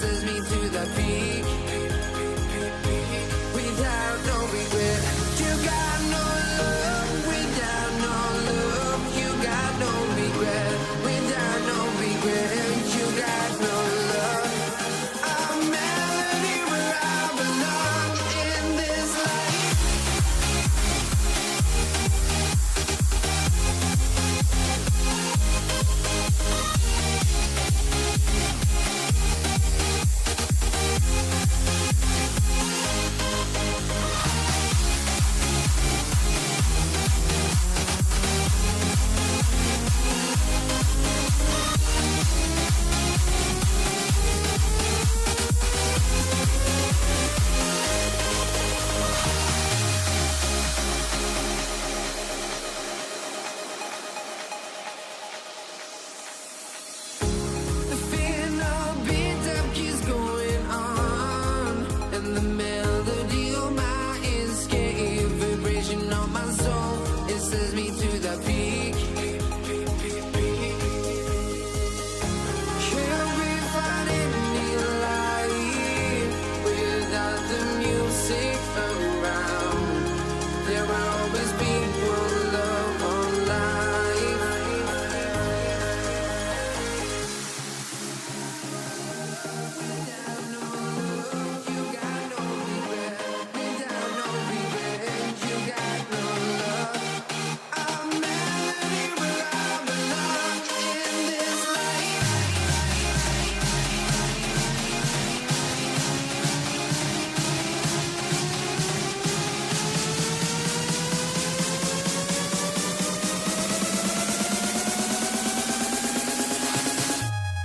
sends me to the peak. Without no regret, you got no love. Without no love, you got no regret. Without no regret, you got no love. A melody where I belong in this life. The final beat up keeps going on, and the melody of my escape, vibration of my soul, it sends me to the peak. Can't we find any light without the music around? There will always be one love, one life. Without no love, you got no regret. Without no regret, you got no love. A melody where I belong in this life.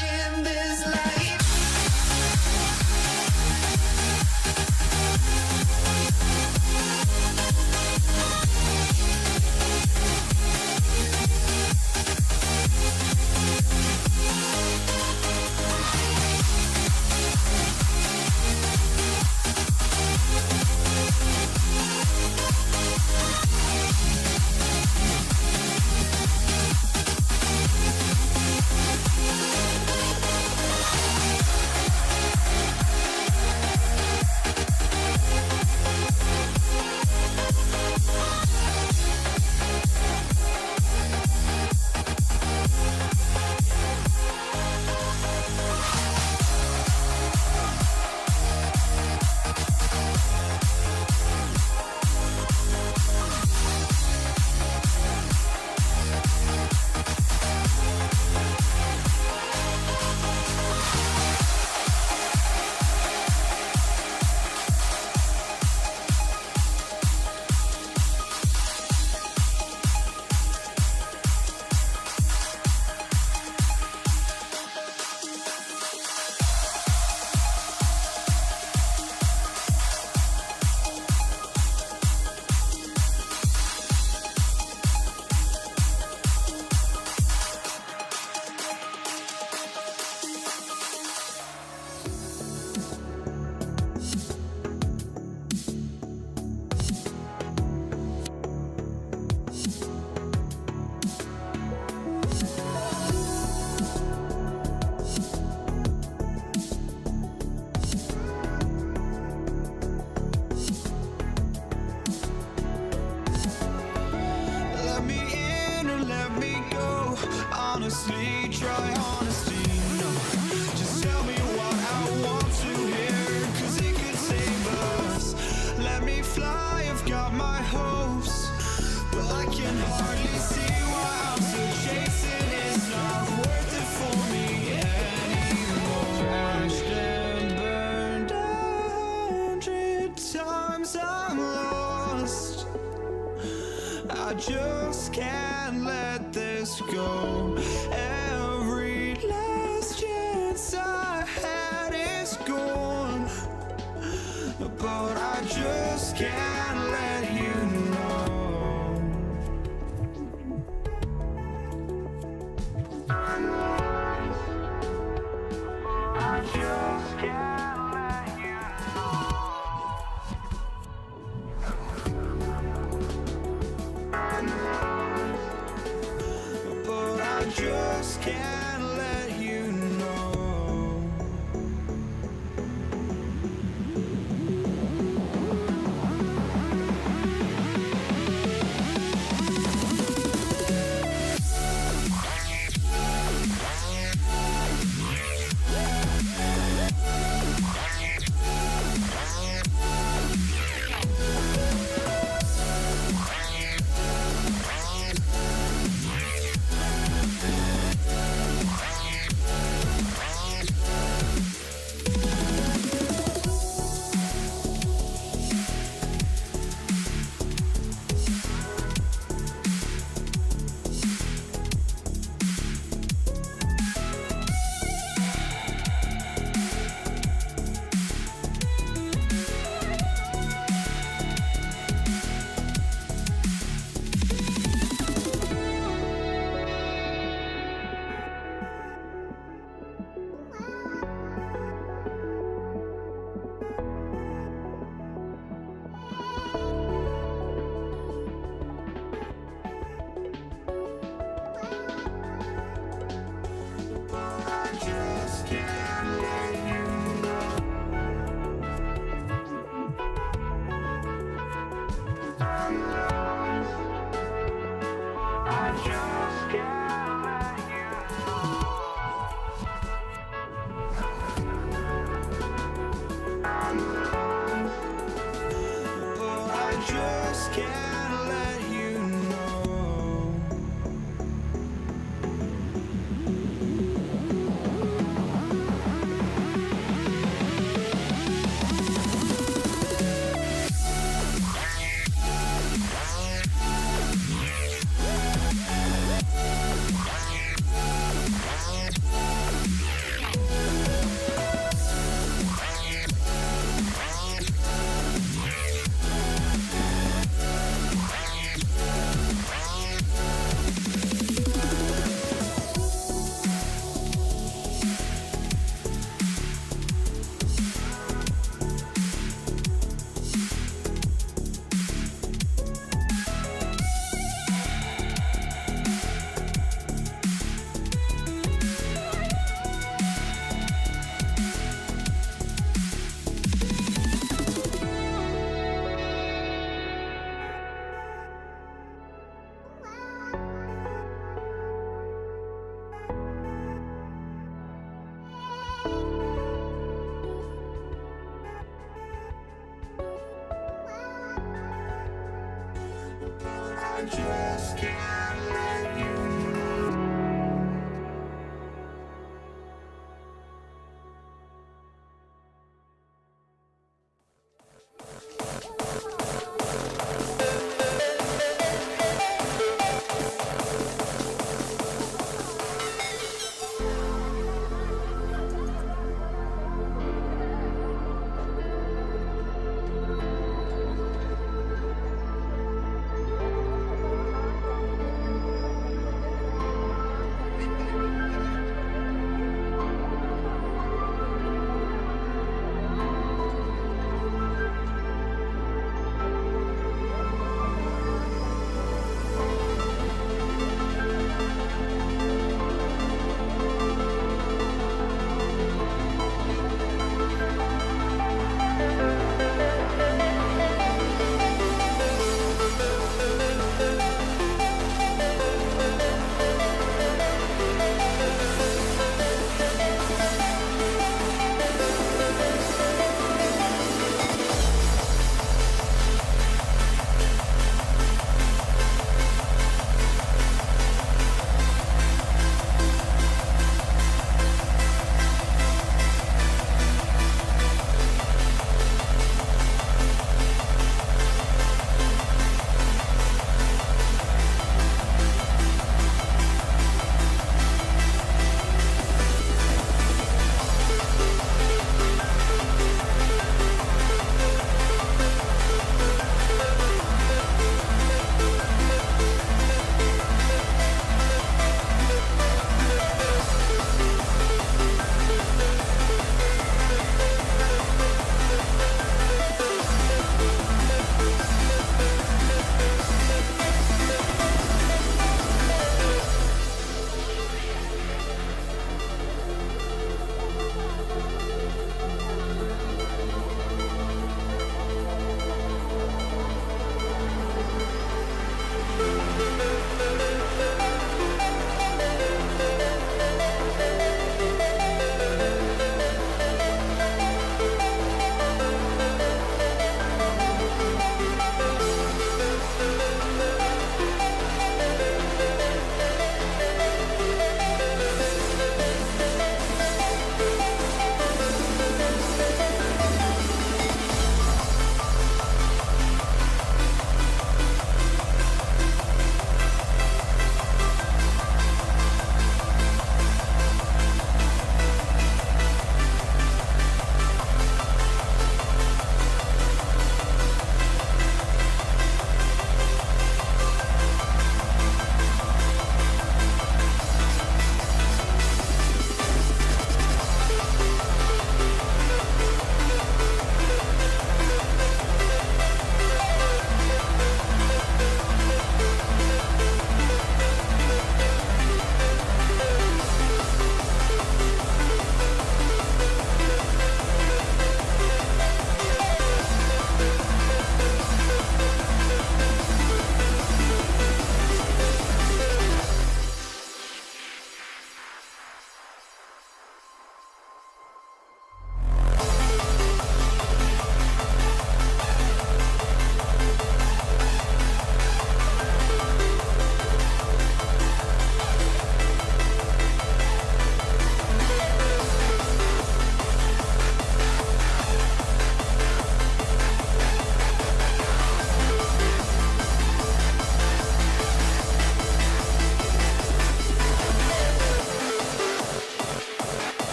In this life. Let me in or let me go. Honestly, try honesty. No, just tell me what I want to hear, 'cause it could save us. Let me fly, I've got my hopes, but I can hardly see why I'm still chasing. It's not worth it for me anymore. Crashed and burned 100 times, I'm lost. I just can't let this go. Every last chance I had is gone, but I just can't let you know. I just can't let you know. But I just can't let you know. I just can't let you know. Oh, I just can't let you know. I just can't let you know.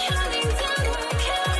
Counting down, we're counting.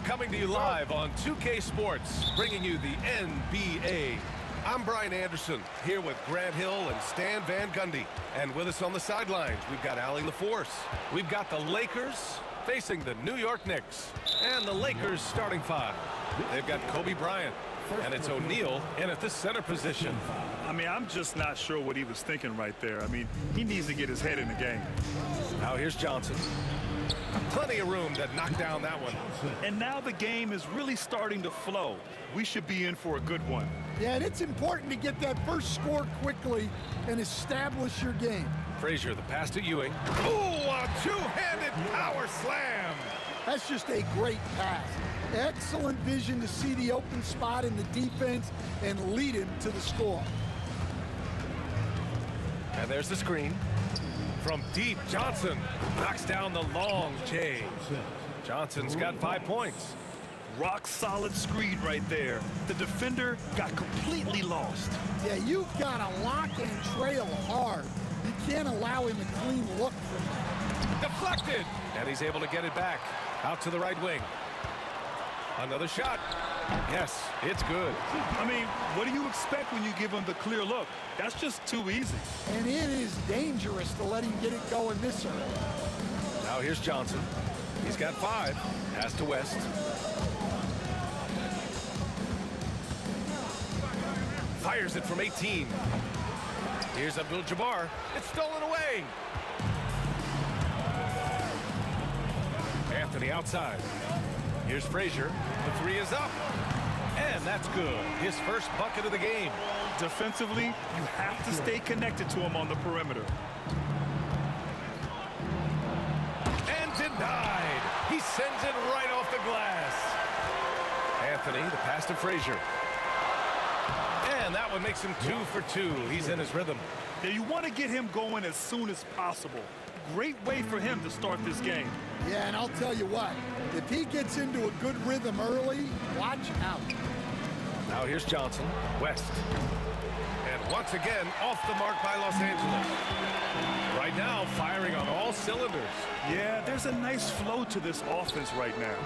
coming to you live on 2K Sports, bringing you the NBA. I'm Brian Anderson, here with Grant Hill and Stan Van Gundy. And with us on the sidelines, we've got Allie LaForce. We've got the Lakers facing the New York Knicks. And the Lakers starting five. They've got Kobe Bryant, and it's O'Neal in at the center position. I mean, I'm just not sure what he was thinking right there. I mean, he needs to get his head in the game. Now here's Johnson. Plenty of room to knock down that one. And now the game is really starting to flow. We should be in for a good one. Yeah, and it's important to get that first score quickly and establish your game. Frazier, the pass to Ewing. Ooh, a two-handed power slam. That's just a great pass. Excellent vision to see the open spot in the defense and lead him to the score. And there's the screen. From deep, Johnson knocks down the long J. Johnson's got 5 points. Rock solid screen right there. The defender got completely lost. Yeah, you've got to lock and trail hard. You can't allow him a clean look from that. Deflected. And he's able to get it back. Out to the right wing. Another shot. Yes, it's good. I mean, what do you expect when you give him the clear look? That's just too easy. And it is dangerous to let him get it going this early. Now here's Johnson. He's got 5. Pass to West. Fires it from 18. Here's Abdul-Jabbar. It's stolen away. Anthony outside. Here's Frazier. The 3 is up. And that's good. His first bucket of the game. Defensively, you have to stay connected to him on the perimeter. And denied. He sends it right off the glass. Anthony, the pass to Frazier. And that one makes him 2 for 2. He's in his rhythm. Yeah, you want to get him going as soon as possible. Great way for him to start this game. Yeah, and I'll tell you what, if he gets into a good rhythm early, watch out. Now here's Johnson. West. And once again, off the mark by Los Angeles. Right now, firing on all cylinders. Yeah, there's a nice flow to this offense right now.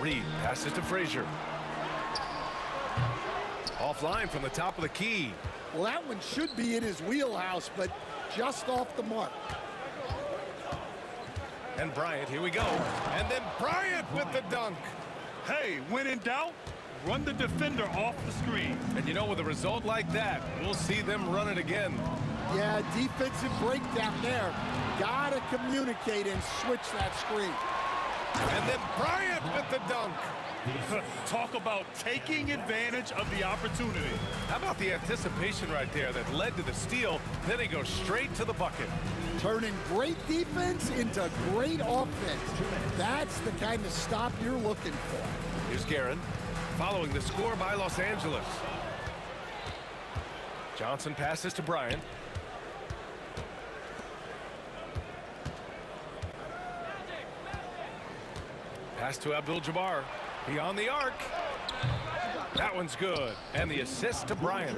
Reed passes to Frazier. Offline from the top of the key. Well, that one should be in his wheelhouse, but just off the mark. And Bryant, here we go. And then Bryant with the dunk. Hey, when in doubt, run the defender off the screen. And you know, with a result like that, we'll see them run it again. Yeah, defensive breakdown there. Gotta communicate and switch that screen. And then Bryant with the dunk. Talk about taking advantage of the opportunity. How about the anticipation right there that led to the steal? Then he goes straight to the bucket. Turning great defense into great offense. That's the kind of stop you're looking for. Here's Guerin, following the score by Los Angeles. Johnson passes to Bryant. Pass to Abdul-Jabbar. Beyond the arc. That one's good. And the assist to Bryant.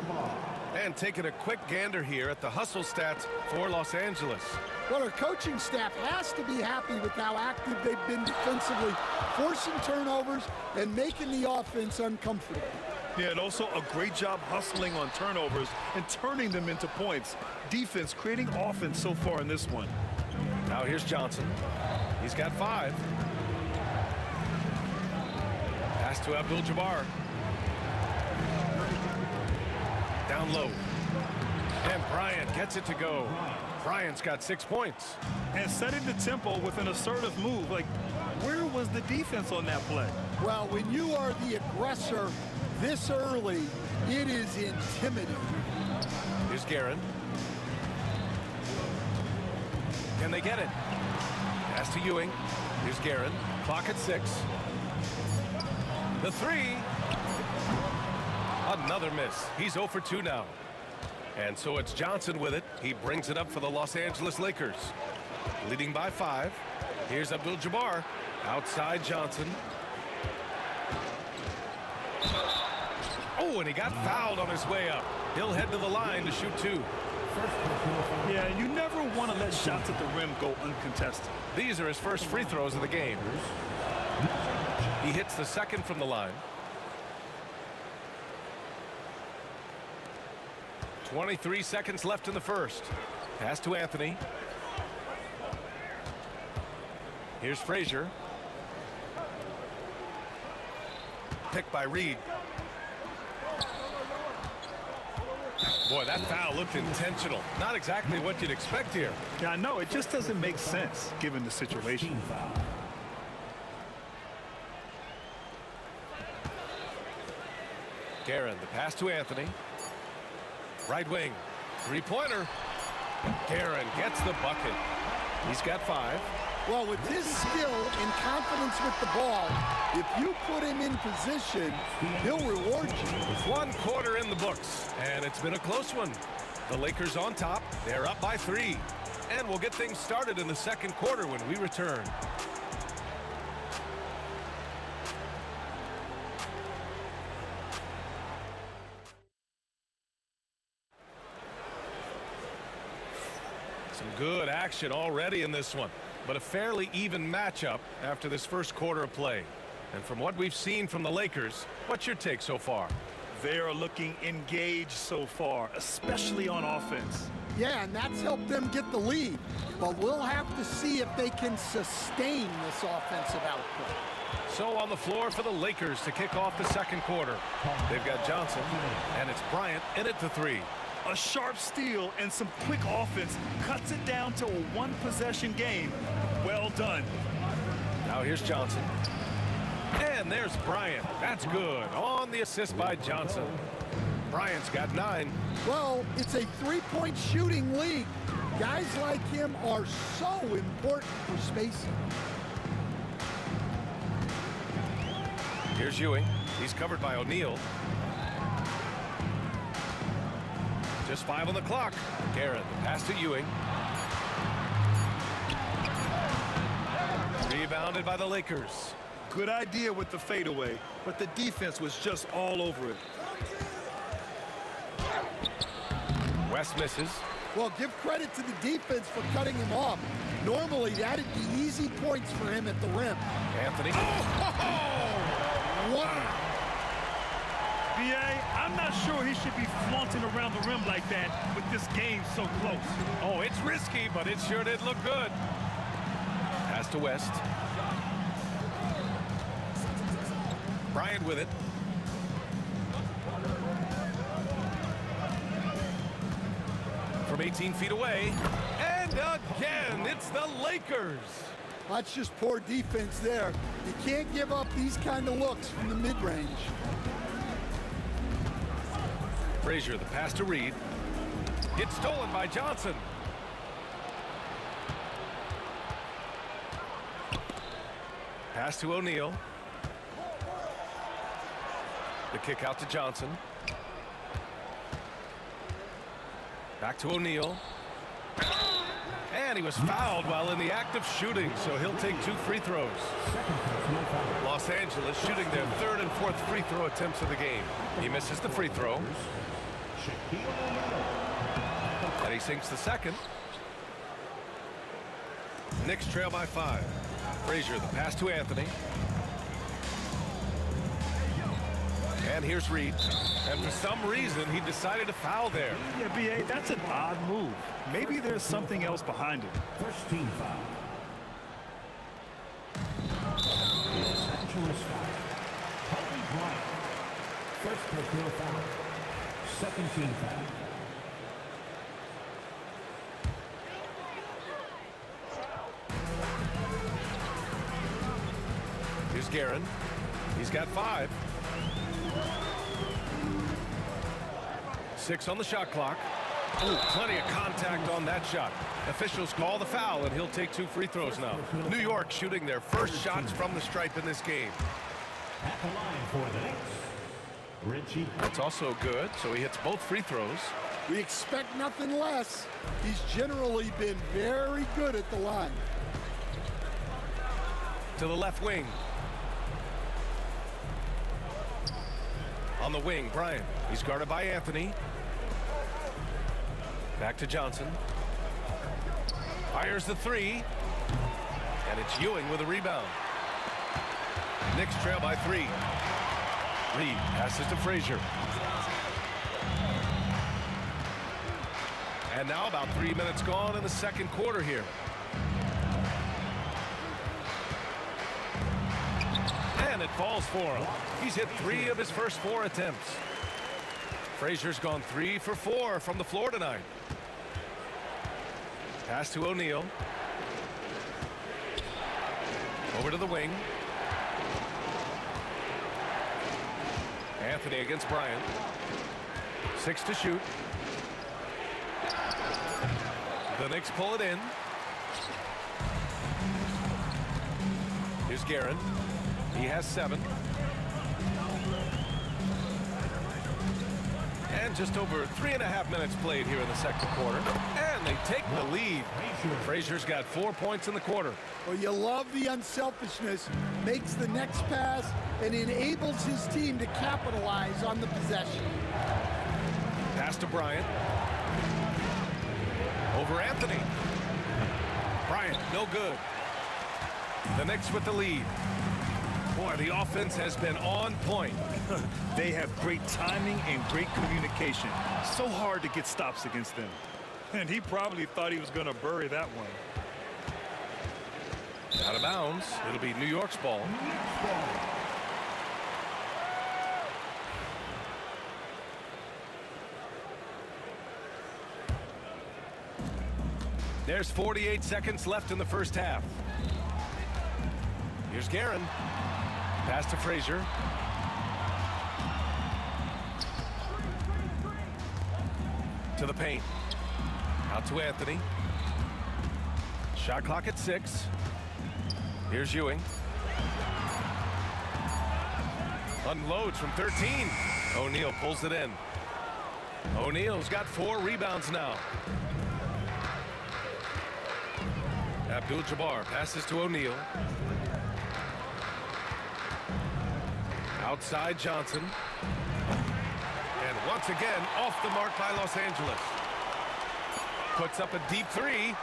And taking a quick gander here at the hustle stats for Los Angeles. Well, our coaching staff has to be happy with how active they've been defensively, forcing turnovers and making the offense uncomfortable. Yeah, and also a great job hustling on turnovers and turning them into points. Defense creating offense so far in this one. Now here's Johnson. He's got 5. Pass to Abdul-Jabbar. Down low. And Bryant gets it to go. Bryant's got 6 points. And setting the tempo with an assertive move. Like, where was the defense on that play? Well, when you are the aggressor this early, it is intimidating. Here's Guerin. Can they get it? Pass to Ewing. Here's Guerin. Clock at 6. The 3. Another miss. He's 0 for 2 now. And so it's Johnson with it. He brings it up for the Los Angeles Lakers. Leading by 5. Here's Abdul-Jabbar. Outside Johnson. Oh, and he got fouled on his way up. He'll head to the line to shoot 2. Yeah, you never want to let shots at the rim go uncontested. These are his first free throws of the game. He hits the second from the line. 23 seconds left in the first. Pass to Anthony. Here's Frazier. Picked by Reed. Boy, that foul looked intentional. Not exactly what you'd expect here. Yeah, I know. It just doesn't make sense given the situation. Guerin, the pass to Anthony. Right wing. Three-pointer. Guerin gets the bucket. He's got 5. Well, with his skill and confidence with the ball, if you put him in position, he'll reward you. 1 quarter in the books, and it's been a close one. The Lakers on top. They're up by 3. And we'll get things started in the second quarter when we return. Some good action already in this one, but a fairly even matchup after this first quarter of play. And from what we've seen from the Lakers, what's your take so far? They are looking engaged so far, especially on offense. Yeah, and that's helped them get the lead. But we'll have to see if they can sustain this offensive output. So on the floor for the Lakers to kick off the second quarter. They've got Johnson, and it's Bryant in at the 3. A sharp steal and some quick offense cuts it down to a one-possession game. Well done. Now here's Johnson. And there's Bryant. That's good. On the assist by Johnson. Bryant's got 9. Well, it's a three-point shooting league. Guys like him are so important for spacing. Here's Ewing. He's covered by O'Neal. Just 5 on the clock. Guerin, the pass to Ewing. Rebounded by the Lakers. Good idea with the fadeaway, but the defense was just all over it. West misses. Well, give credit to the defense for cutting him off. Normally, that'd be easy points for him at the rim. Anthony. Wow. B.A., I'm not sure he should be flaunting around the rim like that with this game so close. Oh, it's risky, but it sure did look good. Pass to West. Bryant with it. From 18 feet away. And again, it's the Lakers. That's just poor defense there. You can't give up these kind of looks from the mid-range. Frazier, the pass to Reed. Gets stolen by Johnson. Pass to O'Neal. The kick out to Johnson. Back to O'Neal. And he was fouled while in the act of shooting, so he'll take 2 free throws. Los Angeles shooting their 3rd and 4th free throw attempts of the game. He misses the free throw. And he sinks the second. Knicks trail by 5. Frazier, the pass to Anthony. And here's Reed. And for some reason, he decided to foul there. Yeah, B.A., that's an odd move. Maybe there's something else behind it. First team foul. Los Angeles foul. Kobe Bryant. First personal foul. Second team foul. Here's Guerin. He's got 5. 6 on the shot clock. Ooh, plenty of contact on that shot. Officials call the foul, and he'll take 2 free throws now. New York shooting their first shots from the stripe in this game. At the line for the Knicks, Richie. That's also good, so he hits both free throws. We expect nothing less. He's generally been very good at the line. To the left wing. On the wing, Bryant. He's guarded by Anthony. Back to Johnson. Fires the three. And it's Ewing with a rebound. Knicks trail by 3. Reed passes to Frazier. And now about 3 minutes gone in the second quarter here. And it falls for him. He's hit 3 of his first 4 attempts. Frazier's gone 3 for 4 from the floor tonight. Pass to O'Neal. Over to the wing. Anthony against Bryant. 6 to shoot. The Knicks pull it in. Here's Guerin. He has 7. And just over 3.5 minutes played here in the second quarter. And they take the lead. Frazier's got 4 points in the quarter. Well, you love the unselfishness. Makes the next pass and enables his team to capitalize on the possession. Pass to Bryant. Over Anthony. Bryant, no good. The Knicks with the lead. Boy, the offense has been on point. They have great timing and great communication. So hard to get stops against them. And he probably thought he was going to bury that one. Out of bounds. It'll be New York's ball. There's 48 seconds left in the first half. Here's Guerin. Pass to Frazier. To the paint. Out to Anthony. Shot clock at 6. Here's Ewing. Unloads from 13. O'Neal pulls it in. O'Neal's got 4 rebounds now. Abdul-Jabbar passes to O'Neal. Outside Johnson. And once again, off the mark by Los Angeles. Puts up a deep 3.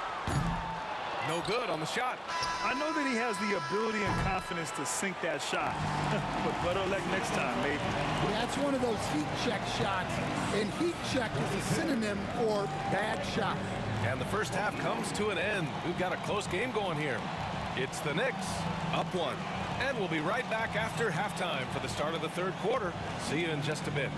No good on the shot. I know that he has the ability and confidence to sink that shot. But better luck next time, maybe. That's one of those heat check shots. And heat check is a synonym for bad shot. And the first half comes to an end. We've got a close game going here. It's the Knicks up 1. And we'll be right back after halftime for the start of the third quarter. See you in just a bit.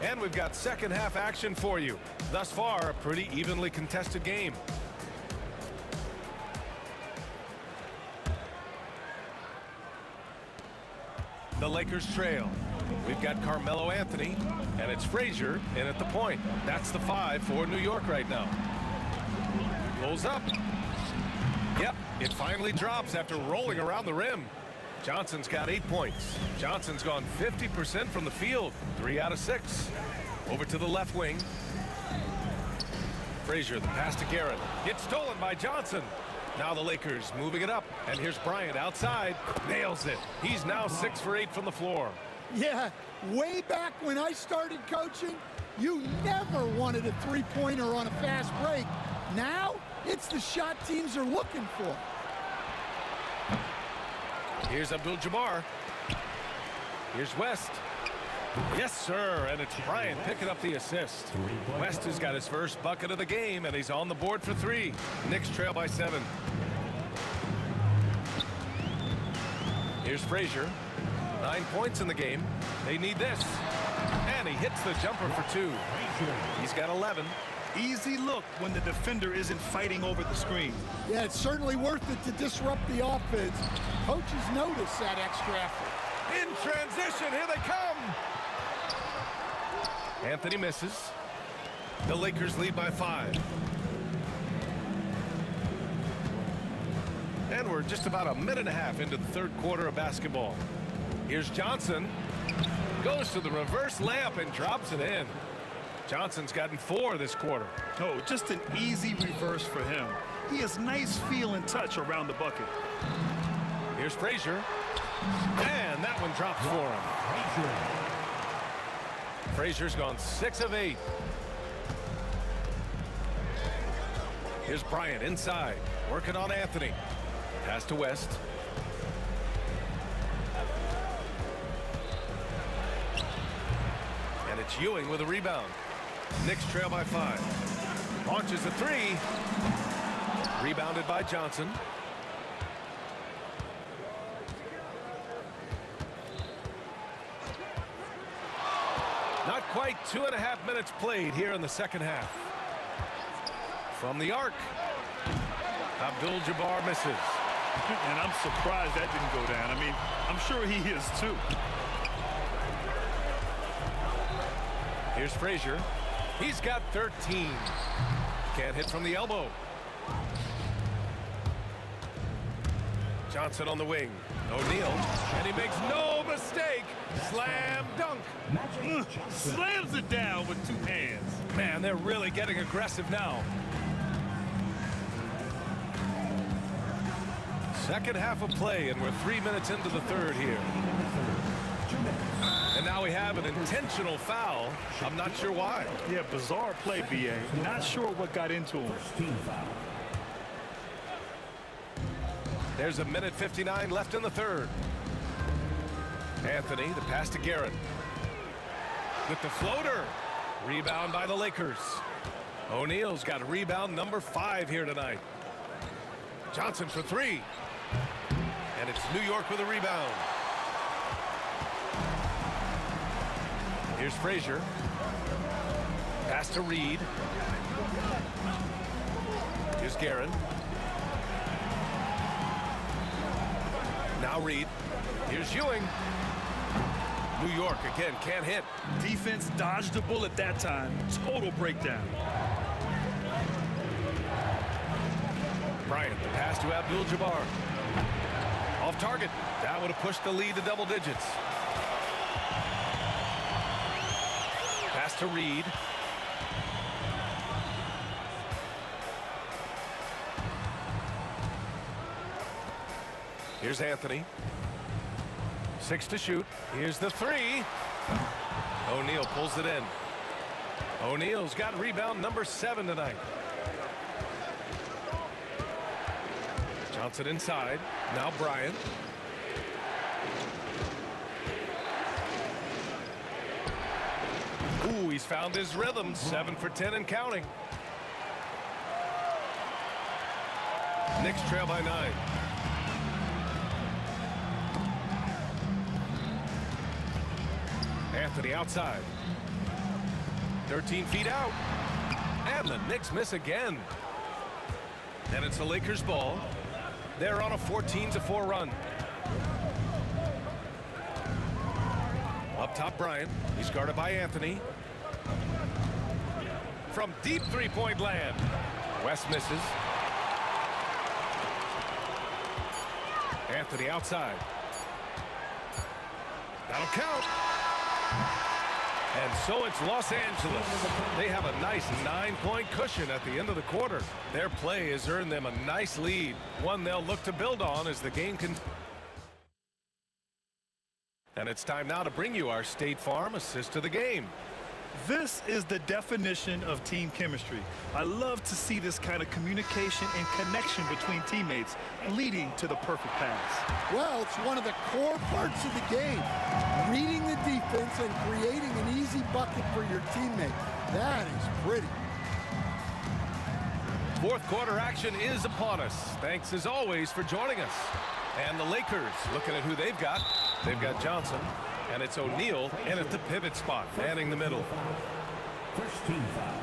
And we've got second half action for you. Thus far, a pretty evenly contested game. The Lakers trail. We've got Carmelo Anthony, and it's Frazier in at the point. That's the 5 for New York right now. Pulls up. Yep, it finally drops after rolling around the rim. Johnson's got 8 points. Johnson's gone 50% from the field, 3 out of 6. Over to the left wing. Frazier, the pass to Guerin. It's stolen by Johnson. Now the Lakers moving it up. And here's Bryant outside. Nails it. He's now 6 for 8 from the floor. Yeah, way back when I started coaching, you never wanted a three-pointer on a fast break. Now, it's the shot teams are looking for. Here's Abdul-Jabbar. Here's West. Yes, sir, and it's Bryant picking up the assist. West has got his first bucket of the game, and he's on the board for 3. Knicks trail by 7. Here's Frazier. 9 points in the game. They need this. And he hits the jumper for 2. He's got 11. Easy look when the defender isn't fighting over the screen. Yeah, it's certainly worth it to disrupt the offense. Coaches notice that extra effort. In transition, here they come. Anthony misses. The Lakers lead by 5. And we're just about a minute and a half into the third quarter of basketball. Here's Johnson. Goes to the reverse layup and drops it in. Johnson's gotten 4 this quarter. Oh, just an easy reverse for him. He has nice feel and touch around the bucket. Here's Frazier. And that one drops for him. Frazier's gone 6 of 8. Here's Bryant inside, working on Anthony. Pass to West. And it's Ewing with a rebound. Knicks trail by 5. Launches a 3. Rebounded by Johnson. Not quite 2.5 minutes played here in the second half. From the arc, Abdul-Jabbar misses. And I'm surprised that didn't go down. I mean, I'm sure he is too. Here's Frazier. He's got 13. Can't hit from the elbow. Johnson on the wing. O'Neal, and he makes no mistake. Slam dunk. Slams it down with 2 hands. Man, they're really getting aggressive now. Second half of play, and we're 3 minutes into the third here. And now we have an intentional foul. I'm not sure why. Yeah, bizarre play, B.A. Not sure what got into him. There's a minute 59 left in the third. Anthony, the pass to Garrett. With the floater. Rebound by the Lakers. O'Neal's got a rebound number 5 here tonight. Johnson for 3. And it's New York with a rebound. Here's Frazier. Pass to Reed. Here's Guerin. Now Reed. Here's Ewing. New York again can't hit. Defense dodged a bullet that time. Total breakdown. Bryant, the pass to Abdul-Jabbar. Off target. That would have pushed the lead to double digits. Pass to Reed. Here's Anthony. 6 to shoot. Here's the 3. O'Neal pulls it in. O'Neal's got rebound number 7 tonight. Johnson inside. Now Bryant. Ooh, he's found his rhythm. 7 for 10 and counting. Knicks trail by 9. Anthony outside. 13 feet out. And the Knicks miss again. And it's the Lakers ball. They're on a 14-4 run. Up top, Bryant. He's guarded by Anthony. From deep three-point land. West misses. Anthony outside. That'll count. And so it's Los Angeles. They have a nice 9-point cushion at the end of the quarter. Their play has earned them a nice lead, one they'll look to build on as the game continues. And it's time now to bring you our State Farm assist of the game. This is the definition of team chemistry. I love to see this kind of communication and connection between teammates leading to the perfect pass. Well, it's one of the core parts of the game. Reading the defense and creating an easy bucket for your teammate. That is pretty. Fourth quarter action is upon us. Thanks as always for joining us. And the Lakers, looking at who they've got. They've got Johnson. And it's O'Neal in at the pivot spot, manning the middle. First team foul.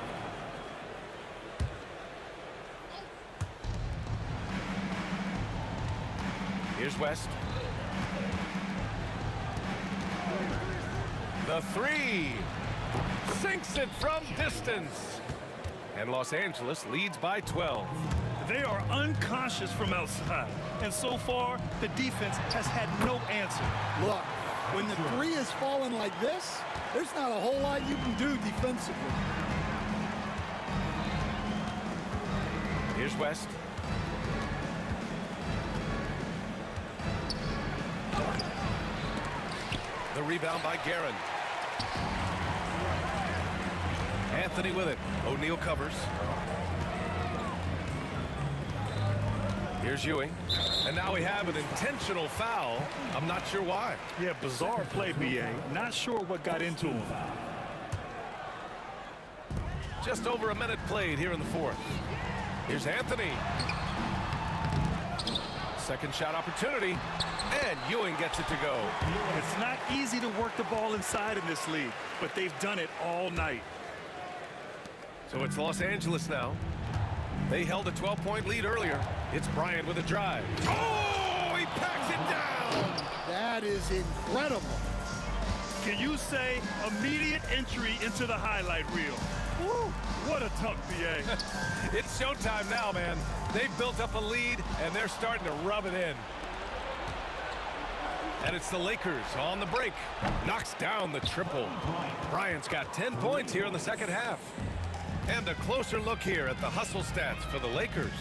Here's West. The 3. Sinks it from distance. And Los Angeles leads by 12. They are unconscious from outside, and so far, the defense has had no answer. Look, when the three is falling like this, there's not a whole lot you can do defensively. Here's West. The rebound by Guerin. Anthony with it. O'Neal covers. Here's Ewing. And now we have an intentional foul. I'm not sure why. Yeah, bizarre play, B.A. Not sure what got into him. Just over a minute played here in the fourth. Here's Anthony. Second shot opportunity. And Ewing gets it to go. It's not easy to work the ball inside in this league, but they've done it all night. So it's Los Angeles now. They held a 12-point lead earlier. It's Bryant with a drive. Oh, he packs it down. That is incredible. Can you say immediate entry into the highlight reel? Woo, what a dunk, B.A. It's showtime now, man. They've built up a lead, and they're starting to rub it in. And it's the Lakers on the break. Knocks down the triple. Bryant's got 10 points here in the second half. And a closer look here at the hustle stats for the Lakers.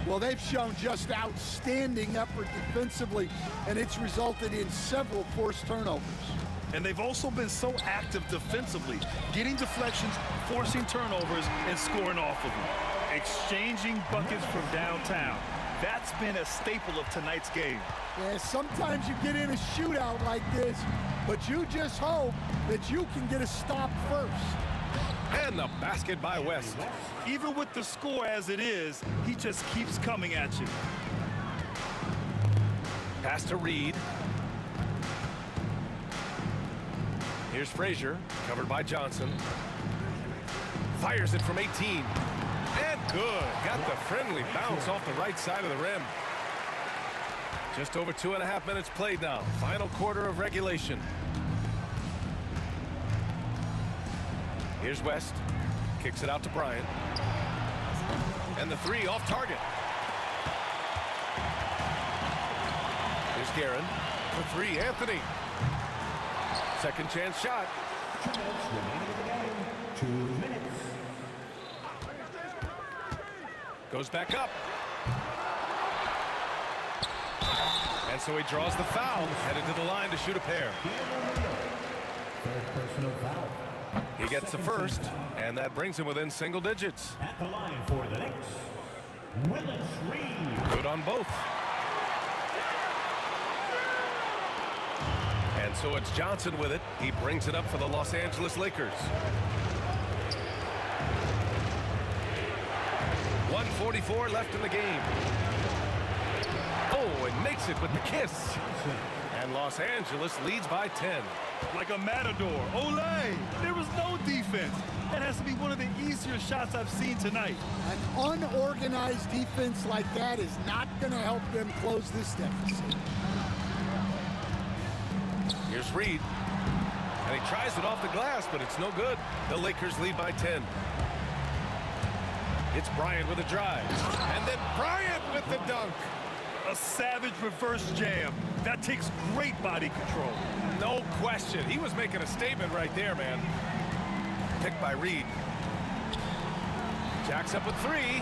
Well, they've shown just outstanding effort defensively, and it's resulted in several forced turnovers. And they've also been so active defensively, getting deflections, forcing turnovers, and scoring off of them. Exchanging buckets from downtown. That's been a staple of tonight's game. Yeah, sometimes you get in a shootout like this, but you just hope that you can get a stop first. And the basket by West. Even with the score as it is, he just keeps coming at you. Pass to Reed. Here's Frazier, covered by Johnson. Fires it from 18. And good. Got the friendly bounce off the right side of the rim. Just over 2.5 minutes played now. Final quarter of regulation. Here's West. Kicks it out to Bryant. And the three off target. Here's Guerin. For three, Anthony. Second chance shot. 2 minutes. Goes back up. And so he draws the foul. Headed to the line to shoot a pair. Third personal foul. He gets the first, and that brings him within single digits. At the line for the Knicks, Willis Reed. Good on both. And so it's Johnson with it. He brings it up for the Los Angeles Lakers. 1:44 left in the game. Oh, and makes it with the kiss. And Los Angeles leads by 10. Like a matador. Olay! There was no defense. That has to be one of the easier shots I've seen tonight. An unorganized defense like that is not going to help them close this deficit. Here's Reed. And he tries it off the glass, but it's no good. The Lakers lead by 10. It's Bryant with a drive. And then Bryant with the dunk. A savage reverse jam. That takes great body control. No question. He was making a statement right there, man. Picked by Reed. Jacks up with three.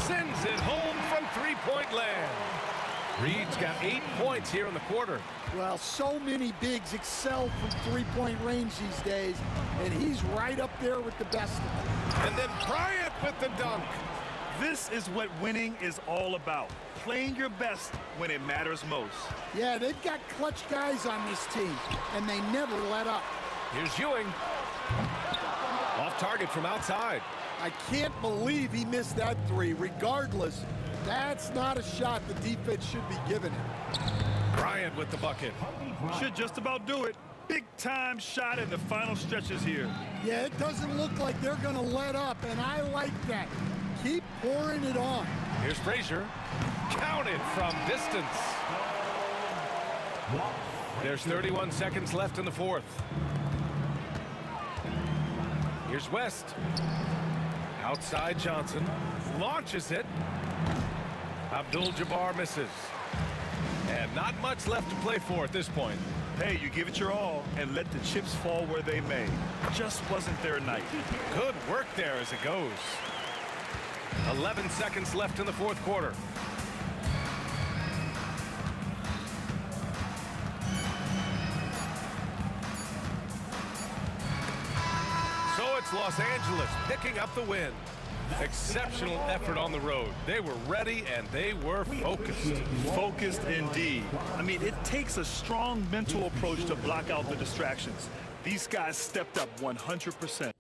Sends it home from three-point land. Reed's got 8 points here in the quarter. Well, so many bigs excel from three-point range these days, and he's right up there with the best of them. And then Bryant with the dunk. This is what winning is all about. Playing your best when it matters most. Yeah, they've got clutch guys on this team, and they never let up. Here's Ewing. Off target from outside. I can't believe he missed that three. Regardless, that's not a shot the defense should be giving him. Bryant with the bucket. Should just about do it. Big time shot in the final stretches here. Yeah, it doesn't look like they're going to let up, and I like that. Keep pouring it on. Here's Frazier. Counted from distance. There's 31 seconds left in the fourth. Here's West. Outside Johnson. Launches it. Abdul-Jabbar misses. And not much left to play for at this point. Hey, you give it your all and let the chips fall where they may. Just wasn't their night. Good work there as it goes. 11 seconds left in the fourth quarter. So it's Los Angeles picking up the win. Exceptional effort on the road. They were ready and they were focused. Focused indeed. I mean, it takes a strong mental approach to block out the distractions. These guys stepped up 100%.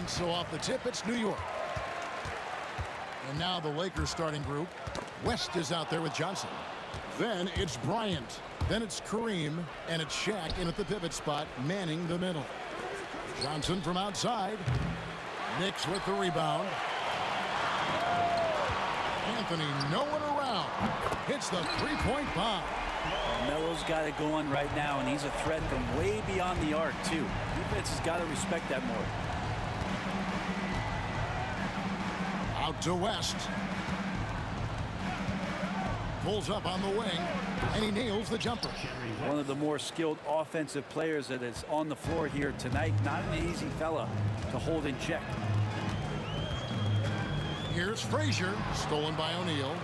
And so off the tip, it's New York. And now the Lakers starting group. West is out there with Johnson. Then it's Bryant. Then it's Kareem. And it's Shaq in at the pivot spot, manning the middle. Johnson from outside. Knicks with the rebound. Anthony nowhere around. Hits the three-point bomb. Melo's got it going right now, and he's a threat from way beyond the arc, too. Defense has got to respect that more. Out to West. Pulls up on the wing, and he nails the jumper. One of the more skilled offensive players that is on the floor here tonight. Not an easy fella to hold in check. Here's Frazier, stolen by O'Neal.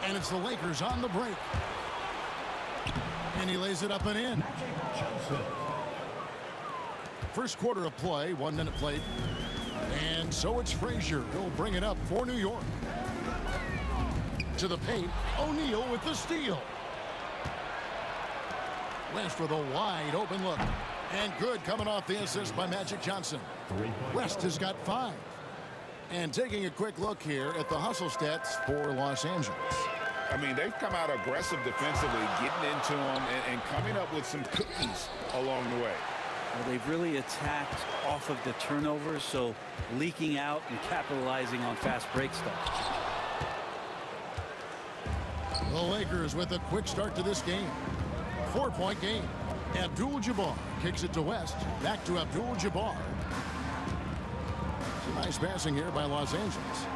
And it's the Lakers on the break. And he lays it up and in. First quarter of play, 1 minute played. And so it's Frazier. He'll bring it up for New York. To the paint, O'Neal with the steal. West with a wide open look. And good coming off the assist by Magic Johnson. West has got 5. And taking a quick look here at the hustle stats for Los Angeles. I mean, they've come out aggressive defensively, getting into them and coming up with some cookies along the way. Well, they've really attacked off of the turnovers, so leaking out and capitalizing on fast break stuff. The Lakers with a quick start to this game. 4-point game. Abdul-Jabbar kicks it to West. Back to Abdul-Jabbar. Nice passing here by Los Angeles.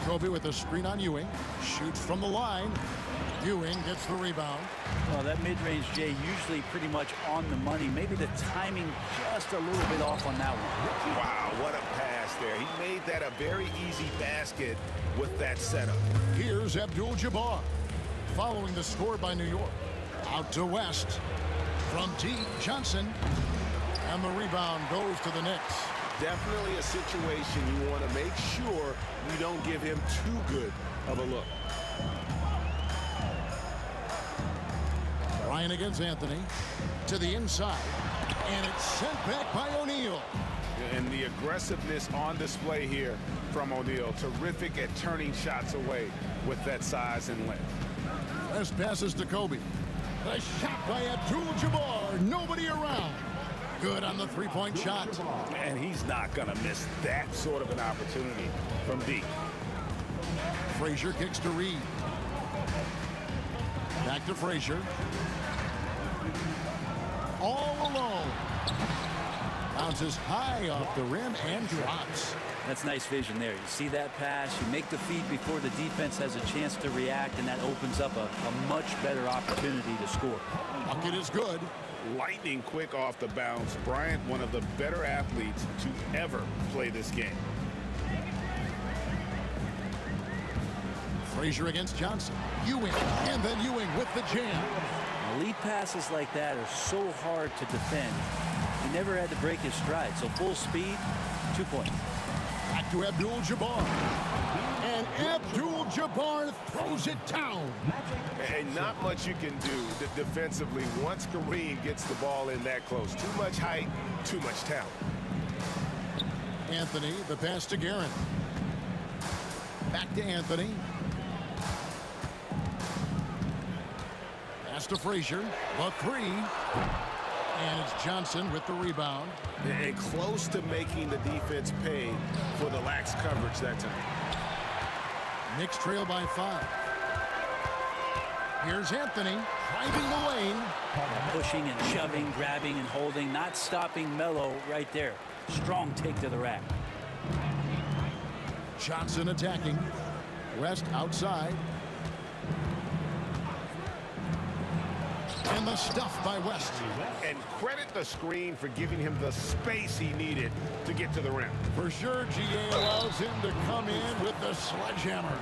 Kobe with a screen on Ewing. Shoots from the line. Ewing gets the rebound. Well, that mid-range, Jay, usually pretty much on the money. Maybe the timing just a little bit off on that one. Wow, what a pass there. He made that a very easy basket with that setup. Here's Abdul-Jabbar. Following the score by New York. Out to West. From deep, Johnson. And the rebound goes to the Knicks. Definitely a situation you want to make sure you don't give him too good of a look. Ryan against Anthony. To the inside. And it's sent back by O'Neal. And the aggressiveness on display here from O'Neal. Terrific at turning shots away with that size and length. Best passes to Kobe. A shot by Abdul-Jabbar. Nobody around. Good on the three-point shot. And he's not going to miss that sort of an opportunity from deep. Frazier kicks to Reed. Back to Frazier. All alone. Bounces high off the rim and drops. That's nice vision there. You see that pass, you make the feed before the defense has a chance to react, and that opens up a much better opportunity to score. Bucket is good. Lightning quick off the bounce. Bryant, one of the better athletes to ever play this game. Frazier against Johnson. Ewing, and then Ewing with the jam. Lead passes like that are so hard to defend. He never had to break his stride, so full speed, 2 points. Back to Abdul-Jabbar. And Abdul-Jabbar throws it down. And not much you can do defensively once Kareem gets the ball in that close. Too much height, too much talent. Anthony, the pass to Guerin. Back to Anthony. Pass to Frazier. The three. And it's Johnson with the rebound. And close to making the defense pay for the lax coverage that time. Knicks trail by 5. Here's Anthony driving the lane. Pushing and shoving, grabbing and holding, not stopping Melo right there. Strong take to the rack. Johnson attacking. West outside. And the stuff by West. And credit the screen for giving him the space he needed to get to the rim. For sure, GA allows him to come in with the sledgehammer.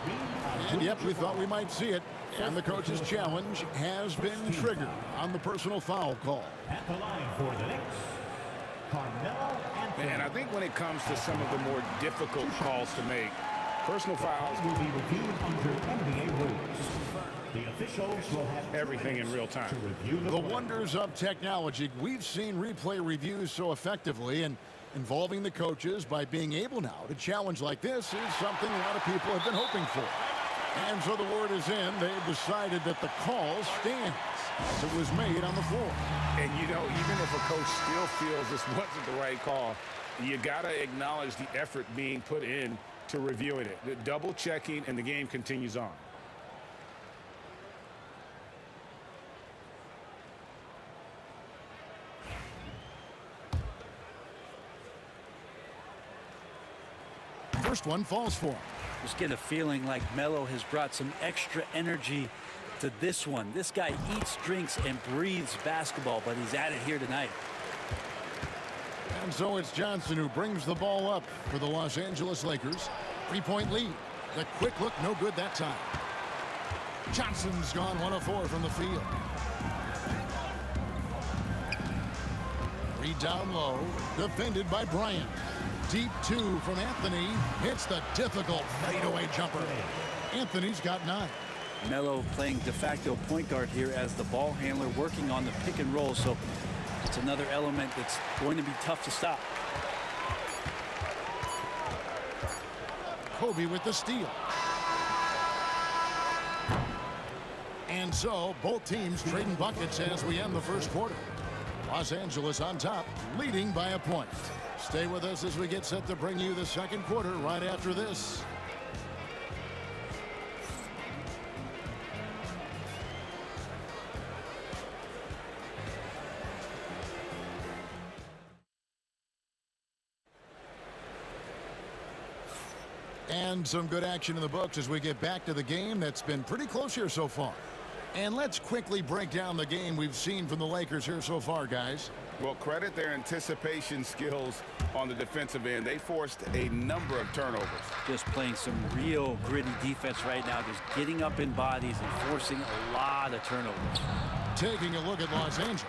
And yep, we thought we might see it. And the coach's challenge has been triggered on the personal foul call. At the line for the Knicks, Carmelo Anthony. And I think when it comes to some of the more difficult calls to make, personal fouls Will be reviewed under NBA rules. The officials will have everything in real time. to review The wonders of technology. We've seen replay reviews so effectively, and involving the coaches by being able now to challenge like this is something a lot of people have been hoping for. And so the word is in. They've decided that the call stands as it was made on the floor. And, you know, even if a coach still feels this wasn't the right call, you got to acknowledge the effort being put in to reviewing it. The double checking, and the game continues on. First one falls for him. Just get a feeling like Melo has brought some extra energy to this one. This guy eats, drinks, and breathes basketball, but he's at it here tonight. And so it's Johnson who brings the ball up for the Los Angeles Lakers. 3-point lead. The quick look, no good that time. Johnson's gone 1 of 4 from the field. Reed down low, defended by Bryant. Deep 2 from Anthony. Hits the difficult fadeaway jumper. Anthony's got 9. Melo playing de facto point guard here as the ball handler, working on the pick and roll. So it's another element that's going to be tough to stop. Kobe with the steal. And so both teams trading buckets as we end the first quarter. Los Angeles on top, leading by a point. Stay with us as we get set to bring you the second quarter right after this. And some good action in the books as we get back to the game that's been pretty close here so far. And let's quickly break down the game we've seen from the Lakers here so far, guys. Well, credit their anticipation skills on the defensive end. They forced a number of turnovers. Just playing some real gritty defense right now. Just getting up in bodies and forcing a lot of turnovers. Taking a look at Los Angeles.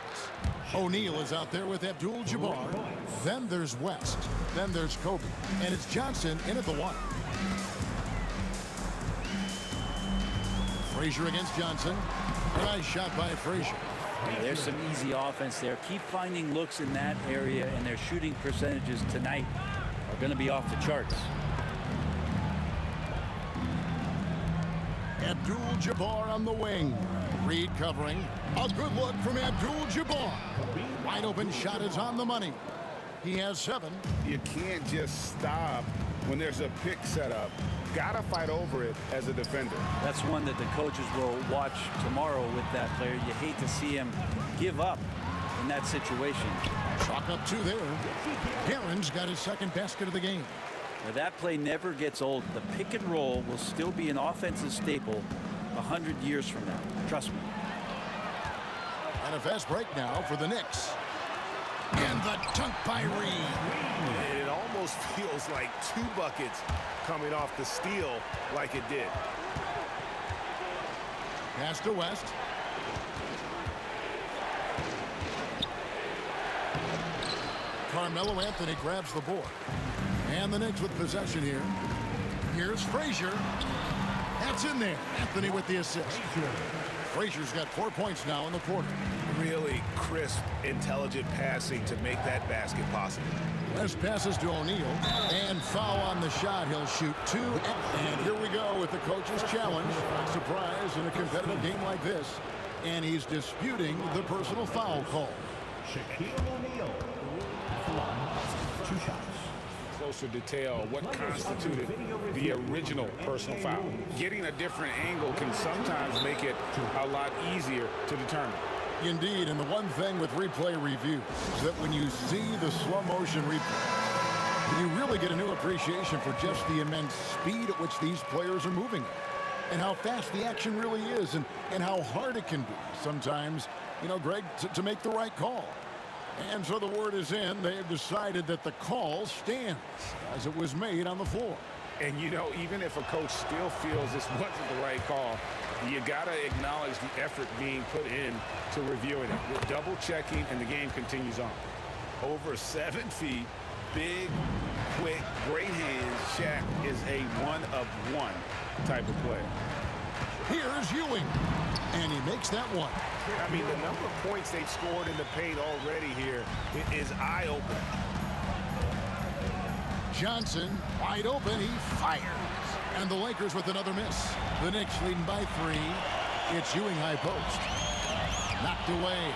O'Neal is out there with Abdul-Jabbar. Then there's West. Then there's Kobe. And it's Johnson in at the 1. Frazier against Johnson. Nice shot by Frazier. There's some easy offense there. Keep finding looks in that area, and their shooting percentages tonight are going to be off the charts. Abdul-Jabbar on the wing. Reed covering. A good look from Abdul-Jabbar. Wide open shot is on the money. He has 7. You can't just stop when there's a pick set up. Gotta fight over it as a defender. That's one that the coaches will watch tomorrow with that player. You hate to see him give up in that situation. Chalk up 2 there. Garen's got his second basket of the game. Now, that play never gets old. The pick and roll will still be an offensive staple 100 years from now. Trust me. And a fast break now for the Knicks. And the dunk by Reed. It almost feels like 2 buckets coming off the steal like it did. Pass to West. Carmelo Anthony grabs the board. And the Knicks with possession here. Here's Frazier. That's in there. Anthony with the assist. Frazier's got 4 points now in the quarter. Really crisp, intelligent passing to make that basket possible. West passes to O'Neal. And foul on the shot. He'll shoot 2. And here we go with the coach's challenge. Surprise in a competitive game like this. And he's disputing the personal foul call. Shaquille O'Neal. At the line, 2 shots. Closer detail what constituted the original personal foul. Getting a different angle can sometimes make it a lot easier to determine. Indeed, and the one thing with replay review is that when you see the slow motion replay, You really get a new appreciation for just the immense speed at which these players are moving and how fast the action really is and how hard it can be sometimes, you know, Greg, to make the right call. And so the word is in. They have decided that the call stands as it was made on the floor. And, you know, even if a coach still feels this wasn't the right call, you got to acknowledge the effort being put in to reviewing it. We're double checking, and the game continues on. Over 7 feet, big, quick, great hands. Shaq is a one-of-one type of player. Here's Ewing, and he makes that one. I mean, the number of points they've scored in the paint already here is eye-opening. Johnson, wide open, he fires. And the Lakers with another miss. The Knicks leading by 3. It's Ewing high post. Knocked away.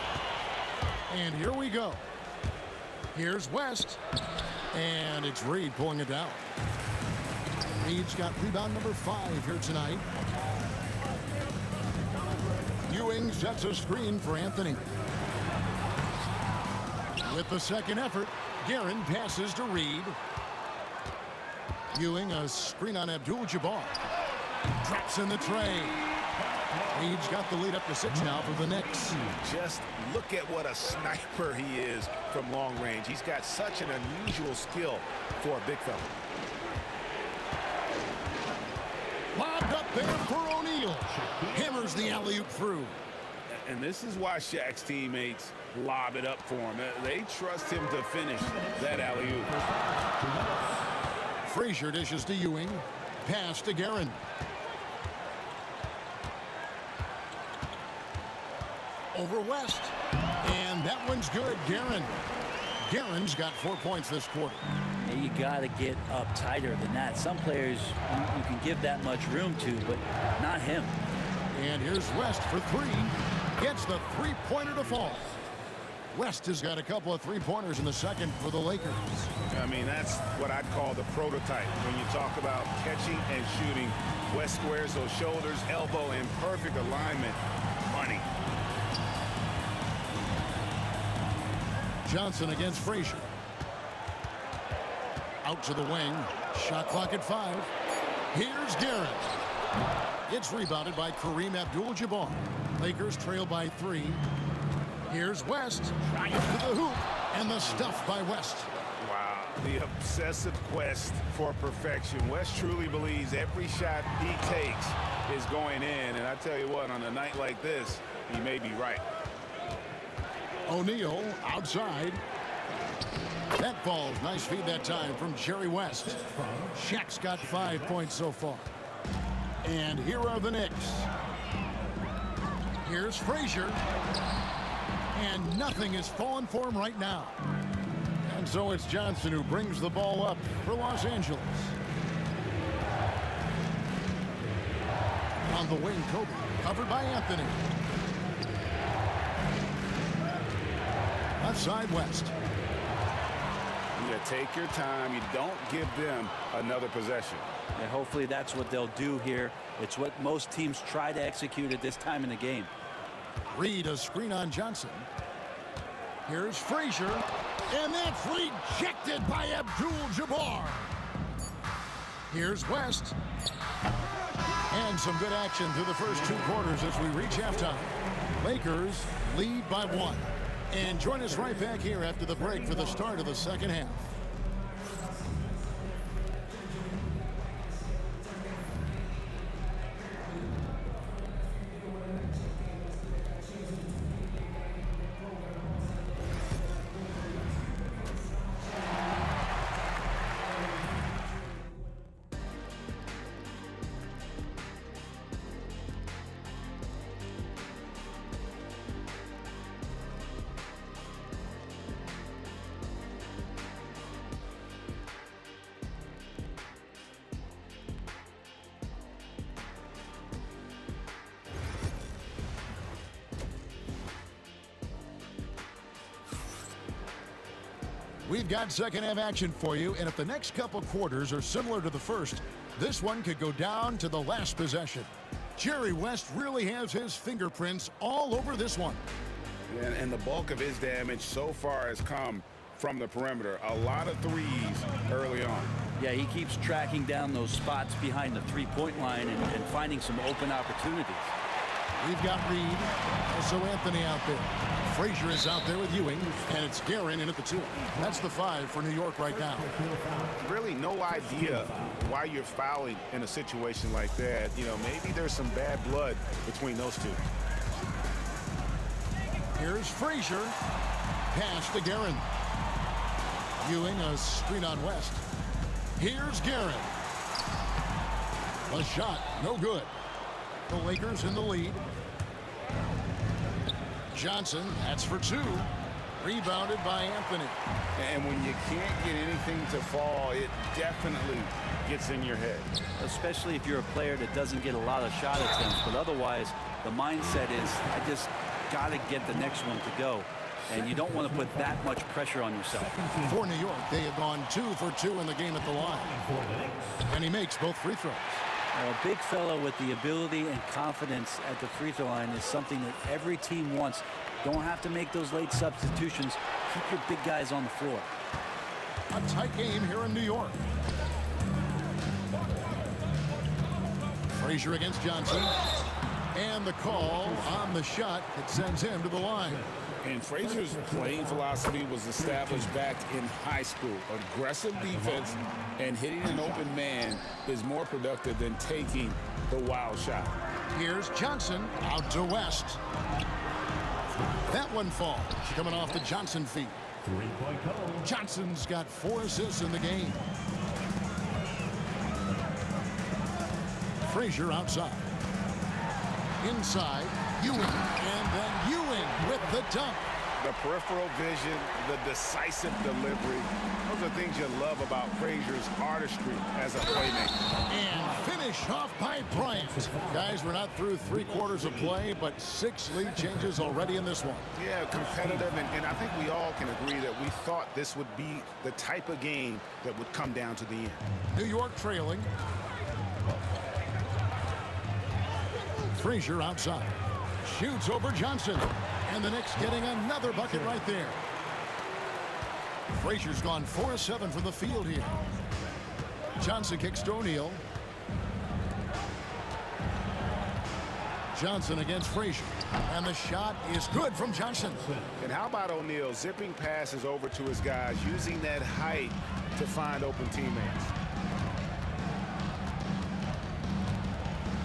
And here we go. Here's West. And it's Reed pulling it down. Reed's got rebound number 5 here tonight. Ewing sets a screen for Anthony. With the second effort, Guerin passes to Reed. Ewing, a screen on Abdul-Jabbar. Drops in the tray. Reed's got the lead up to 6 now for the Knicks. Just look at what a sniper he is from long range. He's got such an unusual skill for a big fella. Lobbed up there for O'Neal. Hammers the alley-oop through. And this is why Shaq's teammates lob it up for him. They trust him to finish that alley-oop. Frazier dishes to Ewing. Pass to Guerin. Over West. And that one's good. Guerin. Guerin's got 4 points this quarter. And you got to get up tighter than that. Some players you can give that much room to, but not him. And here's West for 3. Gets the three-pointer to fall. West has got a couple of three-pointers in the second for the Lakers. I mean, that's what I'd call the prototype. When you talk about catching and shooting, West squares those shoulders, elbow in perfect alignment. Money. Johnson against Frazier. Out to the wing. Shot clock at 5. Here's Guerin. It's rebounded by Kareem Abdul-Jabbar. Lakers trail by 3. Here's West. Trying to the hoop. And the stuff by West. Wow. The obsessive quest for perfection. West truly believes every shot he takes is going in. And I tell you what, on a night like this, he may be right. O'Neal outside. That falls. Nice feed that time from Jerry West. Shaq's got 5 points so far. And here are the Knicks. Here's Frazier. And nothing is falling for him right now. And so it's Johnson who brings the ball up for Los Angeles. On the wing, Kobe, covered by Anthony. Left side, West. You take your time. You don't give them another possession. And hopefully that's what they'll do here. It's what most teams try to execute at this time in the game. Reed, a screen on Johnson. Here's Frazier. And that's rejected by Abdul-Jabbar. Here's West. And some good action through the first 2 quarters as we reach halftime. Lakers lead by 1. And join us right back here after the break for the start of the second half. We've got second half action for you, and if the next couple quarters are similar to the first, this one could go down to the last possession. Jerry West really has his fingerprints all over this one. And the bulk of his damage so far has come from the perimeter. A lot of threes early on. Yeah, he keeps tracking down those spots behind the three-point line and finding some open opportunities. We've got Reed. Also Anthony out there. Frazier is out there with Ewing, and it's Guerin in at the 2. That's the 5 for New York right now. Really no idea why you're fouling in a situation like that. You know, maybe there's some bad blood between those two. Here's Frazier. Pass to Guerin. Ewing, a screen on West. Here's Guerin. A shot, no good. The Lakers in the lead. Johnson, that's for 2. Rebounded by Anthony. And when you can't get anything to fall, it definitely gets in your head. Especially if you're a player that doesn't get a lot of shot attempts. But otherwise, the mindset is, I just got to get the next one to go. And you don't want to put that much pressure on yourself. For New York, they have gone 2 for 2 in the game at the line. And he makes both free throws. A big fellow with the ability and confidence at the free throw line is something that every team wants. Don't have to make those late substitutions. Keep your big guys on the floor. A tight game here in New York. Frazier against Johnson. And the call on the shot that sends him to the line. And Frazier's playing philosophy was established back in high school. Aggressive defense and hitting an open man is more productive than taking the wild shot. Here's Johnson out to West. That one falls, coming off the Johnson feet. Johnson's got 4 assists in the game. Frazier outside. Inside, Ewing, and then Ewing with the dunk. The peripheral vision, the decisive delivery, those are things you love about Frazier's artistry as a playmaker. And finish off by Bryant. Guys, we're not through 3 quarters of play, but 6 lead changes already in this one. Yeah, competitive, and I think we all can agree that we thought this would be the type of game that would come down to the end. New York trailing. Frazier outside. Shoots over Johnson. And the Knicks getting another bucket right there. Frazier's gone 4-7 from the field here. Johnson kicks to O'Neal. Johnson against Frazier. And the shot is good from Johnson. And how about O'Neal zipping passes over to his guys, using that height to find open teammates.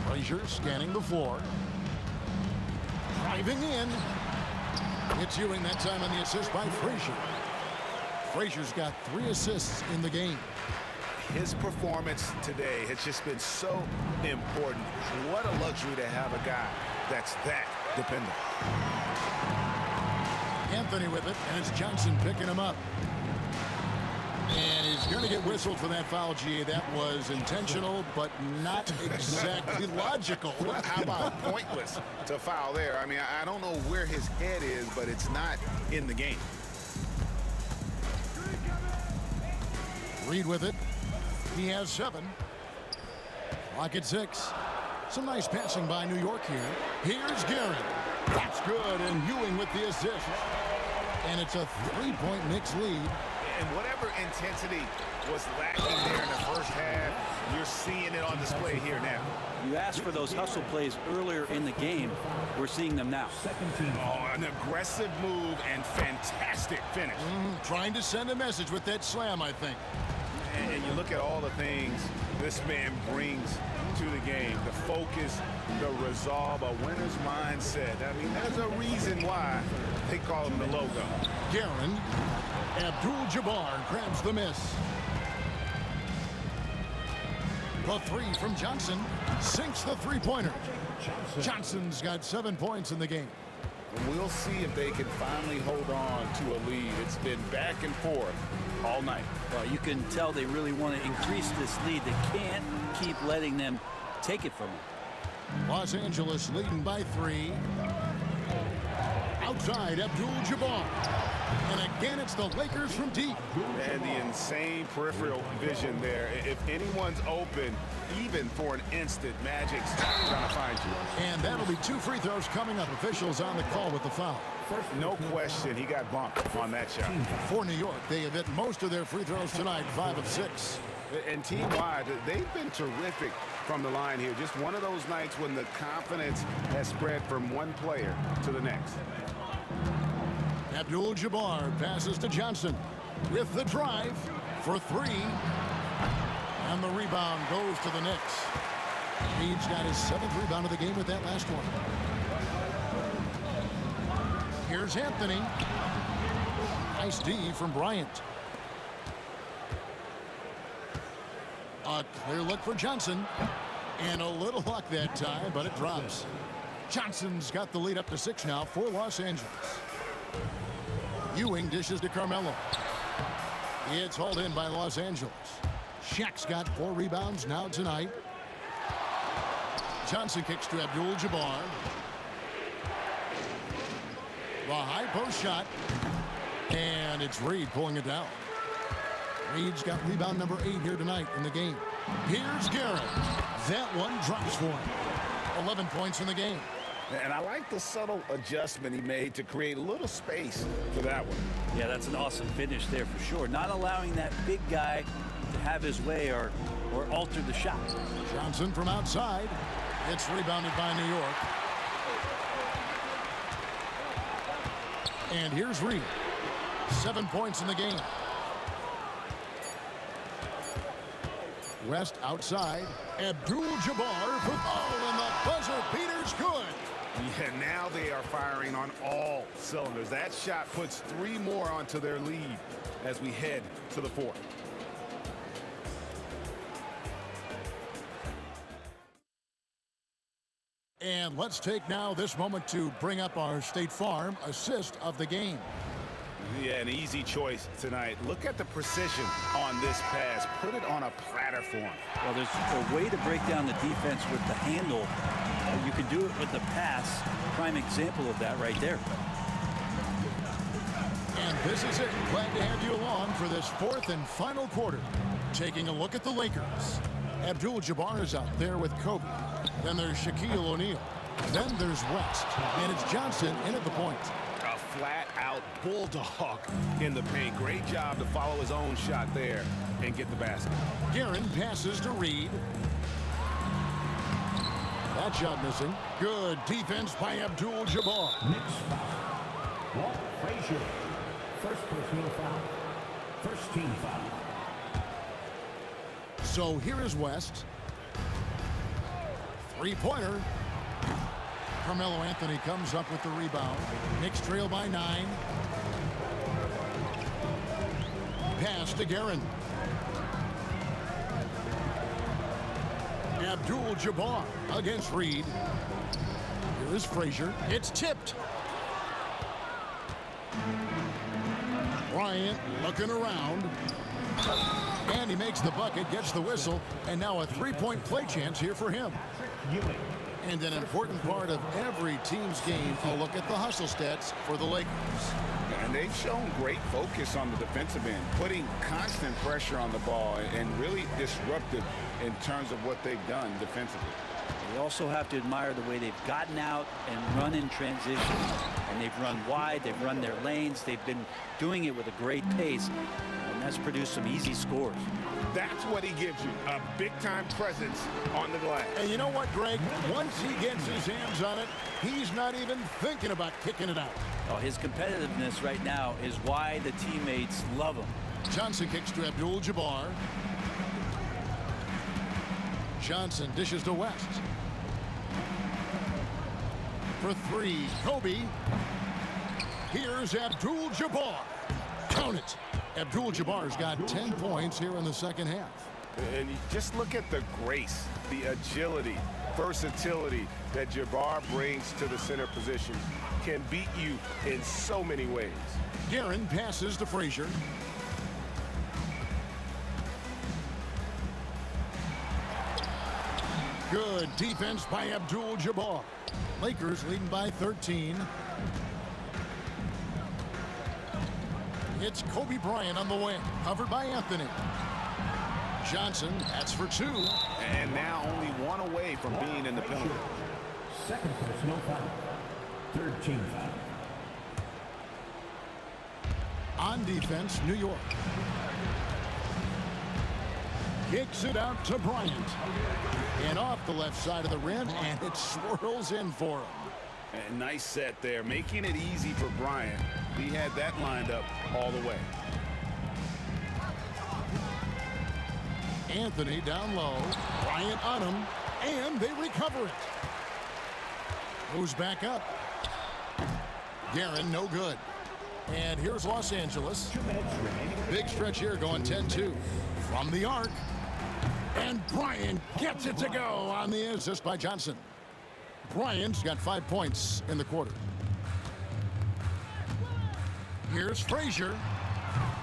Frazier scanning the floor. Driving in. It's Ewing that time on the assist by Frazier. Frazier's got 3 assists in the game. His performance today has just been so important. What a luxury to have a guy that's that dependable. Anthony with it, and it's Johnson picking him up. And he's going to get whistled for that foul, G. That was intentional, but not exactly logical. How about pointless to foul there? I mean, I don't know where his head is, but it's not in the game. Reed with it. He has 7. Clock at 6. Some nice passing by New York here. Here's Guerin. That's good, and Ewing with the assist. And it's a 3-point Knicks lead. And whatever intensity was lacking there in the first half, you're seeing it on display here now. You asked for those hustle plays earlier in the game. We're seeing them now. Oh, an aggressive move and fantastic finish. Trying to send a message with that slam, I think. And you look at all the things this man brings to the game. The focus, the resolve, a winner's mindset. I mean, there's a reason why they call him the logo. Guerin. Abdul-Jabbar grabs the miss. The 3 from Johnson sinks the 3-pointer. Johnson's got 7 points in the game. We'll see if they can finally hold on to a lead. It's been back and forth all night. Well, you can tell they really want to increase this lead. They can't keep letting them take it from them. Los Angeles leading by 3. Out outside, Abdul-Jabbar. And again, it's the Lakers from deep. And the insane peripheral vision there. If anyone's open, even for an instant, Magic's trying to find you. And that'll be 2 free throws coming up. Officials on the call with the foul. No question, he got bumped on that shot. For New York, they have hit most of their free throws tonight, 5 of 6. And team-wide, they've been terrific from the line here. Just one of those nights when the confidence has spread from one player to the next. Abdul-Jabbar passes to Johnson with the drive for 3. And the rebound goes to the Knicks. Reed's got his 7th rebound of the game with that last one. Here's Anthony. Nice D from Bryant. A clear look for Johnson. And a little luck that time, but it drops. Johnson's got the lead up to 6 now for Los Angeles. Ewing dishes to Carmelo. It's hauled in by Los Angeles. Shaq's got 4 rebounds now tonight. Johnson kicks to Abdul-Jabbar. The high post shot. And it's Reed pulling it down. Reed's got rebound number 8 here tonight in the game. Here's Garrett. That one drops for him. 11 points in the game. And I like the subtle adjustment he made to create a little space for that one. Yeah, that's an awesome finish there for sure. Not allowing that big guy to have his way or alter the shot. Johnson from outside. It's rebounded by New York. And here's Reed. 7 points in the game. West outside. Abdul-Jabbar for and the buzzer beater's good. Yeah, now they are firing on all cylinders. That shot puts 3 more onto their lead as we head to the 4th. And let's take now this moment to bring up our State Farm assist of the game. Yeah, an easy choice tonight. Look at the precision on this pass. Put it on a platter for him. Well, there's a way to break down the defense with the handle. You can do it with the pass. Prime example of that right there. And this is it. Glad to have you along for this 4th and final quarter. Taking a look at the Lakers. Abdul-Jabbar is out there with Kobe. Then there's Shaquille O'Neal. Then there's West. And it's Johnson in at the point. A flat-out bulldog in the paint. Great job to follow his own shot there and get the basket. Guerin passes to Reed. That shot missing. Good defense by Abdul-Jabbar. Knicks foul. Walt Frazier. First personal foul. First team foul. So here is West. 3-pointer. Carmelo Anthony comes up with the rebound. Knicks trail by 9. Pass to Guerin. Abdul-Jabbar against Reed. Here is Frazier. It's tipped. Bryant looking around. And he makes the bucket, gets the whistle, and now a 3-point play chance here for him. Ewing. And an important part of every team's game, a look at the hustle stats for the Lakers. And they've shown great focus on the defensive end, putting constant pressure on the ball and really disruptive in terms of what they've done defensively. You also have to admire the way they've gotten out and run in transition. And they've run wide, they've run their lanes, they've been doing it with a great pace. And that's produced some easy scores. That's what he gives you, a big-time presence on the glass. And you know what, Greg? Once he gets his hands on it, he's not even thinking about kicking it out. Oh, his competitiveness right now is why the teammates love him. Johnson kicks to Abdul-Jabbar. Johnson dishes to West. For 3, Kobe. Here's Abdul-Jabbar. Count it. Abdul-Jabbar's got 10 points here in the second half. And you just look at the grace, the agility, versatility that Jabbar brings to the center position. Can beat you in so many ways. Guerin passes to Frazier. Good defense by Abdul-Jabbar. Lakers leading by 13. It's Kobe Bryant on the wing, covered by Anthony. Johnson, that's for 2. And now only 1 away from being in the penalty. Second personal foul. Third team foul. On defense, New York. Kicks it out to Bryant. And off the left side of the rim, and it swirls in for him. And nice set there, making it easy for Bryant. He had that lined up all the way. Anthony down low. Bryant on him, and they recover it. Moves back up. Guerin, no good. And here's Los Angeles. 2 minutes remaining. Big stretch here going 10-2. From the arc. And Bryant gets it to go on the assist by Johnson. Bryant's got 5 points in the quarter. Here's Frazier.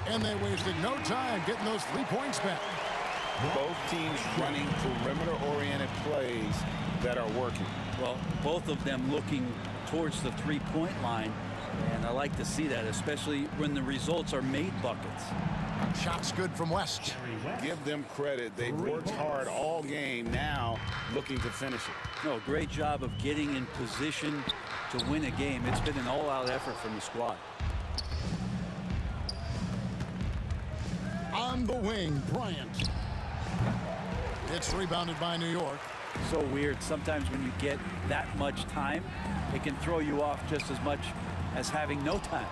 And they wasted no time getting those 3 points back. Both teams running perimeter-oriented plays that are working. Well, both of them looking towards the three-point line, and I like to see that, especially when the results are made buckets. Shots good from West. Give them credit. They've worked hard all game, now looking to finish it. No, great job of getting in position to win a game. It's been an all-out effort from the squad. On the wing, Bryant. It's rebounded by New York. So weird. Sometimes when you get that much time, it can throw you off just as much as having no time.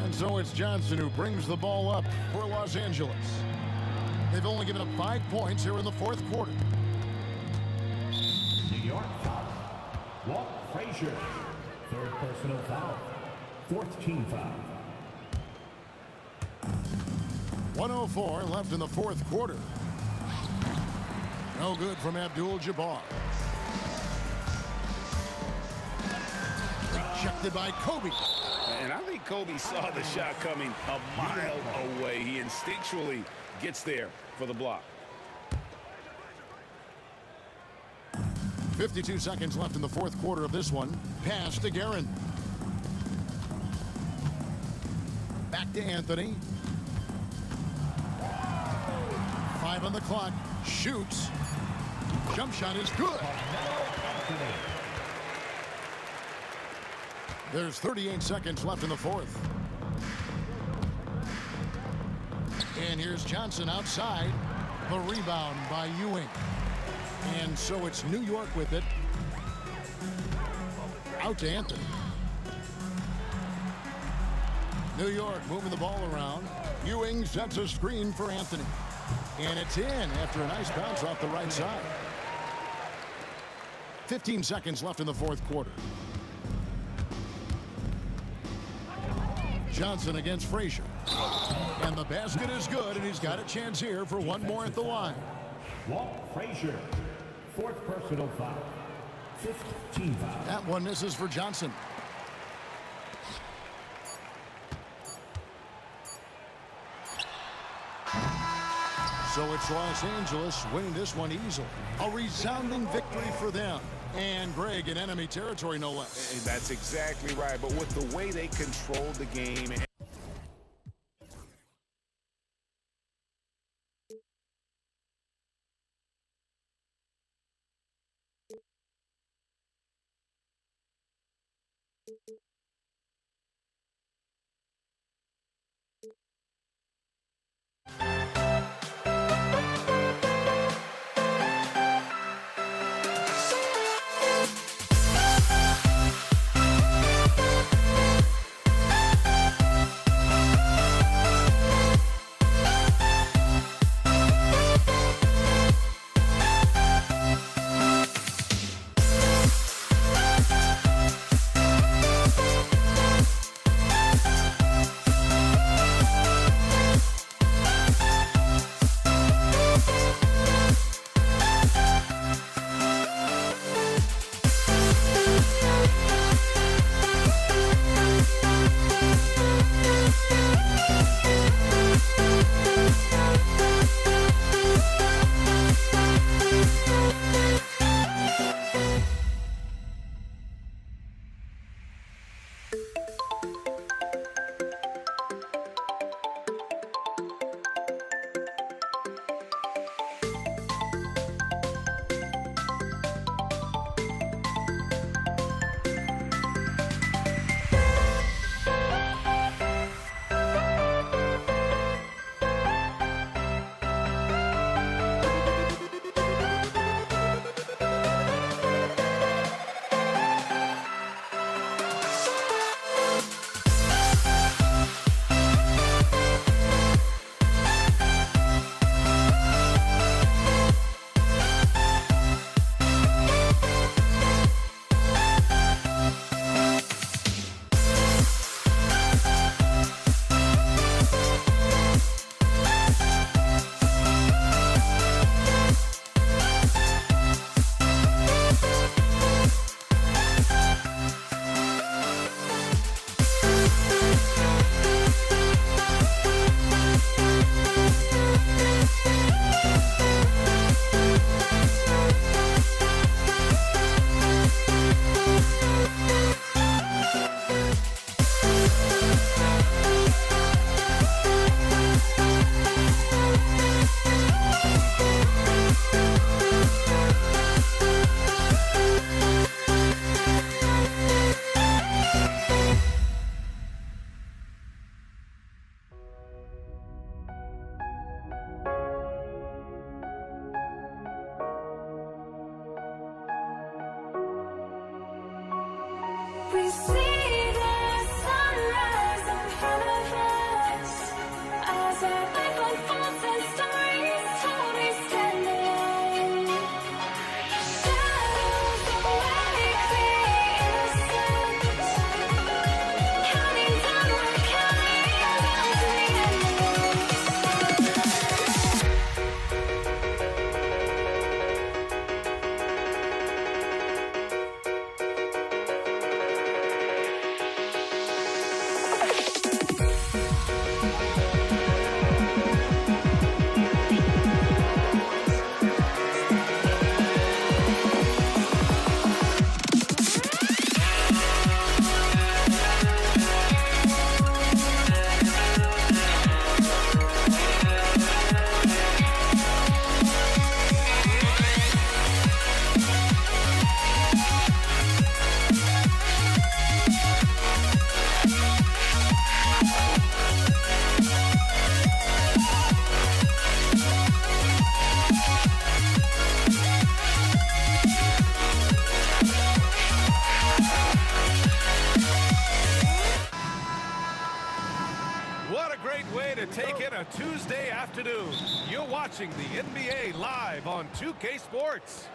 And so it's Johnson who brings the ball up for Los Angeles. They've only given up 5 points here in the 4th quarter. New York foul. Walt Frazier. Third personal foul. 4th team foul. 1:04 left in the 4th quarter. No good from Abdul-Jabbar. Rejected by Kobe. And I think Kobe saw the shot coming a mile away. He instinctually gets there for the block. 52 seconds left in the 4th quarter of this one. Pass to Guerin. Back to Anthony. 5 on the clock. Shoots. Jump shot is good. There's 38 seconds left in the 4th. And here's Johnson outside. The rebound by Ewing. And so it's New York with it. Out to Anthony. New York moving the ball around. Ewing sets a screen for Anthony. And it's in after a nice bounce off the right side. 15 seconds left in the 4th quarter. Johnson against Frazier. And the basket is good, and he's got a chance here for one more at the line. Walt Frazier. 4th personal foul. 5th team foul. That one misses for Johnson. So it's Los Angeles winning this one easily. A resounding victory for them. And Greg in enemy territory, no less. That's exactly right. But with the way they controlled the game. we see the sunrise in front of us. As our life unfolds and stories told, we stand alone. Shadows awake the innocence. Counting down, we're counting down to the end. What a great way to take in a Tuesday afternoon. You're watching the NBA live on 2K Sports.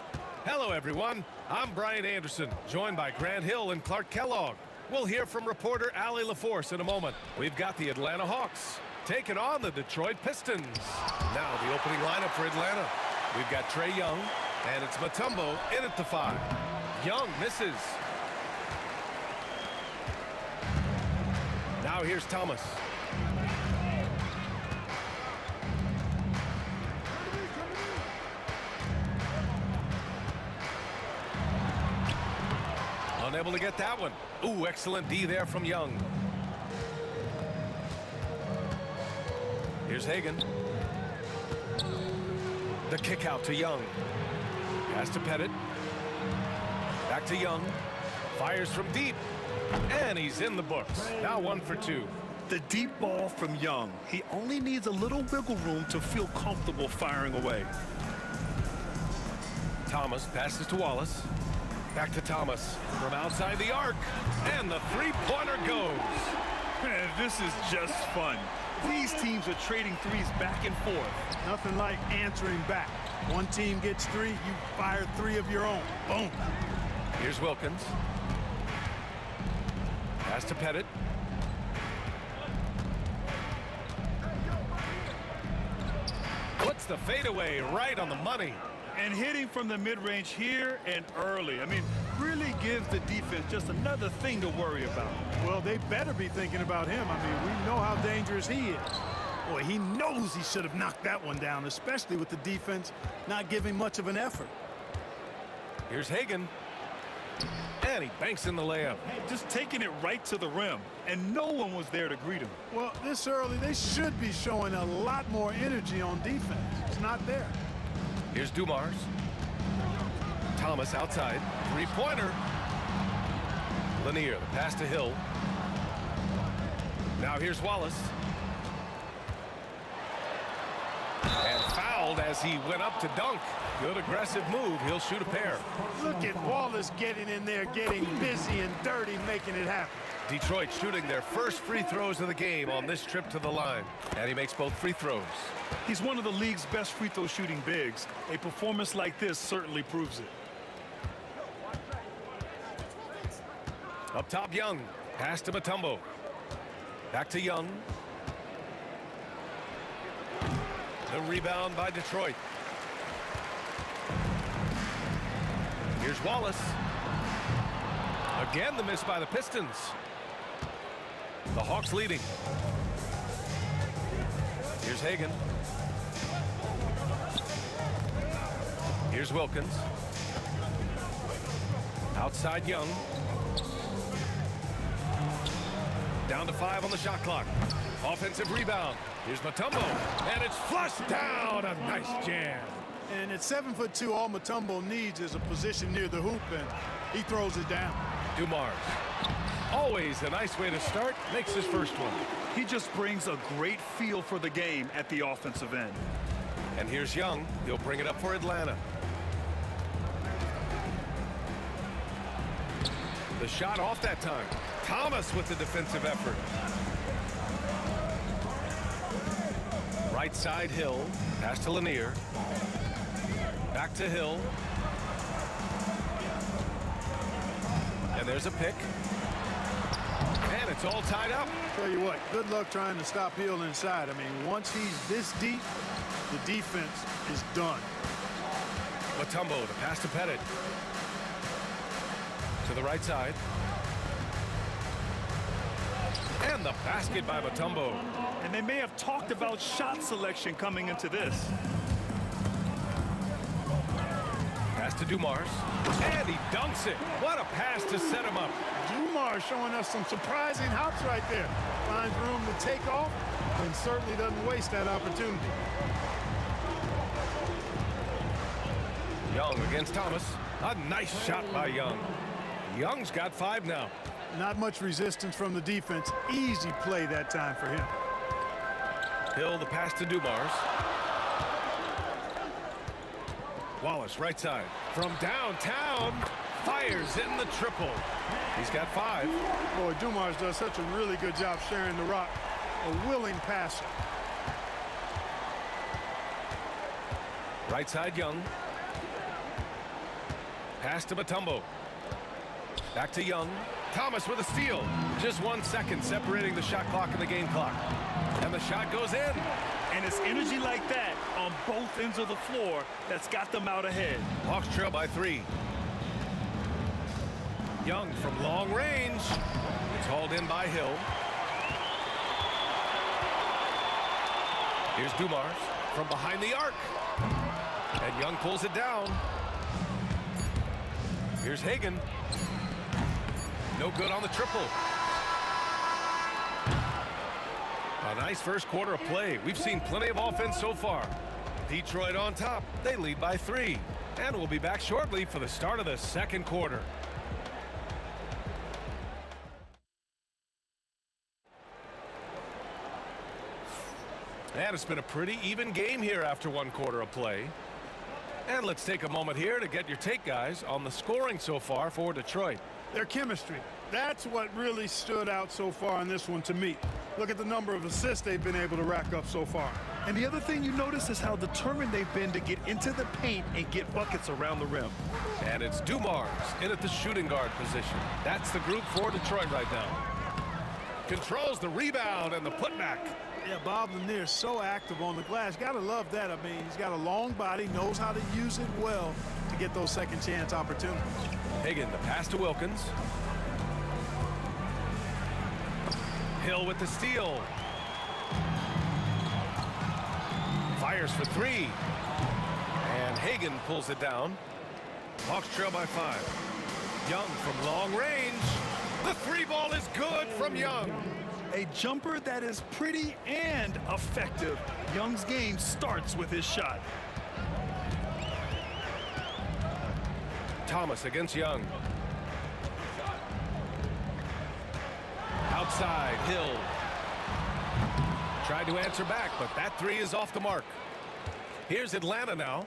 Hello, everyone. I'm Brian Anderson, joined by Grant Hill and Clark Kellogg. We'll hear from reporter Allie LaForce in a moment. We've got the Atlanta Hawks taking on the Detroit Pistons. Now the opening lineup for Atlanta. We've got Trae Young, and it's Mutombo in at the 5. Young misses. Now here's Thomas. Unable to get that one. Ooh, excellent D there from Young. Here's Hagan. The kick out to Young. Pass to Pettit. Back to Young. Fires from deep. And he's in the books. Now 1 for 2. The deep ball from Young. He only needs a little wiggle room to feel comfortable firing away. Thomas passes to Wallace. Back to Thomas from outside the arc. And the three-pointer goes. Man, this is just fun. These teams are trading threes back and forth. Nothing like answering back. One team gets 3, you fire 3 of your own. Boom. Here's Wilkins. Pass to Pettit. Puts the fadeaway right on the money. And hitting from the mid-range here and early. I mean, really gives the defense just another thing to worry about. Well, they better be thinking about him. I mean, we know how dangerous he is. Boy, he knows he should have knocked that one down, especially with the defense not giving much of an effort. Here's Hagan. And he banks in the layup. Just taking it right to the rim, and no one was there to greet him. Well, this early, they should be showing a lot more energy on defense. It's not there. Here's Dumars. Thomas outside. Three-pointer. Lanier, the pass to Hill. Now here's Wallace. And fouled as he went up to dunk. Good aggressive move. He'll shoot a pair. Look at Wallace getting in there, getting busy and dirty, making it happen. Detroit shooting their first free throws of the game on this trip to the line. And he makes both free throws. He's one of the league's best free throw shooting bigs. A performance like this certainly proves it. Up top, Young. Pass to Mutombo. Back to Young. The rebound by Detroit. Here's Wallace. Again, the miss by the Pistons. The Hawks leading. Here's Hagan. Here's Wilkins. Outside Young. Down to 5 on the shot clock. Offensive rebound. Here's Mutombo. And it's flushed down. A nice jam. And at 7'2", all Mutombo needs is a position near the hoop, and he throws it down. Dumars. Always a nice way to start. Makes his first one. He just brings a great feel for the game at the offensive end. And here's Young. He'll bring it up for Atlanta. The shot off that time. Thomas with the defensive effort. Right side, Hill. Pass to Lanier. Back to Hill. And there's a pick. And it's all tied up. Tell you what, good luck trying to stop Hill inside. I mean, once he's this deep, the defense is done. Mutombo to pass to Pettit. To the right side. And the basket by Mutombo. And they may have talked about shot selection coming into this. Pass to Dumars. And he dunks it. What a pass to set him up. Dumars showing us some surprising hops right there. Finds room to take off and certainly doesn't waste that opportunity. Young against Thomas. A nice shot by Young. Young's got 5 now. Not much resistance from the defense. Easy play that time for him. Hill the pass to Dumars. Wallace right side. From downtown. Fires in the triple. He's got 5. Boy, Dumars does such a really good job sharing the rock. A willing passer. Right side, Young. Pass to Mutombo. Back to Young. Thomas with a steal. Just 1 second separating the shot clock and the game clock. And the shot goes in. And it's energy like that on both ends of the floor that's got them out ahead. Hawks trail by 3. Young from long range. It's hauled in by Hill. Here's Dumars from behind the arc. And Young pulls it down. Here's Hagan. No good on the triple. A nice first quarter of play. We've seen plenty of offense so far. Detroit on top. They lead by 3. And we'll be back shortly for the start of the second quarter. And it's been a pretty even game here after 1 quarter of play. And let's take a moment here to get your take, guys, on the scoring so far for Detroit. Their chemistry. That's what really stood out so far in this one to me. Look at the number of assists they've been able to rack up so far. And the other thing you notice is how determined they've been to get into the paint and get buckets around the rim. And it's Dumars in at the shooting guard position. That's the group for Detroit right now. Controls the rebound and the putback. Yeah, Bob Lanier so active on the glass. Got to love that. I mean, he's got a long body, knows how to use it well to get those second chance opportunities. Hagan, the pass to Wilkins. Hill with the steal. Fires for 3. And Hagan pulls it down. Hawks trail by 5. Young from long range. The 3 ball is good from Young. A jumper that is pretty and effective. Young's game starts with his shot. Thomas against Young. Outside, Hill. Tried to answer back, but that 3 is off the mark. Here's Atlanta now.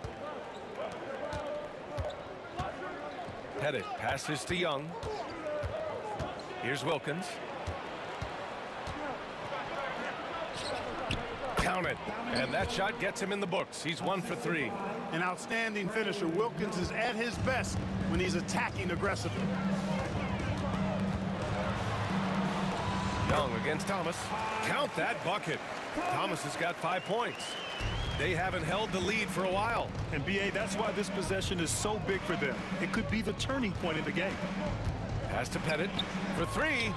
Pettit passes to Young. Here's Wilkins. Count it. And that shot gets him in the books. He's 1 for 3. An outstanding finisher. Wilkins is at his best when he's attacking aggressively. Young against Thomas. Count that bucket. Thomas has got 5 points. They haven't held the lead for a while. And B.A., that's why this possession is so big for them. It could be the turning point in the game. Pass to Pettit for 3.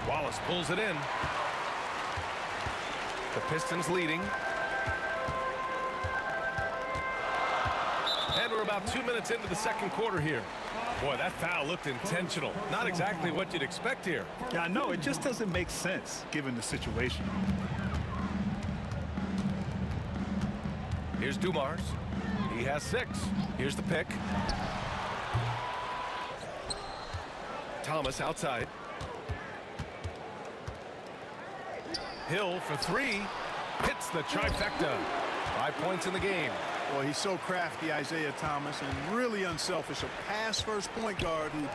Wallace pulls it in. The Pistons leading. And we're about 2 minutes into the second quarter here. Boy, that foul looked intentional. Not exactly what you'd expect here. Yeah, I know. It just doesn't make sense given the situation. Here's Dumars. He has 6. Here's the pick. Thomas outside. Hill for 3. Hits the trifecta. 5 points in the game. Boy, he's so crafty, Isaiah Thomas, and really unselfish. A pass-first point guard who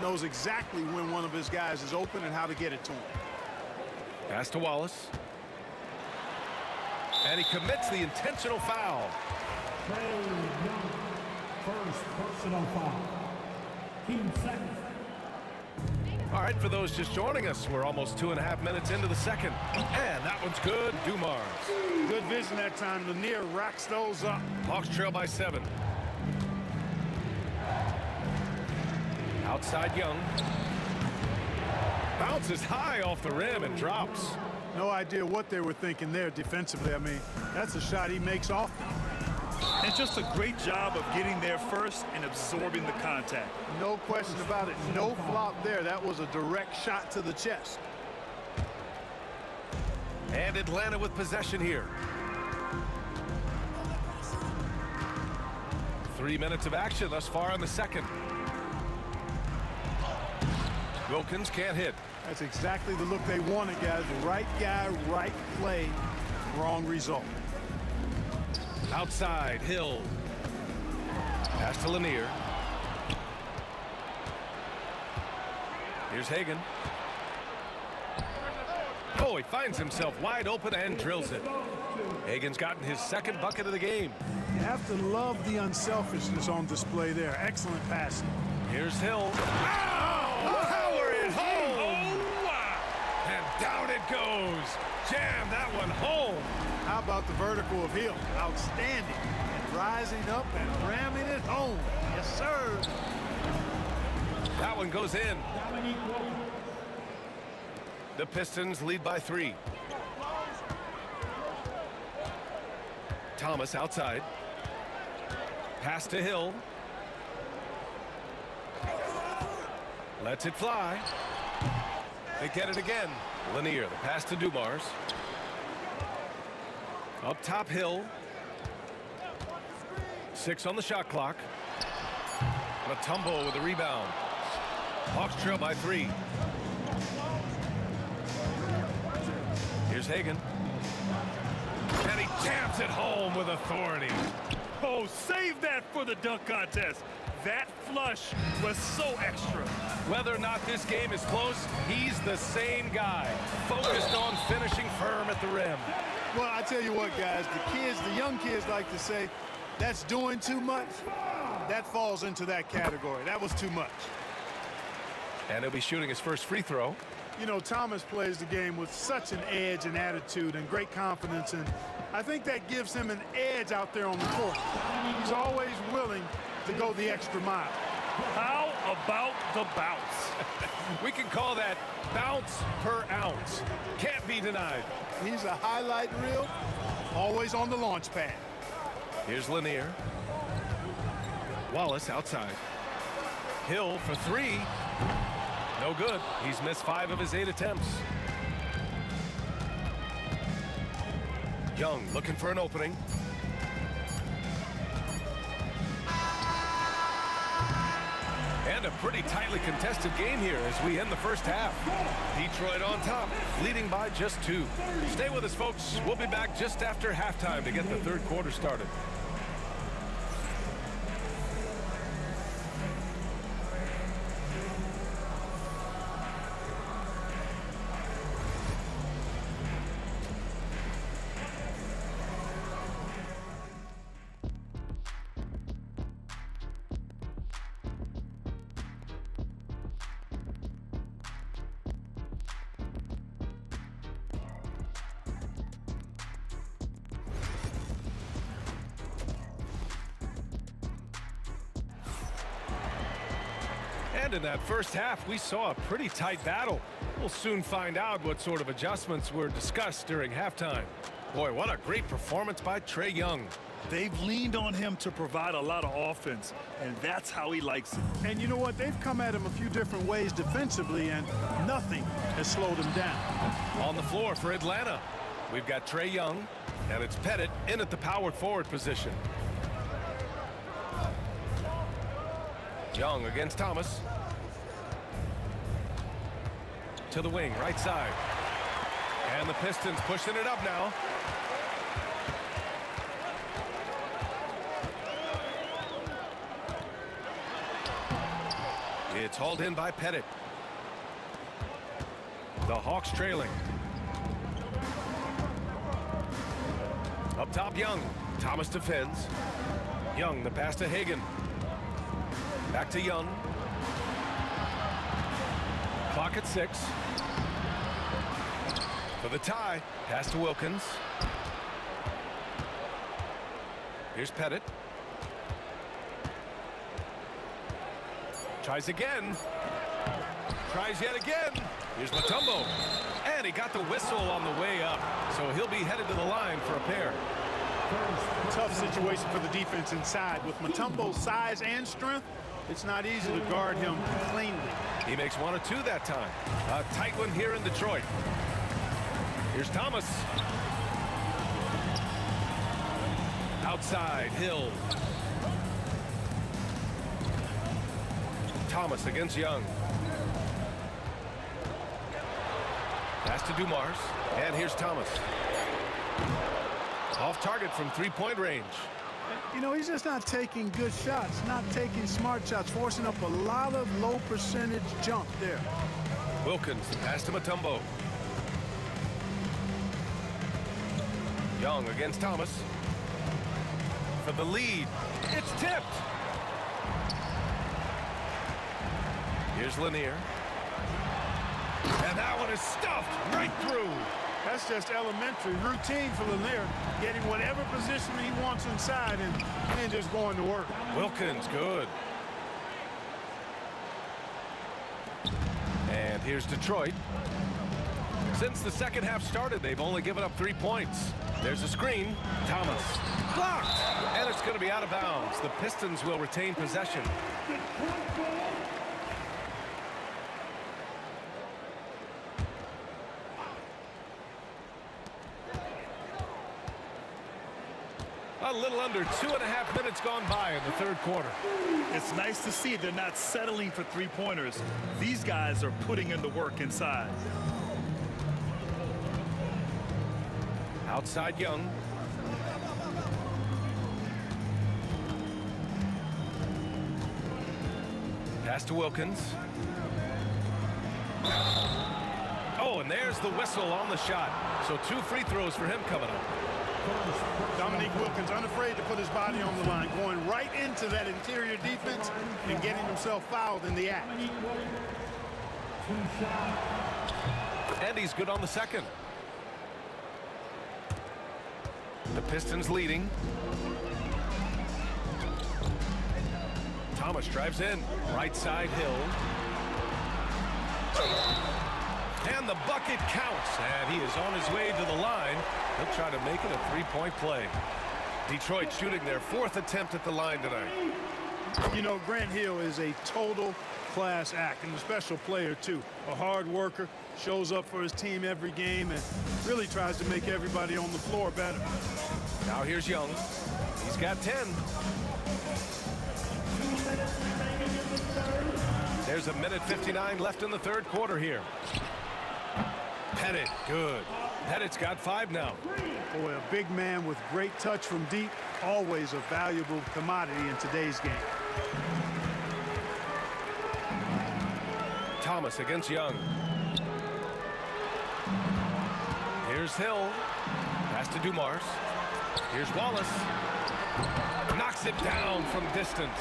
knows exactly when one of his guys is open and how to get it to him. Pass to Wallace. And he commits the intentional foul. Trey Young, first personal foul. Team second. All right, for those just joining us, we're almost 2.5 minutes into the second. And that one's good. Dumars. Good vision that time. Lanier racks those up. Hawks trail by 7. Outside Young. Bounces high off the rim and drops. No idea what they were thinking there defensively. I mean, that's a shot he makes often. And just a great job of getting there first and absorbing the contact. No question about it. No flop there. That was a direct shot to the chest. And Atlanta with possession here. 3 minutes of action thus far in the second. Wilkins can't hit. That's exactly the look they wanted, guys. Right guy, right play, wrong result. Outside, Hill. Pass to Lanier. Here's Hagan. Oh, he finds himself wide open and drills it. Hagan's gotten his second bucket of the game. You have to love the unselfishness on display there. Excellent passing. Here's Hill. Oh, power it home! And down it goes. Jam that one home. How about the vertical of Hill? Outstanding. And rising up and ramming it home. Yes, sir. That one goes in. The Pistons lead by 3. Thomas outside. Pass to Hill. Lets it fly. They get it again. Lanier, the pass to Dumars. Up top, Hill. 6 on the shot clock. And a tumble with a rebound. Hawks trail by 3. Here's Hagan. And he jams it home with authority. Oh, save that for the dunk contest. That flush was so extra. Whether or not this game is close, he's the same guy, focused on finishing firm at the rim. Well, I tell you what, guys, the young kids like to say, that's doing too much. That falls into that category. That was too much. And he'll be shooting his first free throw. You know, Thomas plays the game with such an edge and attitude and great confidence, and I think that gives him an edge out there on the court. He's always willing to go the extra mile. How about the bounce? We can call that bounce per ounce. Can't be denied. He's a highlight reel, always on the launch pad. Here's Lanier. Wallace outside. Hill for 3. No good. He's missed 5 of his 8 attempts. Young looking for an opening. And a pretty tightly contested game here as we end the first half. Detroit on top, leading by just 2. Stay with us, folks. We'll be back just after halftime to get the third quarter started. And in that first half, we saw a pretty tight battle. We'll soon find out what sort of adjustments were discussed during halftime. Boy, what a great performance by Trey Young. They've leaned on him to provide a lot of offense, and that's how he likes it. And you know what? They've come at him a few different ways defensively, and nothing has slowed him down. On the floor for Atlanta, we've got Trey Young, and it's Pettit in at the power forward position. Young against Thomas. To the wing, right side. And the Pistons pushing it up now. It's hauled in by Pettit. The Hawks trailing. Up top, Young. Thomas defends. Young, the pass to Hagan. Back to Young. Clock at 6. For the tie. Pass to Wilkins. Here's Pettit. Tries again. Tries yet again. Here's Mutombo. And he got the whistle on the way up. So he'll be headed to the line for a pair. Tough situation for the defense inside. With Mutombo's size and strength, it's not easy to guard him cleanly. He makes 1 or 2 that time. A tight one here in Detroit. Here's Thomas. Outside, Hill. Thomas against Young. Pass to Dumars. And here's Thomas. Off target from three-point range. You know, he's just not taking good shots, not taking smart shots, forcing up a lot of low percentage jump there. Wilkins, pass to Mutombo. Young against Thomas. For the lead. It's tipped. Here's Lanier. And that one is stuffed right through. That's just elementary routine for Lanier, getting whatever position he wants inside and then just going to work. Wilkins, good. And here's Detroit. Since the second half started, they've only given up 3 points. There's a screen. Thomas. Blocked. And it's going to be out of bounds. The Pistons will retain possession. A little under 2.5 minutes gone by in the third quarter. It's nice to see they're not settling for three-pointers. These guys are putting in the work inside. Outside Young. Pass to Wilkins. Oh, and there's the whistle on the shot. So 2 free throws for him coming up. Dominique Wilkins unafraid to put his body on the line, going right into that interior defense and getting himself fouled in the act. And he's good on the second. The Pistons leading. Thomas drives in. Right side, Hill. And the bucket counts. And he is on his way to the line. He'll try to make it a three-point play. Detroit shooting their 4th attempt at the line tonight. You know, Grant Hill is a total class act and a special player, too. A hard worker, shows up for his team every game, and really tries to make everybody on the floor better. Now here's Young. He's got 10. There's 1:59 left in the third quarter here. Pettit, good. Pettit's got 5 now. Boy, a big man with great touch from deep, always a valuable commodity in today's game. Thomas against Young. Here's Hill. Pass to Dumars. Here's Wallace. Knocks it down from distance.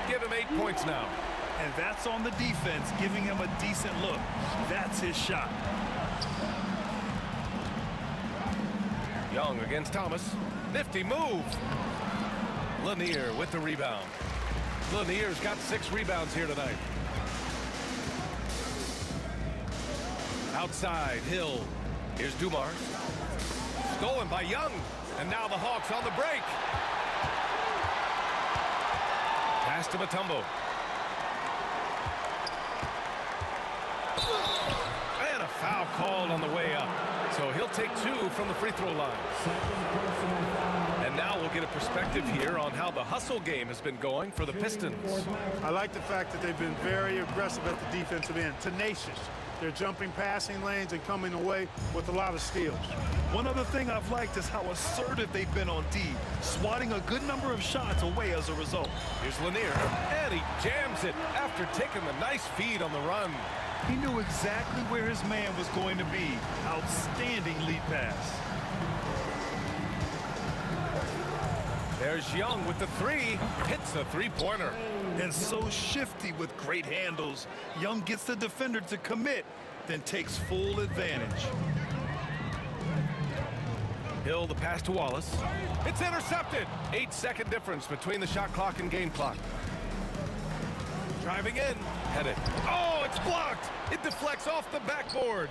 Give him 8 points now. And that's on the defense, giving him a decent look. That's his shot. Young against Thomas. Nifty move. Lanier with the rebound. Lanier's got 6 rebounds here tonight. Outside, Hill. Here's Dumars. Stolen by Young. And now the Hawks on the break. Pass to Mutombo. And a foul called on the way up. So he'll take 2 from the free throw line. And now we'll get a perspective here on how the hustle game has been going for the Pistons. I like the fact that they've been very aggressive at the defensive end, tenacious, They're jumping passing lanes and coming away with a lot of steals. One other thing I've liked is how assertive they've been on D, swatting a good number of shots away as a result. Here's Lanier, and he jams it after taking the nice feed on the run. He knew exactly where his man was going to be. Outstanding lead pass. There's Young with the three, hits a three-pointer. And so shifty with great handles. Young gets the defender to commit, then takes full advantage. Hill, the pass to Wallace. It's intercepted. 8-second difference between the shot clock and game clock. Driving in, headed. Oh, it's blocked. It deflects off the backboard.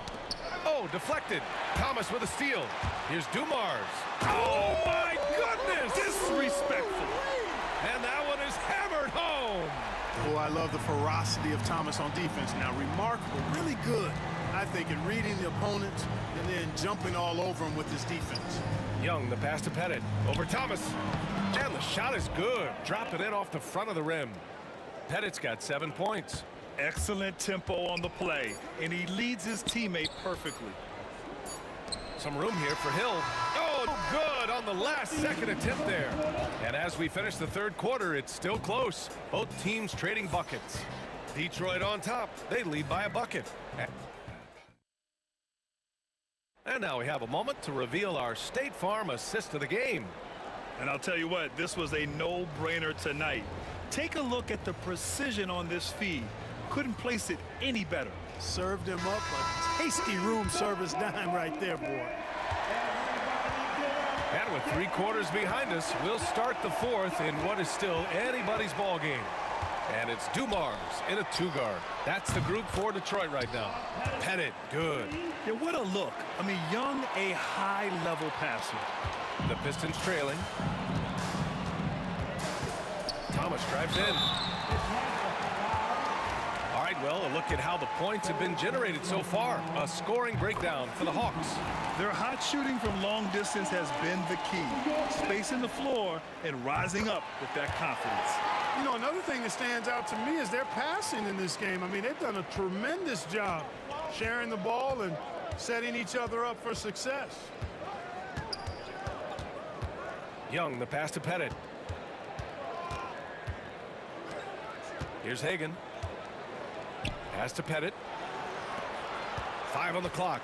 Oh, deflected. Thomas with a steal. Here's Dumars. Oh, my goodness. Disrespectful. And that one is hammered home. Oh, I love the ferocity of Thomas on defense. Now, remarkable, really good, I think, in reading the opponent and then jumping all over him with his defense. Young, the pass to Pettit. Over Thomas. And the shot is good. Drop it in off the front of the rim. Pettit's got 7 points. Excellent tempo on the play, and he leads his teammate perfectly. Some room here for Hill. Oh, good on the last-second attempt there. And as we finish the third quarter, it's still close. Both teams trading buckets. Detroit on top. They lead by a bucket. And now we have a moment to reveal our State Farm assist of the game. And I'll tell you what, this was a no-brainer tonight. Take a look at the precision on this feed. Couldn't place it any better. Served him up a tasty room service dime right there, boy. And with 3 quarters behind us, we'll start the fourth in what is still anybody's ball game. And it's Dumars in a 2-guard. That's the group for Detroit right now. Pettit, good. Yeah, what a look. I mean, Young, a high-level passer. The Pistons trailing. Thomas drives in. All right, well, a look at how the points have been generated so far. A scoring breakdown for the Hawks. Their hot shooting from long distance has been the key. Spacing the floor and rising up with that confidence. You know, another thing that stands out to me is their passing in this game. I mean, they've done a tremendous job sharing the ball and setting each other up for success. Young, the pass to Pettit. Here's Hagan. Pass to Pettit. 5 on the clock.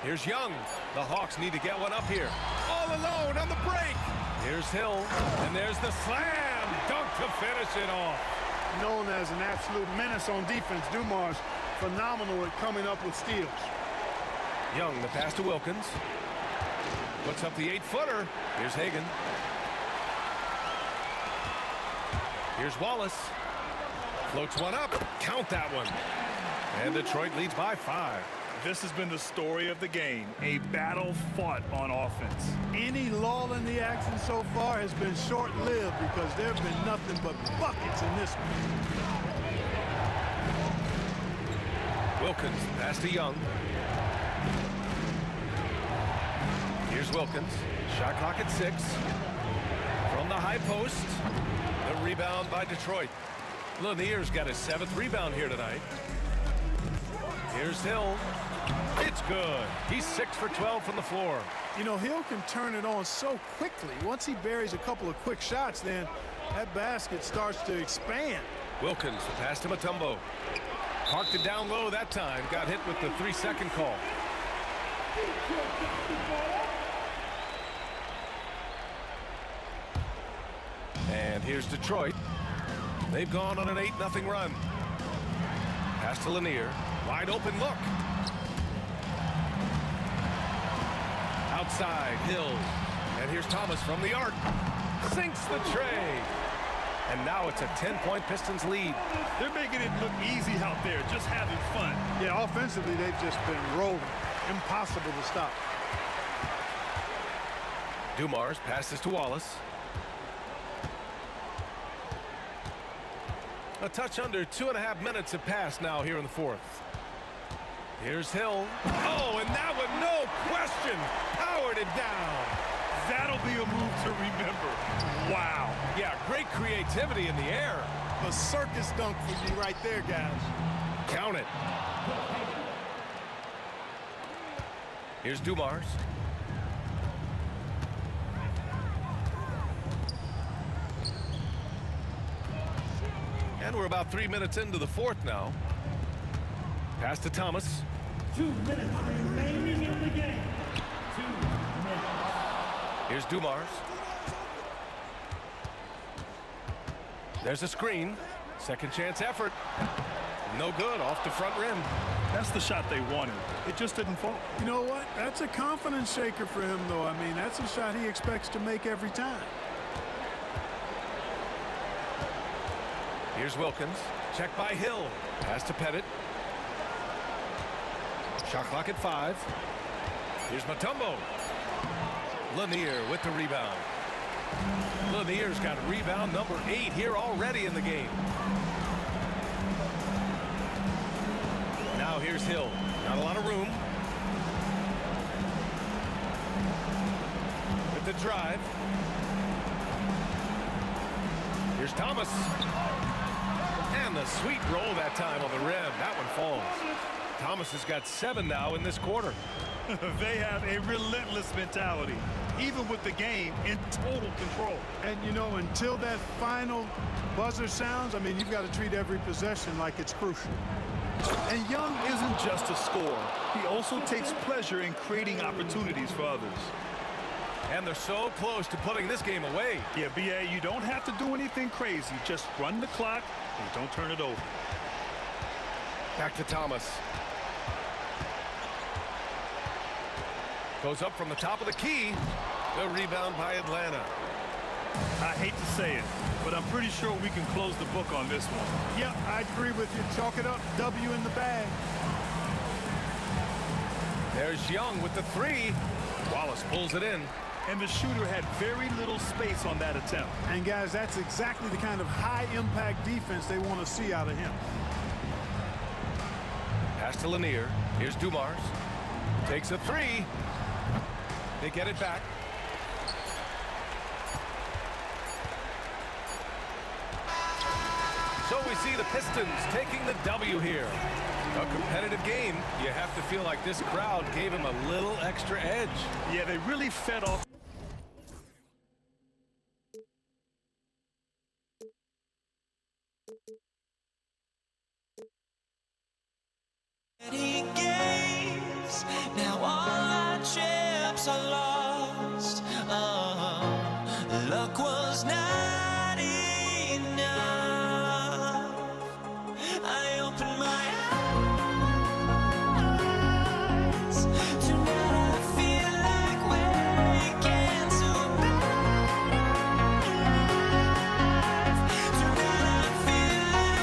Here's Young. The Hawks need to get one up here. All alone on the break. Here's Hill. And there's the slam dunk to finish it off. Known as an absolute menace on defense, Dumars phenomenal at coming up with steals. Young, the pass to Wilkins. Puts up the 8-footer. Here's Hagan. Here's Wallace. Floats one up. Count that one. And Detroit leads by 5. This has been the story of the game, a battle fought on offense. Any lull in the action so far has been short-lived because there have been nothing but buckets in this one. Wilkins, pass to Young. Here's Wilkins. Shot clock at 6. From the high post. The rebound by Detroit. Lanier's got his 7th rebound here tonight. Here's Hill. It's good. He's 6 for 12 from the floor. You know, Hill can turn it on so quickly. Once he buries a couple of quick shots, then that basket starts to expand. Wilkins, pass to Mutombo. Parked it down low that time. Got hit with the 3-second call. And here's Detroit. They've gone on an 8-0 run. Pass to Lanier. Wide open look. Outside, Hill. And here's Thomas from the arc. Sinks the tray. And now it's a 10-point Pistons lead. They're making it look easy out there, just having fun. Yeah, offensively, they've just been rolling. Impossible to stop. Dumars passes to Wallace. A touch under 2.5 minutes have passed now here in the fourth. Here's Hill. Oh, and that one, no question, powered it down. That'll be a move to remember. Wow. Yeah, great creativity in the air. A circus dunk for you right there, guys. Count it. Here's Dumars. And we're about 3 minutes into the fourth now. Pass to Thomas. 2 minutes remaining in the game. 2 minutes. Here's Dumars. There's a screen. Second chance effort. No good, off the front rim. That's the shot they wanted. It just didn't fall. You know what? That's a confidence shaker for him, though. I mean, that's a shot he expects to make every time. Here's Wilkins. Check by Hill. Pass to Pettit. Shot clock at 5. Here's Mutombo. Lanier with the rebound. Lanier's got rebound number 8 here already in the game. Now here's Hill. Not a lot of room. With the drive. Here's Thomas. And the sweet roll that time on the rim. That one falls. Thomas has got 7 now in this quarter. They have a relentless mentality, even with the game in total control. And, you know, until that final buzzer sounds, I mean, you've got to treat every possession like it's crucial. And Young isn't just a scorer. He also takes pleasure in creating opportunities for others. And they're so close to putting this game away. Yeah, B.A., you don't have to do anything crazy. Just run the clock and don't turn it over. Back to Thomas. Goes up from the top of the key. The rebound by Atlanta. I hate to say it, but I'm pretty sure we can close the book on this one. Yeah, I agree with you. Chalk it up. W in the bag. There's Young with the 3. Wallace pulls it in. And the shooter had very little space on that attempt. And, guys, that's exactly the kind of high-impact defense they want to see out of him. Pass to Lanier. Here's Dumars. Takes a 3. They get it back. So we see the Pistons taking the W here. A competitive game. You have to feel like this crowd gave him a little extra edge. Yeah, they really fed off. Games. Now all our chips are lost. Luck was not enough. I opened my eyes. Tonight I feel like waking to life. Tonight I feel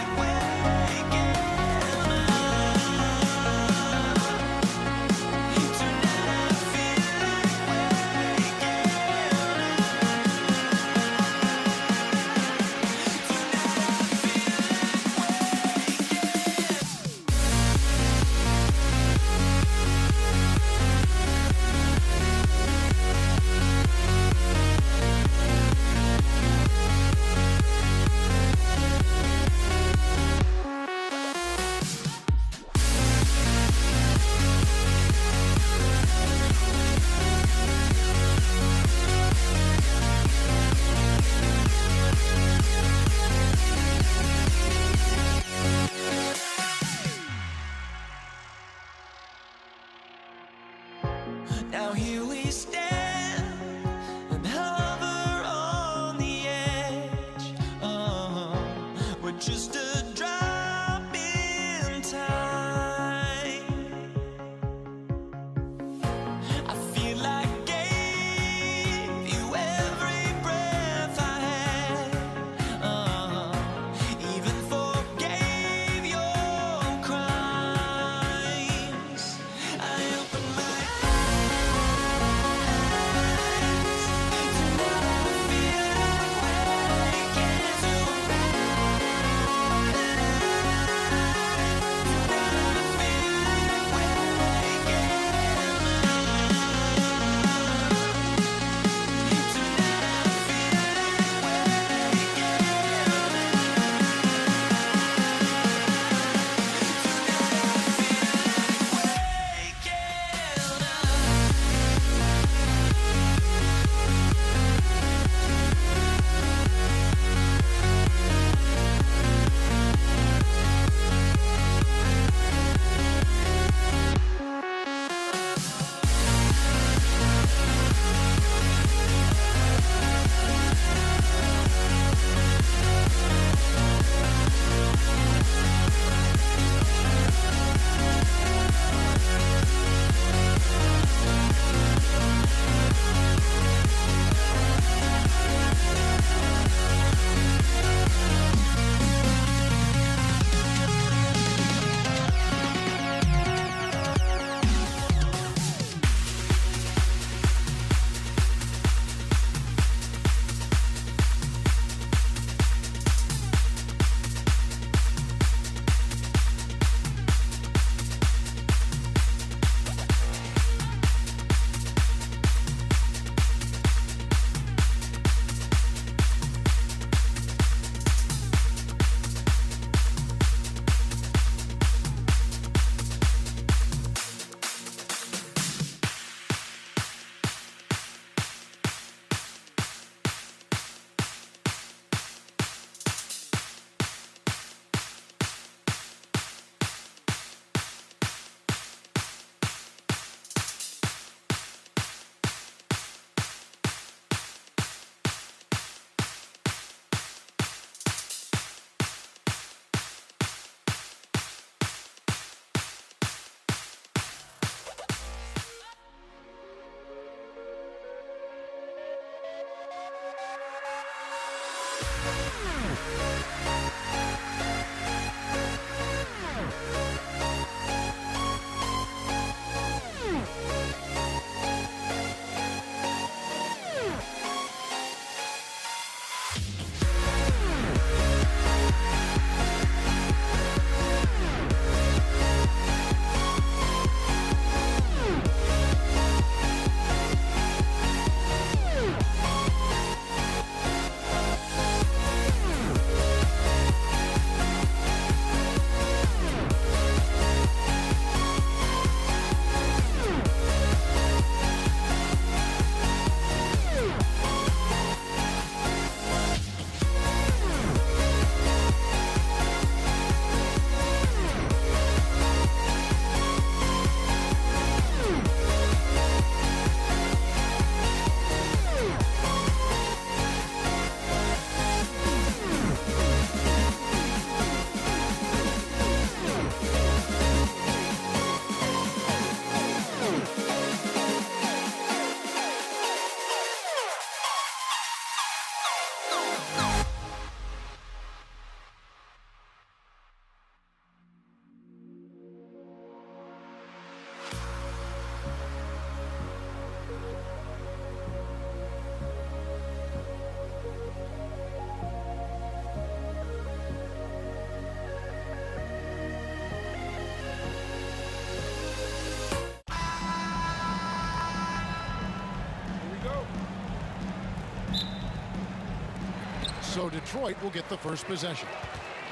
So Detroit will get the first possession.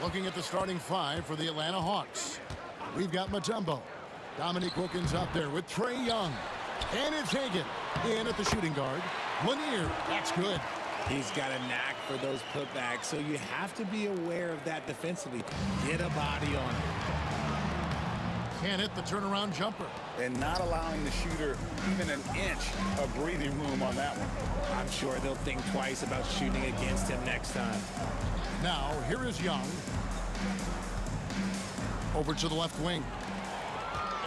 Looking at the starting five for the Atlanta Hawks. We've got Mutombo. Dominique Wilkins out there with Trae Young. And it's Hagan in at the shooting guard. Lanier, that's good. He's got a knack for those putbacks, so you have to be aware of that defensively. Get a body on it. Can't hit the turnaround jumper. And not allowing the shooter even an inch of breathing room on that one. I'm sure they'll think twice about shooting against him next time. Now, here is Young. Over to the left wing.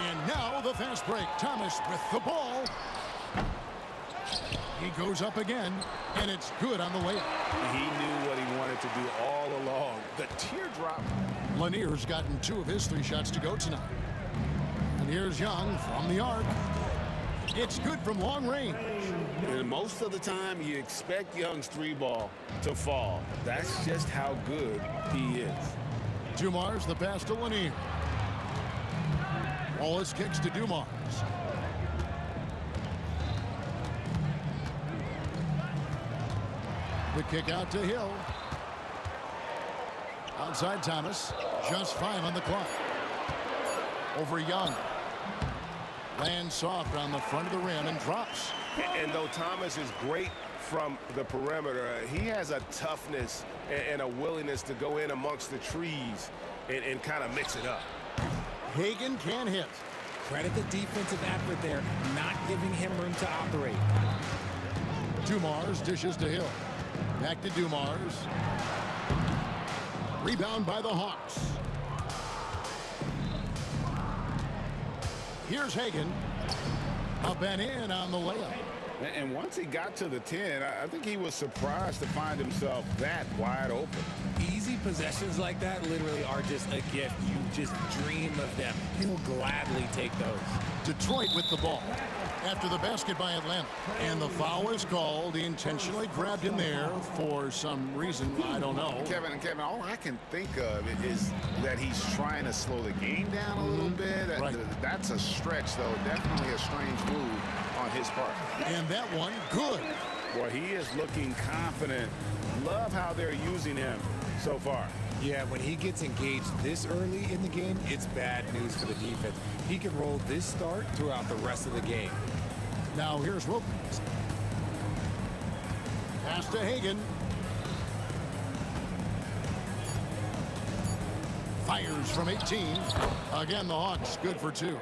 And now the fast break. Thomas with the ball. He goes up again, and it's good on the layup. He knew what he wanted to do all along. The teardrop. Lanier's gotten 2 of his 3 shots to go tonight. And here's Young from the arc. It's good from long range. And most of the time, you expect Young's 3-ball to fall. That's just how good he is. Dumars the pass to Lanier. Wallace kicks to Dumars. The kick out to Hill. Outside Thomas. Just 5 on the clock. Over Young. Lands soft on the front of the rim and drops. And though Thomas is great from the perimeter, he has a toughness and a willingness to go in amongst the trees and kind of mix it up. Hagan can hit. Credit the defensive effort there, not giving him room to operate. Dumars dishes to Hill. Back to Dumars. Rebound by the Hawks. Here's Hagan. Up and in on the layup. And once he got to the 10, I think he was surprised to find himself that wide open. Easy possessions like that literally are just a gift. You just dream of them. He'll gladly take those. Detroit with the ball. After the basket by Atlanta. And the foul is called. He intentionally grabbed him there for some reason. I don't know. Kevin, all I can think of is that he's trying to slow the game down a little bit. Right. That's a stretch, though. Definitely a strange move on his part. And that one, good. Boy, he is looking confident. Love how they're using him so far. Yeah, when he gets engaged this early in the game, it's bad news for the defense. He can roll this start throughout the rest of the game. Now here's Wilkins. Pass to Hagan. Fires from 18. Again, the Hawks good for 2.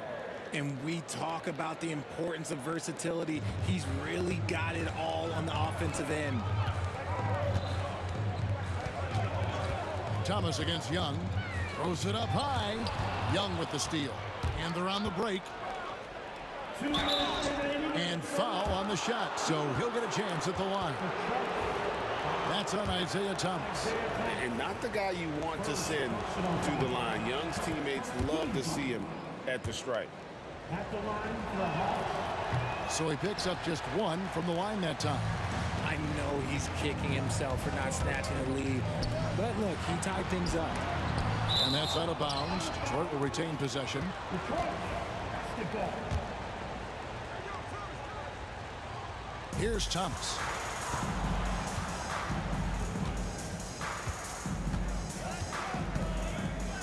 And we talk about the importance of versatility. He's really got it all on the offensive end. Thomas against Young. Throws it up high. Young with the steal. And they're on the break. And foul on the shot, so he'll get a chance at the line. That's on Isaiah Thomas. And not the guy you want to send to the line. Young's teammates love to see him at the stripe. At the line for the Hawks. So he picks up just one from the line that time. I know he's kicking himself for not snatching the lead. But look, he tied things up. And that's out of bounds. Detroit will retain possession. Detroit has the ball. Here's Thomas.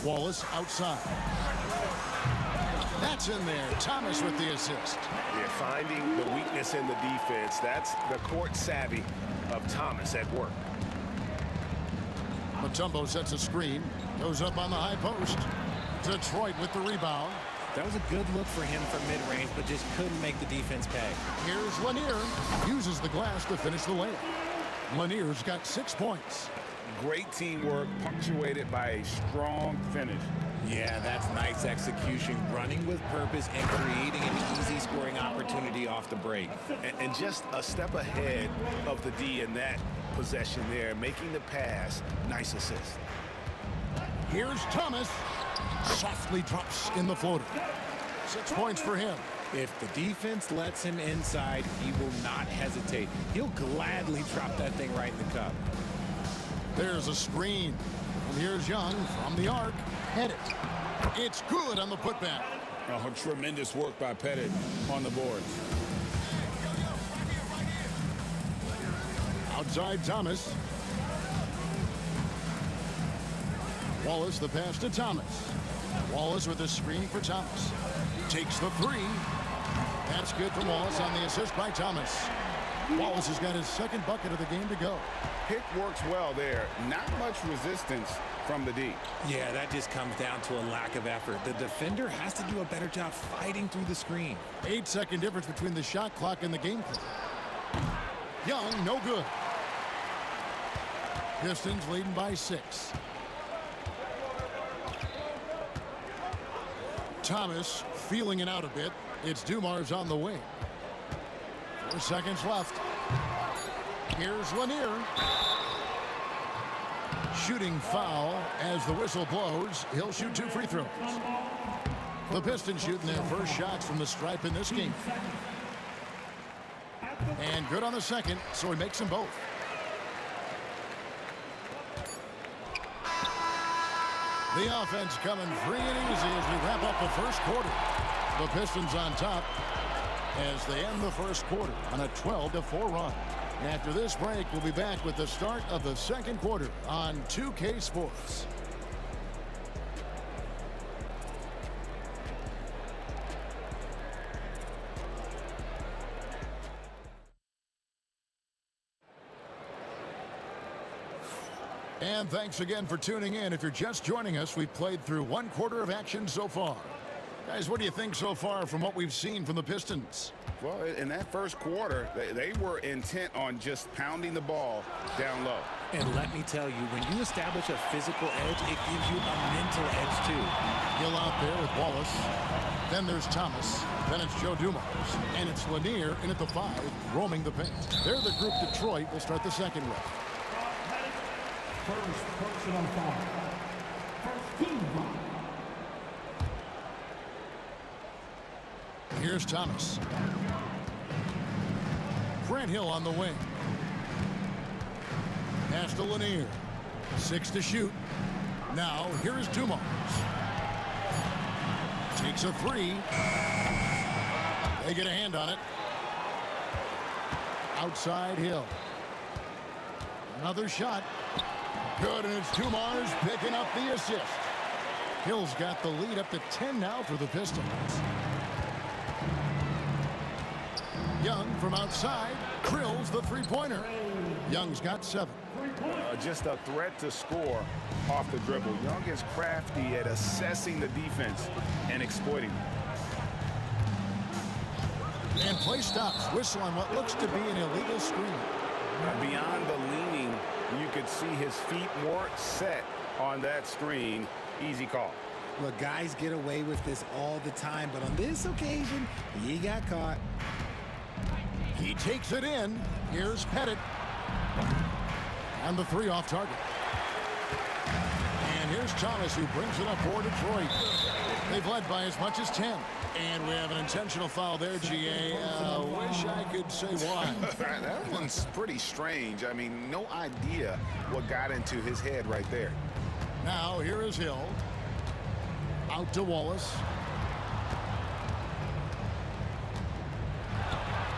Wallace outside. That's in there. Thomas with the assist. Yeah, finding the weakness in the defense. That's the court savvy of Thomas at work. Mutombo sets a screen. Goes up on the high post. Detroit with the rebound. That was a good look for him from mid-range, but just couldn't make the defense pay. Here's Lanier. Uses the glass to finish the layup. Lanier's got 6 points. Great teamwork, punctuated by a strong finish. Yeah, that's nice execution, running with purpose and creating an easy scoring opportunity off the break. And just a step ahead of the D in that possession there, making the pass. Nice assist. Here's Thomas. Softly drops in the floater. 6 points for him. If the defense lets him inside, he will not hesitate. He'll gladly drop that thing right in the cup. There's a screen. And here's Young from the arc. Headed. It's good on the putback. Oh, tremendous work by Pettit on the boards. Outside Thomas. Wallace the pass to Thomas. Wallace with the screen for Thomas. Takes the three. That's good from Wallace on the assist by Thomas. Wallace has got his second bucket of the game to go. Pick works well there. Not much resistance from the D. Yeah, that just comes down to a lack of effort. The defender has to do a better job fighting through the screen. 8-second difference between the shot clock and the game clock. Young, no good. Pistons leading by 6. Thomas feeling it out a bit. It's Dumars on the wing. 4 seconds left. Here's Lanier. Shooting foul as the whistle blows. He'll shoot 2 free throws. The Pistons shooting their first shots from the stripe in this game. And good on the second, so he makes them both. The offense coming free and easy as we wrap up the first quarter. The Pistons on top as they end the first quarter on a 12-4 run. And after this break, we'll be back with the start of the second quarter on 2K Sports. And thanks again for tuning in. If you're just joining us, we've played through 1 quarter of action so far. Guys, what do you think so far from what we've seen from the Pistons? Well, in that first quarter, they were intent on just pounding the ball down low. And let me tell you, when you establish a physical edge, it gives you a mental edge too. Hill out there with Wallace. Then there's Thomas. Then it's Joe Dumars. And it's Lanier in at the 5, roaming the paint. They're the group Detroit will start the second with. First personal foul. First team foul. Here's Thomas. Grant Hill on the wing. Pass to Lanier. 6 to shoot. Now, here is Dumars. Takes a 3. They get a hand on it. Outside Hill. Another shot. Good, and it's Dumars picking up the assist. Hill's got the lead up to 10 now for the Pistons. Young from outside drills the three-pointer. Young's got 7. Just a threat to score off the dribble. Young is crafty at assessing the defense and exploiting. And play stops. Whistle on what looks to be an illegal screen. Beyond the leaning, you could see his feet weren't set on that screen. Easy call. Look, guys get away with this all the time, but on this occasion, he got caught. He takes it in. Here's Pettit. And the 3 off target. And here's Thomas, who brings it up for Detroit. They've led by as much as 10. And we have an intentional foul there, GA. Wish I could say why. That one's pretty strange. I mean, no idea what got into his head right there. Now, here is Hill. Out to Wallace.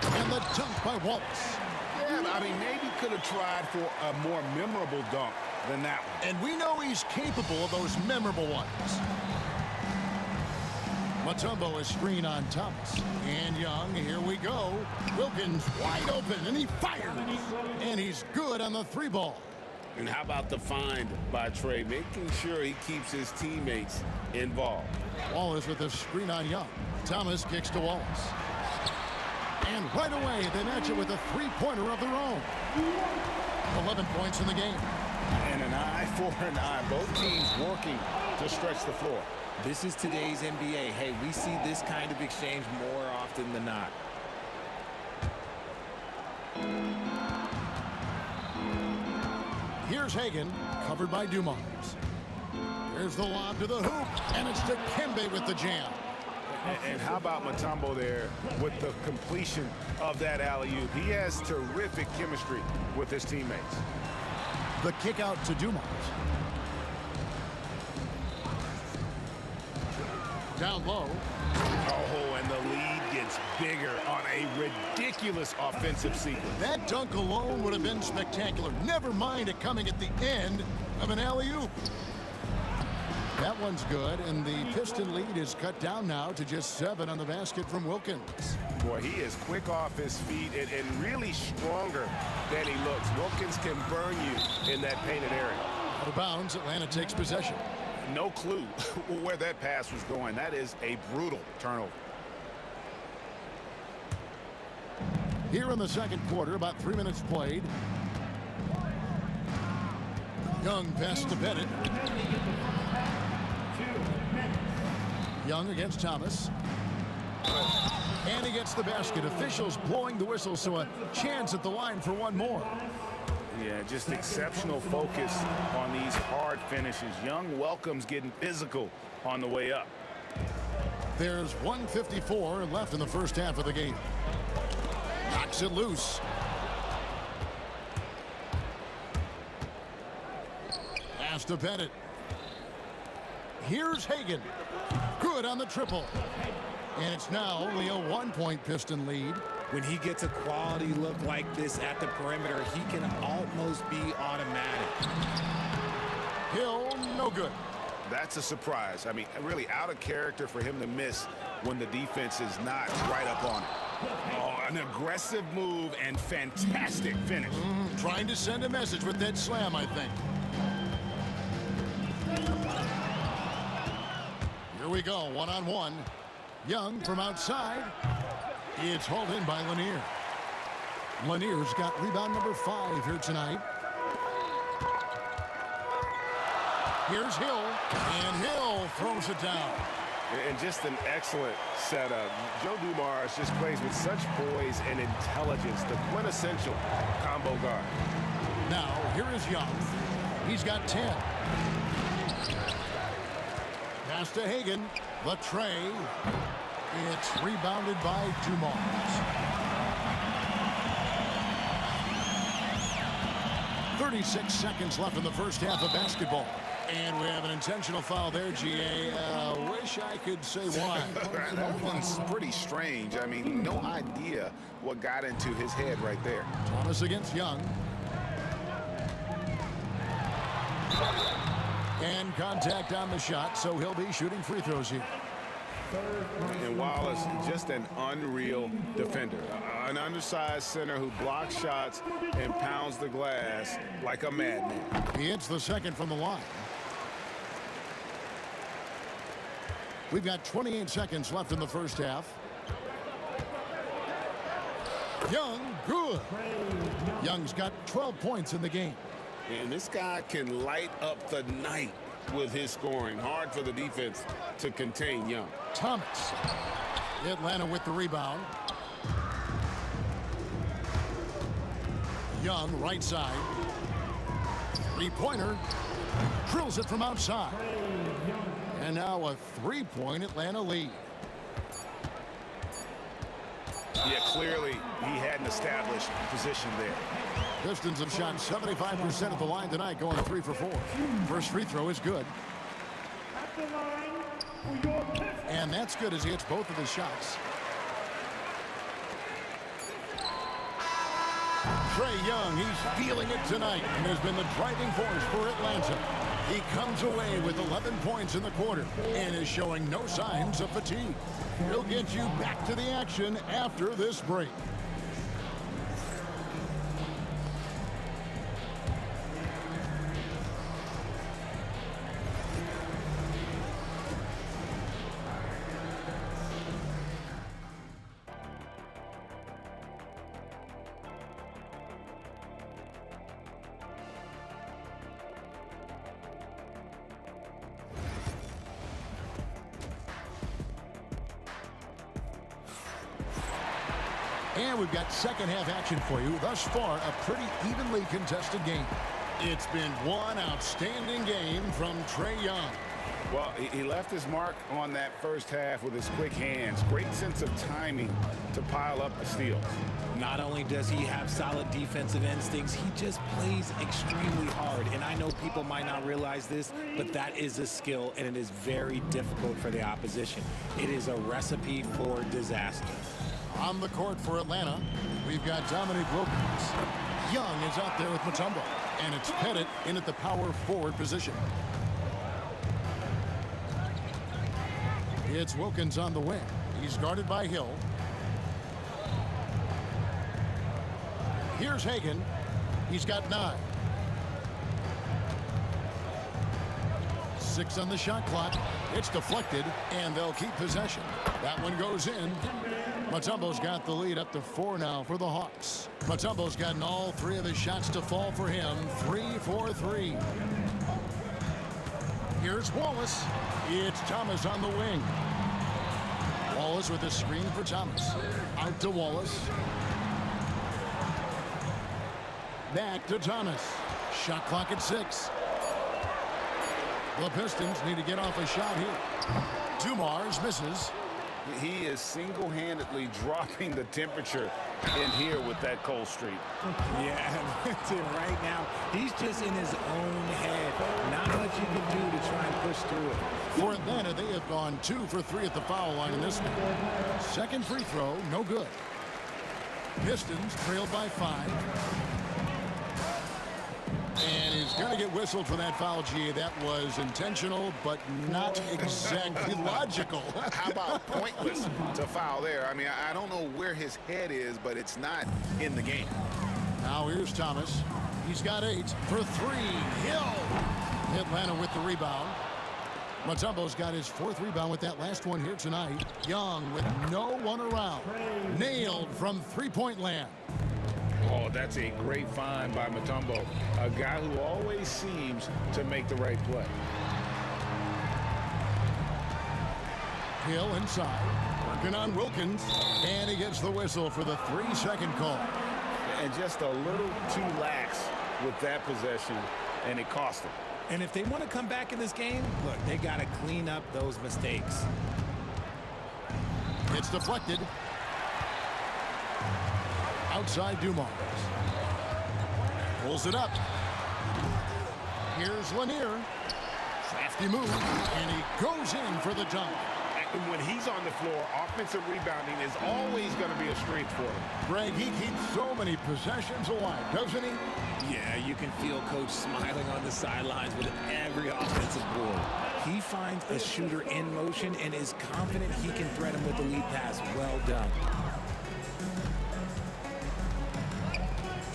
And the dunk by Wallace. Yeah, I mean, maybe could have tried for a more memorable dunk than that one. And we know he's capable of those memorable ones. Mutombo is screen on Thomas. And Young, here we go. Wilkins wide open, and he fires. And he's good on the 3 ball. And how about the find by Trey, making sure he keeps his teammates involved. Wallace with a screen on Young. Thomas kicks to Wallace. And right away, they match it with a 3-pointer of their own. 11 points in the game. And an eye for an eye. Both teams working to stretch the floor. This is today's NBA. Hey, we see this kind of exchange more often than not. Here's Hagan, covered by Dumars. Here's the lob to the hoop, and it's to Kembe with the jam. And how about Mutombo there with the completion of that alley-oop? He has terrific chemistry with his teammates. The kick out to Dumars. Down low. Oh, and the lead gets bigger on a ridiculous offensive sequence. That dunk alone would have been spectacular. Never mind it coming at the end of an alley-oop. That one's good, and the Piston lead is cut down now to just 7 on the basket from Wilkins. Boy, he is quick off his feet and really stronger than he looks. Wilkins can burn you in that painted area. Out of bounds, Atlanta takes possession. No clue where that pass was going. That is a brutal turnover. Here in the second quarter, about 3 minutes played. Young pass to Bennett. Young against Thomas. And he gets the basket. Officials blowing the whistle, so a chance at the line for one more. Yeah, just exceptional focus on these hard finishes. Young welcomes getting physical on the way up. There's 1:54 left in the first half of the game. Knocks it loose. Pass to Bennett. Here's Hagan. Good on the triple. And it's now only a 1-point Piston lead. When he gets a quality look like this at the perimeter, he can almost be automatic. Hill, no good. That's a surprise. I mean, really out of character for him to miss when the defense is not right up on it. Oh, an aggressive move and fantastic finish. Trying to send a message with that slam, I think. Here we go, one-on-one. Young from outside. It's hauled in by Lanier. Lanier's got rebound number 5 here tonight. Here's Hill, and Hill throws it down. And just an excellent setup. Joe Dumars just plays with such poise and intelligence, the quintessential combo guard. Now, here is Young. He's got 10. Pass to Hagan. The tray. It's rebounded by Dumars. 36 seconds left in the first half of basketball. And we have an intentional foul there, GA. Wish I could say why. That one's pretty strange. I mean, no idea what got into his head right there. Thomas against Young. And contact on the shot, so he'll be shooting free throws here. And Wallace, just an unreal defender. An undersized center who blocks shots and pounds the glass like a madman. He hits the second from the line. We've got 28 seconds left in the first half. Young, good. Young's got 12 points in the game. And this guy can light up the night with his scoring. Hard for the defense to contain Young. Thomas. Atlanta with the rebound. Young, right side. Three-pointer. Drills it from outside. And now a three-point Atlanta lead. Yeah, clearly he hadn't established position there. Pistons have shot 75% of the line tonight, going 3 for 4. First free throw is good. And that's good as he hits both of his shots. Trae Young, he's feeling it tonight and has been the driving force for Atlanta. He comes away with 11 points in the quarter and is showing no signs of fatigue. He'll get you back to the action after this break. And we've got second half action for you. Thus far, a pretty evenly contested game. It's been one outstanding game from Trae Young. Well, he left his mark on that first half with his quick hands. Great sense of timing to pile up the steals. Not only does he have solid defensive instincts, he just plays extremely hard. And I know people might not realize this, but that is a skill, and it is very difficult for the opposition. It is a recipe for disaster. On the court for Atlanta, we've got Dominique Wilkins. Young is out there with Mutombo, and it's Pettit in at the power forward position. It's Wilkins on the wing. He's guarded by Hill. Here's Hagan. He's got 9. 6 on the shot clock. It's deflected, and they'll keep possession. That one goes in. Mutombo's got the lead up to 4 now for the Hawks. Mutombo's gotten all 3 of his shots to fall for him. 3 for 3. Here's Wallace. It's Thomas on the wing. Wallace with a screen for Thomas. Out to Wallace. Back to Thomas. Shot clock at 6. The Pistons need to get off a shot here. Dumars misses. He is single-handedly dropping the temperature in here with that cold streak. Yeah, right now, he's just in his own head. Not much you can do to try and push through it. For Atlanta, they have gone 2 for 3 at the foul line in this game. Second free throw, no good. Pistons trailed by 5. And he's going to get whistled for that foul, G. That was intentional, but not exactly logical. How about pointless to foul there? I mean, I don't know where his head is, but it's not in the game. Now here's Thomas. He's got 8 for 3. Hill. Atlanta with the rebound. Mutombo's got his 4th rebound with that last one here tonight. Young with no one around. Nailed from three-point land. Oh, that's a great find by Mutombo, a guy who always seems to make the right play. Hill inside, working on Wilkins, and he gets the whistle for the 3-second call. And just a little too lax with that possession, and it cost him. And if they want to come back in this game, look, they got to clean up those mistakes. It's deflected. Outside Dumars. Pulls it up. Here's Lanier. Crafty move, and he goes in for the dunk. And when he's on the floor, offensive rebounding is always going to be a strength for him. Greg, he keeps so many possessions alive, doesn't he? Yeah, you can feel Coach smiling on the sidelines with every offensive board. He finds a shooter in motion and is confident he can thread him with the lead pass. Well done.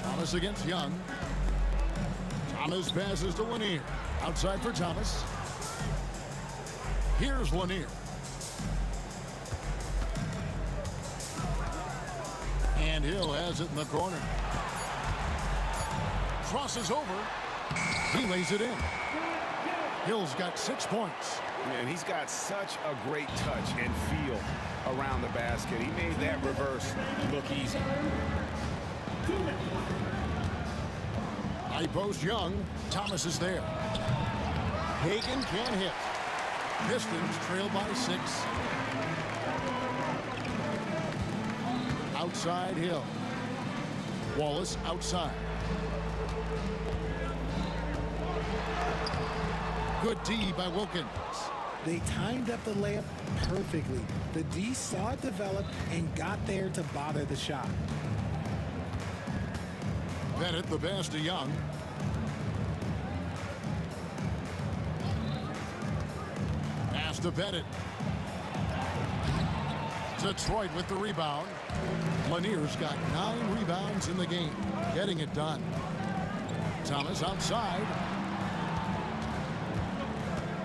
Thomas against Young. Thomas passes to Lanier. Outside for Thomas. Here's Lanier. And Hill has it in the corner. Crosses over. He lays it in. Hill's got 6 points. And he's got such a great touch and feel around the basket. He made that reverse look easy. High post Young. Thomas is there. Hagan can't hit. Pistons trail by 6. Outside Hill. Wallace outside. Good D by Wilkins. They timed up the layup perfectly. The D saw it develop and got there to bother the shot. Bennett the pass to Young. Pass to Bennett. Detroit with the rebound. Lanier's got 9 rebounds in the game. Getting it done. Thomas outside.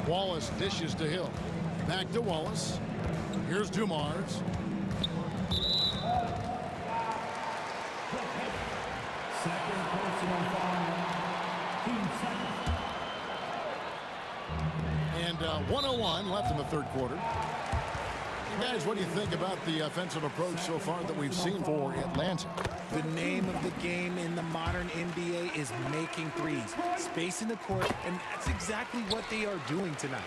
Wallace dishes to Hill. Back to Wallace. Here's Dumars. Second personal foul. Team second. And 1:01 left in the third quarter. Guys, what do you think about the offensive approach so far that we've seen for Atlanta? The name of the game in the modern NBA is making threes, spacing the court, and that's exactly what they are doing tonight.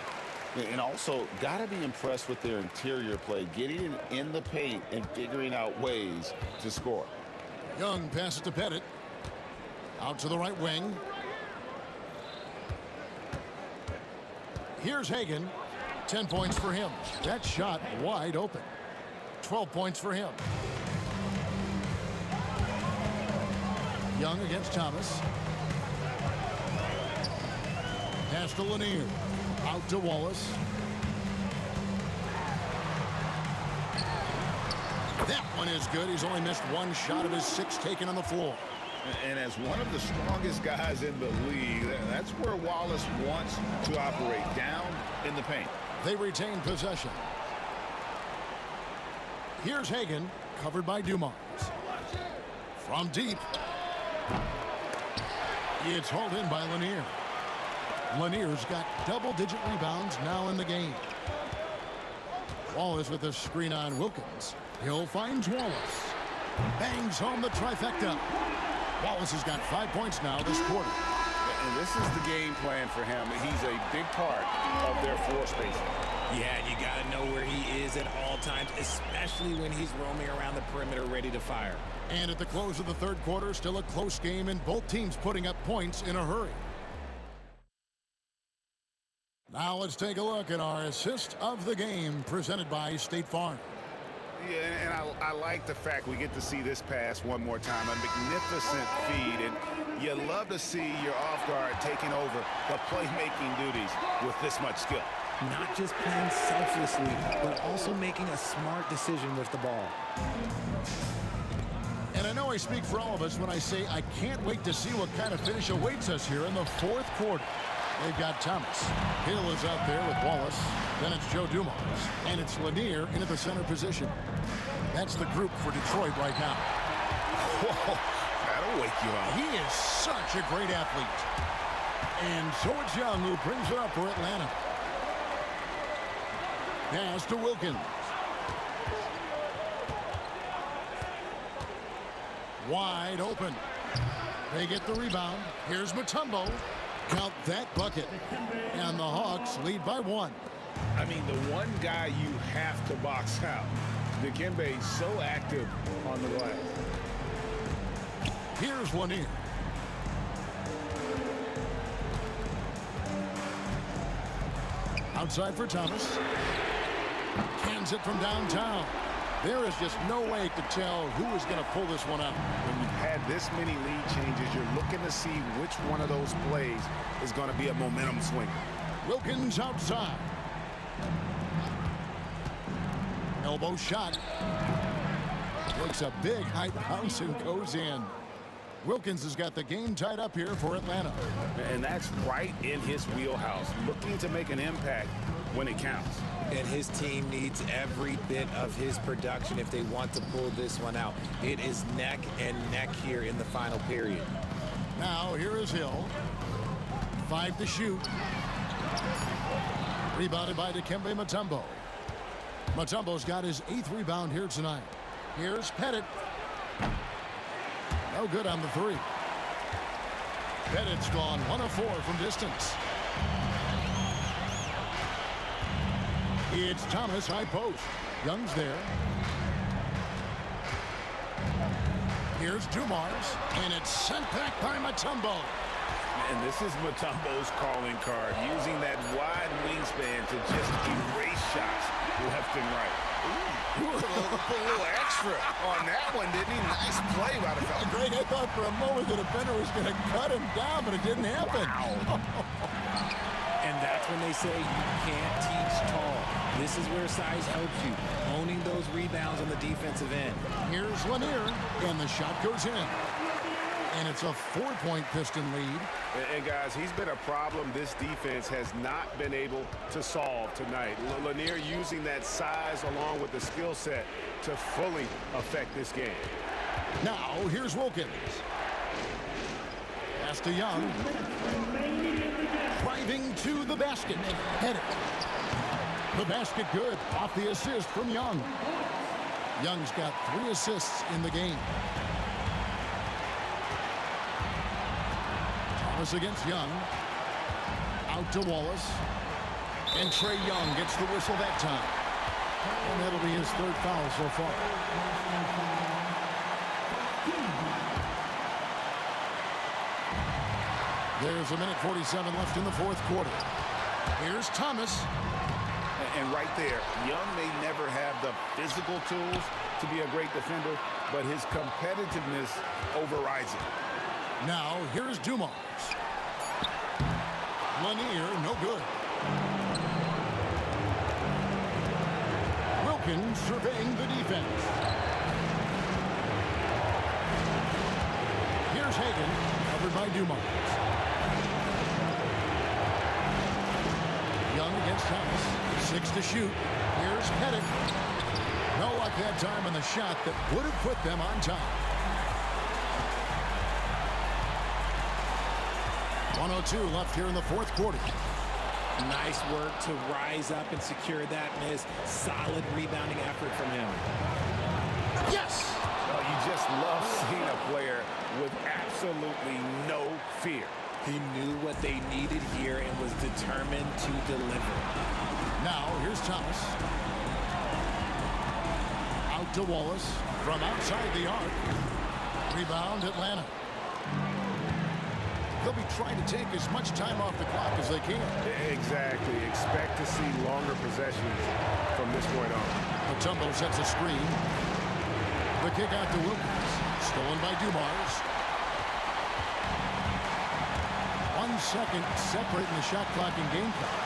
And also, got to be impressed with their interior play, getting in the paint and figuring out ways to score. Young passes to Pettit. Out to the right wing. Here's Hagan. 10 points for him. That shot wide open. 12 points for him. Young against Thomas. Pass to Lanier. Out to Wallace. That one is good. He's only missed 1 shot of his 6 taken on the floor. And as one of the strongest guys in the league, that's where Wallace wants to operate, down in the paint. They retain possession. Here's Hagan, covered by Dumars. From deep. It's hauled in by Lanier. Lanier's got double-digit rebounds now in the game. Wallace with a screen on Wilkins. Hill finds Wallace. Bangs home the trifecta. Wallace has got 5 points now this quarter. And this is the game plan for him. He's a big part of their floor spacing. Yeah, you got to know where he is at all times, especially when he's roaming around the perimeter ready to fire. And at the close of the third quarter, still a close game, and both teams putting up points in a hurry. Now let's take a look at our assist of the game presented by State Farm. Yeah, and I like the fact we get to see this pass one more time. A magnificent feed, and you love to see your off guard taking over the playmaking duties with this much skill. Not just playing selflessly, but also making a smart decision with the ball. And I know I speak for all of us when I say I can't wait to see what kind of finish awaits us here in the fourth quarter. They've got Thomas. Hill is out there with Wallace. Then it's Joe Dumars. And it's Lanier into the center position. That's the group for Detroit right now. Whoa, that'll wake you up. He is such a great athlete. And so it's Young who brings it up for Atlanta. Pass to Wilkins. Wide open. They get the rebound. Here's Mutombo. Count that bucket. And the Hawks lead by 1. I mean, the one guy you have to box out. Dikembe so active on the glass. Here's Lanier. Outside for Thomas. Cans it from downtown. There is just no way to tell who is going to pull this one out. When you've had this many lead changes, you're looking to see which one of those plays is going to be a momentum swing. Wilkins outside. Elbow shot. Takes a big high bounce and goes in. Wilkins has got the game tied up here for Atlanta. And that's right in his wheelhouse, looking to make an impact when it counts. And his team needs every bit of his production if they want to pull this one out. It is neck and neck here in the final period. Now here is Hill. 5 to shoot. Rebounded by Dikembe Mutombo. Mutombo's got his 8th rebound here tonight. Here's Pettit. No good on the 3. Pettit's gone 1 of 4 from distance. It's Thomas, high post. Young's there. Here's Dumars, and it's sent back by Mutombo. And this is Mutombo's calling card, using that wide wingspan to just erase shots left and right. Put a little extra on that one, didn't he? Nice play by the fella. Greg, I thought for a moment the defender was going to cut him down, but it didn't happen. And that's when they say you can't teach tall. This is where size helps you, owning those rebounds on the defensive end. Here's Lanier, and the shot goes in. And it's a 4-point Piston lead. And guys, he's been a problem this defense has not been able to solve tonight. Lanier using that size along with the skill set to fully affect this game. Now, here's Wilkins. Pass to Young. Driving to the basket. Head it. The basket good. Off the assist from Young. Young's got 3 assists in the game. Thomas against Young. Out to Wallace. And Trae Young gets the whistle that time. And that'll be his 3rd foul so far. There's a minute 47 left in the 4th quarter. Here's Thomas. And right there, Young may never have the physical tools to be a great defender, but his competitiveness overrides it. Now, here's Dumars. Lanier, no good. Wilkins surveying the defense. Here's Hagan, covered by Dumars. Young against Thomas. 6 to shoot. Here's Pettit. No luck that time on the shot that would have put them on top. 1:02 left here in the 4th quarter. Nice work to rise up and secure that miss. Solid rebounding effort from him. Yes! Well, you just love seeing a player with absolutely no fear. He knew what they needed here and was determined to deliver. Now, here's Thomas. Out to Wallace from outside the arc. Rebound, Atlanta. They'll be trying to take as much time off the clock as they can. Exactly. Expect to see longer possessions from this point on. Mutombo sets a screen. The kick out to Wilkins. Stolen by Dumars. 1 second separating the shot clock and game clock.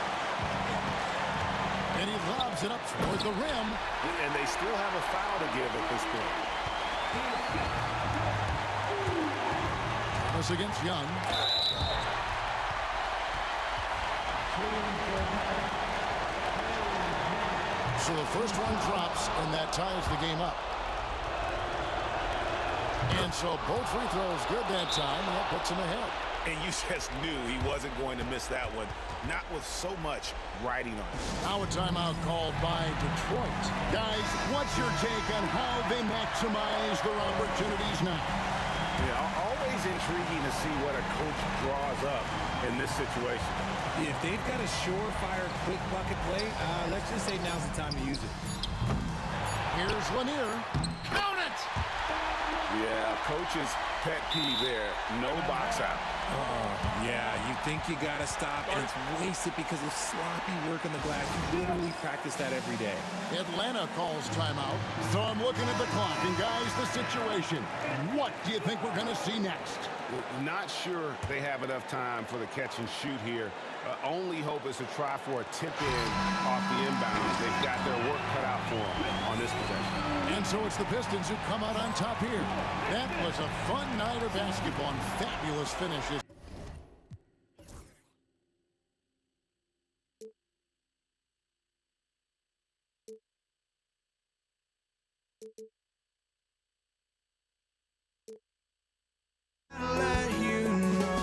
And he lobs it up toward the rim. And they still have a foul to give at this point. Thomas against Young. So the first one drops, and that ties the game up. And so both free throws good that time, and that puts him ahead. And you just knew he wasn't going to miss that one, not with so much riding on it. Now a timeout called by Detroit. Guys, what's your take on how they maximize their opportunities now? Yeah, always intriguing to see what a coach draws up in this situation. If they've got a surefire quick bucket play, let's just say now's the time to use it. Here's Lanier. Count it! Yeah, coach's pet peeve there. No box out. Yeah, you think you got to stop, and it's wasted because of sloppy work on the glass. You literally practice that every day. Atlanta calls timeout. So I'm looking at the clock, and guys, the situation. What do you think we're going to see next? Not sure they have enough time for the catch and shoot here. Only hope is to try for a tip-in off the inbound. They've got their work cut out for them on this possession. And so it's the Pistons who come out on top here. That was a fun night of basketball and fabulous finishes. Let you know.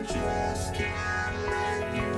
just can't let you know.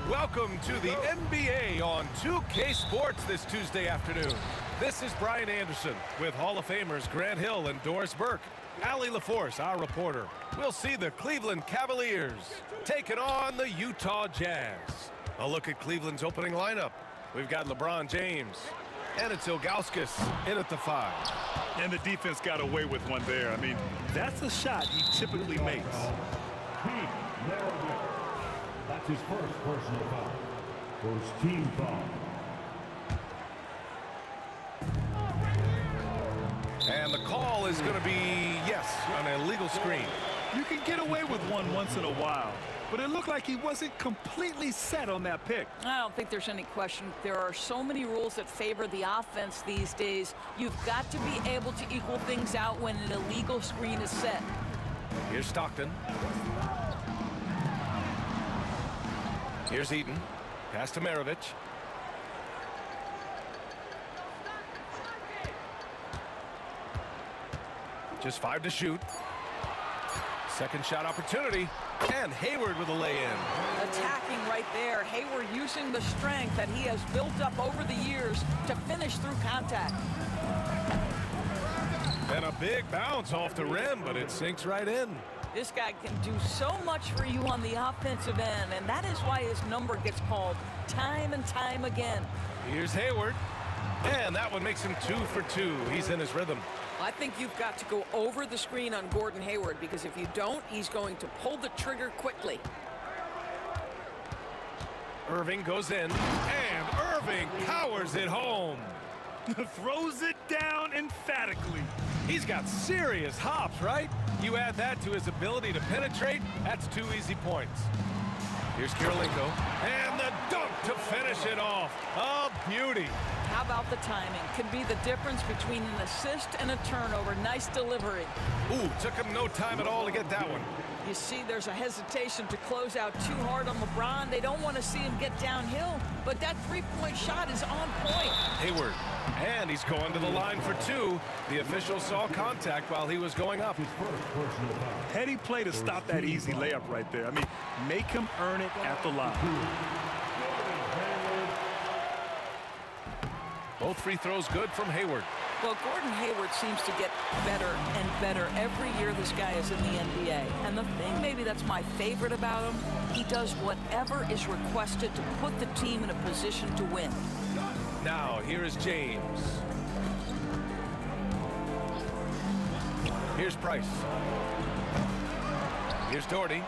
Welcome to the NBA on 2K Sports this Tuesday afternoon. This is Brian Anderson with Hall of Famers Grant Hill and Doris Burke. Allie LaForce, our reporter. We'll see the Cleveland Cavaliers taking on the Utah Jazz. A look at Cleveland's opening lineup. We've got LeBron James, and it's Ilgauskas in at the 5. And the defense got away with one there. I mean, that's a shot he typically makes. That's his first personal foul. First team foul. And the call is going to be, yes, an illegal screen. You can get away with one once in a while, but it looked like he wasn't completely set on that pick. I don't think there's any question. There are so many rules that favor the offense these days. You've got to be able to equal things out when an illegal screen is set. Here's Stockton. Here's Eaton. Pass to Maravich. Just 5 to shoot. Second shot opportunity. And Hayward with a lay-in. Attacking right there. Hayward using the strength that he has built up over the years to finish through contact. And a big bounce off the rim, but it sinks right in. This guy can do so much for you on the offensive end, and that is why his number gets called time and time again. Here's Hayward. And that one makes him 2 for 2. He's in his rhythm. I think you've got to go over the screen on Gordon Hayward, because if you don't, he's going to pull the trigger quickly. Irving goes in, and Irving powers it home. Throws it down emphatically. He's got serious hops, right? You add that to his ability to penetrate, that's 2 easy points. Here's Kirilenko, and the dunk to finish it off. A beauty. How about the timing? Can be the difference between an assist and a turnover. Nice delivery. Ooh, took him no time at all to get that one. You see there's a hesitation to close out too hard on LeBron. They don't want to see him get downhill, but that three-point shot is on point. Hayward, and he's going to the line for two. The official saw contact while he was going up. Heady play to stop that easy layup right there. I mean, make him earn it at the line. Both free throws good from Hayward. Well, Gordon Hayward seems to get better and better every year this guy is in the NBA. And the thing maybe that's my favorite about him, he does whatever is requested to put the team in a position to win. Now, here is James. Here's Price. Here's Doherty.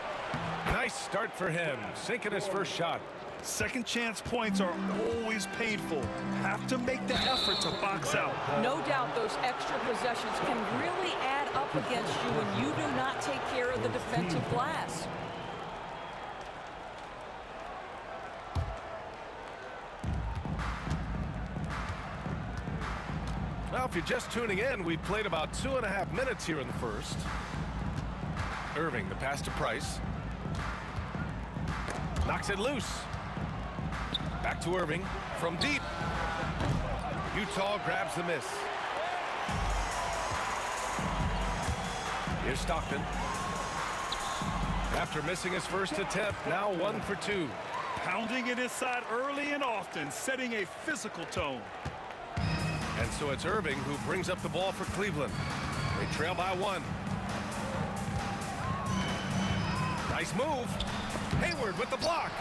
Nice start for him, sinking his first shot. Second chance points are always painful. Have to make the effort to box out. No doubt those extra possessions can really add up against you when you do not take care of the defensive glass. Well, if you're just tuning in, we've played about 2.5 minutes here in the first. Irving, the pass to Price. Knocks it loose. Back to Irving from deep. Utah grabs the miss. Here's Stockton. After missing his first attempt, now 1 for 2. Pounding it inside early and often, setting a physical tone. And so it's Irving who brings up the ball for Cleveland. They trail by 1. Nice move. Hayward with the block.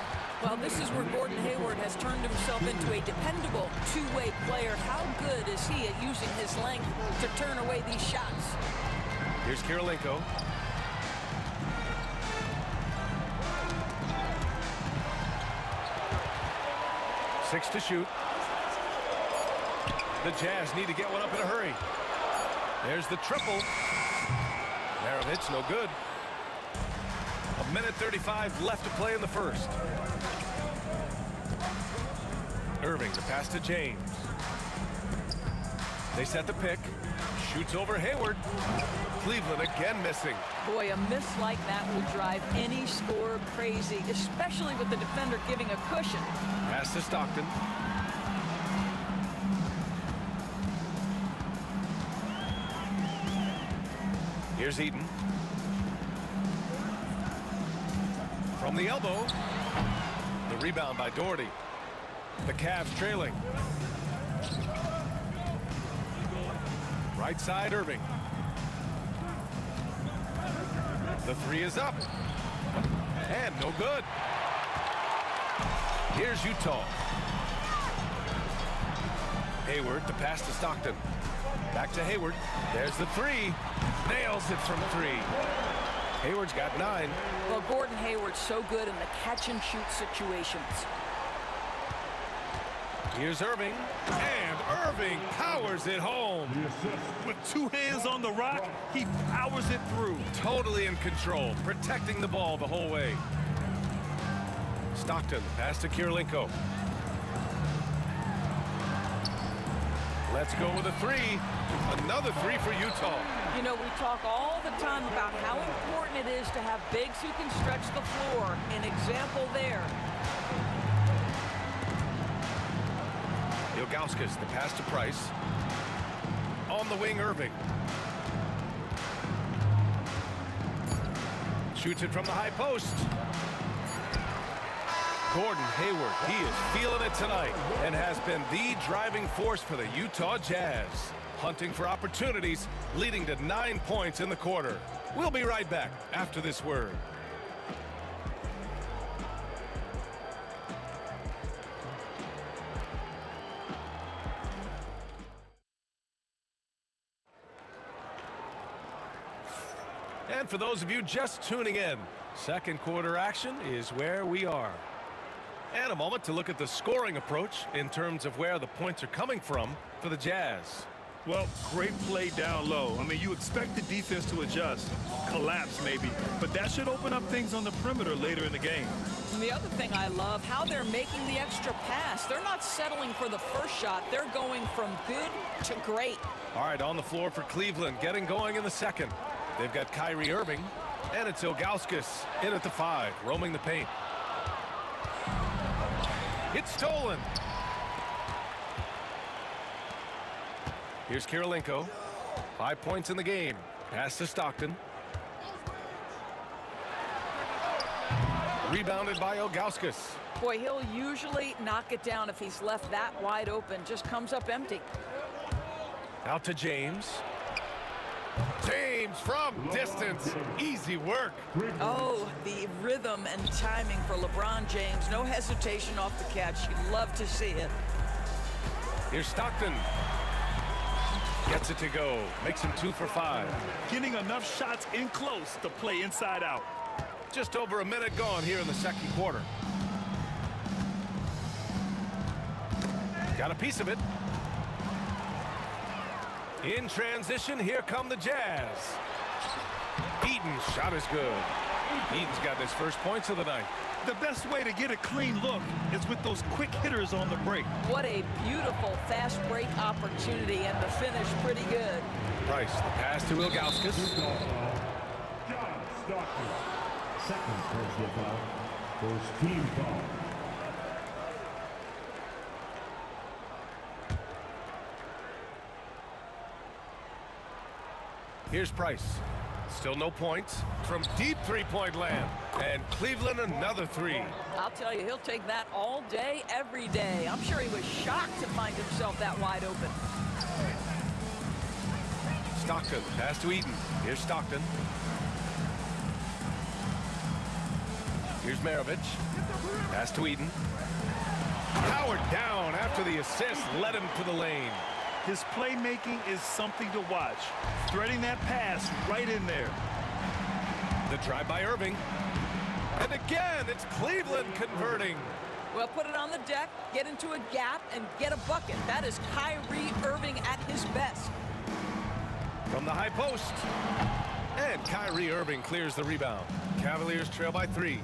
Well, this is where Gordon Hayward has turned himself into a dependable two-way player. How good is he at using his length to turn away these shots? Here's Kirilenko. Six to shoot. The Jazz need to get one up in a hurry. There's the triple. Maravich, no good. 1:35 left to play in the first. Irving, the pass to James. They set the pick. Shoots over Hayward. Cleveland again missing. Boy, a miss like that would drive any scorer crazy, especially with the defender giving a cushion. Pass to Stockton. Here's Eaton. From the elbow. The rebound by Doherty. The Cavs trailing. Right side, Irving. The three is up. And no good. Here's Utah. Hayward, the pass to Stockton. Back to Hayward. There's the three. Nails it from 3. Hayward's got 9. Well, Gordon Hayward's so good in the catch-and-shoot situations. Here's Irving. And Irving powers it home. With 2 hands on the rock, he powers it through. Totally in control, protecting the ball the whole way. Stockton, pass to Kirilenko. Let's go with a 3. Another 3 for Utah. You know, we talk all the time about how important it is to have bigs who can stretch the floor. An example there. Ilgauskas, the pass to Price. On the wing, Irving. Shoots it from the high post. Gordon Hayward, he is feeling it tonight and has been the driving force for the Utah Jazz. Hunting for opportunities, leading to 9 points in the quarter. We'll be right back after this word. And for those of you just tuning in, second quarter action is where we are. And a moment to look at the scoring approach in terms of where the points are coming from for the Jazz. Well, great play down low. I mean, you expect the defense to adjust, collapse maybe, but that should open up things on the perimeter later in the game. And the other thing I love, how they're making the extra pass. They're not settling for the first shot. They're going from good to great. All right, on the floor for Cleveland, getting going in the second. They've got Kyrie Irving. And it's Ilgauskas in at the 5, roaming the paint. It's stolen. Here's Kirilenko. 5 points in the game. Pass to Stockton. Rebounded by Ilgauskas. Boy, he'll usually knock it down if he's left that wide open. Just comes up empty. Out to James. James from distance. Easy work. Oh, the rhythm and timing for LeBron James. No hesitation off the catch. You'd love to see it. Here's Stockton. Gets it to go. Makes him 2 for 5. Getting enough shots in close to play inside out. Just over a minute gone here in the second quarter. Got a piece of it. In transition, here come the Jazz. Eaton's shot is good. Eaton's got his first points of the night. The best way to get a clean look is with those quick hitters on the break. What a beautiful fast break opportunity, and the finish pretty good. Price, the pass to Ilgauskas. John Stockton. Second personal foul. First team foul. Here's Price. Still no points from deep three-point land. And Cleveland another 3. I'll tell you, he'll take that all day, every day. I'm sure he was shocked to find himself that wide open. Stockton, pass to Eaton. Here's Stockton. Here's Maravich. Pass to Eaton. Howard down after the assist led him to the lane. His playmaking is something to watch. Threading that pass right in there. The drive by Irving. And again, it's Cleveland converting. Well, put it on the deck, get into a gap, and get a bucket. That is Kyrie Irving at his best. From the high post. And Kyrie Irving clears the rebound. Cavaliers trail by 3.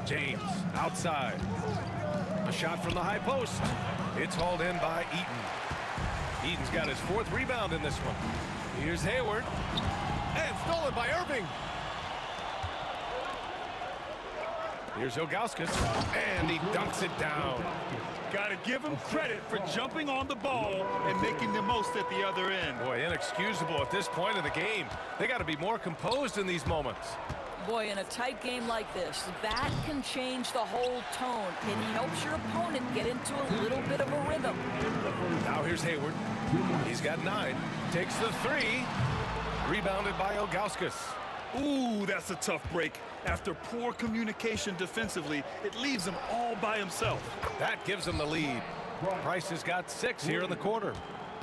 James outside. A shot from the high post. It's hauled in by Eaton. Eaton's got his 4th rebound in this one. Here's Hayward. And stolen by Irving. Here's Ilgauskas. And he dunks it down. Got to give him credit for jumping on the ball and making the most at the other end. Boy, inexcusable at this point of the game. They got to be more composed in these moments. Boy, in a tight game like this, that can change the whole tone. It helps your opponent get into a little bit of a rhythm. Now here's Hayward. He's got 9. Takes the 3. Rebounded by Ilgauskas. Ooh, that's a tough break. After poor communication defensively, it leaves him all by himself. That gives him the lead. Price has got 6 here in the quarter.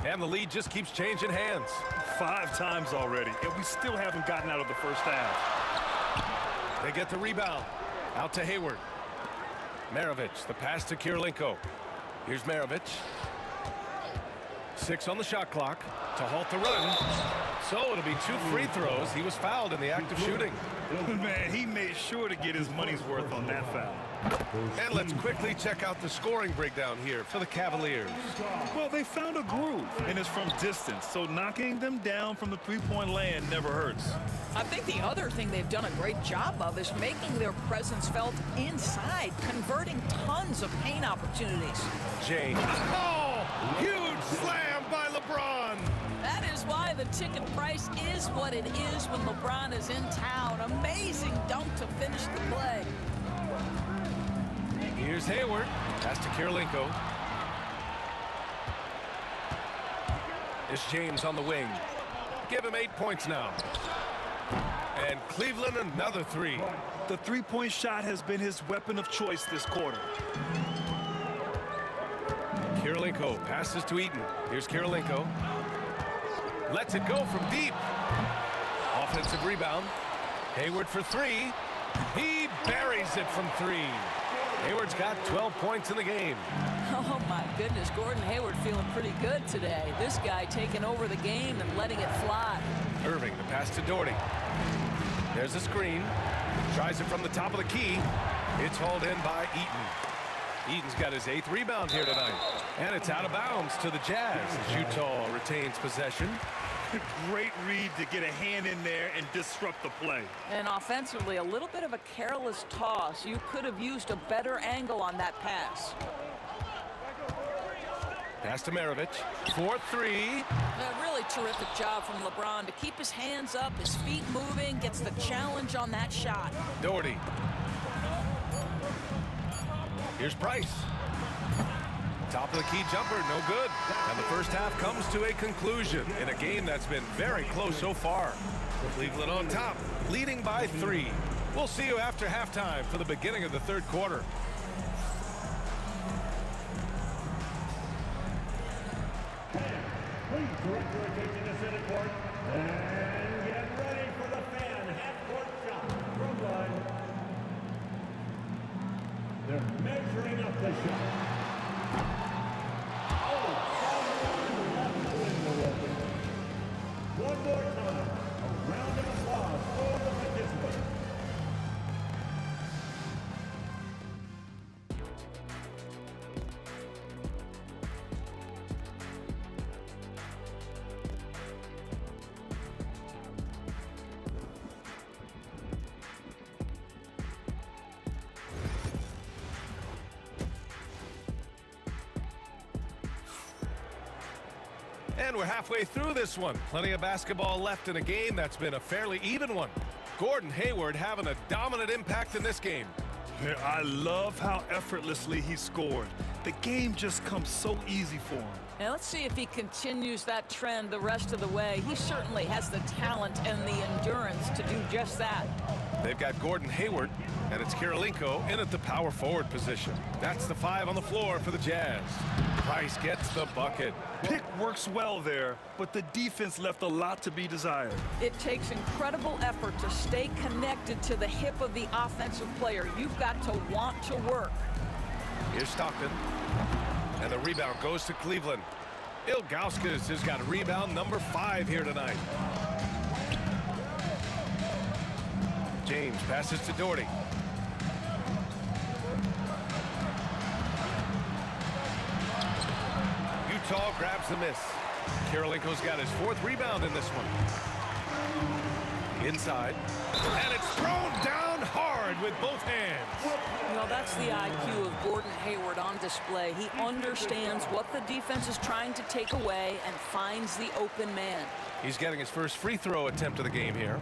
And the lead just keeps changing hands. 5 times already, and we still haven't gotten out of the first half. They get the rebound. Out to Hayward. Maravich, the pass to Kirilenko. Here's Maravich. 6 on the shot clock to halt the run. So it'll be 2 free throws. He was fouled in the act of shooting. Man, he made sure to get his money's worth on that foul. And let's quickly check out the scoring breakdown here for the Cavaliers. Well, they found a groove, and it's from distance, so knocking them down from the three-point land never hurts. I think the other thing they've done a great job of is making their presence felt inside, converting tons of paint opportunities. James. Oh, huge slam by LeBron. That is why the ticket price is what it is when LeBron is in town. Amazing dunk to finish the play. Here's Hayward. Pass to Kirilenko. It's James on the wing. Give him 8 points now. And Cleveland another 3. The three-point shot has been his weapon of choice this quarter. Kirilenko passes to Eaton. Here's Kirilenko. Lets it go from deep. Offensive rebound. Hayward for 3. He buries it from 3. Hayward's got 12 points in the game. Oh, my goodness. Gordon Hayward feeling pretty good today. This guy taking over the game and letting it fly. Irving, the pass to Doherty. There's a screen. Tries it from the top of the key. It's hauled in by Eaton. Eaton's got his 8th rebound here tonight. And it's out of bounds to the Jazz as Utah retains possession. Great read to get a hand in there and disrupt the play. And offensively, a little bit of a careless toss. You could have used a better angle on that pass. Pass to Maravich. 4-3. A really terrific job from LeBron to keep his hands up, his feet moving, gets the challenge on that shot. Doherty. Here's Price. Top of the key jumper, no good. And the first half comes to a conclusion in a game that's been very close so far. Cleveland on top, leading by 3. We'll see you after halftime for the beginning of the third quarter. Please direct your attention to center court and get ready for the fan half-court shot from line. They're measuring up the shot. One more time, a round of applause for the participants. And we're halfway through this one. Plenty of basketball left in a game that's been a fairly even one. Gordon Hayward having a dominant impact in this game. Yeah, I love how effortlessly he scored. The game just comes so easy for him. Now let's see if he continues that trend the rest of the way. He certainly has the talent and the endurance to do just that. They've got Gordon Hayward, and it's Kirilenko in at the power forward position. That's the 5 on the floor for the Jazz. Price gets the bucket. Pick works well there, but the defense left a lot to be desired. It takes incredible effort to stay connected to the hip of the offensive player. You've got to want to work. Here's Stockton. And the rebound goes to Cleveland. Ilgauskas has got rebound number 5 here tonight. James passes to Doherty. Utah grabs the miss. Kirilenko's got his 4th rebound in this one. Inside. And it's thrown down hard with both hands. Well, that's the IQ of Gordon Hayward on display. He understands what the defense is trying to take away and finds the open man. He's getting his first free throw attempt of the game here.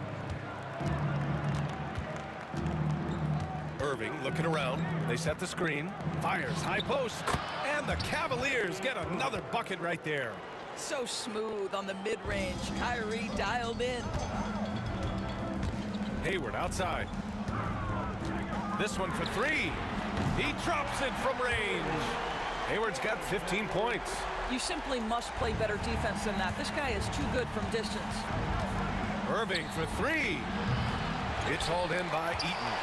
Irving looking around. They set the screen. Fires high post. And the Cavaliers get another bucket right there. So smooth on the mid-range. Kyrie dialed in. Hayward outside. This one for 3. He drops it from range. Hayward's got 15 points. You simply must play better defense than that. This guy is too good from distance. Irving for 3. It's hauled in by Eaton.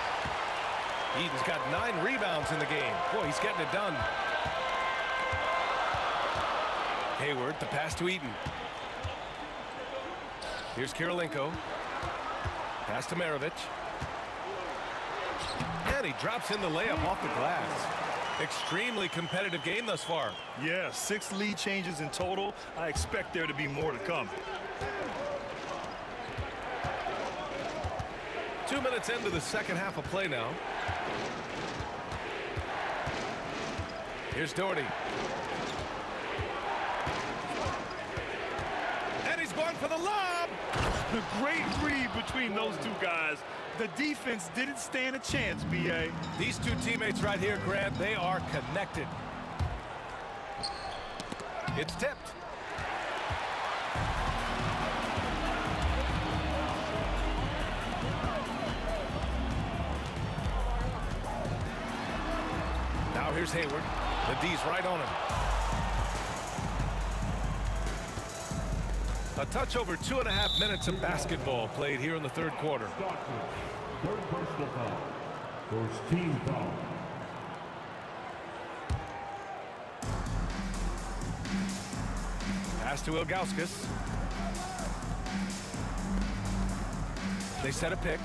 Eaton's got 9 rebounds in the game. Boy, he's getting it done. Hayward, the pass to Eaton. Here's Kirilenko. Pass to Maravich. And he drops in the layup off the glass. Extremely competitive game thus far. Yeah, 6 lead changes in total. I expect there to be more to come. 2 minutes into the second half of play now. Here's Doherty. And he's going for the lob. The great read between those two guys. The defense didn't stand a chance, B.A. These two teammates right here, Grant, they are connected. It's tipped. Now here's Hayward. The D's right on him. A touch over 2.5 minutes of basketball played here in the third quarter. Third personal foul. First team foul. Pass to Ilgauskas. They set a pick.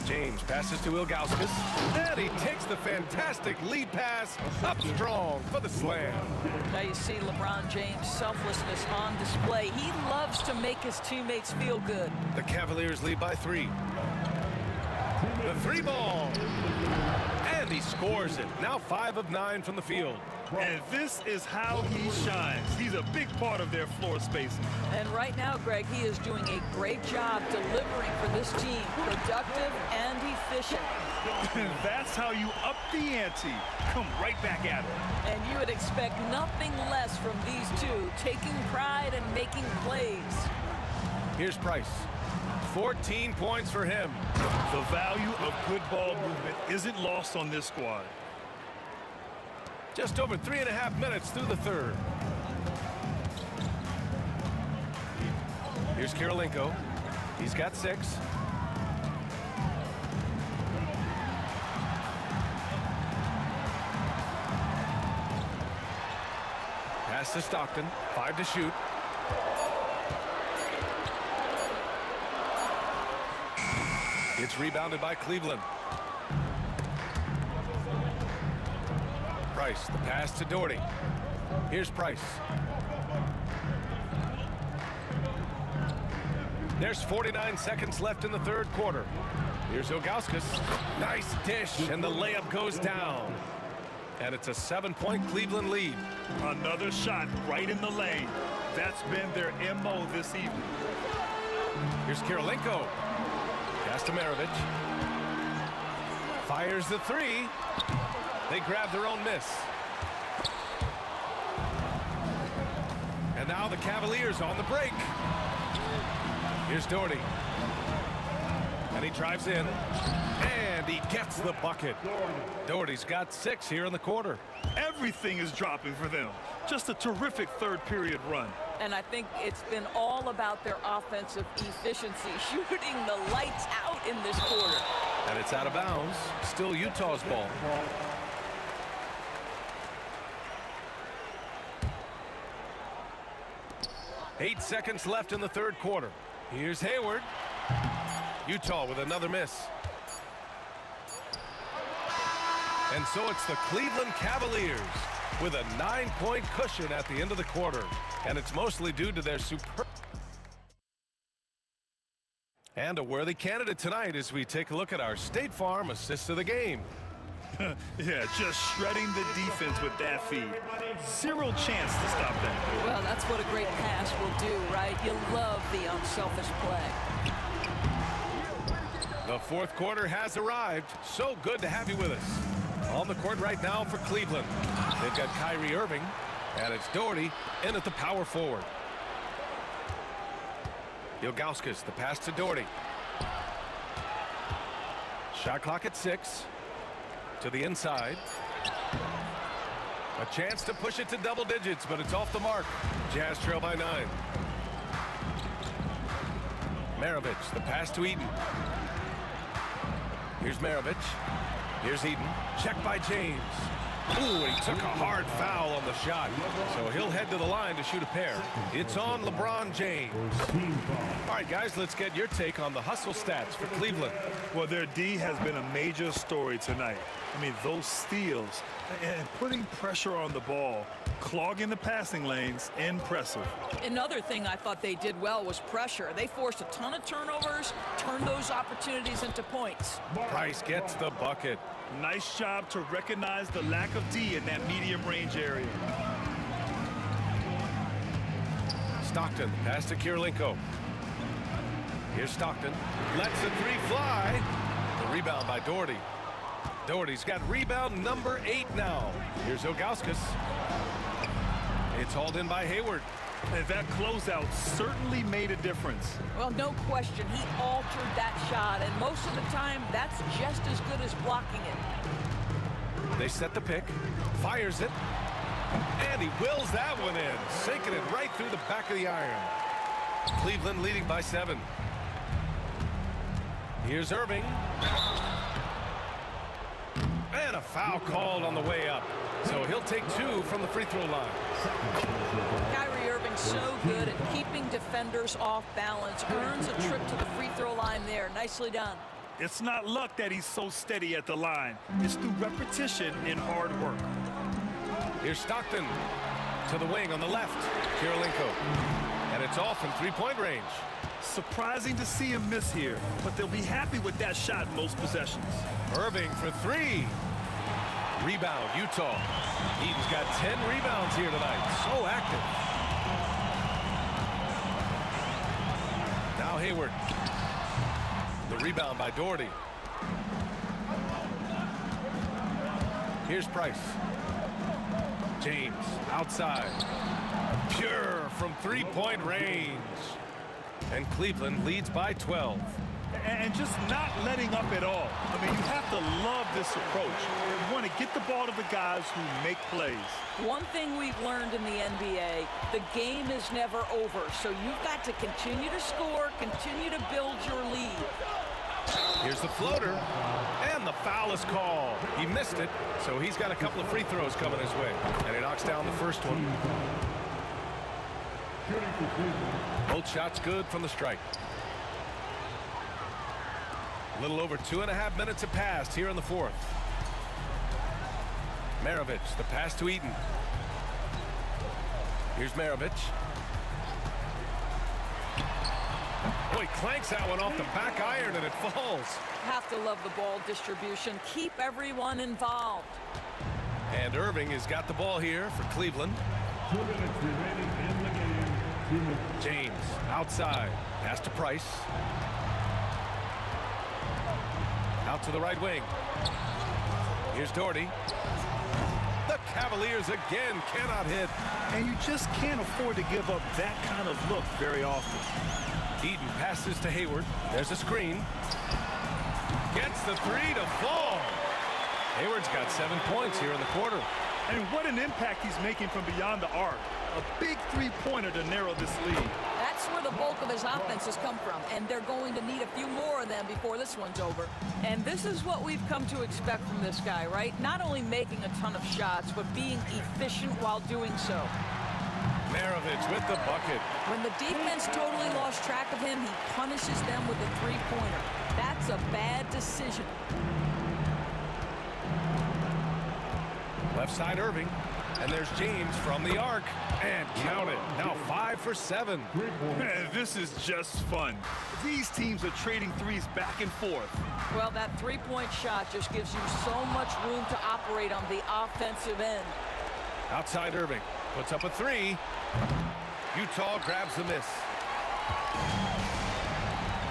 James passes to Ilgauskas, and he takes the fantastic lead pass up strong for the slam. Now you see LeBron James' selflessness on display. He loves to make his teammates feel good. The Cavaliers lead by 3. The 3-ball. And he scores it. Now 5 of 9 from the field. And this is how he shines. He's a big part of their floor spacing. And right now, Greg, he is doing a great job delivering for this team. Productive and efficient. That's how you up the ante. Come right back at it. And you would expect nothing less from these two, taking pride and making plays. Here's Price. 14 points for him. The value of good ball movement isn't lost on this squad. Just over 3.5 minutes through the third. Here's Kirilenko. He's got 6. Pass to Stockton. 5 to shoot. It's rebounded by Cleveland. Price, the pass to Doherty. Here's Price. There's 49 seconds left in the third quarter. Here's Ilgauskas. Nice dish, and the layup goes down. And it's a 7-point Cleveland lead. Another shot right in the lane. That's been their MO this evening. Here's Kirilenko. Pass to Maravich. Fires the 3. They grab their own miss. And now the Cavaliers on the break. Here's Doherty. And he drives in. And he gets the bucket. Doherty's got 6 here in the quarter. Everything is dropping for them. Just a terrific third period run. And I think it's been all about their offensive efficiency, shooting the lights out in this quarter. And it's out of bounds. Still Utah's ball. Eight seconds left in the third quarter. Here's Hayward. Utah with another miss. And so it's the Cleveland Cavaliers with a 9-point cushion at the end of the quarter. And it's mostly due to their superb. And a worthy candidate tonight as we take a look at our State Farm assist of the game. Yeah, just shredding the defense with that feed. Zero chance to stop that. Well, that's what a great pass will do, right? You love the unselfish play. The fourth quarter has arrived. So good to have you with us. On the court right now for Cleveland. They've got Kyrie Irving, and it's Doherty in at the power forward. Ilgauskas, the pass to Doherty. Shot clock at 6. To the inside. A chance to push it to double digits, but it's off the mark. Jazz trail by 9. Maravich, the pass to Eden. Here's Maravich. Here's Eden. Check by James. Ooh, he took a hard foul on the shot. So he'll head to the line to shoot a pair. It's on LeBron James. All right, guys, let's get your take on the hustle stats for Cleveland. Well, their D has been a major story tonight. I mean, those steals and putting pressure on the ball, clogging the passing lanes, impressive. Another thing I thought they did well was pressure. They forced a ton of turnovers, turned those opportunities into points. Price gets the bucket. Nice job to recognize the lack of D in that medium range area. Stockton, pass to Kirilenko. Here's Stockton. Lets the 3 fly. The rebound by Doherty. Doherty's got rebound number 8 now. Here's Ilgauskas. It's hauled in by Hayward. And that closeout certainly made a difference. Well, no question. He altered that shot, and most of the time, that's just as good as blocking it. They set the pick. Fires it. And he wills that one in. Sinking it right through the back of the iron. Cleveland leading by 7. Here's Irving. And a foul called on the way up. So he'll take 2 from the free throw line. Kyrie Irving so good at keeping defenders off balance. Earns a trip to the free throw line there. Nicely done. It's not luck that he's so steady at the line. It's through repetition and hard work. Here's Stockton to the wing on the left. Kirilenko. And it's off from three-point range. Surprising to see him miss here, but they'll be happy with that shot most possessions. Irving for three. Rebound, Utah. Eaton's got 10 rebounds here tonight. So active. Now Hayward. The rebound by Doherty. Here's Price. James outside. Pure from three-point range. And Cleveland leads by 12. And just not letting up at all. I mean, you have to love this approach. You want to get the ball to the guys who make plays. One thing we've learned in the NBA, the game is never over. So you've got to continue to score, continue to build your lead. Here's the floater. And the foul is called. He missed it, so he's got a couple of free throws coming his way. And he knocks down the first one. Both shots good from the strike. A little over 2.5 minutes have passed here in the fourth. Maravich, the pass to Eaton. Here's Maravich. Oh, he clanks that one off the back iron and it falls. Have to love the ball distribution. Keep everyone involved. And Irving has got the ball here for Cleveland. 2 minutes remaining in the game. James outside. Pass to Price. Out to the right wing. Here's Doherty. The Cavaliers again cannot hit. And you just can't afford to give up that kind of look very often. Eaton passes to Hayward. There's a screen. Gets the three to fall. Hayward's got 7 points here in the quarter. And what an impact he's making from beyond the arc. A big three-pointer to narrow this lead. That's where the bulk of his offense has come from, and they're going to need a few more of them before this one's over. And this is what we've come to expect from this guy, right? Not only making a ton of shots, but being efficient while doing so. Maravich with the bucket. When the defense totally lost track of him, he punishes them with a three-pointer. That's a bad decision. Left side Irving. And there's James from the arc. And count it. Now 5 for 7. Man, this is just fun. These teams are trading threes back and forth. Well, that three-point shot just gives you so much room to operate on the offensive end. Outside Irving. Puts up a three. Utah grabs the miss.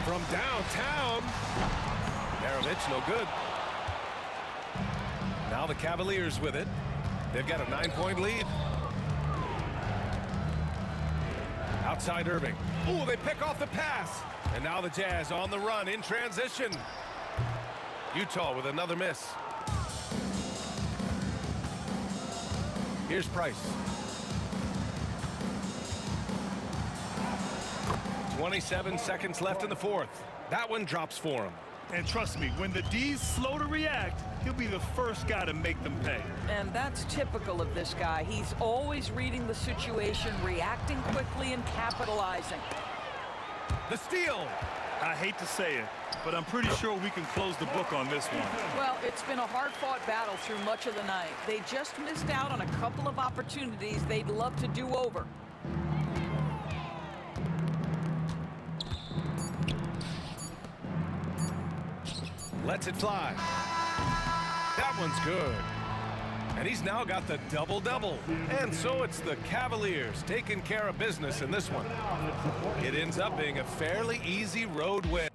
From downtown. Maravich, no good. Now the Cavaliers with it. They've got a 9-point lead. Outside Irving. Ooh, they pick off the pass. And now the Jazz on the run in transition. Utah with another miss. Here's Price. 27 seconds left in the fourth. That one drops for him. And trust me, when the D's slow to react, he'll be the first guy to make them pay. And that's typical of this guy. He's always reading the situation, reacting quickly, and capitalizing. The steal. I hate to say it, but I'm pretty sure we can close the book on this one. Well, it's been a hard-fought battle through much of the night. They just missed out on a couple of opportunities they'd love to do over. Lets it fly. That one's good. And he's now got the double-double. And so it's the Cavaliers taking care of business in this one. It ends up being a fairly easy road win.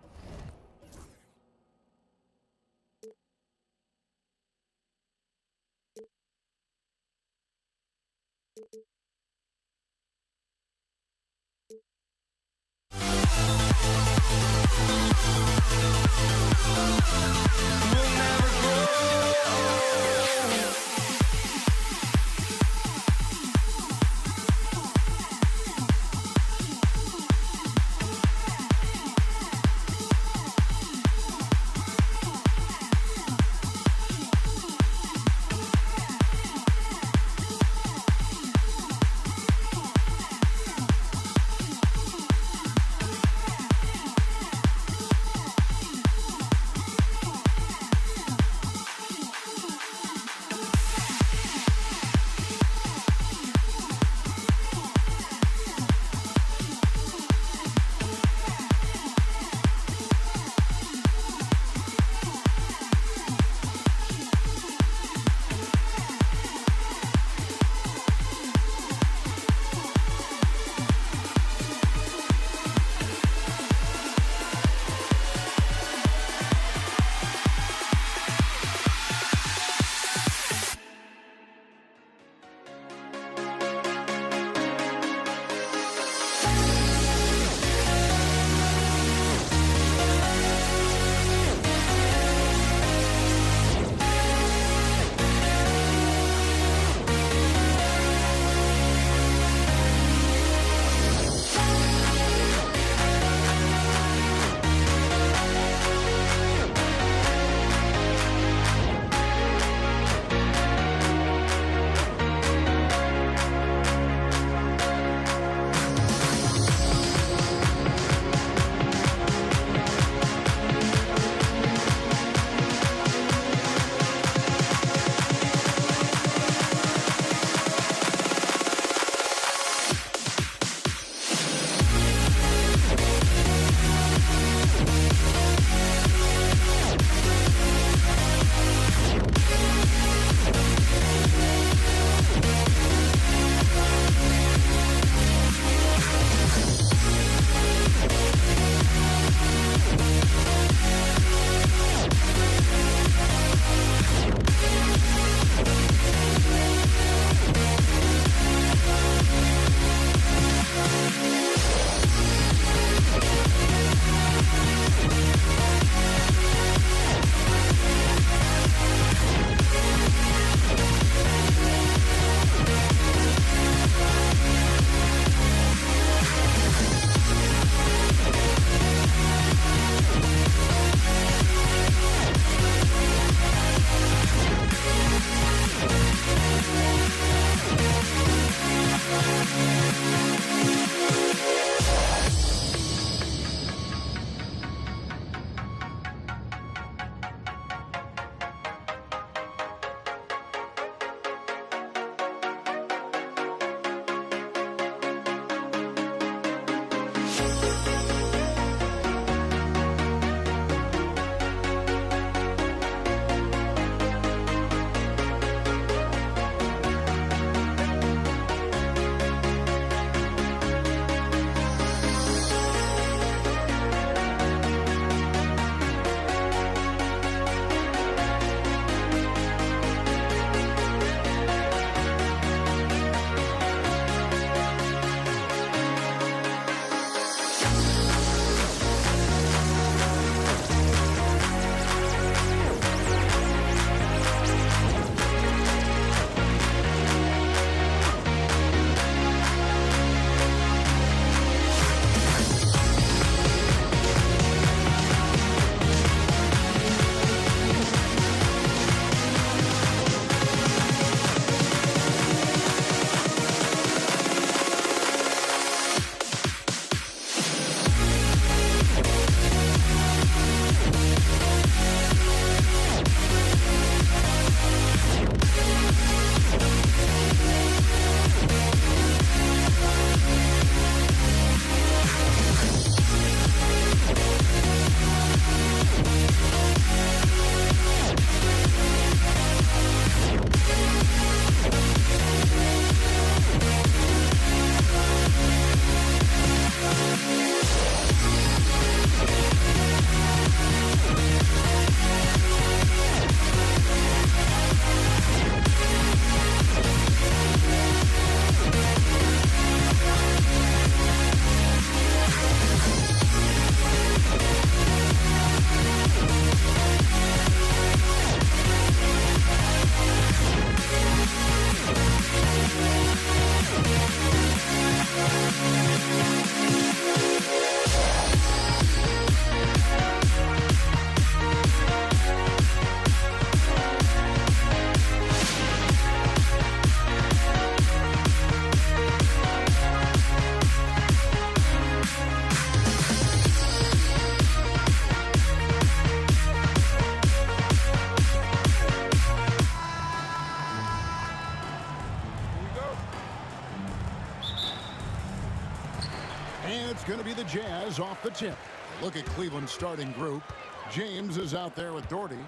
And it's going to be the Jazz off the tip. Look at Cleveland's starting group. James is out there with Doherty.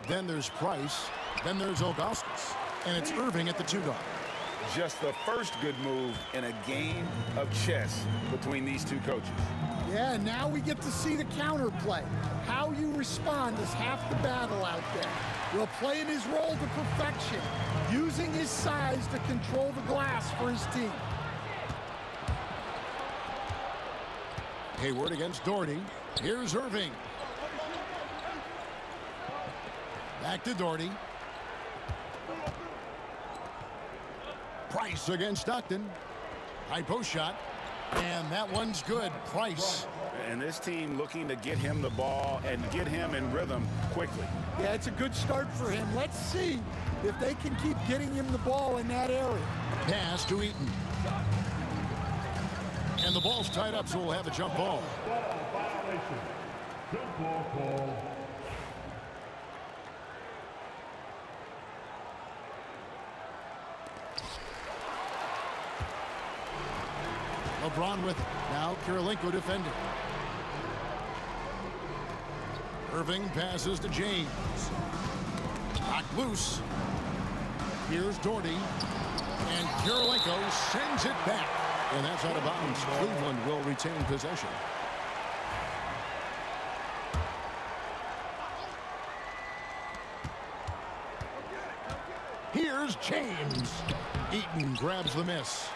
Then there's Price. Then there's Ilgauskas. And it's Irving at the 2-guard. Just the first good move in a game of chess between these two coaches. Yeah, now we get to see the counterplay. How you respond is half the battle out there. Will playing his role to perfection, using his size to control the glass for his team. Hayward against Doherty. Here's Irving. Back to Doherty. Price against Stockton. High post shot. And that one's good. Price. And this team looking to get him the ball and get him in rhythm quickly. Yeah, it's a good start for him. Let's see if they can keep getting him the ball in that area. Pass to Eaton. And the ball's tied up, so we'll have a jump ball. Jump ball call. LeBron with it. Now Kirilenko defending. Irving passes to James. Knocked loose. Here's Doherty. And Kirilenko sends it back. And that's out of bounds. Cleveland will retain possession. Here's James. Eaton grabs the miss.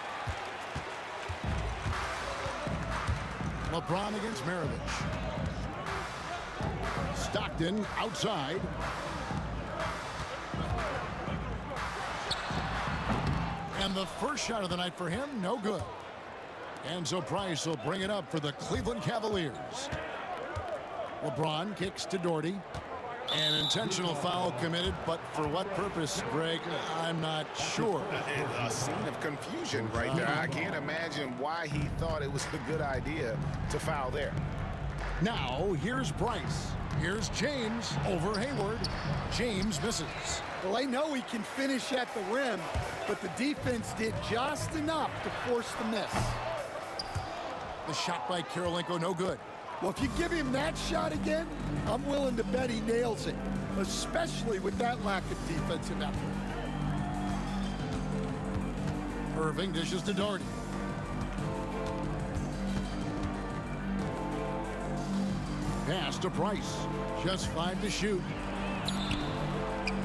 LeBron against Maravich. Stockton outside. And the first shot of the night for him, no good. And so Price will bring it up for the Cleveland Cavaliers. LeBron kicks to Doherty. An intentional foul committed, but for what purpose, Greg, I'm not sure. A scene of confusion right there. I can't imagine why he thought it was a good idea to foul there. Now, here's Price. Here's James over Hayward. James misses. Well, they know he can finish at the rim, but the defense did just enough to force the miss. The shot by Kirilenko, no good. Well, if you give him that shot again, I'm willing to bet he nails it, especially with that lack of defensive effort. Irving dishes to Doherty. Pass to Price. Just 5 to shoot.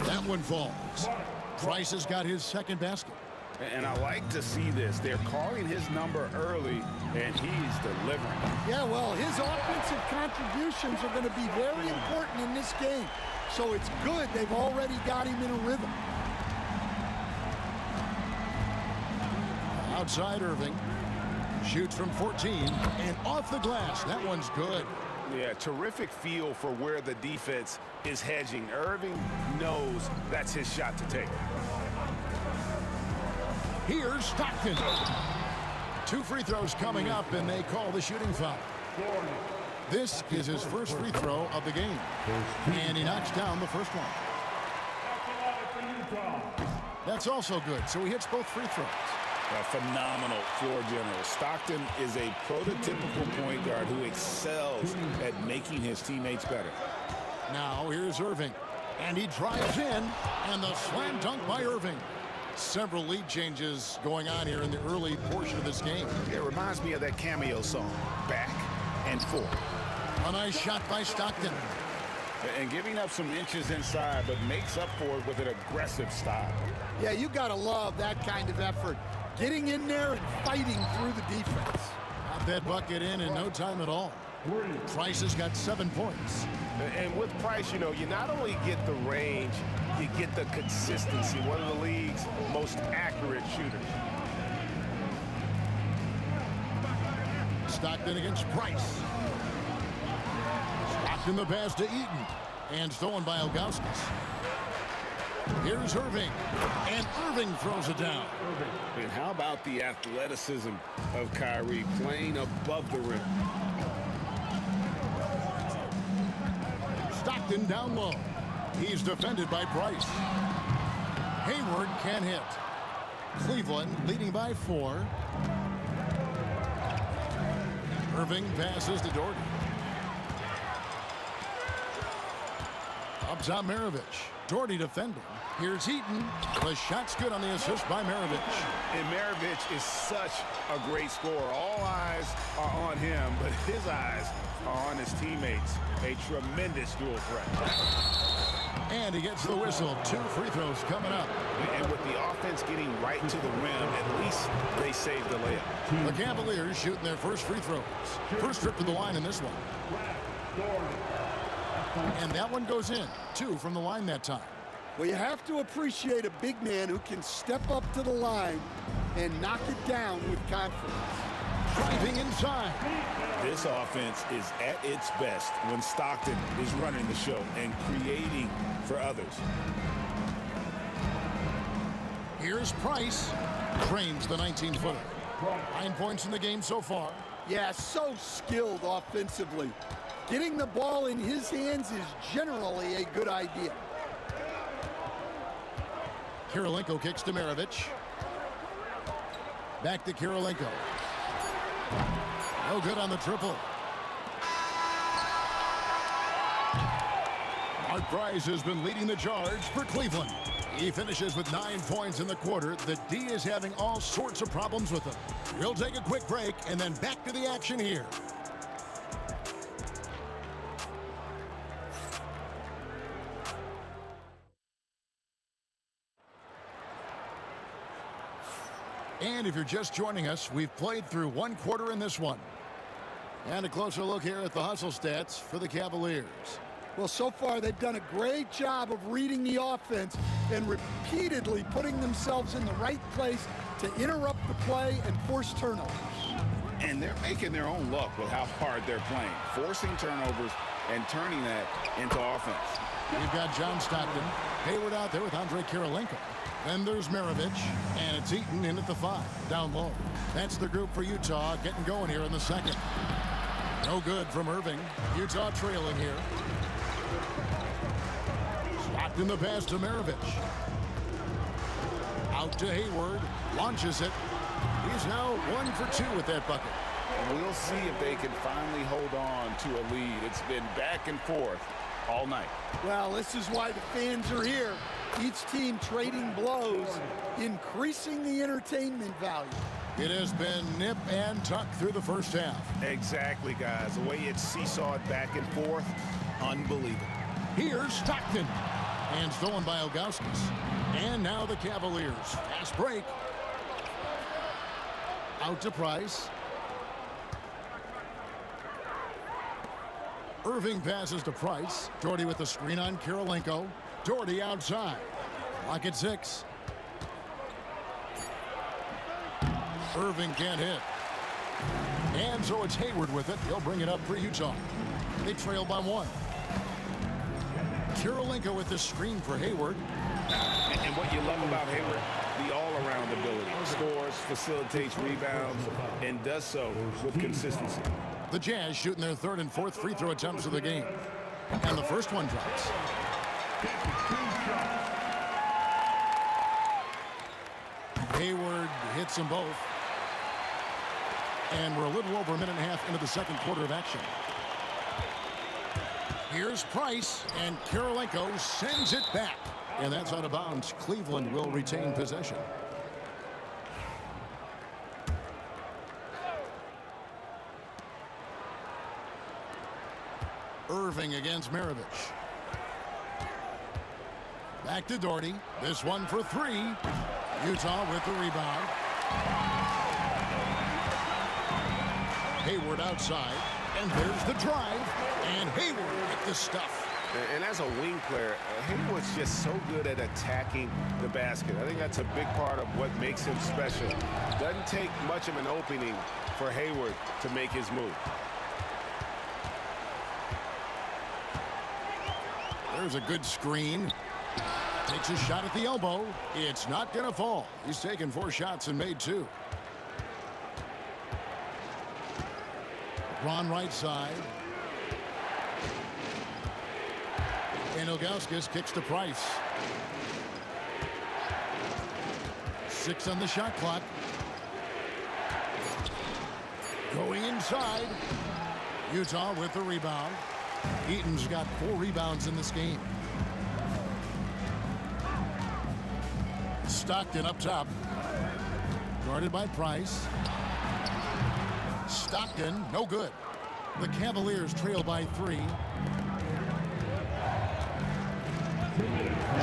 That one falls. Price has got his second basket. And I like to see this. They're calling his number early, and he's delivering. Yeah, well, his offensive contributions are going to be very important in this game. So it's good they've already got him in a rhythm. Outside Irving. Shoots from 14 and off the glass. That one's good. Yeah, terrific feel for where the defense is hedging. Irving knows that's his shot to take. Here's Stockton. 2 free throws coming up, and they call the shooting foul. This is his first free throw of the game. And he knocks down the first one. That's also good, so he hits both free throws. A phenomenal floor general. Stockton is a prototypical point guard who excels at making his teammates better. Now here's Irving. And he drives in, and the slam dunk by Irving. Several lead changes going on here in the early portion of this game. It reminds me of that cameo song, Back and Forth. A nice shot by Stockton. And giving up some inches inside, but makes up for it with an aggressive style. Yeah, you got to love that kind of effort. Getting in there and fighting through the defense. Got that bucket in no time at all. Price has got 7 points. And with Price, you know, you not only get the range, you get the consistency. One of the league's most accurate shooters. Stockton against Price. Stockton the pass to Eaton. And stolen by Ilgauskas. Here's Irving. And Irving throws it down. And how about the athleticism of Kyrie playing above the rim? Stockton down low. He's defended by Price. Hayward can't hit. Cleveland leading by 4. Irving passes to Doherty. Up top, Maravich. Doherty defending. Here's Eaton. The shot's good on the assist by Maravich. And Maravich is such a great scorer. All eyes are on him, but his eyes are on his teammates. A tremendous dual threat. And he gets the whistle. 2 free throws coming up. And with the offense getting right to the rim, at least they saved the layup. The Cavaliers shooting their first free throws. First trip to the line in this one. And that one goes in. 2 from the line that time. Well, you have to appreciate a big man who can step up to the line and knock it down with confidence. Driving inside. This offense is at its best when Stockton is running the show and creating for others. Here's Price. Trains the 19-footer. 9 points in the game so far. Yeah, so skilled offensively. Getting the ball in his hands is generally a good idea. Kirilenko kicks to Maravich. Back to Kirilenko. No good on the triple. Mark Price has been leading the charge for Cleveland. He finishes with 9 points in the quarter. The D is having all sorts of problems with him. We'll take a quick break and then back to the action here. And if you're just joining us, we've played through 1 quarter in this one. And a closer look here at the hustle stats for the Cavaliers. Well, so far they've done a great job of reading the offense and repeatedly putting themselves in the right place to interrupt the play and force turnovers. And they're making their own luck with how hard they're playing, forcing turnovers and turning that into offense. We've got John Stockton, Hayward out there with Andre Kirilenko. Then there's Maravich, and it's Eaton in at the 5, down low. That's the group for Utah getting going here in the second. No good from Irving. Utah trailing here. Stockton the pass to Maravich. Out to Hayward, launches it. He's now 1 for 2 with that bucket. And we'll see if they can finally hold on to a lead. It's been back and forth all night. Well, this is why the fans are here. Each team trading blows, increasing the entertainment value. It has been nip and tuck through the first half. Exactly, guys. The way it's seesawed back and forth, unbelievable. Here's Stockton. And stolen by Ilgauskas. And now the Cavaliers. Fast break. Out to Price. Irving passes to Price. Doherty with the screen on Kirilenko. Doherty outside. Clock at 6. Irving can't hit. And so it's Hayward with it. He'll bring it up for Utah. They trail by 1. Kirilenko with the screen for Hayward. And what you love about Hayward, the all-around ability. Scores, facilitates rebounds, and does so with consistency. The Jazz shooting their 3rd and 4th free throw attempts of the game. And the first one drops. Hayward hits them both. And we're a little over a minute and a half into the second quarter of action. Here's Price, and Kirilenko sends it back. And that's out of bounds. Cleveland will retain possession. Irving against Maravich. Back to Doherty. This one for 3. Utah with the rebound. Hayward outside. And there's the drive. And Hayward with the stuff. And as a wing player, Hayward's just so good at attacking the basket. I think that's a big part of what makes him special. Doesn't take much of an opening for Hayward to make his move. There's a good screen. Takes a shot at the elbow. It's not going to fall. He's taken 4 shots and made 2. Ron right side. And Ilgauskas kicks to Price. 6 on the shot clock. Going inside. Utah with the rebound. Eaton's got 4 rebounds in this game. Stockton up top. Guarded by Price. Stockton, no good. The Cavaliers trail by 3.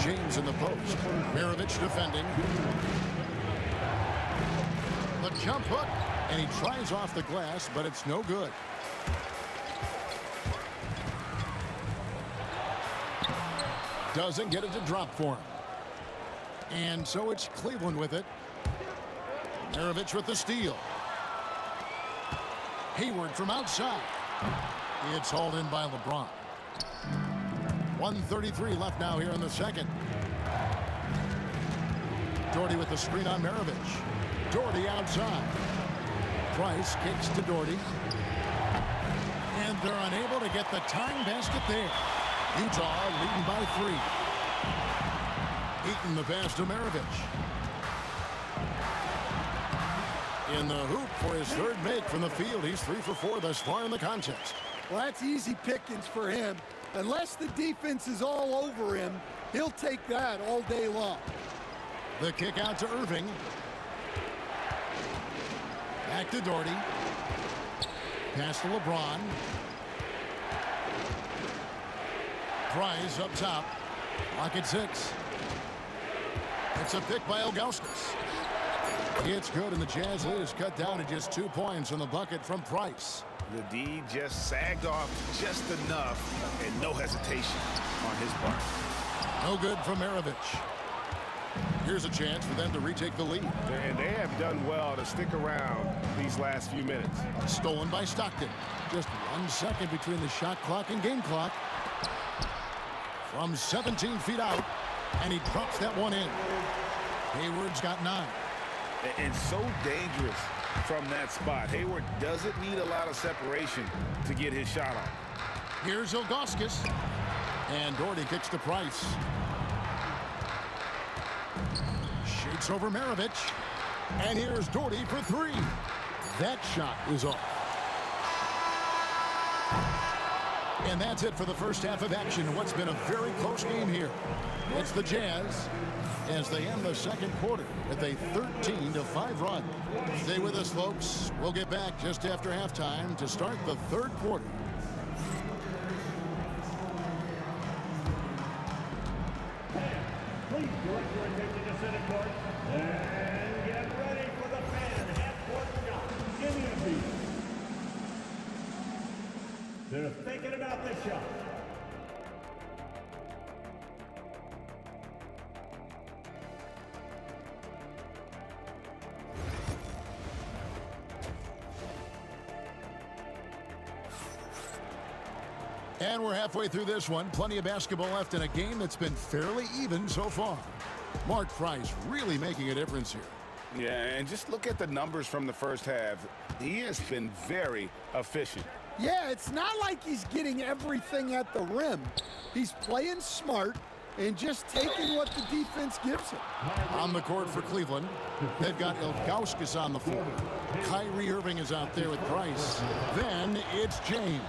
James in the post. Maravich defending. The jump hook. And he tries off the glass, but it's no good. Doesn't get it to drop for him. And so it's Cleveland with it. Maravich with the steal. Hayward from outside. It's hauled in by LeBron. 1:33 left now here in the second. Doherty with the screen on Maravich. Doherty outside. Price kicks to Doherty. And they're unable to get the tying basket there. Utah leading by 3. Eaton the pass to Maravich. In the hoop for his 3rd make from the field. He's 3 for 4 thus far in the contest. Well, that's easy pickings for him. Unless the defense is all over him, he'll take that all day long. The kick out to Irving. Back to Doherty. Pass to LeBron. Price up top. Lock at 6. It's a pick by Ilgauskas. It's good, and the Jazz lead is cut down to just 2 points on the bucket from Price. The D just sagged off just enough, and no hesitation on his part. No good from Maravich. Here's a chance for them to retake the lead. And they have done well to stick around these last few minutes. Stolen by Stockton. Just 1 second between the shot clock and game clock. From 17 feet out, and he drops that one in. Hayward's got 9. And so dangerous from that spot. Hayward doesn't need a lot of separation to get his shot off. Here's Ilgauskas. And Doherty kicks to Price. Shakes over Maravich. And here's Doherty for 3. That shot is off. And that's it for the first half of action in what's been a very close game here. It's the Jazz as they end the second quarter with a 13-5 run. Stay with us, folks. We'll get back just after halftime to start the third quarter. Please direct your attention to center court and get ready for the fan half-court shot. Give me a beat. They're thinking about this shot. And we're halfway through this one. Plenty of basketball left in a game that's been fairly even so far. Mark Price really making a difference here. Yeah, and just look at the numbers from the first half. He has been very efficient. Yeah, it's not like he's getting everything at the rim. He's playing smart and just taking what the defense gives him. On the court for Cleveland, they've got Ilgauskas on the floor. Kyrie Irving is out there with Price. Then it's James.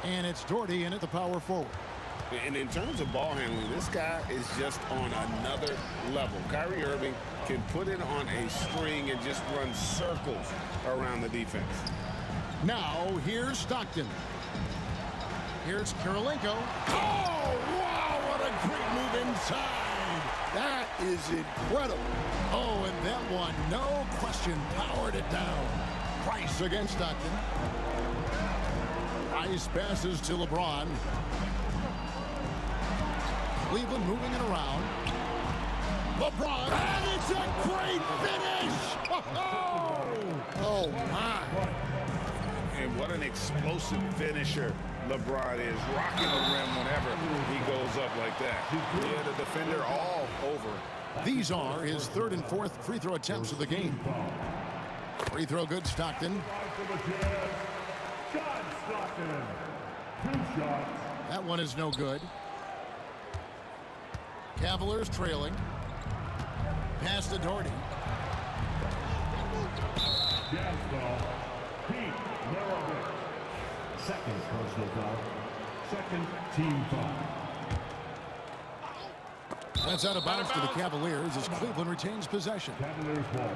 And it's Doherty in at the power forward. And in terms of ball handling, this guy is just on another level. Kyrie Irving can put it on a string and just run circles around the defense. Now, here's Stockton. Here's Karolinko. Oh, wow, what a great move inside. That is incredible. Oh, and that one, no question, powered it down. Price against Stockton. Price passes to LeBron. Cleveland moving it around. LeBron, and it's a great finish! Oh, my. And what an explosive finisher LeBron is, rocking the rim whenever he goes up like that. Yeah, the defender all over. These are his third and fourth free throw attempts of the game. Free throw good, Stockton. That one is no good. Cavaliers trailing. Pass to Doherty. Jazz ball. Pete. Second personal foul. Second team foul. That's out of bounds to the Cavaliers as Cleveland retains possession. Cavaliers ball.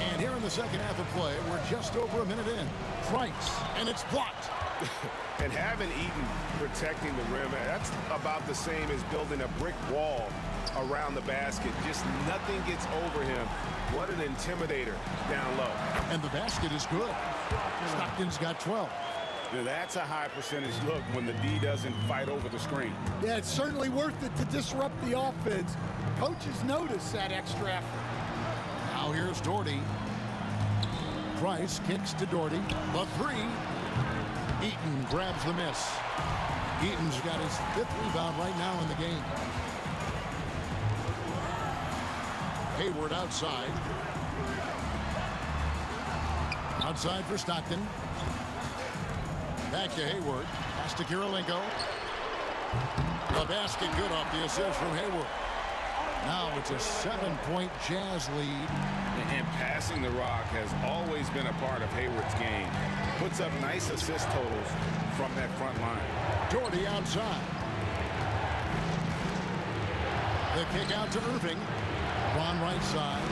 And here in the second half of play, we're just over a minute in. Price, and it's blocked. And having Eaton protecting the rim, that's about the same as building a brick wall around the basket. Just nothing gets over him. What an intimidator down low. And the basket is good. Stockton's got 12. Now, that's a high percentage look when the D doesn't fight over the screen. Yeah, it's certainly worth it to disrupt the offense. Coaches notice that extra effort. Now here's Doherty. Price kicks to Doherty. The three. Eaton grabs the miss. Eaton's got his 5th rebound right now in the game. Hayward outside. Outside for Stockton. Back to Hayward. Pass to Kirilenko. The basket good off the assist from Hayward. Now it's a 7-point Jazz lead. And passing the rock has always been a part of Hayward's game. Puts up nice assist totals from that front line. Doherty outside. The kick out to Irving. On right side.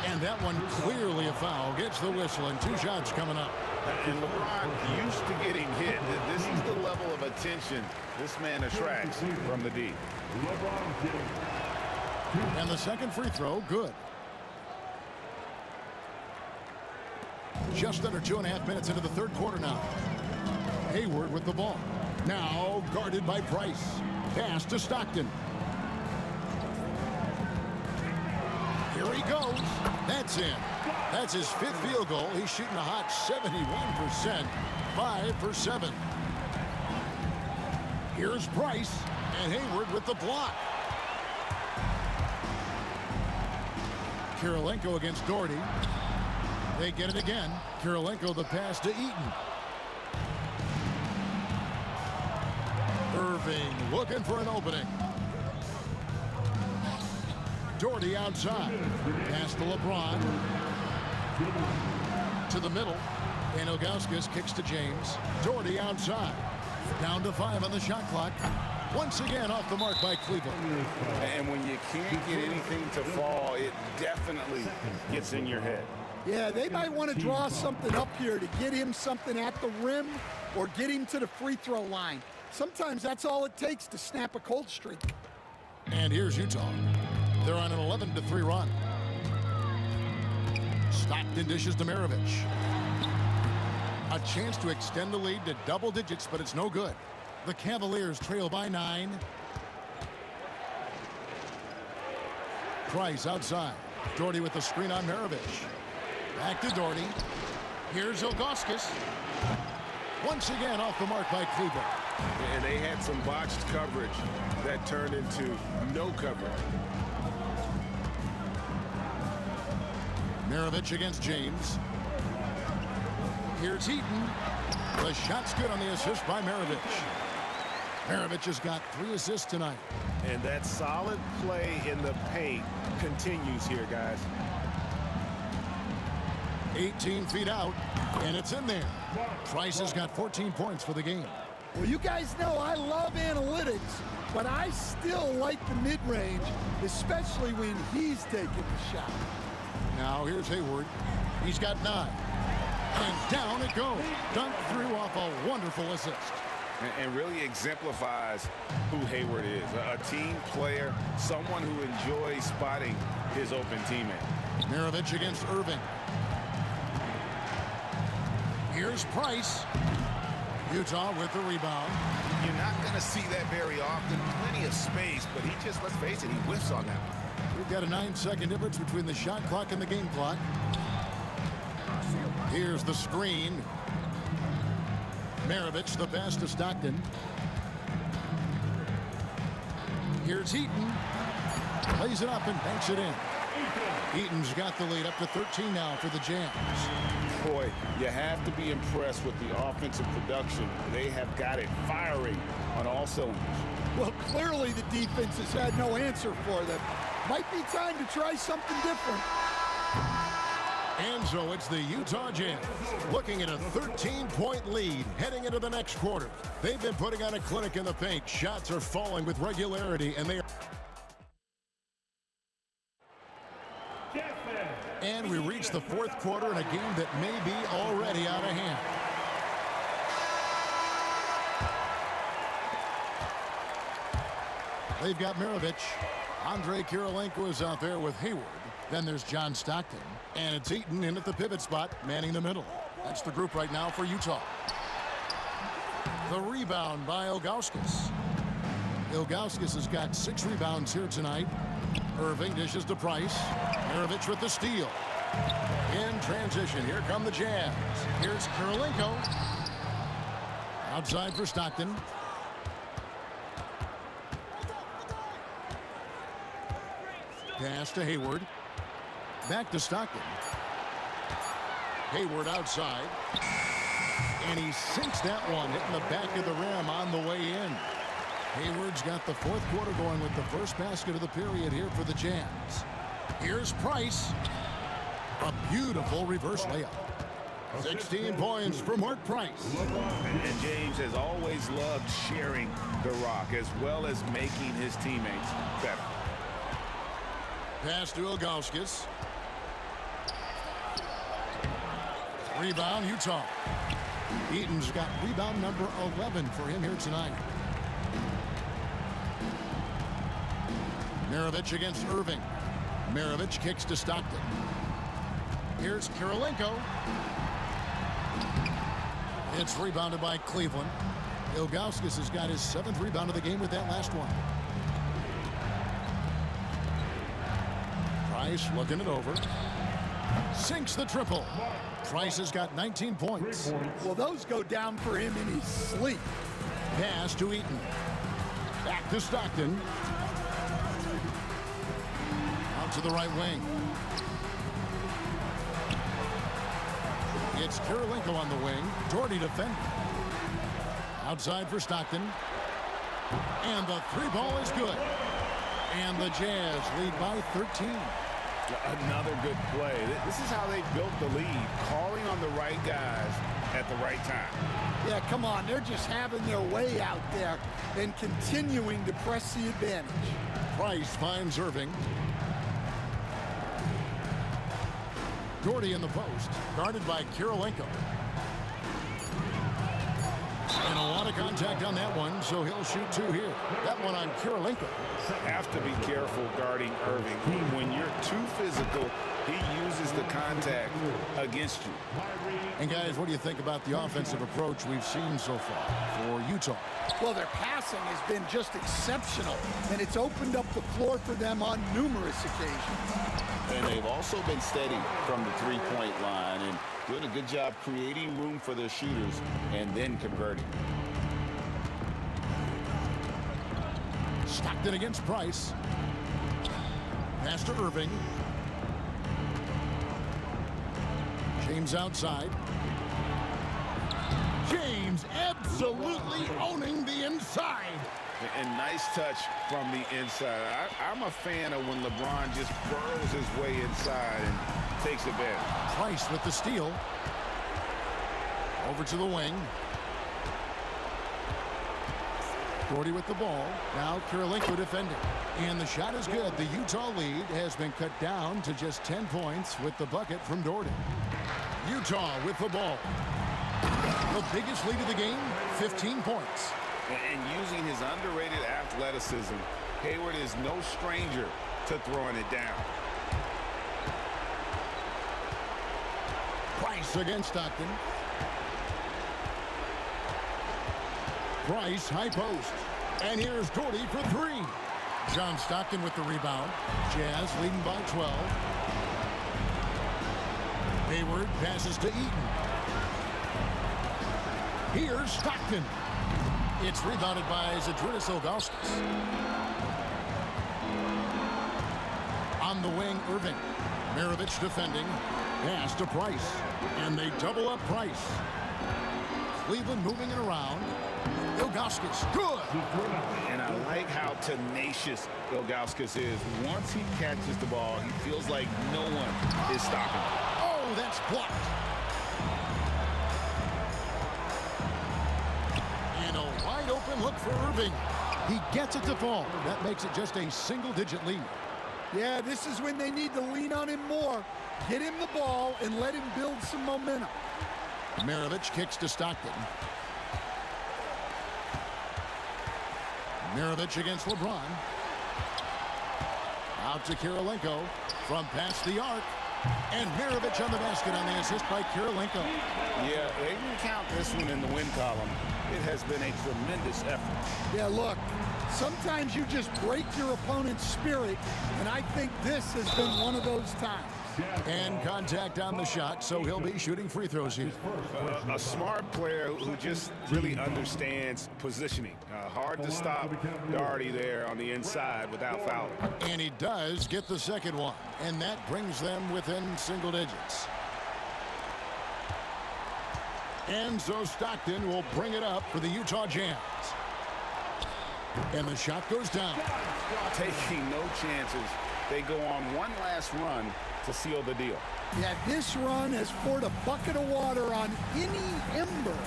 And that one clearly a foul. Gets the whistle and 2 shots coming up. And LeBron used to getting hit. This is the level of attention this man attracts from the D. And the second free throw, good. Just under 2.5 minutes into the third quarter now. Hayward with the ball. Now guarded by Price. Pass to Stockton. Here he goes. That's in. That's his 5th field goal. He's shooting a hot 71%. 5 for 7. Here's Price. And Hayward with the block. Kirilenko against Doherty. They get it again. Kirilenko the pass to Eaton. Irving looking for an opening. Doherty outside. Pass to LeBron. To the middle. And Ilgauskas kicks to James. Doherty outside. Down to 5 on the shot clock. Once again off the mark by Cleveland. And when you can't get anything to fall, it definitely gets in your head. Yeah, they might want to draw something up here to get him something at the rim or get him to the free throw line. Sometimes that's all it takes to snap a cold streak. And here's Utah. They're on an 11-3 run. Stockton dishes to Maravich. A chance to extend the lead to double digits, but it's no good. The Cavaliers trail by 9. Price outside. Doherty with the screen on Maravich. Back to Doherty. Here's Ilgauskas. Once again off the mark by Cleveland. And they had some botched coverage that turned into no coverage. Maravich against James. Here's Eaton. The shot's good on the assist by Maravich. Maravich has got 3 assists tonight. And that solid play in the paint continues here, guys. 18 feet out, and it's in there. Price has got 14 points for the game. Well, you guys know I love analytics, but I still like the mid-range, especially when he's taking the shot. Now here's Hayward. He's got 9. And down it goes. Dunked through off a wonderful assist. And really exemplifies who Hayward is. A team player, someone who enjoys spotting his open teammate. Maravich against Irving. Here's Price. Utah with the rebound. You're not going to see that very often. Plenty of space, but he just, let's face it, he whiffs on that one. We've got a 9-second difference between the shot clock and the game clock. Here's the screen. Maravich, the pass to Stockton. Here's Eaton. Plays it up and banks it in. Eaton's got the lead up to 13 now for the Jazz. Boy, you have to be impressed with the offensive production. They have got it firing on all cylinders. Well, clearly the defense has had no answer for them. Might be time to try something different. And so it's the Utah Jazz looking at a 13-point lead heading into the next quarter. They've been putting on a clinic in the paint. Shots are falling with regularity, and they are... And we reach the fourth quarter in a game that may be already out of hand. They've got Mirovic. Andrei Kirilenko is out there with Hayward. Then there's John Stockton. And it's Eaton in at the pivot spot, manning the middle. That's the group right now for Utah. The rebound by Ilgauskas. Ilgauskas has got 6 rebounds here tonight. Irving dishes to Price. Mirovic with the steal. In transition, here come the Jazz. Here's Kirilenko. Outside for Stockton. Pass to Hayward. Back to Stockton. Hayward outside. And he sinks that one, hitting the back of the rim on the way in. Hayward's got the fourth quarter going with the first basket of the period here for the Jazz. Here's Price. A beautiful reverse layup. 16 points for Mark Price. And James has always loved sharing the rock as well as making his teammates better. Pass to Ilgauskas. Rebound, Utah. Eaton's got rebound number 11 for him here tonight. Mirovic against Irving. Mirovic kicks to Stockton. Here's Kirilenko. It's rebounded by Cleveland. Ilgauskas has got his 7th rebound of the game with that last one. Price looking it over. Sinks the triple. Price has got 19 points. Well, those go down for him in his sleep. Pass to Eaton. Back to Stockton. Out to the right wing. It's Kirilenko on the wing. Doherty defending. Outside for Stockton. And the 3 ball is good. And the Jazz lead by 13. Another good play. This is how they built the lead, calling on the right guys at the right time. Yeah, come on. They're just having their way out there and continuing to press the advantage. Price finds Irving. Doherty in the post, guarded by Kirilenko. And a lot of contact on that one, so he'll shoot 2 here. That one on Kirilenko. Have to be careful guarding Irving. When you're too physical, he uses the contact against you. And guys, what do you think about the offensive approach we've seen so far for Utah? Well, their passing has been just exceptional, and it's opened up the floor for them on numerous occasions. And they've also been steady from the 3-point line and doing a good job creating room for their shooters and then converting. Stockton against Price. Pass to Irving. James outside. James absolutely owning the inside. And nice touch from the inside. I'm a fan of when LeBron just burrows his way inside and takes advantage. Price with the steal. Over to the wing. Doherty with the ball. Now Kirilenko defending. And the shot is good. The Utah lead has been cut down to just 10 points with the bucket from Doherty. Utah with the ball. The biggest lead of the game, 15 points. And using his underrated athleticism, Hayward is no stranger to throwing it down. Price against Stockton. Price, high post. And here's Doherty for 3. John Stockton with the rebound. Jazz leading by 12. Hayward passes to Eaton. Here's Stockton. It's rebounded by Zydrunas Ilgauskas. On the wing, Irving. Maravich defending. Pass to Price. And they double up Price. Cleveland moving it around. Ilgauskas, good. And I like how tenacious Ilgauskas is. Once he catches the ball, he feels like no one is stopping him. Oh, that's blocked. And a wide open look for Irving. He gets it to fall. That makes it just a single-digit lead. Yeah, this is when they need to lean on him more. Get him the ball and let him build some momentum. Maravich kicks to Stockton. Maravich against LeBron. Out to Kirilenko from past the arc. And Maravich on the basket on the assist by Kirilenko. Yeah, they didn't count this one in the win column. It has been a tremendous effort. Yeah, look, sometimes you just break your opponent's spirit, and I think this has been one of those times. And contact on the shot, so he'll be shooting free throws here. A smart player who just really understands positioning. Hard to stop Doherty there on the inside without fouling. And he does get the second one, and that brings them within single digits. And so Stockton will bring it up for the Utah Jazz. And the shot goes down. Taking no chances. They go on one last run to seal the deal. Yeah, this run has poured a bucket of water on any ember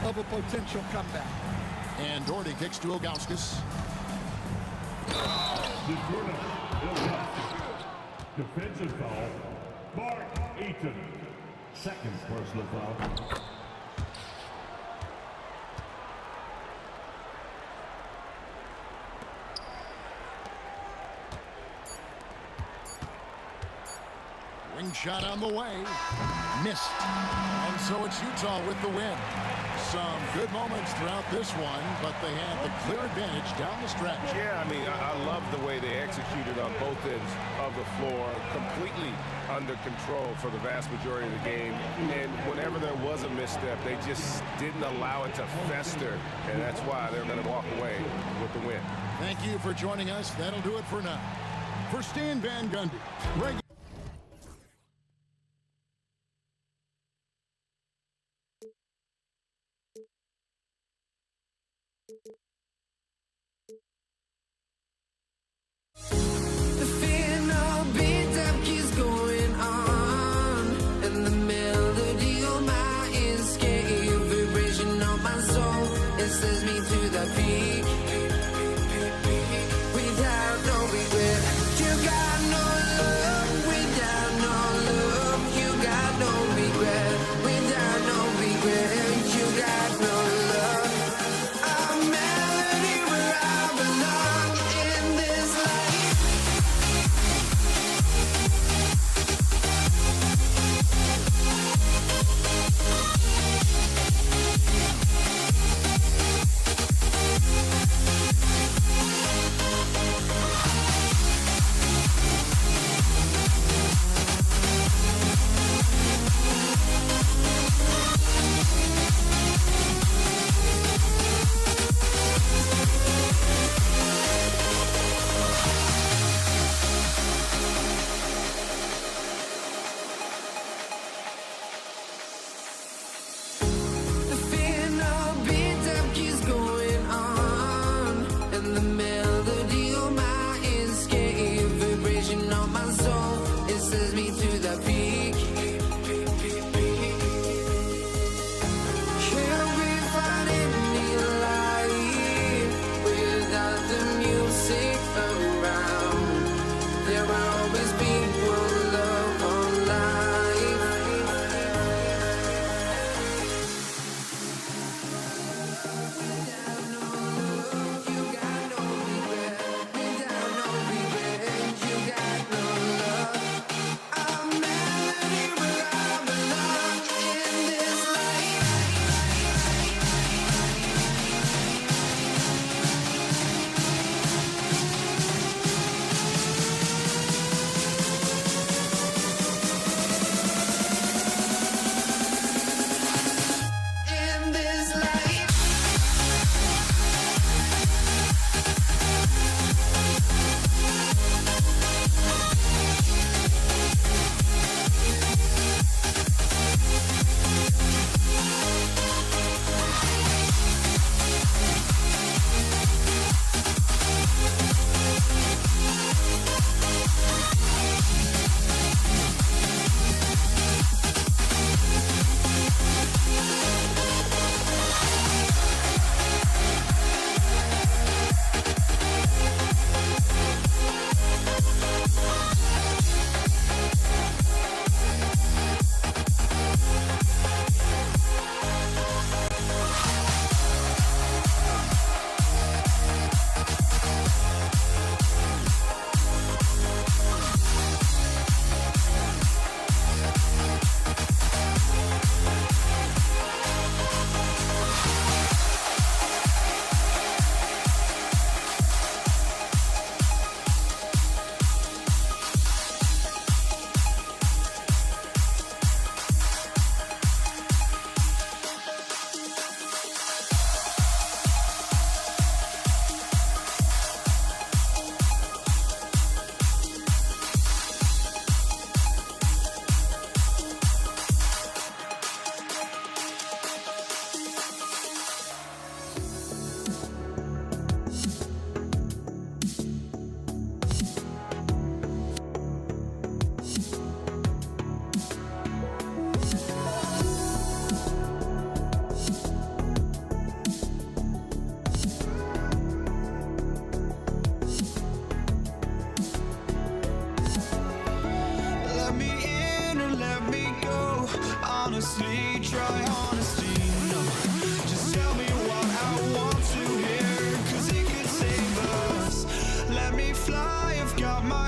of a potential comeback. And Doherty kicks to Ilgauskas. Defensive foul, Mark Eaton. Second personal foul. Wing shot on the way. Missed. And so it's Utah with the win. Some good moments throughout this one, but they had the clear advantage down the stretch. Yeah, I mean, I love the way they executed on both ends of the floor. Completely under control for the vast majority of the game. And whenever there was a misstep, they just didn't allow it to fester. And that's why they're going to walk away with the win. Thank you for joining us. That'll do it for now. For Stan Van Gundy, The fear no beat up keeps going on, and the melody on my escape, vibration on my soul, it sends me to the peak. Without no regret, you got no love. Without no love, you got no regret. Without no regret, you got no love. A melody where I belong.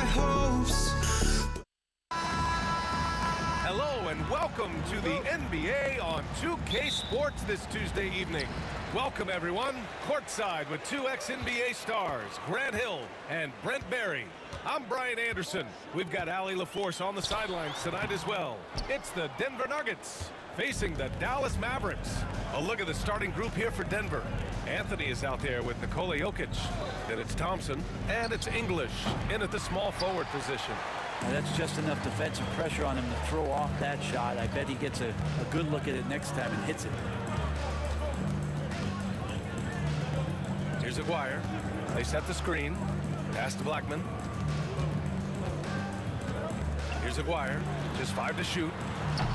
my hopes. Hello and welcome to the NBA on 2K Sports this Tuesday evening. Welcome everyone, courtside with two ex-NBA stars, Grant Hill and Brent Barry. I'm Brian Anderson. We've got Allie LaForce on the sidelines tonight as well. It's the Denver Nuggets facing the Dallas Mavericks. A look at the starting group here for Denver. Anthony is out there with Nikola Jokic. Then it's Thompson and it's English in at the small forward position. And that's just enough defensive pressure on him to throw off that shot. I bet he gets a good look at it next time and hits it. Here's Aguirre. They set the screen. Pass to Blackman. Here's Aguirre. Just 5 to shoot.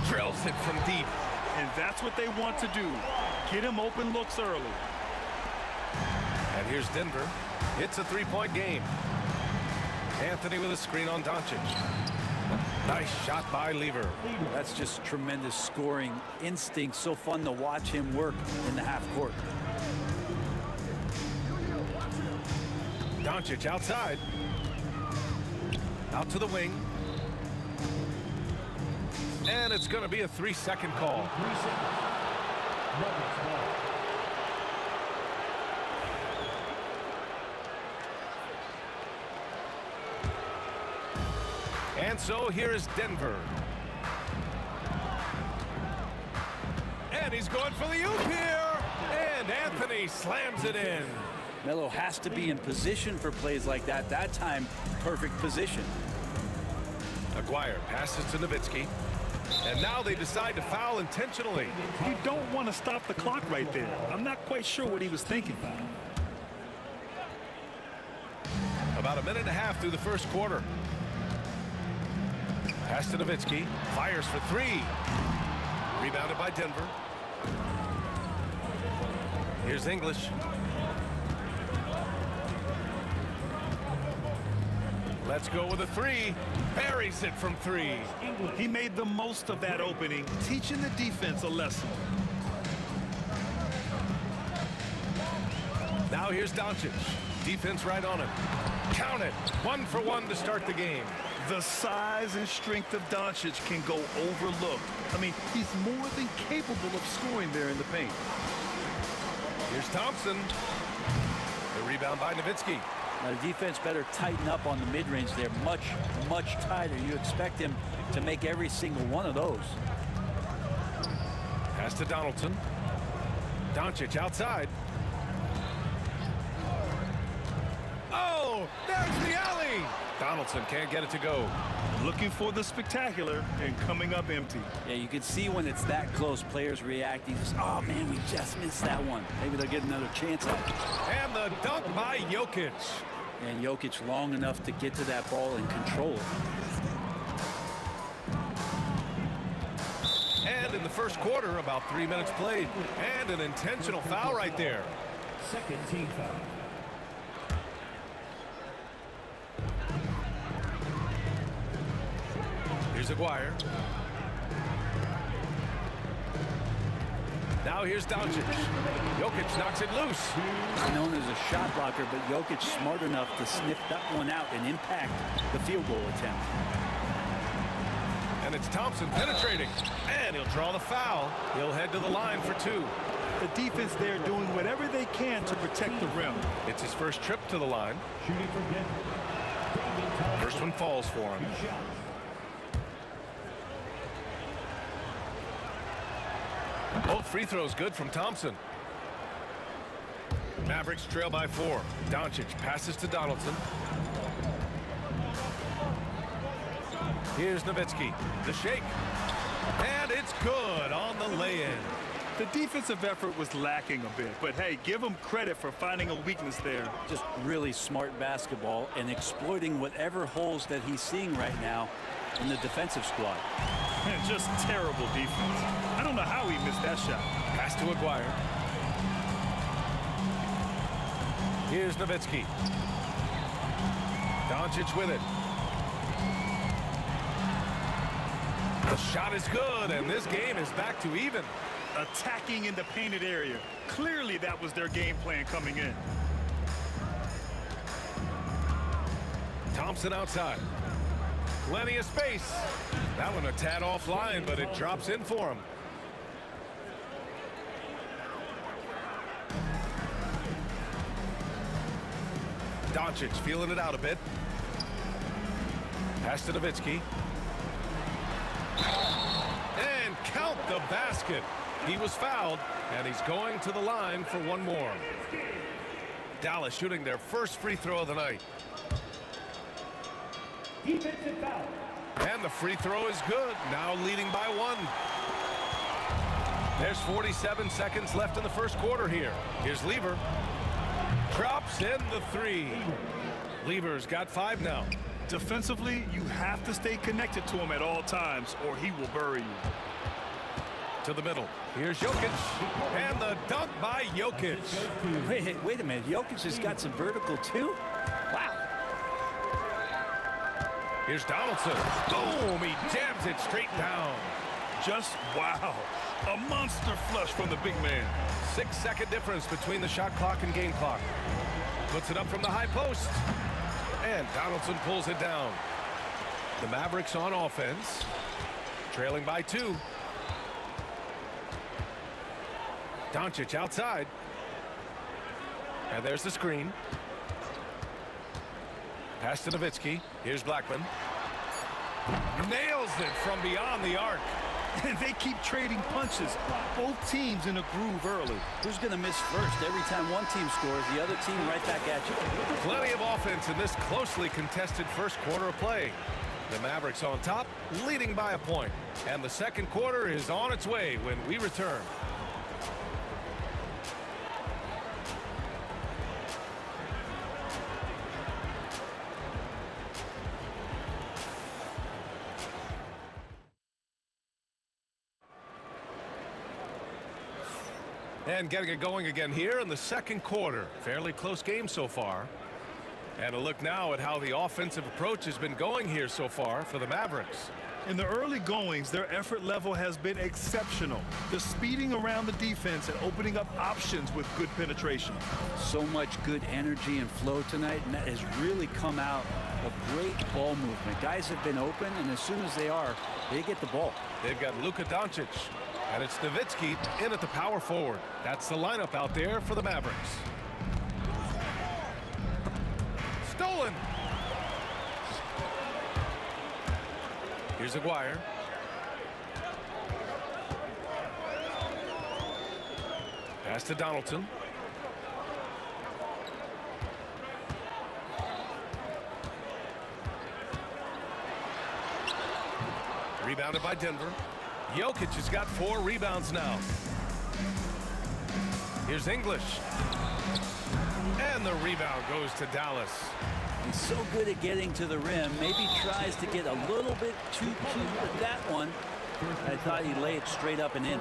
Drills it from deep. And that's what they want to do. Get him open looks early. And here's Denver. It's a three-point game. Anthony with a screen on Doncic. Nice shot by Lever. That's just tremendous scoring instinct. So fun to watch him work in the half court. Doncic outside. Out to the wing. And it's going to be a 3-second call. And so here is Denver. And he's going for the oop here. And Anthony slams it in. Melo has to be in position for plays like that. That time, perfect position. Aguirre passes to Nowitzki. And now they decide to foul intentionally. You don't want to stop the clock right there. I'm not quite sure what he was thinking. About a minute and a half through the first quarter. Pass to Nowitzki. Fires for 3. Rebounded by Denver. Here's English. Let's go with a 3. Buries it from 3. He made the most of that opening, teaching the defense a lesson. Now here's Doncic. Defense right on him. Count it. 1 for 1 to start the game. The size and strength of Doncic can go overlooked. I mean, he's more than capable of scoring there in the paint. Here's Thompson. The rebound by Nowitzki. Now the defense better tighten up on the mid-range. They're much, much tighter. You expect him to make every single one of those. Pass to Donaldson. Doncic outside. Oh, there's the alley. Donaldson can't get it to go. Looking for the spectacular and coming up empty. Yeah, you can see when it's that close, players react. Just, oh, man, we just missed that one. Maybe they'll get another chance at it. And the dunk by Jokic. And Jokic long enough to get to that ball and control it. And in the first quarter, about 3 minutes played. And an intentional foul right there. Second team foul. Here's Aguirre. Now here's Doncic. Jokic knocks it loose. He's known as a shot blocker, but Jokic smart enough to sniff that one out and impact the field goal attempt. And it's Thompson penetrating. And he'll draw the foul. He'll head to the line for 2. The defense there doing whatever they can to protect the rim. It's his first trip to the line. Shooting for Denver. First one falls for him. Both free throws good from Thompson. Mavericks trail by 4. Doncic passes to Donaldson. Here's Nowitzki. The shake. And it's good on the lay-in. The defensive effort was lacking a bit, but hey, give him credit for finding a weakness there. Just really smart basketball and exploiting whatever holes that he's seeing right now in the defensive squad. And just terrible defense. I don't know how he missed that shot. Pass to Aguirre. Here's Nowitzki. Doncic with it. The shot is good, and this game is back to even. Attacking in the painted area. Clearly that was their game plan coming in. Thompson outside. Plenty of space. That one a tad offline, but it drops in for him. Doncic feeling it out a bit. Pass to Nowitzki. And count the basket. He was fouled, and he's going to the line for one more. Dallas shooting their first free throw of the night. Defensive foul. And the free throw is good. Now leading by one. There's 47 seconds left in the first quarter here. Here's Lever. Drops in the three. Lever's got 5 now. Defensively, you have to stay connected to him at all times, or he will bury you. To the middle. Here's Jokic. And the dunk by Jokic. Wait a minute. Jokic has got some vertical, too? Wow. Here's Donaldson. Boom! He jams it straight down. Just wow. A monster flush from the big man. 6-second difference between the shot clock and game clock. Puts it up from the high post. And Donaldson pulls it down. The Mavericks on offense. Trailing by 2. Doncic outside. And there's the screen. Pass to Nowitzki. Here's Blackman. Nails it from beyond the arc. And they keep trading punches. Both teams in a groove early. Who's going to miss first? Every time one team scores, the other team right back at you. Plenty of offense in this closely contested first quarter of play. The Mavericks on top, leading by a point. And the second quarter is on its way when we return. And getting it going again here in the second quarter. Fairly close game so far. And a look now at how the offensive approach has been going here so far for the Mavericks. In the early goings, their effort level has been exceptional. The speeding around the defense and opening up options with good penetration. So much good energy and flow tonight, and that has really come out of great ball movement. Guys have been open, and as soon as they are, they get the ball. They've got Luka Doncic. And it's Nowitzki in at the power forward. That's the lineup out there for the Mavericks. Stolen. Here's Aguirre. Pass to Donaldson. Rebounded by Denver. Jokic has got 4 rebounds now. Here's English. And the rebound goes to Dallas. He's so good at getting to the rim. Maybe tries to get a little bit too cute with that one. I thought he'd lay it straight up and in.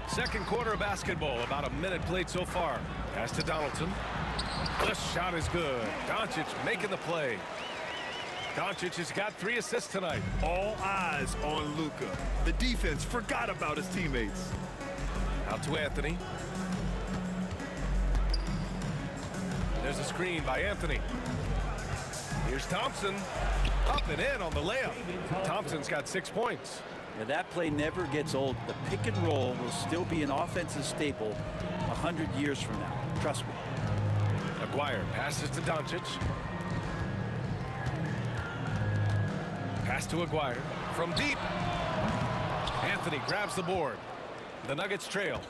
Second quarter of basketball. About a minute played so far. Pass to Donaldson. The shot is good. Doncic making the play. Doncic has got 3 assists tonight. All eyes on Luka. The defense forgot about his teammates. Out to Anthony. There's a screen by Anthony. Here's Thompson. Up and in on the layup. Thompson's got 6 points. Yeah, that play never gets old. The pick and roll will still be an offensive staple 100 years from now. Trust me. Aguirre passes to Doncic. Pass to Aguirre from deep. Anthony grabs the board. The Nuggets trail.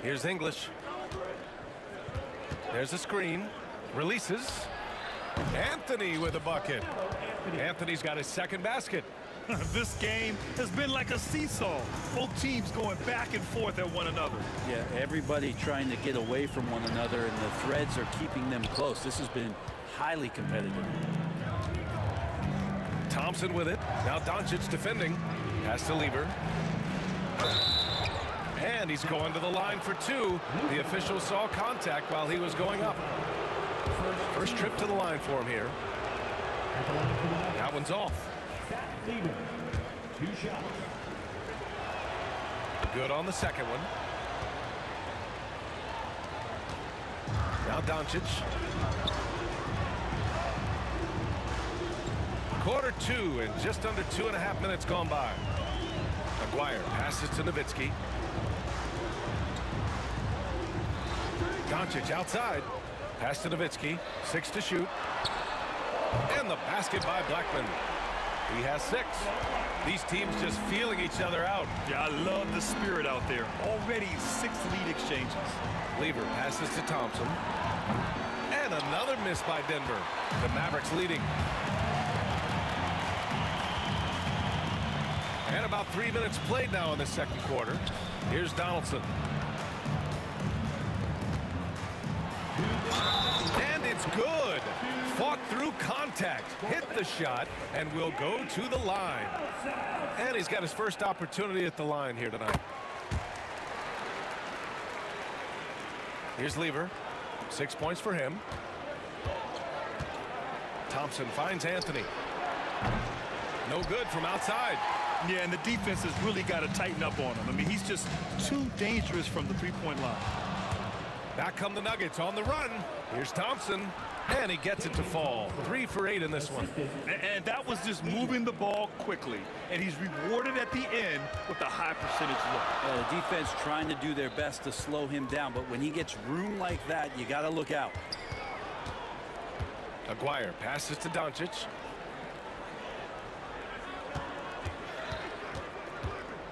Here's English. There's a screen. Releases. Anthony with a bucket. Anthony's got his second basket. This game has been like a seesaw. Both teams going back and forth at one another. Yeah, everybody trying to get away from one another, and the threads are keeping them close. This has been highly competitive. Thompson with it. Now Doncic defending. Pass to Lever. And he's going to the line for 2. The official saw contact while he was going up. First trip to the line for him here. That one's off. 2 shots. Good on the second one. Now Doncic. Quarter two and just under 2.5 minutes gone by. Maguire passes to Nowitzki. Doncic outside. Pass to Nowitzki. 6 to shoot. And the basket by Blackman. He has 6. These teams just feeling each other out. Yeah, I love the spirit out there. Already 6 lead exchanges. Lever passes to Thompson. And another miss by Denver. The Mavericks leading. And about 3 minutes played now in the second quarter. Here's Donaldson. And it's good. Fought through contact, hit the shot, and will go to the line. And he's got his first opportunity at the line here tonight. Here's Lever. 6 points for him. Thompson finds Anthony. No good from outside. Yeah, and the defense has really got to tighten up on him. I mean, he's just too dangerous from the three-point line. Back come the Nuggets on the run. Here's Thompson, and he gets it to fall. 3 for 8 in this one. And that was just moving the ball quickly, and he's rewarded at the end with a high percentage look. The defense trying to do their best to slow him down, but when he gets room like that, you got to look out. Maguire passes to Doncic.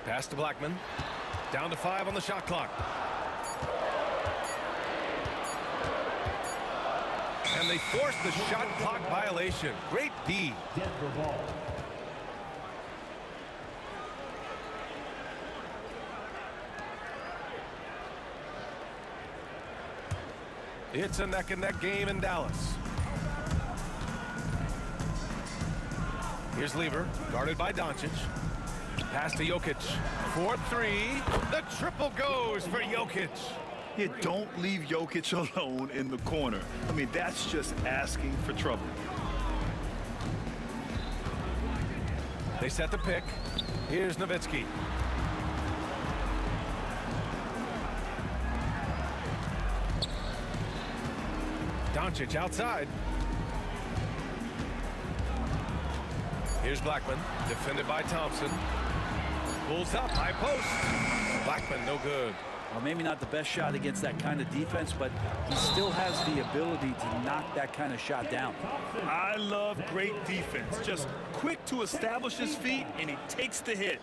Pass to Blackman. Down to 5 on the shot clock. And they force the shot clock violation. Great D. Denver ball. It's a neck-and-neck game in Dallas. Here's Lever, guarded by Doncic. Pass to Jokic. 4-3. The triple goes for Jokic. Yeah, don't leave Jokic alone in the corner. I mean, that's just asking for trouble. They set the pick. Here's Nowitzki. Doncic outside. Here's Blackman, defended by Thompson. Pulls up, high post. Blackman, no good. Well, maybe not the best shot against that kind of defense, but he still has the ability to knock that kind of shot down. I love great defense. Just quick to establish his feet, and he takes the hit.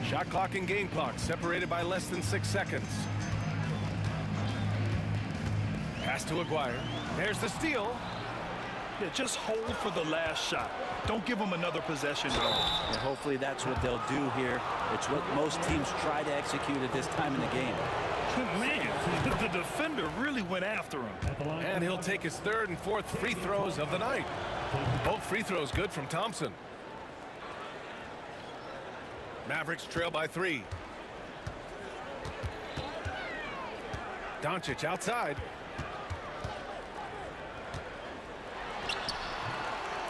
Shot clock and game clock separated by less than 6 seconds. Pass to Aguirre. There's the steal. Yeah, just hold for the last shot. Don't give him another possession at all. And hopefully that's what they'll do here. It's what most teams try to execute at this time in the game. Man, the defender really went after him. And he'll take his 3rd and 4th free throws of the night. Both free throws good from Thompson. Mavericks trail by 3. Doncic outside.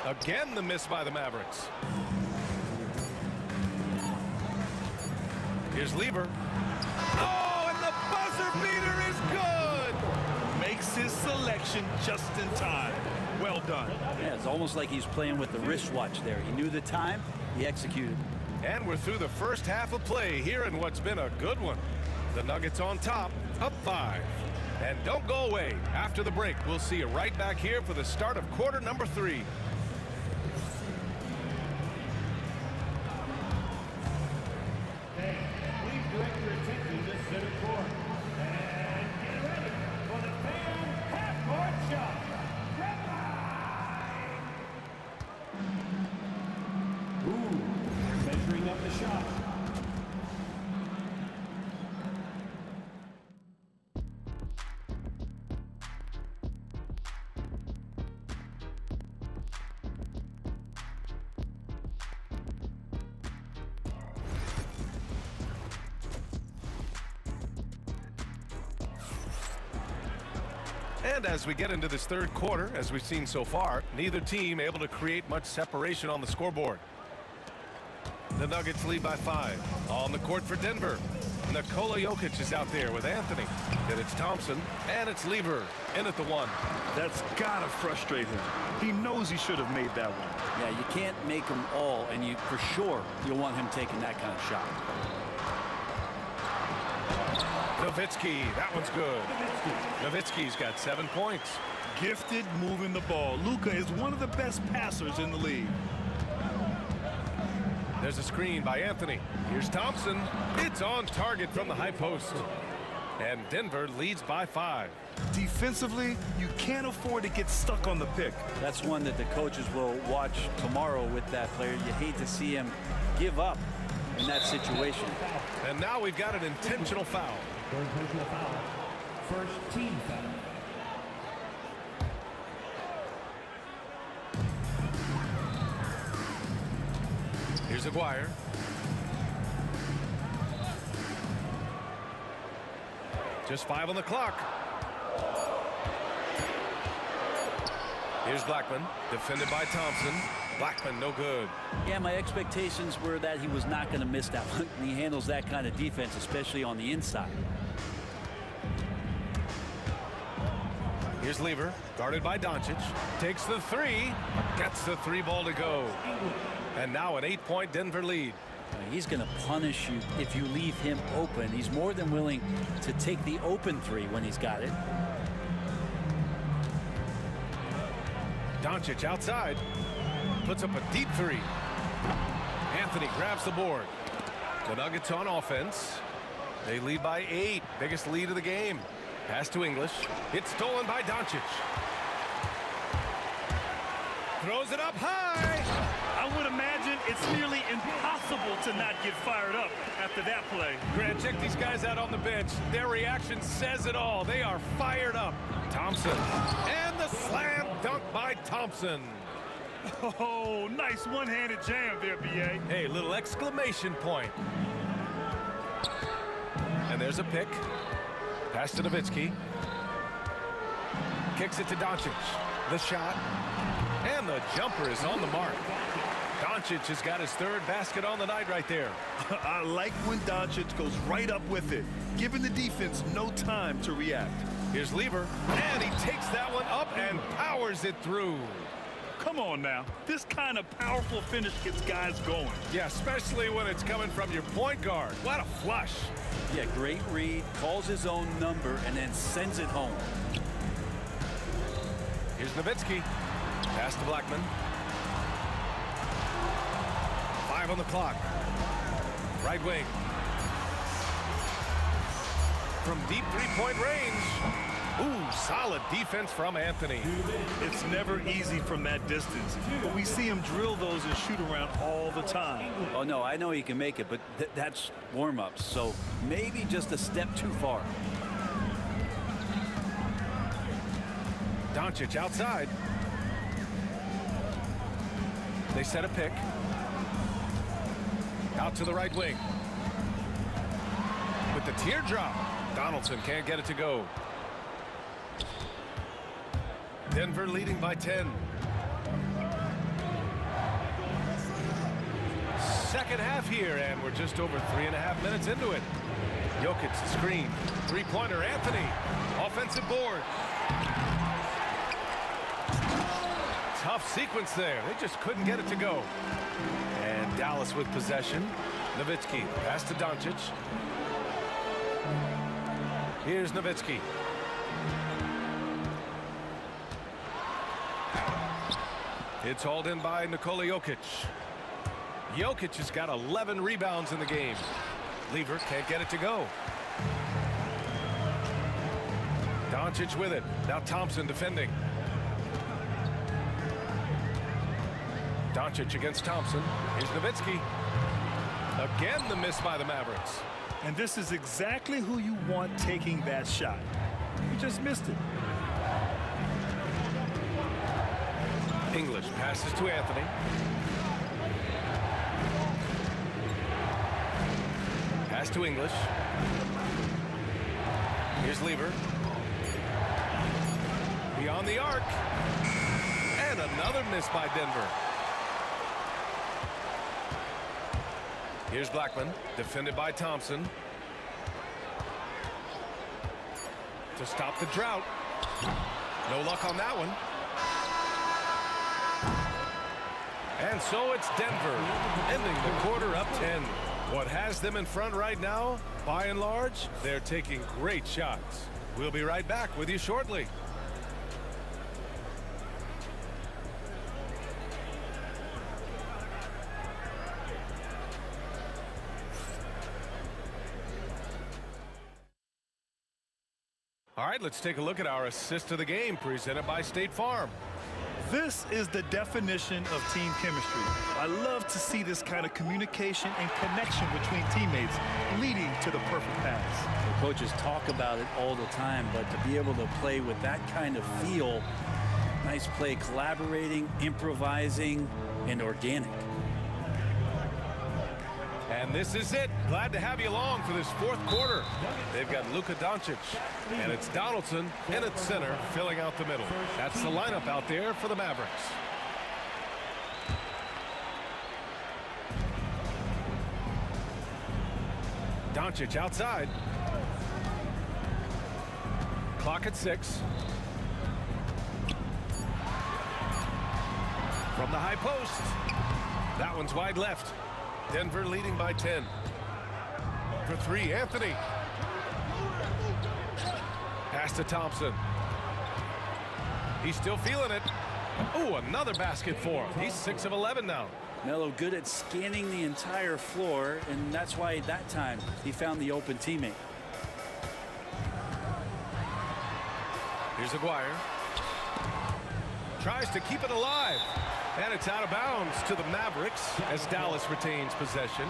Again, the miss by the Mavericks. Here's Lever. Oh, and the buzzer beater is good! Makes his selection just in time. Well done. Yeah, it's almost like he's playing with the wristwatch there. He knew the time, he executed. And we're through the first half of play here in what's been a good one. The Nuggets on top, up 5. And don't go away. After the break, we'll see you right back here for the start of quarter number 3. Measuring up the shot. And as we get into this third quarter, as we've seen so far, neither team able to create much separation on the scoreboard. The Nuggets lead by 5. On the court for Denver. Nikola Jokic is out there with Anthony. Then it's Thompson, and it's Lever in at the 1. That's got to frustrate him. He knows he should have made that one. Yeah, you can't make them all, and you for sure you'll want him taking that kind of shot. Nowitzki, that one's good. Nowitzki's got 7 points. Gifted moving the ball. Luka is one of the best passers in the league. There's a screen by Anthony. Here's Thompson. It's on target from the high post. And Denver leads by 5. Defensively, you can't afford to get stuck on the pick. That's one that the coaches will watch tomorrow with that player. You hate to see him give up in that situation. And now we've got an intentional foul. Intentional foul. First team foul. Here's Aguirre. Just 5 on the clock. Here's Blackman, defended by Thompson. Blackman, no good. Yeah, my expectations were that he was not going to miss that one. He handles that kind of defense, especially on the inside. Here's Lever, guarded by Doncic. Takes the 3, gets the 3 ball to go. And now an 8-point Denver lead. He's going to punish you if you leave him open. He's more than willing to take the open 3 when he's got it. Doncic outside. Puts up a deep 3. Anthony grabs the board. The Nuggets on offense. They lead by 8. Biggest lead of the game. Pass to English. It's stolen by Doncic. Throws it up high. I would imagine it's nearly impossible to not get fired up after that play. Grant, check these guys out on the bench. Their reaction says it all. They are fired up. Thompson. And the slam dunk by Thompson. Oh, nice one-handed jam there, B.A. Hey, little exclamation point. And there's a pick. Pass to Nowitzki. Kicks it to Doncic. The shot. And the jumper is on the mark. Doncic has got his 3rd basket on the night right there. I like when Doncic goes right up with it, giving the defense no time to react. Here's Lever, and he takes that one up and powers it through. Come on now. This kind of powerful finish gets guys going. Yeah, especially when it's coming from your point guard. What a flush. Yeah, great read, calls his own number, and then sends it home. Here's Nowitzki. Pass to Blackman. 5 on the clock. Right wing. From deep 3-point range. Ooh, solid defense from Anthony. It's never easy from that distance, but we see him drill those and shoot around all the time. Oh, no, I know he can make it, but that's warm-ups, so maybe just a step too far. Doncic outside. They set a pick. Out to the right wing. With the teardrop. Donaldson can't get it to go. Denver leading by 10. Second half here, and we're just over 3.5 minutes into it. Jokic screen. 3-pointer, Anthony. Offensive board. Tough sequence there. They just couldn't get it to go. And Dallas with possession. Nowitzki. Pass to Doncic. Here's Nowitzki. It's hauled in by Nikola Jokic. Jokic has got 11 rebounds in the game. Lever can't get it to go. Doncic with it. Now Thompson defending. Doncic against Thompson. Here's Nowitzki. Again, the miss by the Mavericks. And this is exactly who you want taking that shot. He just missed it. English passes to Anthony. Pass to English. Here's Lever. Beyond the arc. And another miss by Denver. Here's Blackman, defended by Thompson. To stop the drought. No luck on that one. And so it's Denver, ending the quarter up 10. What has them in front right now, by and large, they're taking great shots. We'll be right back with you shortly. All right, let's take a look at our assist of the game presented by State Farm. This is the definition of team chemistry. I love to see this kind of communication and connection between teammates leading to the perfect pass. The coaches talk about it all the time, but to be able to play with that kind of feel, nice play, collaborating, improvising, and organic. And this is it. Glad to have you along for this fourth quarter. They've got Luka Doncic, and it's Donaldson in at center, filling out the middle. That's the lineup out there for the Mavericks. Doncic outside. Clock at 6. From the high post. That one's wide left. Denver leading by 10. For 3, Anthony. Pass to Thompson. He's still feeling it. Oh, another basket for him. He's 6 of 11 now. Melo good at scanning the entire floor, and that's why at that time he found the open teammate. Here's Aguirre. Tries to keep it alive. And it's out of bounds to the Mavericks as Dallas retains possession.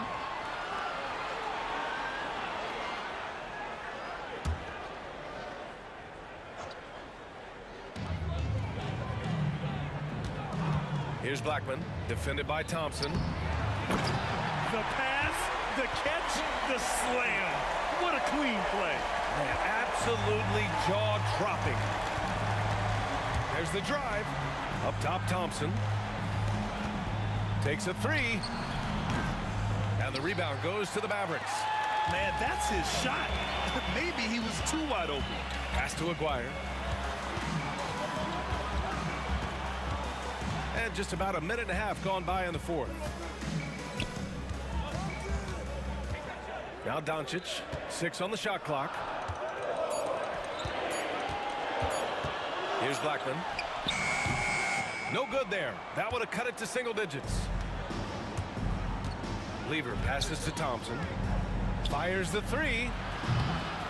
Here's Blackman, defended by Thompson. The pass, the catch, the slam. What a clean play. Man, absolutely jaw-dropping. There's the drive. Up top, Thompson. Takes a 3. And the rebound goes to the Mavericks. Man, that's his shot. Maybe he was too wide open. Pass to Aguirre. And just about a minute and a half gone by in the fourth. Now Doncic, 6 on the shot clock. Here's Blackman. No good there. That would have cut it to single digits. Lever passes to Thompson. Fires the 3.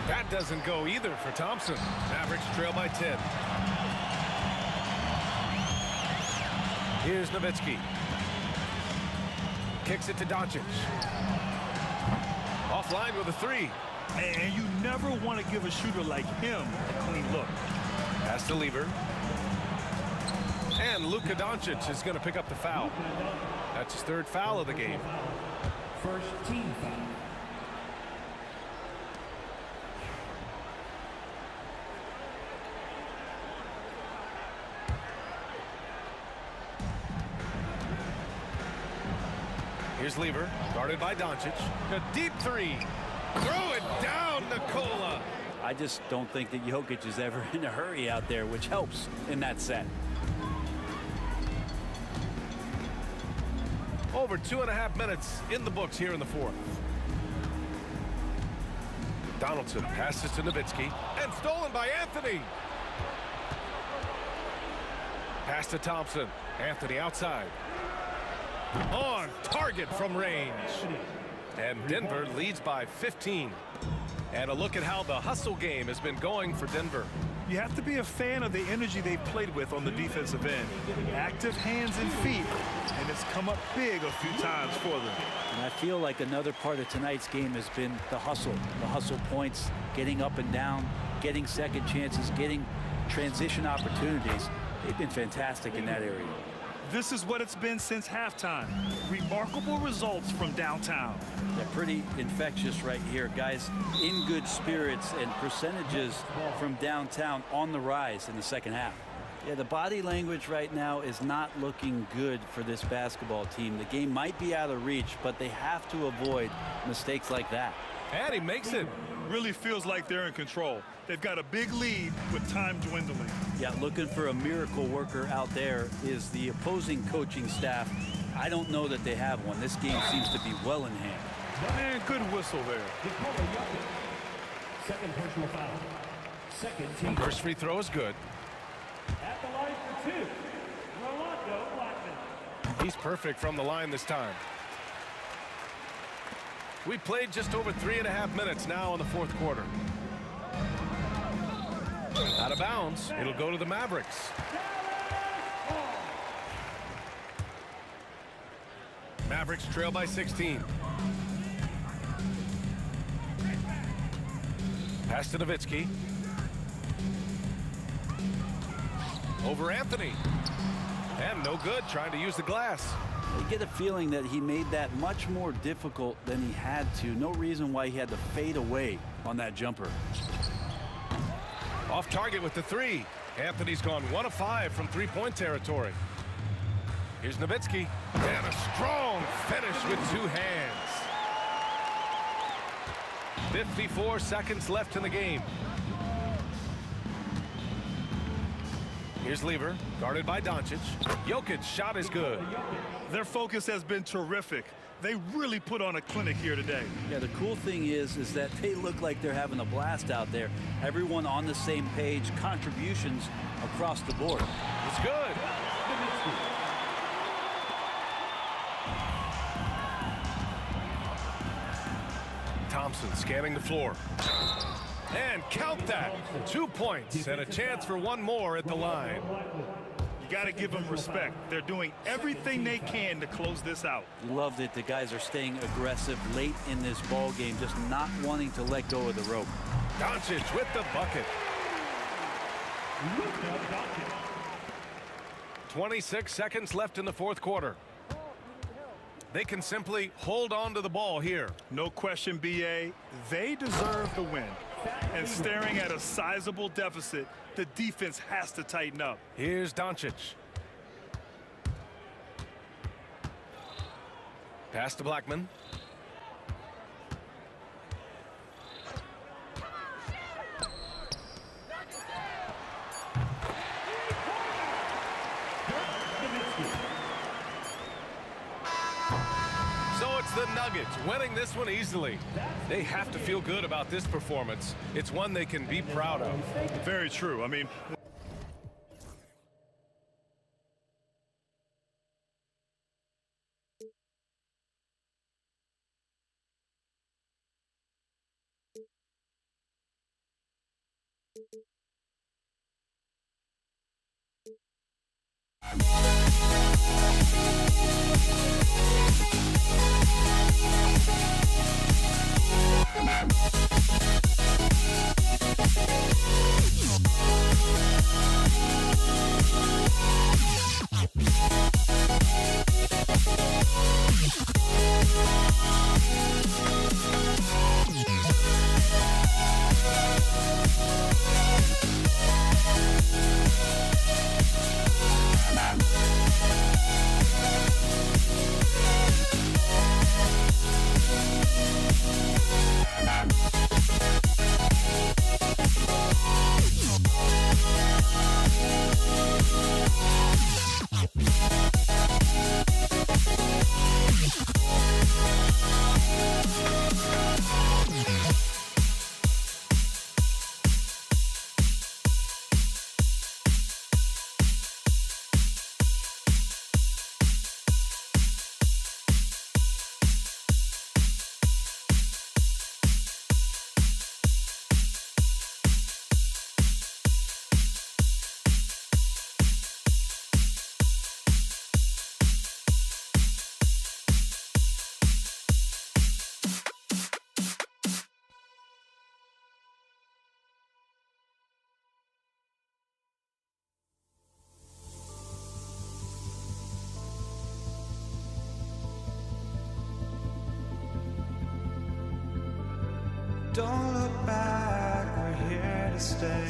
That doesn't go either for Thompson. Mavericks trail by 10. Here's Nowitzki. Kicks it to Doncic. Offline with a 3. And you never want to give a shooter like him a clean look. Pass to Lever. And Luka Doncic is going to pick up the foul. That's his 3rd foul of the game. First team foul. Here's Lever, guarded by Doncic. A deep 3. Throw it down, Nikola. I just don't think that Jokic is ever in a hurry out there, which helps in that set. Over 2.5 minutes in the books here in the fourth. Donaldson passes to Nowitzki and stolen by Anthony. Pass to Thompson. Anthony outside. On target from range. And Denver leads by 15. And a look at how the hustle game has been going for Denver. You have to be a fan of the energy they've played with on the defensive end. Active hands and feet, and it's come up big a few times for them. And I feel like another part of tonight's game has been the hustle points, getting up and down, getting second chances, getting transition opportunities. They've been fantastic in that area. This is what it's been since halftime. Remarkable results from downtown. They're pretty infectious right here, guys. In good spirits and percentages from downtown on the rise in the second half. Yeah, the body language right now is not looking good for this basketball team. The game might be out of reach, but they have to avoid mistakes like that. And he makes it. Really feels like they're in control. They've got a big lead with time dwindling. Yeah, looking for a miracle worker out there is the opposing coaching staff. I don't know that they have one. This game seems to be well in hand. Man, good whistle there. Second personal foul. Second team. First free throw is good. At the line for two, Rolando Blackman. He's perfect from the line this time. We played just over 3.5 minutes now in the fourth quarter. Out of bounds. It'll go to the Mavericks. Mavericks trail by 16. Pass to Nowitzki. Over Anthony. And no good, trying to use the glass. I get a feeling that he made that much more difficult than he had to. No reason why he had to fade away on that jumper. Off target with the three. Anthony's gone 1 of 5 from three-point territory. Here's Nowitzki. And a strong finish with 2 hands. 54 seconds left in the game. Here's Lever, guarded by Doncic. Jokic's shot is good. Their focus has been terrific. They really put on a clinic here today. Yeah, the cool thing is that they look like they're having a blast out there. Everyone on the same page, contributions across the board. It's good. Thompson scanning the floor. And count that. 2 points and a chance for one more at the line. You got to give them respect. They're doing everything they can to close this out. Love that the guys are staying aggressive late in this ball game, just not wanting to let go of the rope. Doncic with the bucket. 26 seconds left in the fourth quarter. They can simply hold on to the ball here. No question, BA. They deserve the win. And staring at a sizable deficit, the defense has to tighten up. Here's Doncic. Pass to Blackman. So it's the Nuggets winning this one easily. They have to feel good about this performance. It's one they can be proud of. Very true. I mean, Don't look back, we're here to stay.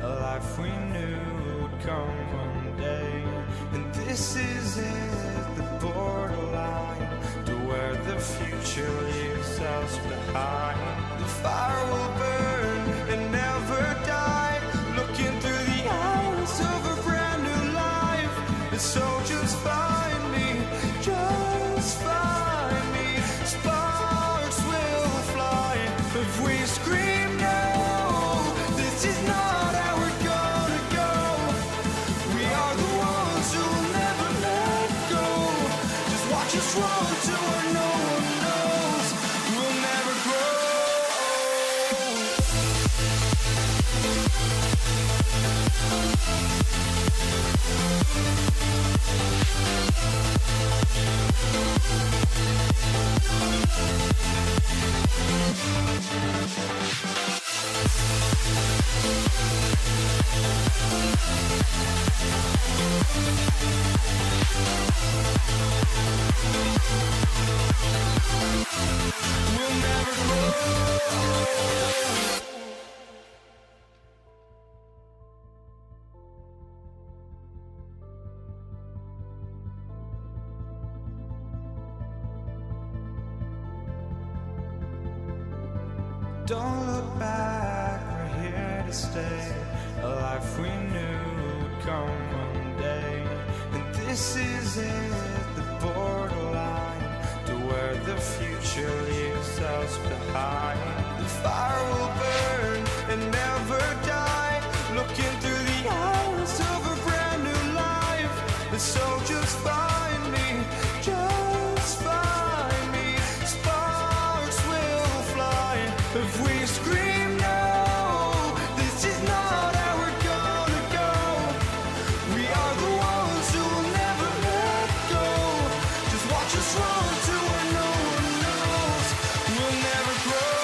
A life we knew come one day. And this is it, the borderline to where the future leaves us behind. The fire will burn and never die, looking through the eyes of a brand new life. And so just find me, just find me. Sparks will fly if we scream no. This is not how we're gonna go. We are the ones who will never let go. Just watch us run to where no one knows. We'll never grow. We'll never grow. Don't look back, we're here to stay. A life we knew would come one day. And this is it, the borderline to where the future leaves us behind. The fire will burn and never die, looking through the eyes of a brand new life. And so just find me, just find me. Sparks will fly if we scream no. This is not how we're gonna go. We are the ones who will never let go. Just watch us run to where no one knows. We'll never grow.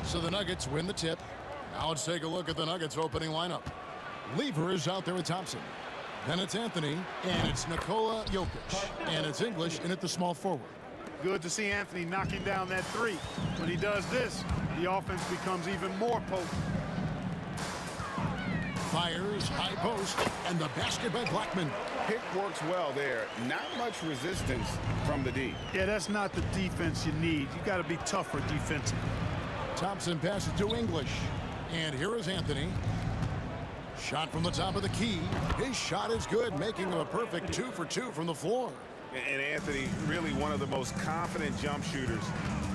So the Nuggets win the tip. Now let's take a look at the Nuggets opening lineup. Lever is out there with Thompson. Then it's Anthony, and it's Nikola Jokic. And it's English in at the small forward. Good to see Anthony knocking down that three. When he does this, the offense becomes even more potent. Fires, high post, and the basket by Blackman. Pick works well there. Not much resistance from the D. Yeah, that's not the defense you need. You got to be tougher defensively. Thompson passes to English. And here is Anthony. Shot from the top of the key. His shot is good, making him a perfect 2 for 2 from the floor. And Anthony, really one of the most confident jump shooters.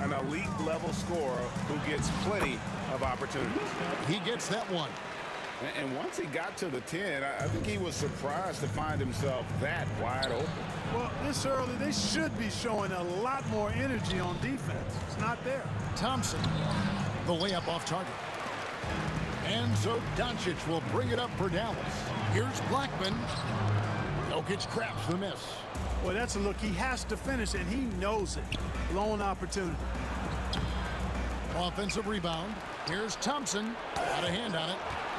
An elite level scorer who gets plenty of opportunities. He gets that one. And once he got to the 10, I think he was surprised to find himself that wide open. Well, this early, they should be showing a lot more energy on defense. It's not there. Thompson, the layup off target. And so Doncic will bring it up for Dallas. Here's Blackman. Jokic craps the miss. Well, that's a look he has to finish, and he knows it. Lone opportunity. Offensive rebound. Here's Thompson. Got a hand on it.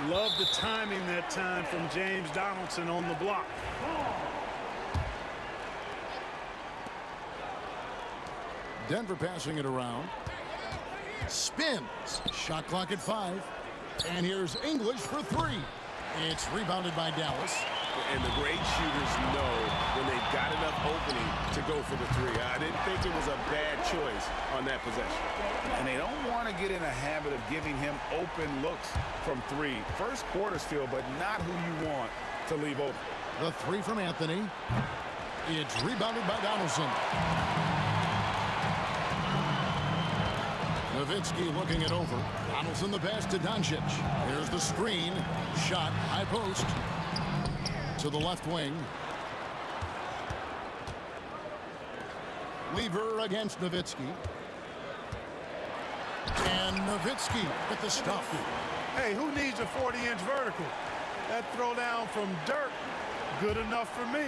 Love the timing that time from James Donaldson on the block. Denver passing it around. Spins. Shot clock at 5. And here's English for 3. It's rebounded by Dallas. And the great shooters know when they've got enough opening to go for the 3. I didn't think it was a bad choice on that possession. And they don't want to get in a habit of giving him open looks from 3. First quarter still, but not who you want to leave open. The 3 from Anthony. It's rebounded by Donaldson. Nowitzki looking it over. Donaldson the pass to Doncic. Here's the screen. Shot, high post. To the left wing. Lever against Nowitzki. And Nowitzki with the stuff. Hey, who needs a 40-inch vertical? That throwdown from Dirk, good enough for me.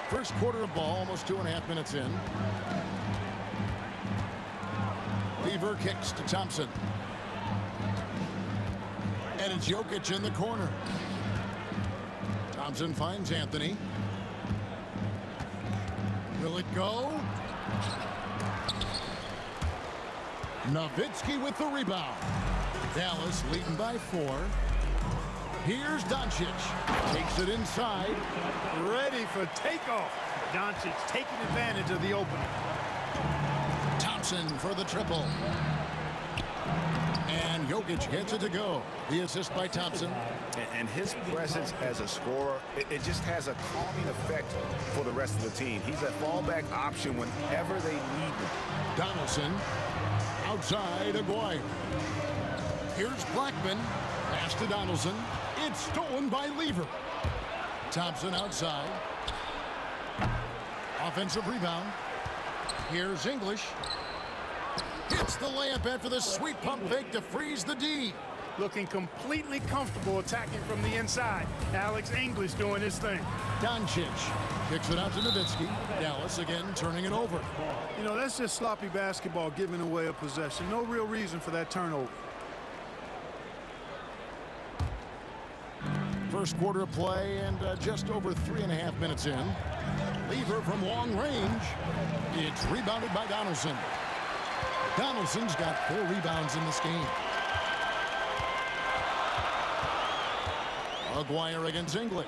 First quarter of ball, almost 2.5 minutes in. Lever kicks to Thompson. And it's Jokic in the corner. Thompson finds Anthony. it go. Nowitzki with the rebound. Dallas leading by 4. Here's Doncic. Takes it inside. Ready for takeoff. Doncic taking advantage of the opening. Thompson for the triple. And Jokic gets it to go. The assist by Thompson. And his presence as a scorer, it just has a calming effect for the rest of the team. He's a fallback option whenever they need him. Donaldson outside Aguirre. Here's Blackman. Pass to Donaldson. It's stolen by Lever. Thompson outside. Offensive rebound. Here's English. Hits the layup after the sweet pump fake to freeze the D. Looking completely comfortable attacking from the inside. Alex English doing his thing. Doncic kicks it out to Nowitzki. Dallas again turning it over. You know, that's just sloppy basketball, giving away a possession. No real reason for that turnover. First quarter of play and just over 3.5 minutes in. Lever from long range. It's rebounded by Donaldson. Donaldson's got 4 rebounds in this game. Aguirre against English.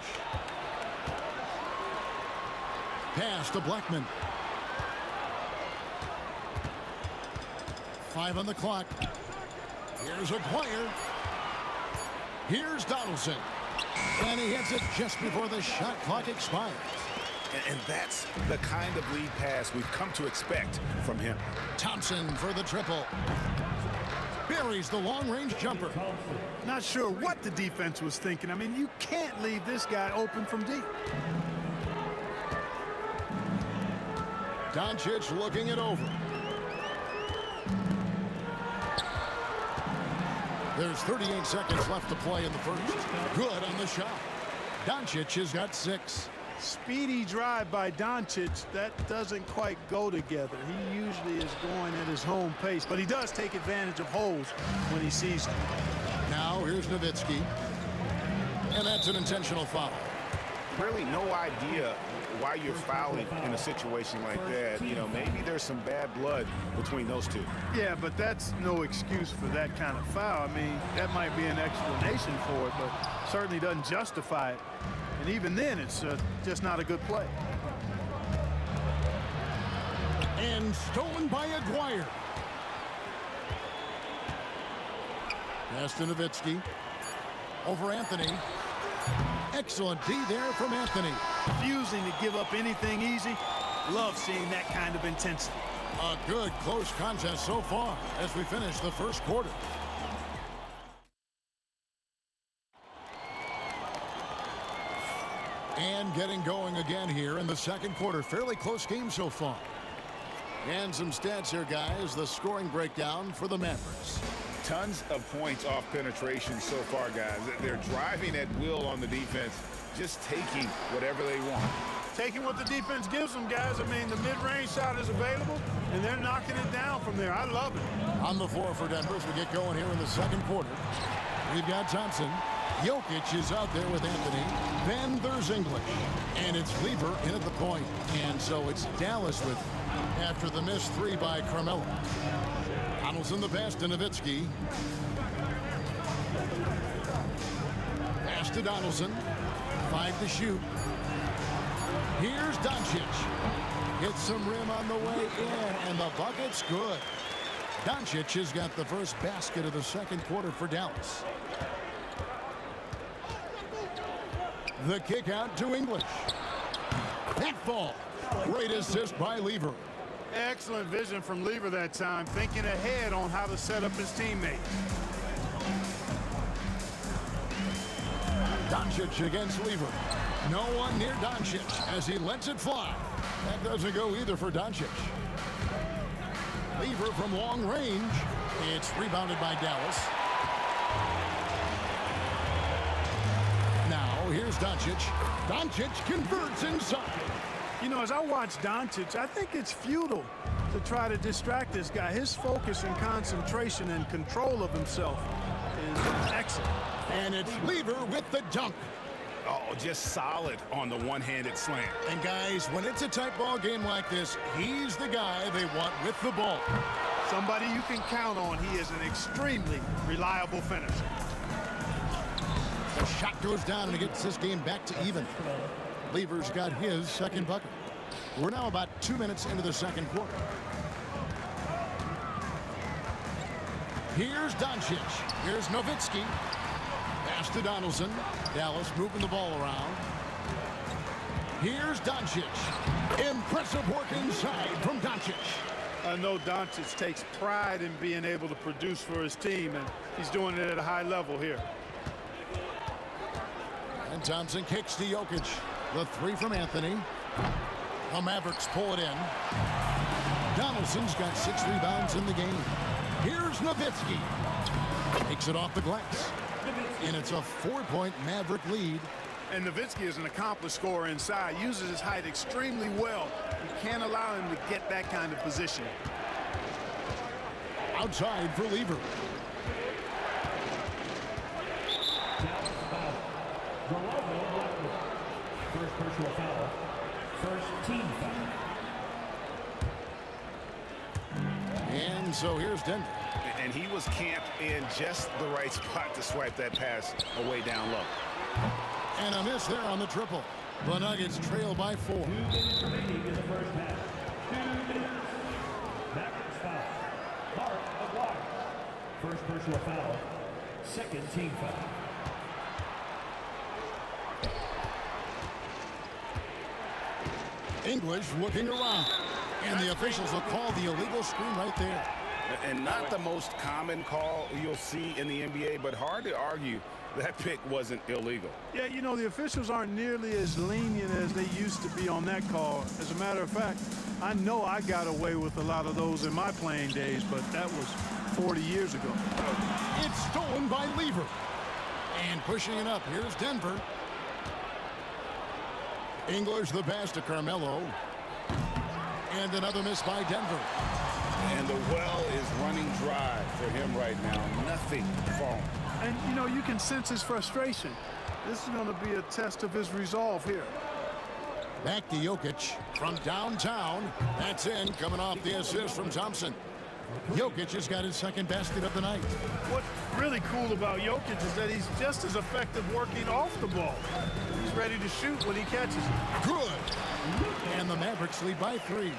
Pass to Blackman. 5 on the clock. Here's Aguirre. Here's Donaldson. And he hits it just before the shot clock expires. And that's the kind of lead pass we've come to expect from him. Thompson for the triple. Buries the long-range jumper. Not sure what the defense was thinking. I mean, you can't leave this guy open from deep. Doncic looking it over. There's 38 seconds left to play in the first. Good on the shot. Doncic has got 6. Speedy drive by Doncic. That doesn't quite go together. He usually is going at his home pace, but he does take advantage of holes when he sees them. Now here's Nowitzki. And that's an intentional foul. Really no idea why you're fouling in a situation like that. You know, maybe there's some bad blood between those two. Yeah, but that's no excuse for that kind of foul. I mean, that might be an explanation for it, but certainly doesn't justify it. And even then, it's just not a good play. And stolen by Aguirre. Pass to Nowitzki. Over Anthony. Excellent D there from Anthony. Refusing to give up anything easy. Love seeing that kind of intensity. A good close contest so far as we finish the first quarter. And getting going again here in the second quarter. Fairly close game so far. And some stats here, guys. The scoring breakdown for the Mavericks. Tons of points off penetration so far, guys. They're driving at will on the defense, just taking whatever they want. Taking what the defense gives them, guys. I mean, the mid-range shot is available, and they're knocking it down from there. I love it. On the floor for Denver as we get going here in the second quarter. We've got Thompson. Jokic is out there with Anthony. Then there's English. And it's Lever in at the point. And so it's Dallas with, after the missed 3 by Carmelo. Donaldson the pass to Nowitzki. Pass to Donaldson. 5 to shoot. Here's Doncic. Hits some rim on the way in, and the bucket's good. Doncic has got the first basket of the second quarter for Dallas. The kick out to English. That ball. Great assist by Lever. Excellent vision from Lever that time, thinking ahead on how to set up his teammate. Doncic against Lever. No one near Doncic as he lets it fly. That doesn't go either for Doncic. Lever from long range. It's rebounded by Dallas. Now here's Doncic. Doncic converts inside. You know, as I watch Doncic, I think it's futile to try to distract this guy. His focus and concentration and control of himself is excellent. And it's Lever with the dunk. Oh, just solid on the one-handed slam. And guys, when it's a tight ball game like this, he's the guy they want with the ball. Somebody you can count on. He is an extremely reliable finisher. The shot goes down and it gets this game back to even. Lever's got his second bucket. We're now about 2 minutes into the second quarter. Here's Doncic. Here's Nowitzki. Pass to Donaldson. Dallas moving the ball around. Here's Doncic. Impressive work inside from Doncic. I know Doncic takes pride in being able to produce for his team, and he's doing it at a high level here. And Thompson kicks to Jokic. The three from Anthony. The Mavericks pull it in. Donaldson's got 6 rebounds in the game. Here's Nowitzki. Takes it off the glass. And it's a 4-point Maverick lead. And Nowitzki is an accomplished scorer inside. Uses his height extremely well. You can't allow him to get that kind of position. Outside for Lever. First personal foul. First team foul. And so here's Denver. And he was camped in just the right spot to swipe that pass away down low. And a miss there on the triple. The Nuggets trail by 4. 2 minutes remaining in the first half. 2 minutes. Mavericks foul. Mark McGuire. First personal foul. Second team foul. English looking around. And the officials will call the illegal screen right there. And not the most common call you'll see in the NBA, but hard to argue that pick wasn't illegal. Yeah, you know, the officials aren't nearly as lenient as they used to be on that call. As a matter of fact, I know I got away with a lot of those in my playing days, but that was 40 years ago. It's stolen by Lever. And pushing it up, here's Denver. English the pass to Carmelo. And another miss by Denver. And the well is running dry for him right now. Nothing falling. And, you know, you can sense his frustration. This is going to be a test of his resolve here. Back to Jokic from downtown. That's in, coming off the assist from Thompson. Jokic has got his second basket of the night. What's really cool about Jokic is that he's just as effective working off the ball. He's ready to shoot when he catches it. Good. And the Mavericks lead by 3.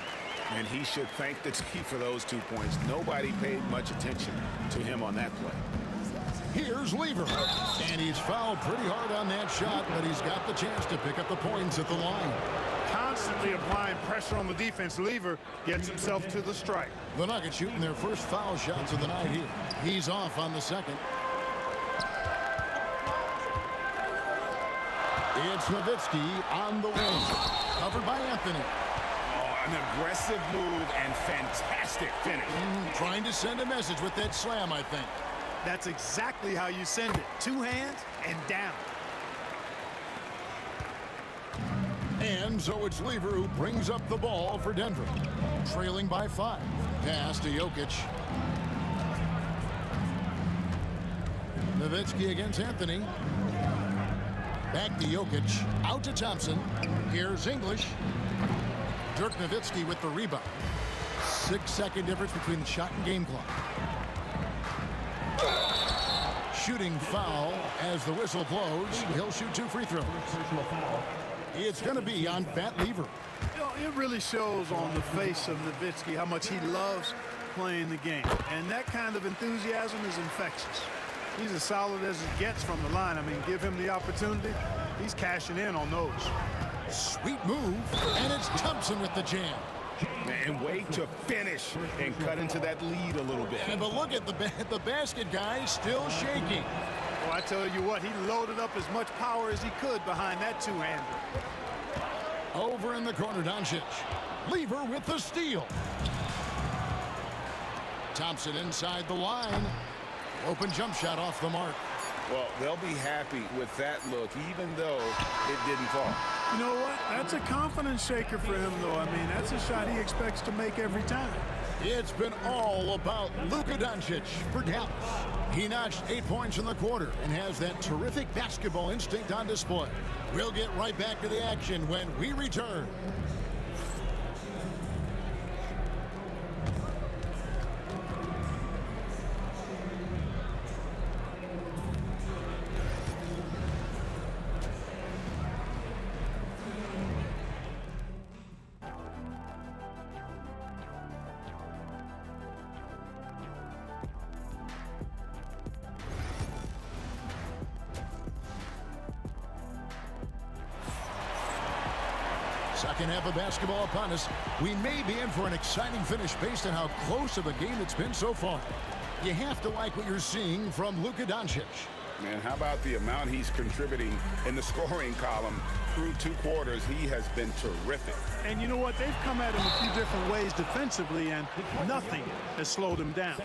And he should thank the team for those 2 points. Nobody paid much attention to him on that play. Here's Lever. And he's fouled pretty hard on that shot, but he's got the chance to pick up the points at the line. Constantly applying pressure on the defense. Lever gets himself to the strike. The Nuggets shooting their first foul shots of the night here. He's off on the second. It's Nowitzki on the wing. Covered by Anthony. An aggressive move and fantastic finish. Trying to send a message with that slam, I think. That's exactly how you send it. 2 hands and down. And so it's Lever who brings up the ball for Denver. Trailing by 5. Pass to Jokic. Nowitzki against Anthony. Back to Jokic. Out to Thompson. Here's English. Dirk Nowitzki with the rebound. 6-second difference between the shot and game clock. Shooting foul as the whistle blows. He'll shoot 2 free throws. It's going to be on Pat Lever. You know, it really shows on the face of Nowitzki how much he loves playing the game. And that kind of enthusiasm is infectious. He's as solid as it gets from the line. I mean, give him the opportunity. He's cashing in on those. Sweet move, and it's Thompson with the jam. And wait to finish and cut into that lead a little bit. And but look at the basket guy still shaking. Well, I tell you what, he loaded up as much power as he could behind that 2-hander. Over in the corner, Doncic. Lever with the steal. Thompson inside the line. Open jump shot off the mark. Well, they'll be happy with that look, even though it didn't fall. You know what? That's a confidence shaker for him, though. I mean, that's a shot he expects to make every time. It's been all about Luka Doncic for Dallas. He notched 8 points in the quarter and has that terrific basketball instinct on display. We'll get right back to the action when we return. Second half of basketball upon us. We may be in for an exciting finish based on how close of a game it's been so far. You have to like what you're seeing from Luka Doncic. Man, how about the amount he's contributing in the scoring column through 2 quarters? He has been terrific. And you know what? They've come at him a few different ways defensively, and nothing has slowed him down.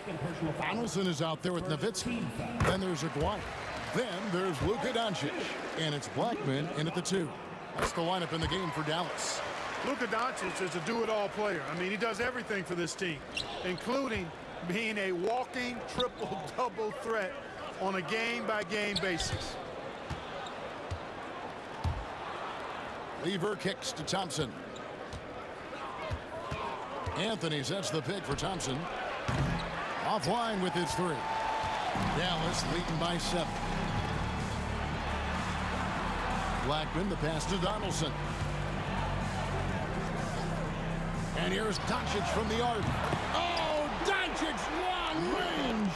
Donaldson is out there with Nowitzki. Then there's Aguirre. Then there's Luka Doncic. And it's Blackman in at the 2. That's the lineup in the game for Dallas. Luka Doncic is a do-it-all player. I mean, he does everything for this team, including being a walking triple-double threat on a game-by-game basis. Lever kicks to Thompson. Anthony sets the pick for Thompson. Offline with his 3. Dallas leading by 7. Blackman, the pass to Donaldson. And here's Doncic from the arc. Oh, Doncic, long range.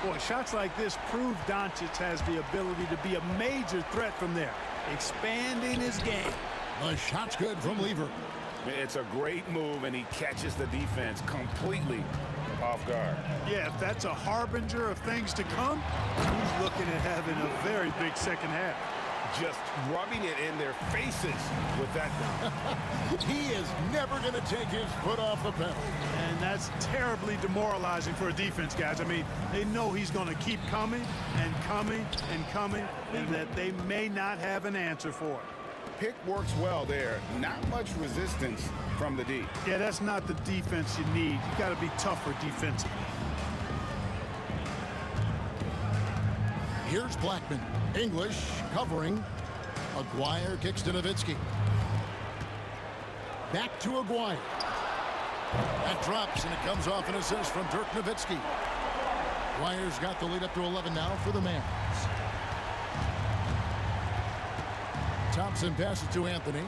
Boy, shots like this prove Doncic has the ability to be a major threat from there, expanding his game. The shot's good from Lever. It's a great move, and he catches the defense completely off guard. Yeah, if that's a harbinger of things to come, he's looking at having a very big second half. Just rubbing it in their faces with that dunk. He is never going to take his foot off the pedal. And that's terribly demoralizing for a defense, guys. I mean, they know he's going to keep coming and coming and coming, and that they may not have an answer for it. Pick works well there. Not much resistance from the D. Yeah, that's not the defense you need. You got to be tougher defensively. Here's Blackman. English covering. Aguirre kicks to Nowitzki. Back to Aguirre. That drops, and it comes off an assist from Dirk Nowitzki. Aguirre's got the lead up to 11 now for the Mavs. Thompson passes to Anthony.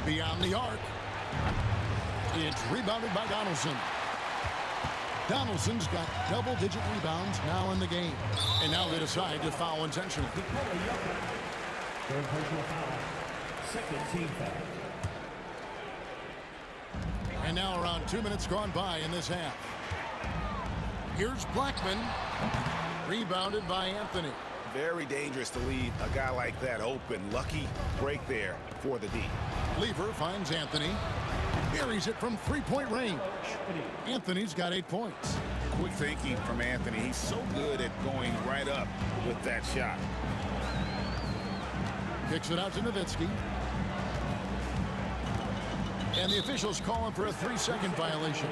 Beyond the arc. It's rebounded by Donaldson. Donaldson's got double-digit rebounds now in the game. And now they decide to foul intentionally. Third personal foul. Second team foul. And now around 2 minutes gone by in this half. Here's Blackman. Rebounded by Anthony. Very dangerous to leave a guy like that open. Lucky break there for the D. Lever finds Anthony. Buries it from 3-point range. Anthony's got 8 points. Quick thinking from Anthony. He's so good at going right up with that shot. Kicks it out to Nowitzki. And the officials calling for a 3-second violation.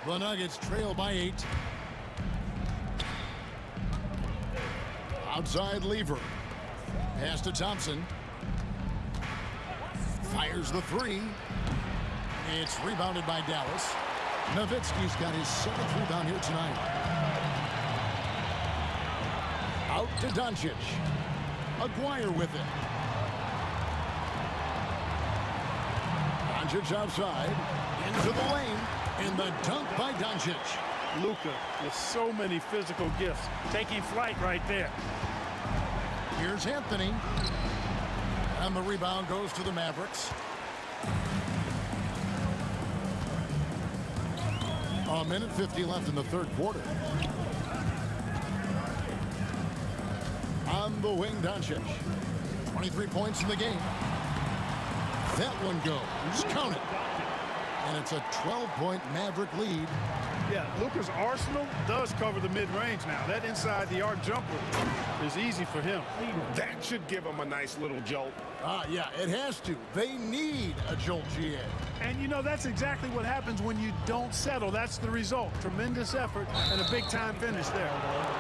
The Nuggets trail by 8. Outside Lever. Pass to Thompson. Fires the 3. It's rebounded by Dallas. Nowitzki's got his 7th rebound here tonight. Out to Doncic. Aguirre with it. Doncic outside. Into the lane. And the dunk by Doncic. Luka with so many physical gifts. Taking flight right there. Here's Anthony. And the rebound goes to the Mavericks. A minute 50 left in the third quarter. On the wing, Doncic. 23 points in the game. That one goes. Count it. And it's a 12-point Maverick lead Yeah, Luka's arsenal does cover the mid-range now. That inside the arc jumper is easy for him. That should give him a nice little jolt. Yeah, it has to. They need a jolt, GA. And, you know, that's exactly what happens when you don't settle. That's the result. Tremendous effort and a big-time finish there.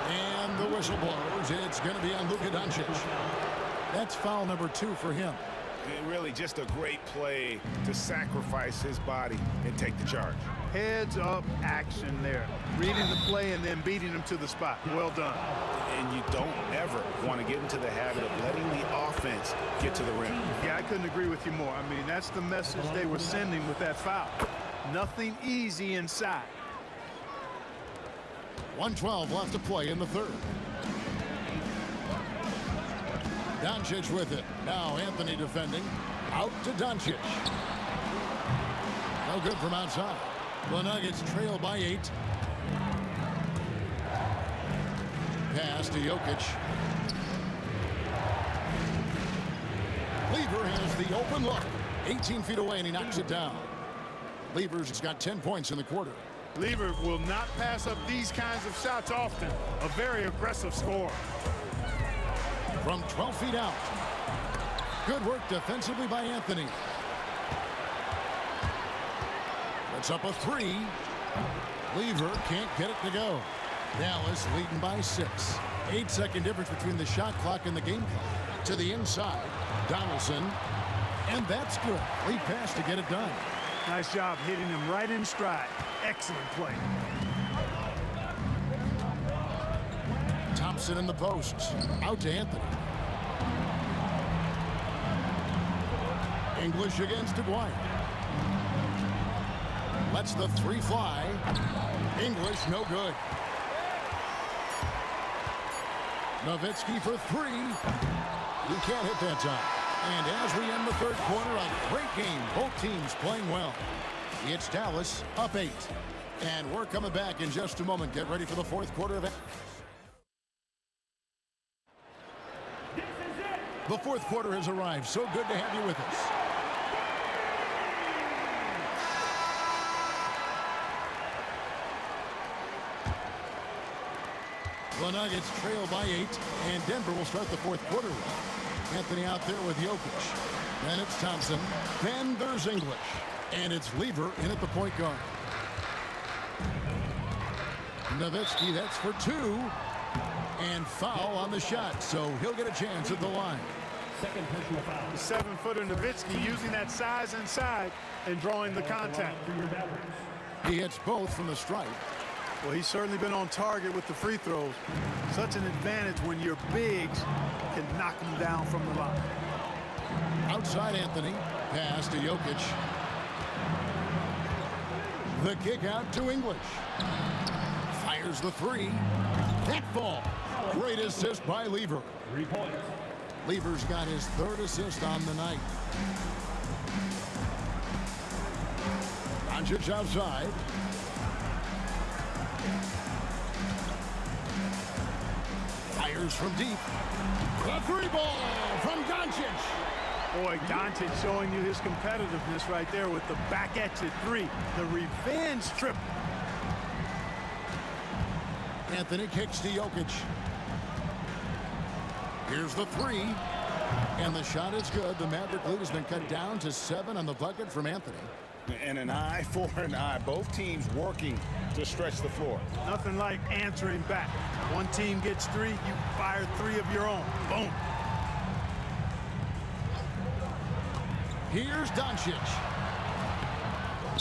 And the whistle blows. It's going to be on Luka Doncic. That's foul number 2 for him. And really just a great play to sacrifice his body and take the charge. Heads-up action there. Reading the play and then beating him to the spot. Well done. And you don't ever want to get into the habit of letting the offense get to the rim. Yeah, I couldn't agree with you more. I mean, that's the message they were sending with that foul. Nothing easy inside. 1:12 left to play in the third. Doncic with it. Now Anthony defending. Out to Doncic. No good from outside. The Nuggets trail by 8. Pass to Jokic. Lever has the open look. 18 feet away, and he knocks it down. Lever's got 10 points in the quarter. Lever will not pass up these kinds of shots often. A very aggressive scorer. From 12 feet out. Good work defensively by Anthony. That's up a 3. Lever can't get it to go. Dallas leading by 6. 8-second difference between the shot clock and the game clock. To the inside. Donaldson. And that's good. Lead pass to get it done. Nice job hitting him right in stride. Excellent play. Thompson in the post. Out to Anthony. English against Aguirre. Lets the 3 fly. English no good. Nowitzki for 3. He can't hit that time. And as we end the third quarter, a great game. Both teams playing well. It's Dallas up 8. And we're coming back in just a moment. Get ready for the fourth quarter of it. The fourth quarter has arrived. So good to have you with us. The Nuggets trail by 8, and Denver will start the fourth quarter. Anthony out there with Jokic. Then it's Thompson. Then there's English. And it's Lever in at the point guard. Nowitzki, that's for 2. And foul on the shot, so he'll get a chance at the line. Second personal foul. The 7-footer Nowitzki using that size inside and drawing the contact. He hits both from the stripe. Well, he's certainly been on target with the free throws. Such an advantage when your bigs can knock them down from the line. Outside Anthony. Pass to Jokic. The kick out to English. Fires the 3. That fall. Great assist by Lever. 3 points. Lever's got his 3rd assist on the night. Doncic outside. Fires from deep. The 3 ball from Doncic. Boy, Doncic showing you his competitiveness right there with the back at you 3. The revenge trip. Anthony kicks to Jokic. Here's the 3. And the shot is good. The Maverick lead has been cut down to 7 on the bucket from Anthony. And an eye for an eye. Both teams working to stretch the floor. Nothing like answering back. One team gets 3, you fire 3 of your own. Boom. Here's Doncic.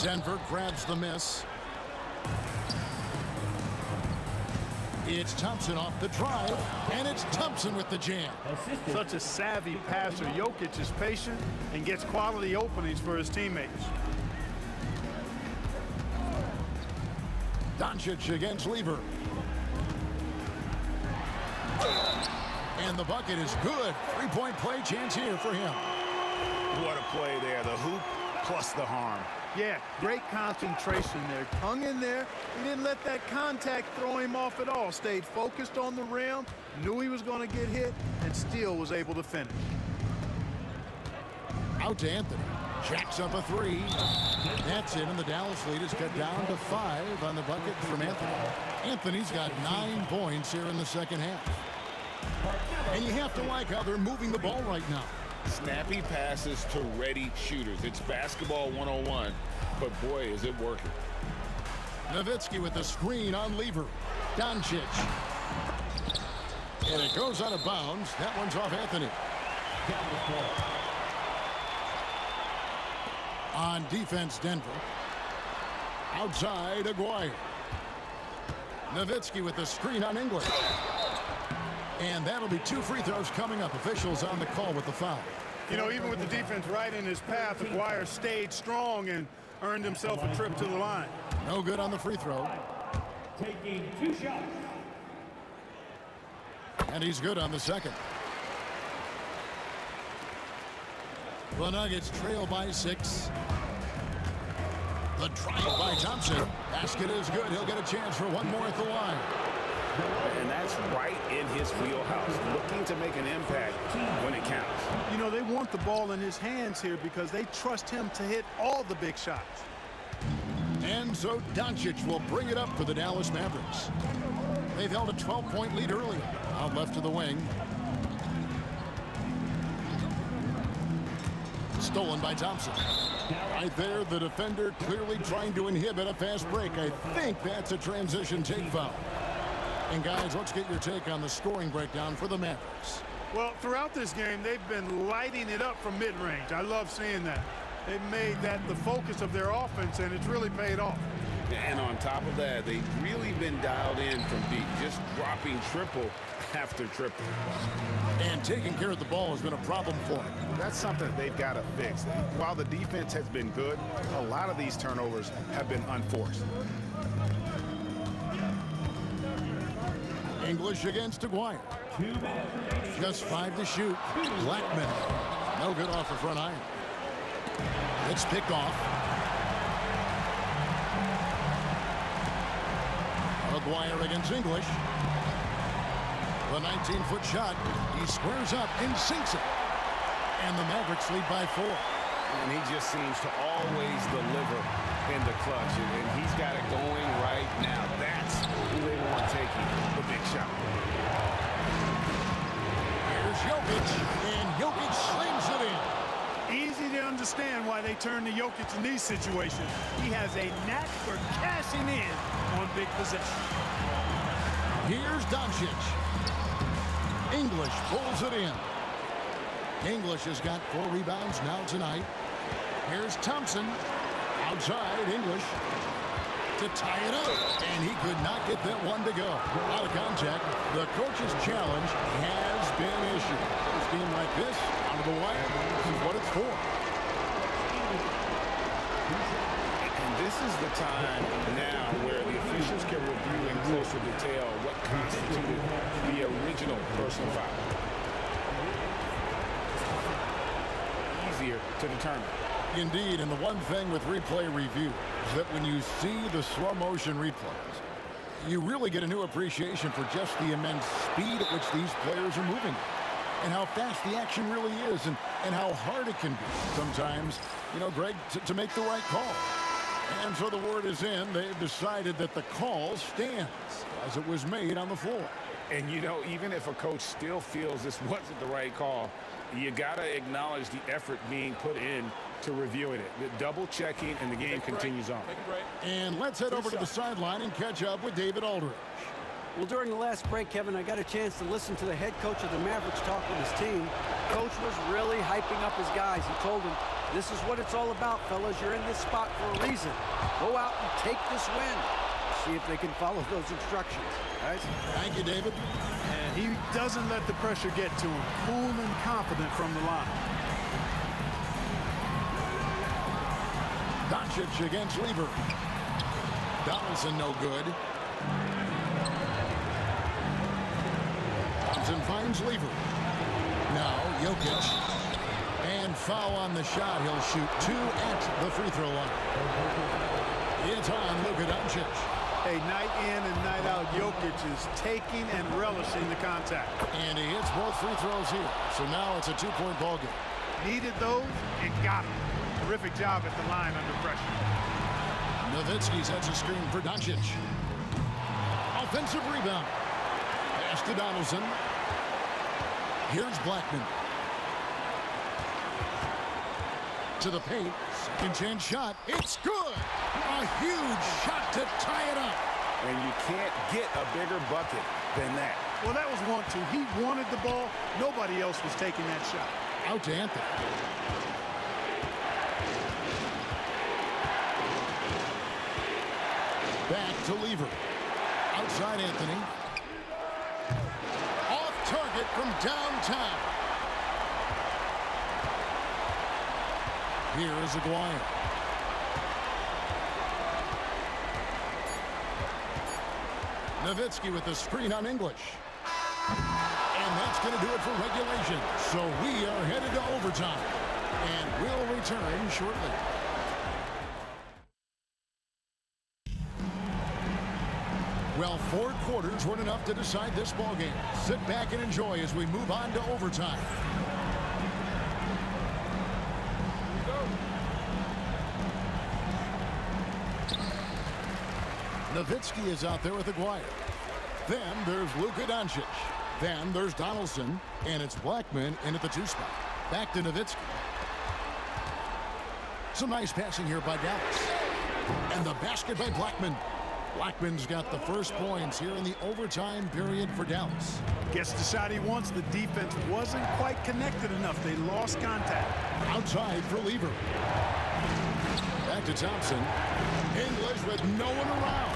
Denver grabs the miss. It's Thompson off the drive, and it's Thompson with the jam. Such a savvy passer. Jokic is patient and gets quality openings for his teammates. Doncic against Lever. And the bucket is good. 3-point play chance here for him. What a play there. The hoop plus the harm. Yeah, great concentration there. Hung in there. He didn't let that contact throw him off at all. Stayed focused on the rim, knew he was going to get hit, and still was able to finish. Out to Anthony. Jacks up a three. That's it, and the Dallas lead is cut down to 5 on the bucket from Anthony. Anthony's got 9 points here in the second half. And you have to like how they're moving the ball right now. Snappy passes to ready shooters. It's basketball 101, but boy, is it working. Nowitzki with the screen on Lever. Doncic. And it goes out of bounds. That one's off Anthony. On defense, Denver. Outside, Aguirre. Nowitzki with the screen on English. And that'll be 2 free throws coming up. Officials on the call with the foul. You know, even with the defense right in his path, Aguirre stayed strong and earned himself a trip to the line. No good on the free throw. Taking 2 shots. And he's good on the second. The Nuggets trail by 6. The drive by Thompson. Basket is good. He'll get a chance for one more at the line. And that's right in his wheelhouse, looking to make an impact when it counts. You know, they want the ball in his hands here because they trust him to hit all the big shots. And so Doncic will bring it up for the Dallas Mavericks. They've held a 12-point lead earlier. Out left to the wing. Stolen by Thompson. Right there, the defender clearly trying to inhibit a fast break. I think that's a transition take foul. And guys, let's get your take on the scoring breakdown for the Mavericks. Well, throughout this game, they've been lighting it up from mid-range. I love seeing that. They've made that the focus of their offense, and it's really paid off. And on top of that, they've really been dialed in from deep, just dropping triple after triple. And taking care of the ball has been a problem for them. That's something they've got to fix. While the defense has been good, a lot of these turnovers have been unforced. English against Aguirre. Just 5 to shoot. Blackman. No good off the front iron. It's picked off. Aguirre against English. The 19-foot shot. He squares up and sinks it. And the Mavericks lead by 4. And he just seems to always deliver in the clutch. And he's got it going right now. That's who they want taking the big shot. Here's Jokic. And Jokic slams it in. Easy to understand why they turn to Jokic in these situations. He has a knack for cashing in on big possessions. Here's Doncic. English pulls it in. English has got 4 rebounds now tonight. Here's Thompson. Outside, English to tie it up. And he could not get that one to go. Out of contact. The coach's challenge has been issued. A game like this, out of the wire, this is what it's for. And this is the time now where the officials can review in closer detail what constituted the original personal foul. Easier to determine. Indeed, and the one thing with replay review is that when you see the slow motion replays, you really get a new appreciation for just the immense speed at which these players are moving and how fast the action really is and how hard it can be sometimes, you know, Greg, to make the right call. And so the word is in. They've decided that the call stands as it was made on the floor. And, you know, even if a coach still feels this wasn't the right call, you got to acknowledge the effort being put in to reviewing it. The double checking, and the game continues on. And let's head over to the sideline and catch up with David Aldridge. Well, during the last break, Kevin, I got a chance to listen to the head coach of the Mavericks talk with his team. Coach was really hyping up his guys. He told them, this is what it's all about, fellas. You're in this spot for a reason. Go out and take this win. See if they can follow those instructions. Guys? Thank you, David. And he doesn't let the pressure get to him. Cool and confident from the line. Doncic against Lever. Donaldson no good. Thompson finds Lever. Now Jokic. And foul on the shot. He'll shoot 2 at the free throw line. It's on Luka Doncic. Hey, night in and night out, Jokic is taking and relishing the contact. And he hits both free throws here. So now it's a 2-point ball game. Needed those and got them. terrific job at the line under pressure. Nowitzki sets a screen for Doncic. Offensive rebound. Pass to Donaldson. Here's Blackman. To the paint. Second chance shot. It's good. A huge shot to tie it up. And you can't get a bigger bucket than that. Well, that was 1-2. He wanted the ball. Nobody else was taking that shot. Out to Anthony. Back to Lever. Outside Anthony. Off target from downtown. Here is Aguirre. Nowitzki with the screen on English. And that's going to do it for regulation. So we are headed to overtime. And we'll return shortly. Well, 4 quarters weren't enough to decide this ballgame. Sit back and enjoy as we move on to overtime. Nowitzki is out there with Aguirre. Then there's Luka Doncic. Then there's Donaldson. And it's Blackman in at the 2 spot. Back to Nowitzki. Some nice passing here by Dallas. And the basket by Blackman. Blackman's got the first points here in the overtime period for Dallas. Gets the shot he wants. The defense wasn't quite connected enough. They lost contact. Outside for Lever. Back to Thompson. English with no one around.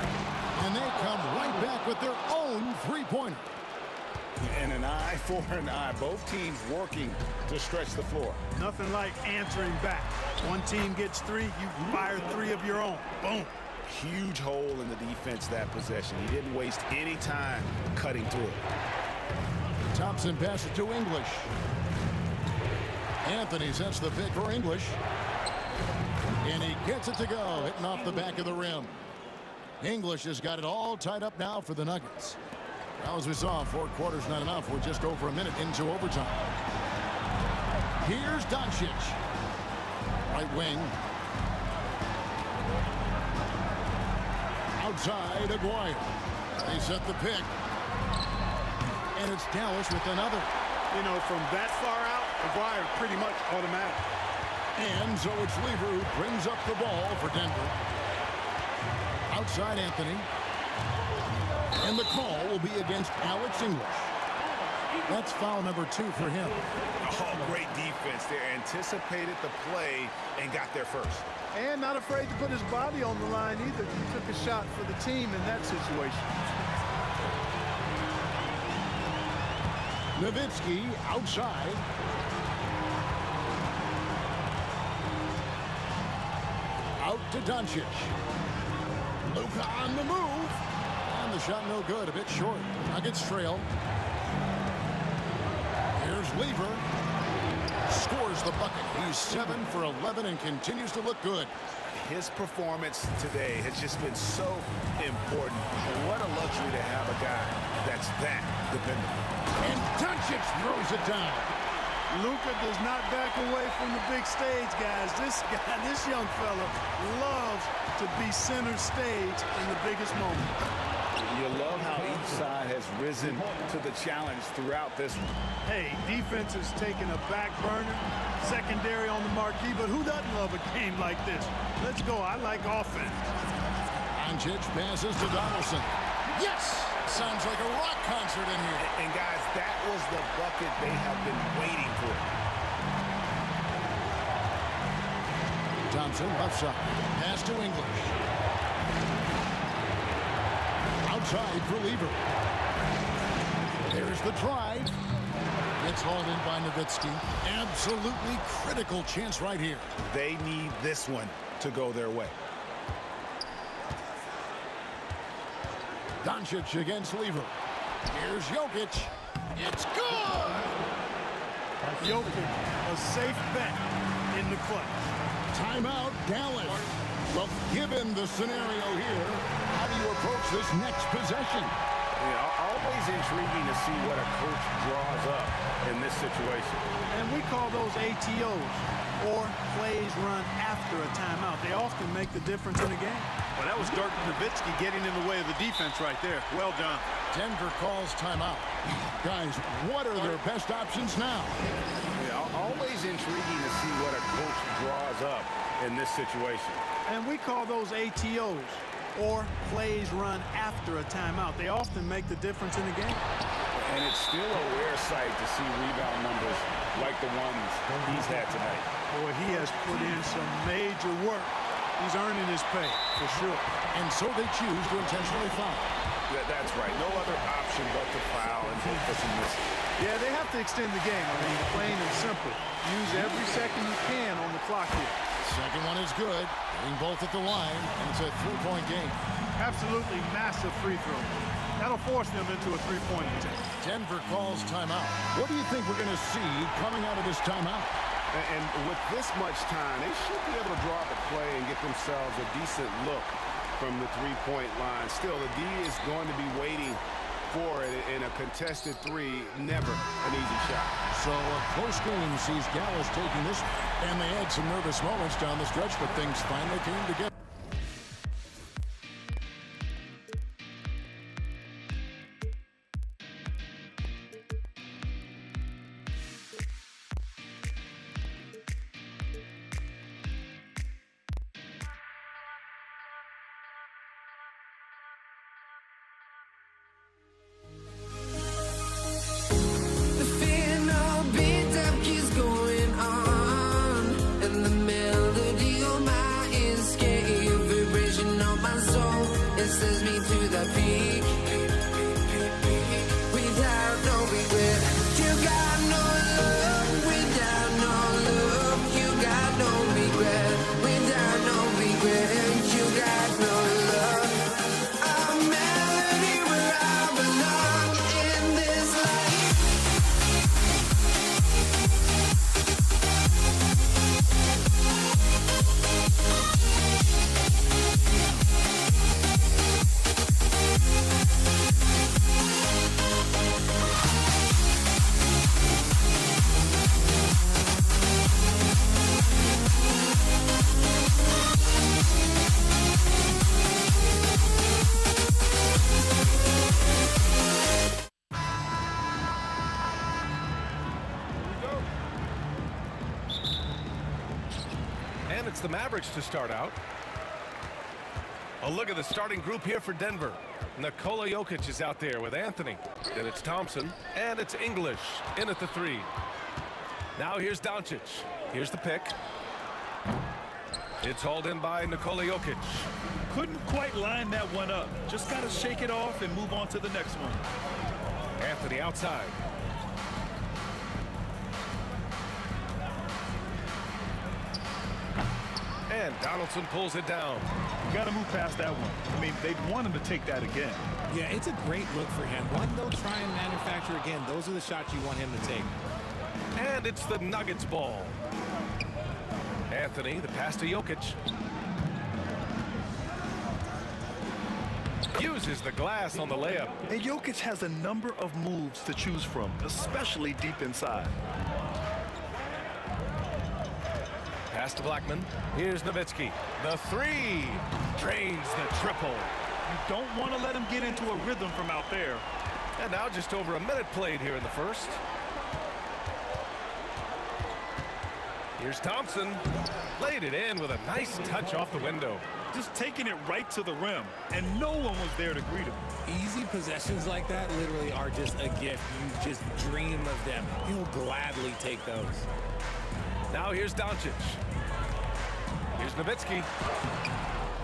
And they come right back with their own 3-pointer. And an eye for an eye. Both teams working to stretch the floor. Nothing like answering back. One team gets 3, you fire 3 of your own. Boom. Huge hole in the defense that possession. He didn't waste any time cutting through it. Thompson passes to English. Anthony sets the pick for English. And he gets it to go, hitting off the back of the rim. English has got it all tied up now for the Nuggets. Well, as we saw, 4 quarters not enough. We're just over a minute into overtime. Here's Doncic. Right wing. Outside, Aguirre. They set the pick. And it's Dallas with another. You know, from that far out, Aguirre pretty much automatic. And so it's Lever who brings up the ball for Denver. Outside Anthony. And the call will be against Alex English. That's foul number 2 for him. Oh, great defense there. Anticipated the play and got there first. And not afraid to put his body on the line either. He took a shot for the team in that situation. Nowitzki outside. Out to Doncic. Luka on the move. And the shot no good, a bit short. Nuggets trail. Here's Lever. Scores the bucket. He's 7 for 11 and continues to look good. His performance today has just been so important. What a luxury to have a guy that's that dependable. And Doncic throws it down. Luka does not back away from the big stage, guys. This young fella loves to be center stage in the biggest moment. You love how each side has risen to the challenge throughout this one. Hey, defense is taking a back burner, secondary on the marquee, but who doesn't love a game like this? Let's go. I like offense. Doncic passes to Donaldson. Yes! Sounds like a rock concert in here. And guys, that was the bucket they have been waiting for. Thompson, left side. Pass to English. Outside for Lever. There's the drive. It's hauled in by Nowitzki. Absolutely critical chance right here. They need this one to go their way. Doncic against Lever. Here's Jokic. It's good! Jokic, a safe bet in the clutch. Timeout, Dallas. Well, given the scenario here, how do you approach this next possession? Yeah, always intriguing to see what a coach draws up in this situation. And we call those ATOs. or plays run after a timeout. They often make the difference in a game. Well, that was Dirk Nowitzki getting in the way of the defense right there. Well done. Denver calls timeout. Guys, what are their best options now? Yeah, always intriguing to see what a coach draws up in this situation. And we call those ATOs, or plays run after a timeout. They often make the difference in a game. And it's still a rare sight to see rebound numbers like the ones he's had tonight. Boy, he has put in some major work. He's earning his pay, for sure. And so they choose to intentionally foul. That's right. No other option but to foul and hope for some misses. Yeah, they have to extend the game. I mean, plain and simple. Use every second you can on the clock here. Second one is good. Hitting both at the line, and it's a three-point game. Absolutely massive free throw. That'll force them into a three-point attempt. Denver calls timeout. What do you think we're going to see coming out of this timeout? And with this much time, they should be able to draw up a play and get themselves a decent look from the three-point line. Still, the D is going to be waiting for it in a contested three. Never an easy shot. So a close game sees Dallas taking this, and they had some nervous moments down the stretch, but things finally came together. The fear no beat up keeps going on, and the melody on my ears getting a vibration on my soul. It sends me to the peak without no regret. You got no love without no love. You got no regret without no regret. You got no love. A melody where I belong in this life. And it's the Mavericks to start out. A look at the starting group here for Denver. Nikola Jokic is out there with Anthony. Then it's Thompson, and it's English in at the three. Now here's Doncic. Here's the pick. It's hauled in by Nikola Jokic. Couldn't quite line that one up. Just got to shake it off and move on to the next one. Anthony outside. And Donaldson pulls it down. You got to move past that one. I mean, they'd want him to take that again. Yeah, it's a great look for him. One they'll try and manufacture again. Those are the shots you want him to take. And it's the Nuggets ball. Anthony, the pass to Jokic. Uses the glass on the layup. And Jokic has a number of moves to choose from, especially deep inside. Pass to Blackman. Here's Nowitzki. The three. Drains the triple. You don't want to let him get into a rhythm from out there. And now just over a minute played here in the first. Here's Thompson. Laid it in with a nice touch off the window. Just taking it right to the rim, and no one was there to greet him. Easy possessions like that literally are just a gift. You just dream of them. He'll gladly take those. Now here's Doncic. Here's Nowitzki.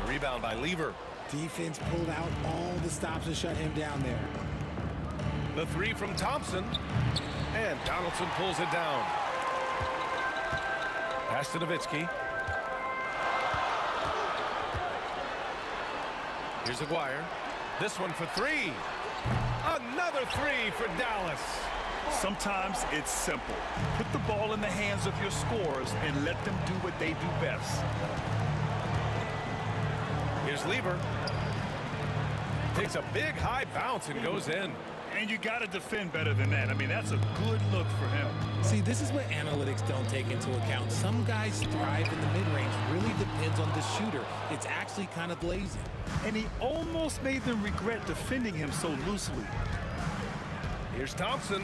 The rebound by Lever. Defense pulled out all the stops to shut him down there. The three from Thompson. And Donaldson pulls it down. Pass to Nowitzki. Here's Aguirre. This one for three. Another three for Dallas. Sometimes it's simple. Put the ball in the hands of your scorers and let them do what they do best. Here's Lever. Takes a big high bounce and goes in. And you got to defend better than that. I mean, that's a good look for him. See, this is what analytics don't take into account. Some guys thrive in the mid-range. Really depends on the shooter. It's actually kind of lazy. And he almost made them regret defending him so loosely. Here's Thompson.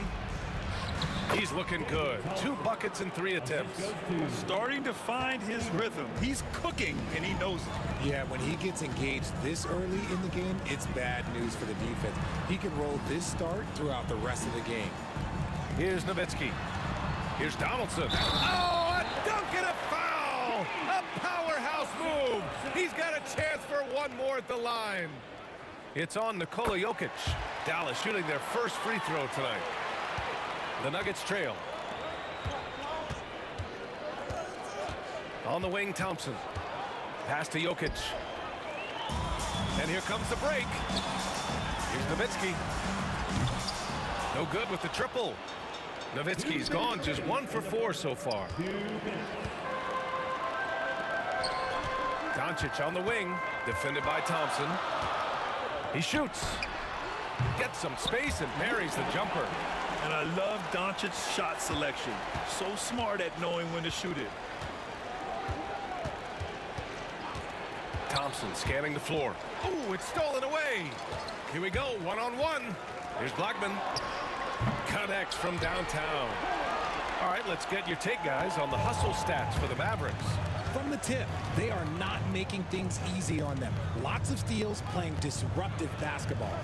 He's looking good. 2 buckets in 3 attempts. Starting to find his rhythm. He's cooking, and he knows it. Yeah, when he gets engaged this early in the game, it's bad news for the defense. He can roll this start throughout the rest of the game. Here's Nowitzki. Here's Donaldson. Oh, a dunk and a foul! A powerhouse move! He's got a chance for one more at the line. It's on Nikola Jokic. Dallas shooting their first free throw tonight. The Nuggets trail. On the wing, Thompson. Pass to Jokic. And here comes the break. Here's Nowitzki. No good with the triple. Nowitzki's gone just 1 for 4 so far. Doncic on the wing, defended by Thompson. He shoots. Gets some space and buries the jumper. And I love Doncic's shot selection. So smart at knowing when to shoot it. Thompson scanning the floor. Oh, it's stolen away. Here we go, one-on-one. Here's Blackman. Connects from downtown. All right, let's get your take, guys, on the hustle stats for the Mavericks. From the tip, they are not making things easy on them. Lots of steals, playing disruptive basketball.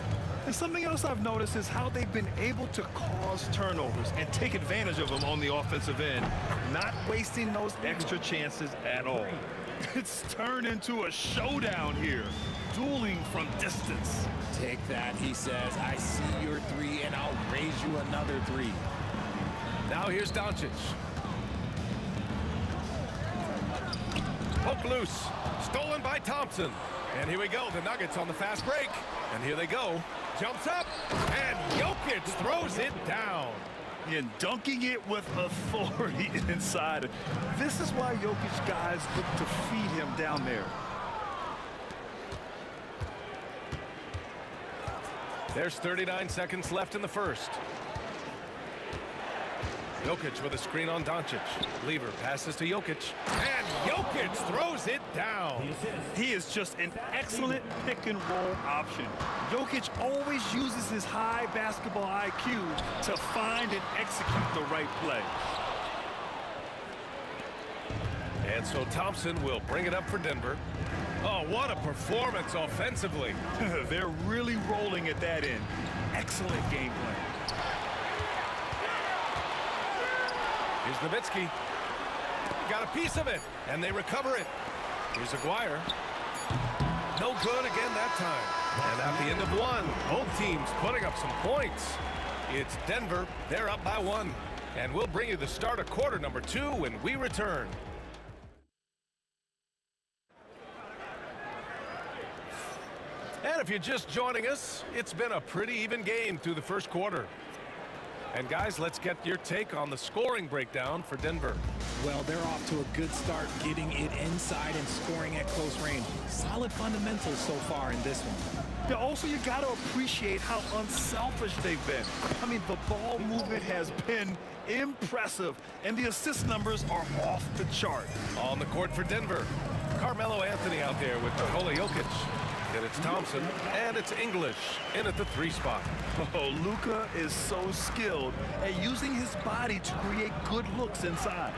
And something else I've noticed is how they've been able to cause turnovers and take advantage of them on the offensive end, not wasting those extra chances at all. It's turned into a showdown here, dueling from distance. Take that, he says. I see your 3, and I'll raise you another 3. Now here's Doncic. Poke loose. Stolen by Thompson. And here we go, the Nuggets on the fast break. And here they go. Jumps up, and Jokic throws it down. And dunking it with authority inside. This is why Jokic guys look to feed him down there. There's 39 seconds left in the first. Jokic with a screen on Doncic. Lever passes to Jokic. And Jokic throws it down. He is just an excellent pick-and-roll option. Jokic always uses his high basketball IQ to find and execute the right play. And so Thompson will bring it up for Denver. Oh, what a performance offensively. They're really rolling at that end. Excellent game plan. Here's Nowitzki. Got a piece of it, and they recover it. Here's Aguirre. No good again that time. And at the end of 1, both teams putting up some points. It's Denver. They're up by 1. And we'll bring you the start of quarter number 2 when we return. And if you're just joining us, it's been a pretty even game through the first quarter. And guys, let's get your take on the scoring breakdown for Denver. Well, they're off to a good start, getting it inside and scoring at close range. Solid fundamentals so far in this one. Yeah, also, you got to appreciate how unselfish they've been. I mean, the ball movement has been impressive, and the assist numbers are off the chart. On the court for Denver, Carmelo Anthony out there with Nikola Jokic. And it's Thompson, and it's English in at the 3 spot. Oh, Luka is so skilled at using his body to create good looks inside.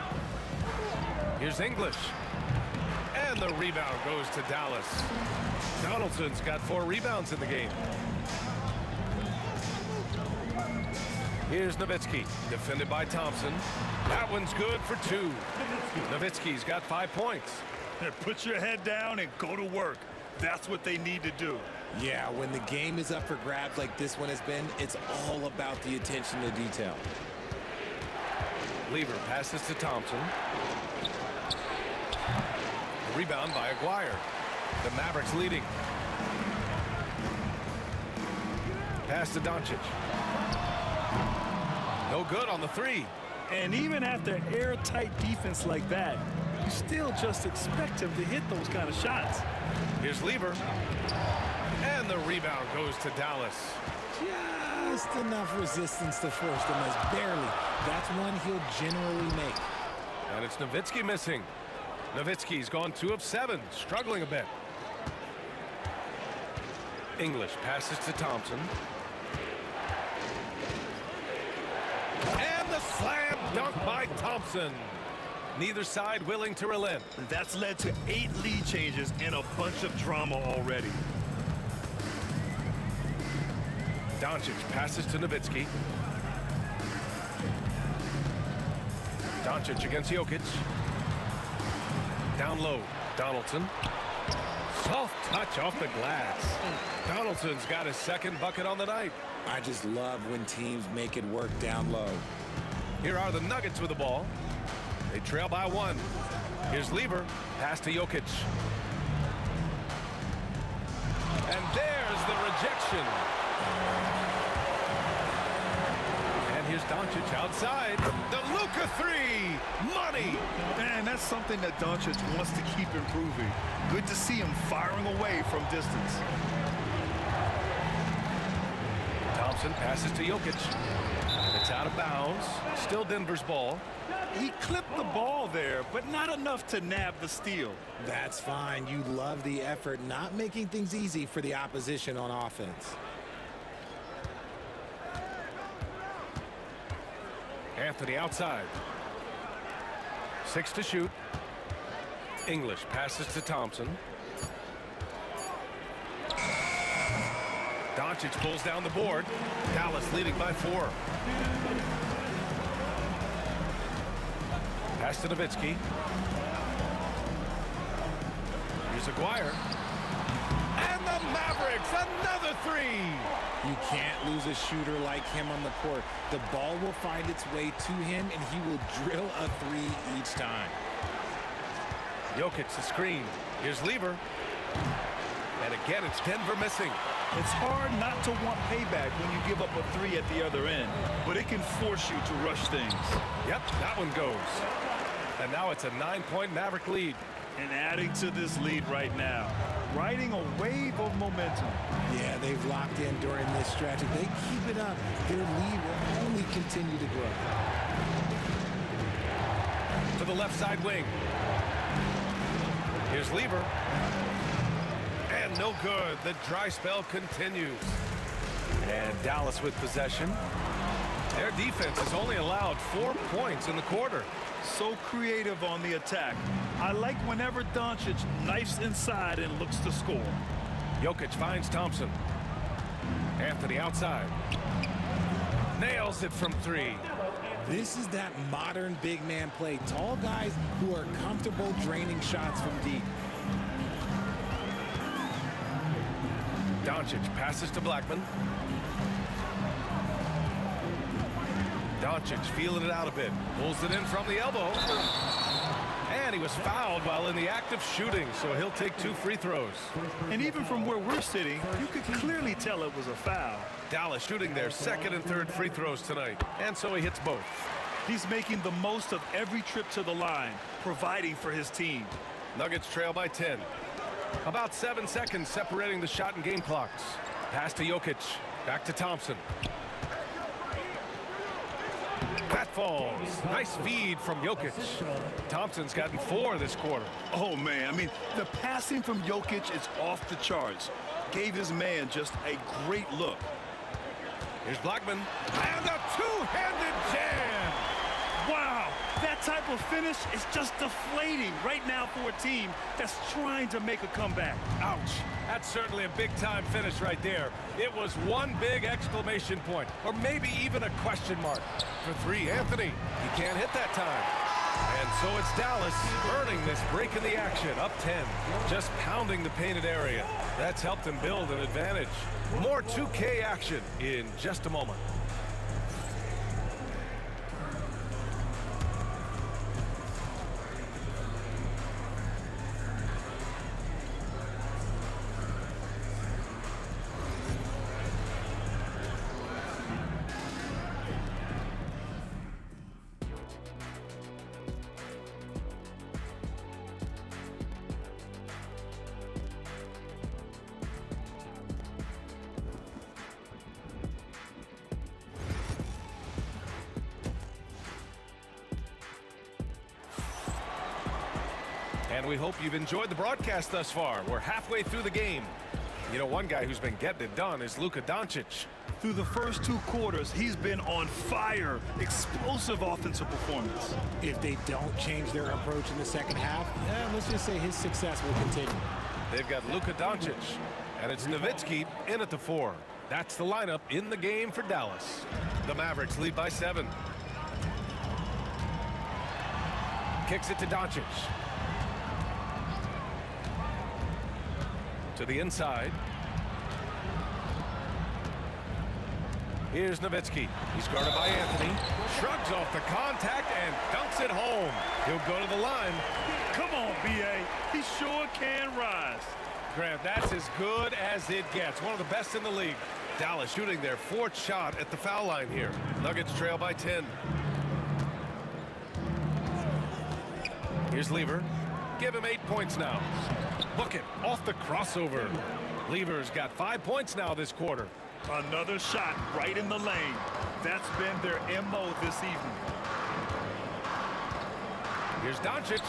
Here's English. And the rebound goes to Dallas. Donaldson's got 4 rebounds in the game. Here's Nowitzki, defended by Thompson. That one's good for 2. Nowitzki's got 5 points. Put your head down and go to work. That's what they need to do. Yeah, when the game is up for grabs like this one has been, it's all about the attention to detail. Lever passes to Thompson. Rebound by Aguirre. The Mavericks leading. Pass to Doncic. No good on the 3. And even after airtight defense like that, you still just expect him to hit those kind of shots. Here's Lever. And the rebound goes to Dallas. just enough resistance to force the miss, barely. That's one he'll generally make. And it's Nowitzki missing. Nowitzki's gone 2 of 7, struggling a bit. English passes to Thompson. And the slam dunk by Thompson. Neither side willing to relent. That's led to 8 lead changes and a bunch of drama already. Doncic passes to Nowitzki. Doncic against Jokic. Down low, Donaldson. Soft touch off the glass. Donaldson's got his second bucket on the night. I just love when teams make it work down low. Here are the Nuggets with the ball. They trail by 1. Here's Lever. Pass to Jokic. And there's the rejection. And here's Doncic outside. The Luka 3. Money. Man, that's something that Doncic wants to keep improving. Good to see him firing away from distance. Thompson passes to Jokic. It's out of bounds. Still Denver's ball. He clipped the ball there, but not enough to nab the steal. That's fine. You love the effort, not making things easy for the opposition on offense. Anthony outside. 6 to shoot. English passes to Thompson. Doncic pulls down the board. Dallas leading by 4. Pass to Nowitzki. Here's Aguirre. And the Mavericks, another 3. You can't lose a shooter like him on the court. The ball will find its way to him, and he will drill a 3 each time. Jokic the screen. Here's Lever. And again, it's Denver missing. It's hard not to want payback when you give up a 3 at the other end, but it can force you to rush things. Yep, that one goes. And now it's a 9-point Maverick lead. And adding to this lead right now, riding a wave of momentum. Yeah, they've locked in during this stretch. If they keep it up, their lead will only continue to grow. To the left side wing. Here's Lever. And no good. The dry spell continues. And Dallas with possession. Their defense has only allowed 4 points in the quarter. So creative on the attack. I like whenever Doncic knifes inside and looks to score. Jokic finds Thompson. Anthony outside. Nails it from 3. This is that modern big man play. Tall guys who are comfortable draining shots from deep. Doncic passes to Blackman. Doncic feeling it out a bit. Pulls it in from the elbow. And he was fouled while in the act of shooting, so he'll take 2 free throws. And even from where we're sitting, you could clearly tell it was a foul. Dallas shooting their 2nd and 3rd free throws tonight, and so he hits both. He's making the most of every trip to the line, providing for his team. Nuggets trail by 10. About 7 seconds separating the shot and game clocks. Pass to Jokic. Back to Thompson. That falls. Nice feed from Jokic. Thompson's gotten 4 this quarter. Oh, man. I mean, the passing from Jokic is off the charts. Gave his man just a great look. Here's Blackman. And a 2-handed jam. Wow. That type of finish is just deflating right now for a team that's trying to make a comeback. Ouch. That's certainly a big-time finish right there. It was one big exclamation point, or maybe even a question mark. For 3, Anthony. He can't hit that time. And so it's Dallas earning this break in the action, up 10. Just pounding the painted area. That's helped them build an advantage. More 2K action in just a moment. And we hope you've enjoyed the broadcast thus far. We're halfway through the game. You know, one guy who's been getting it done is Luka Doncic. Through the first 2 quarters, he's been on fire. Explosive offensive performance. If they don't change their approach in the second half, let's just say his success will continue. They've got Luka Doncic, and it's Nowitzki in at the 4. That's the lineup in the game for Dallas. The Mavericks lead by 7. Kicks it to Doncic. To the inside. Here's Nowitzki. He's guarded by Anthony. Shrugs off the contact and dunks it home. He'll go to the line. Come on, B.A. He sure can rise. Grant, that's as good as it gets. One of the best in the league. Dallas shooting their 4th shot at the foul line here. Nuggets trail by 10. Here's Lever. Give him 8 points now. Book it off the crossover. Lever's got 5 points now this quarter. Another shot right in the lane. That's been their MO this evening. Here's Doncic.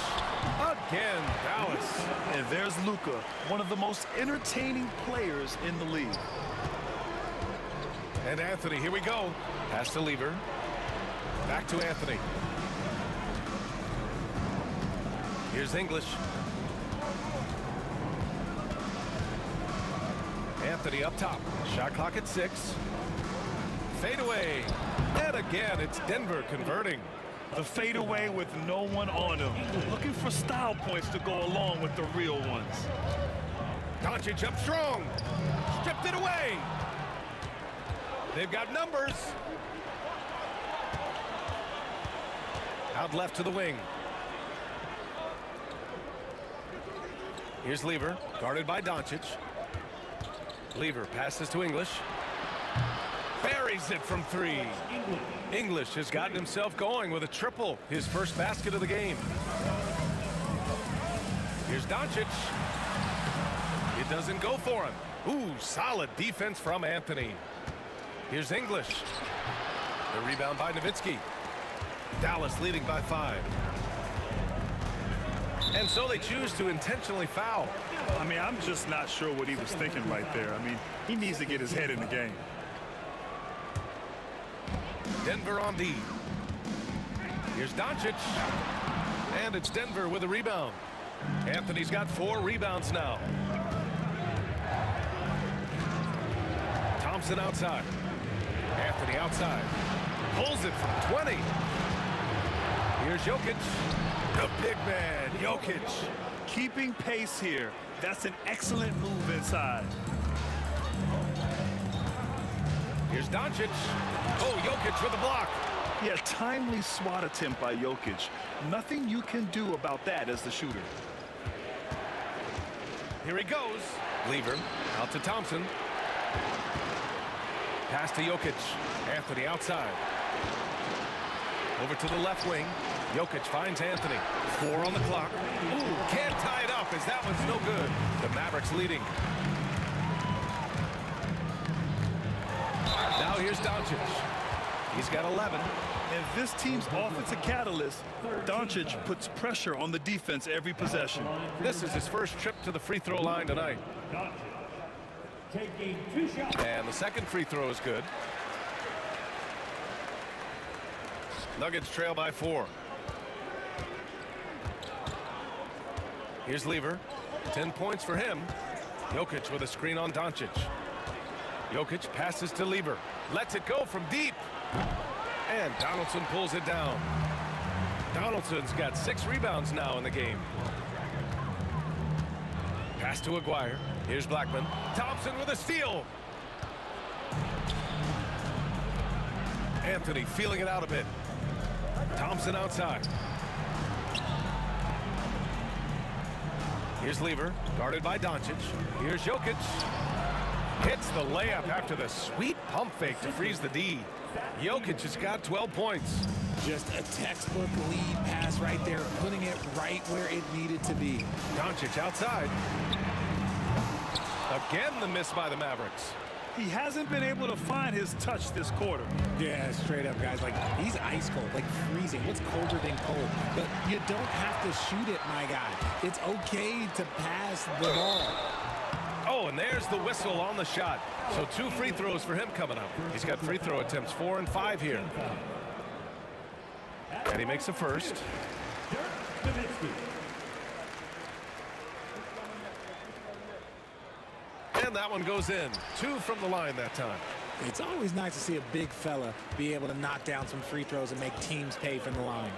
Again, Dallas. And there's Luka, one of the most entertaining players in the league. And Anthony, here we go. Pass to Lever. Back to Anthony. Here's English. Anthony up top. Shot clock at 6. Fade away. And again, it's Denver converting. The fadeaway with no one on him. Looking for style points to go along with the real ones. Doncic up strong. Stripped it away. They've got numbers. Out left to the wing. Here's Lever, guarded by Doncic. Lever passes to English. Buries it from 3. English has gotten himself going with a triple, his first basket of the game. Here's Doncic. It doesn't go for him. Ooh, solid defense from Anthony. Here's English. The rebound by Nowitzki. Dallas leading by 5. And so they choose to intentionally foul. I mean, I'm just not sure what he was thinking right there. I mean, he needs to get his head in the game. Denver on D. Here's Doncic. And it's Denver with a rebound. Anthony's got 4 rebounds now. Thompson outside. Anthony outside. Pulls it from 20. Here's Jokic. The big man, Jokic. Keeping pace here. That's an excellent move inside. Here's Doncic. Oh, Jokic with a block. Yeah, timely swat attempt by Jokic. Nothing you can do about that as the shooter. Here he goes. Lever out to Thompson. Pass to Jokic. Anthony outside. Over to the left wing. Jokic finds Anthony. 4 on the clock. Ooh, can't tie it up as that one's no good. The Mavericks leading. Now here's Doncic. He's got 11. And this team's offensive catalyst, Doncic puts pressure on the defense every possession. This is his first trip to the free throw line tonight. Taking 2 shots. And the second free throw is good. Nuggets trail by 4. Here's Lever. 10 points for him. Jokic with a screen on Doncic. Jokic passes to Lever. Lets it go from deep. And Donaldson pulls it down. Donaldson's got 6 rebounds now in the game. Pass to Aguirre. Here's Blackman. Thompson with a steal. Anthony feeling it out a bit. Thompson outside. Here's Lever, guarded by Doncic. Here's Jokic. Hits the layup after the sweet pump fake to freeze the D. Jokic has got 12 points. Just a textbook lead pass right there, putting it right where it needed to be. Doncic outside. Again, the miss by the Mavericks. He hasn't been able to find his touch this quarter. Yeah, straight up, guys. Like, he's ice cold, like freezing. What's colder than cold? But you don't have to shoot it, my guy. It's okay to pass the ball. Oh, and there's the whistle on the shot. So 2 free throws for him coming up. He's got free throw attempts 4 and 5 here. And he makes the first. And that one goes in. 2 from the line that time. It's always nice to see a big fella be able to knock down some free throws and make teams pay from the line.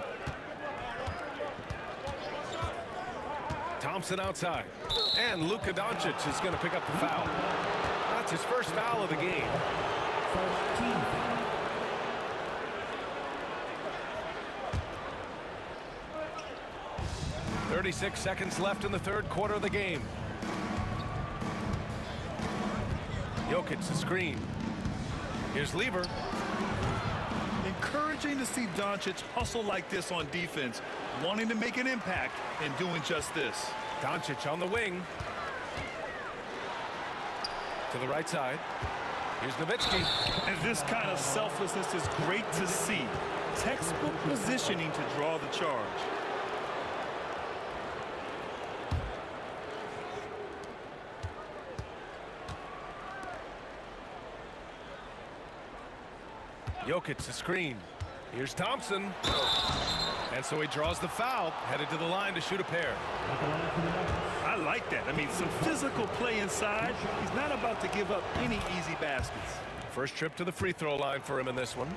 Thompson outside. And Luka Doncic is going to pick up the foul. That's his first foul of the game. 36 seconds left in the third quarter of the game. Jokic, the screen. Here's Lever. Encouraging to see Doncic hustle like this on defense, wanting to make an impact and doing just this. Doncic on the wing. To the right side. Here's Nowitzki. And this kind of selflessness is great to see. Textbook positioning to draw the charge. Jokic, the screen. Here's Thompson. And so he draws the foul, headed to the line to shoot a pair. I like that. I mean, some physical play inside. He's not about to give up any easy baskets. First trip to the free throw line for him in this one.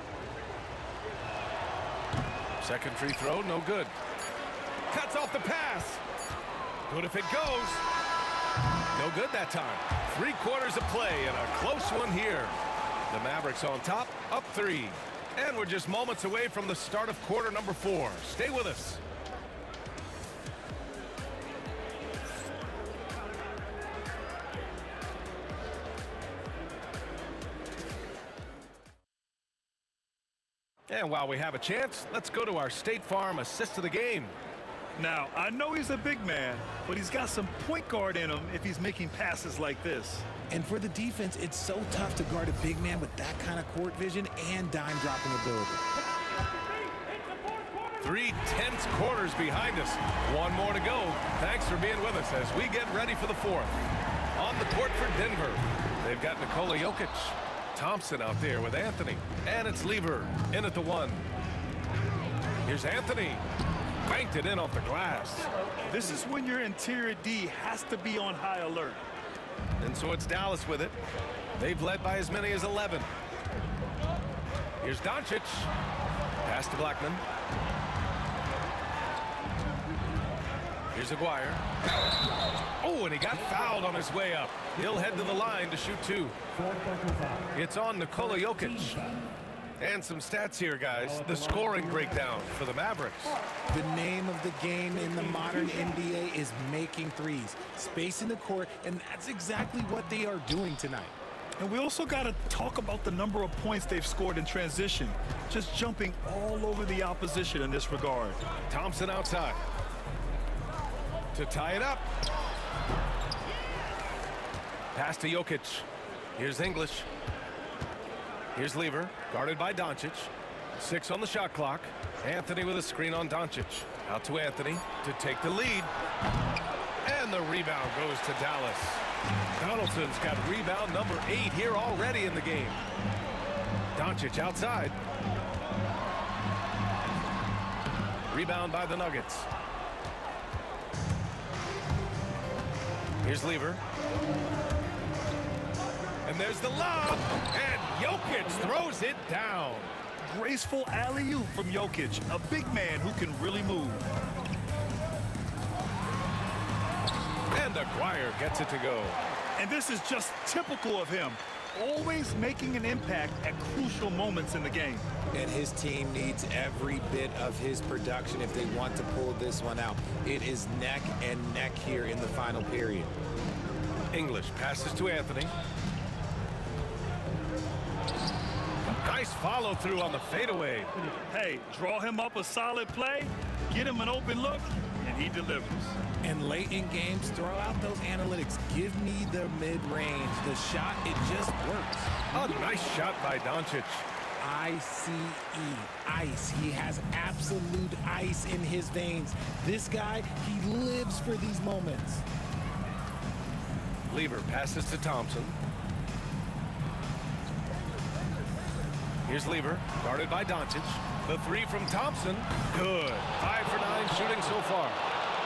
Second free throw, no good. Cuts off the pass. Good if it goes. No good that time. 3 quarters of play and a close one here. The Mavericks on top, up 3. And we're just moments away from the start of quarter number 4. Stay with us. And while we have a chance, let's go to our State Farm assist of the game. Now, I know he's a big man, but he's got some point guard in him if he's making passes like this. And for the defense, it's so tough to guard a big man with that kind of court vision and dime dropping ability. 3 tense quarters behind us. 1 more to go. Thanks for being with us as we get ready for the 4th. On the court for Denver, they've got Nikola Jokic. Thompson out there with Anthony. And it's Lever in at the 1. Here's Anthony. Banked it in off the glass. This is when your interior D has to be on high alert. And so it's Dallas with it. They've led by as many as 11. Here's Doncic. Pass to Blackman. Here's Aguirre. Oh, and he got fouled on his way up. He'll head to the line to shoot 2. It's on Nikola Jokic. And some stats here, guys. The scoring breakdown for the Mavericks. The name of the game in the modern NBA is making threes, spacing the court, and that's exactly what they are doing tonight. And we also got to talk about the number of points they've scored in transition, just jumping all over the opposition in this regard. Thompson outside. To tie it up. Pass to Jokic. Here's English. Here's Lever, guarded by Doncic. 6 on the shot clock. Anthony with a screen on Doncic. Out to Anthony to take the lead. And the rebound goes to Dallas. Donaldson's got rebound number 8 here already in the game. Doncic outside. Rebound by the Nuggets. Here's Lever. And there's the lob. And Jokic throws it down. Graceful alley-oop from Jokic, a big man who can really move. And Aguirre gets it to go. And this is just typical of him, always making an impact at crucial moments in the game. And his team needs every bit of his production if they want to pull this one out. It is neck and neck here in the final period. English passes to Anthony. Nice follow through on the fadeaway. Hey, draw him up a solid play, get him an open look, and he delivers. And late in games, throw out those analytics. Give me the mid-range. The shot, it just works. A nice shot by Doncic. I-C-E, ice. He has absolute ice in his veins. This guy, he lives for these moments. Lever passes to Thompson. Here's Lever, guarded by Doncic. The three from Thompson, good. 5 for 9 shooting so far.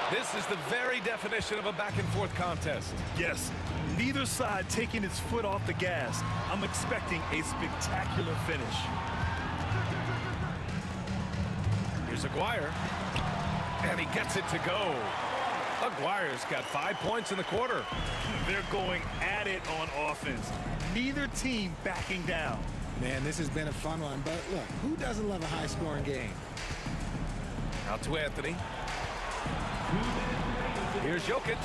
This is the very definition of a back-and-forth contest. Yes, neither side taking its foot off the gas. I'm expecting a spectacular finish. Here's Aguirre, and he gets it to go. Aguirre's got 5 points in the quarter. They're going at it on offense. Neither team backing down. Man, this has been a fun one, but look, who doesn't love a high-scoring game? Out to Anthony. Here's Jokic.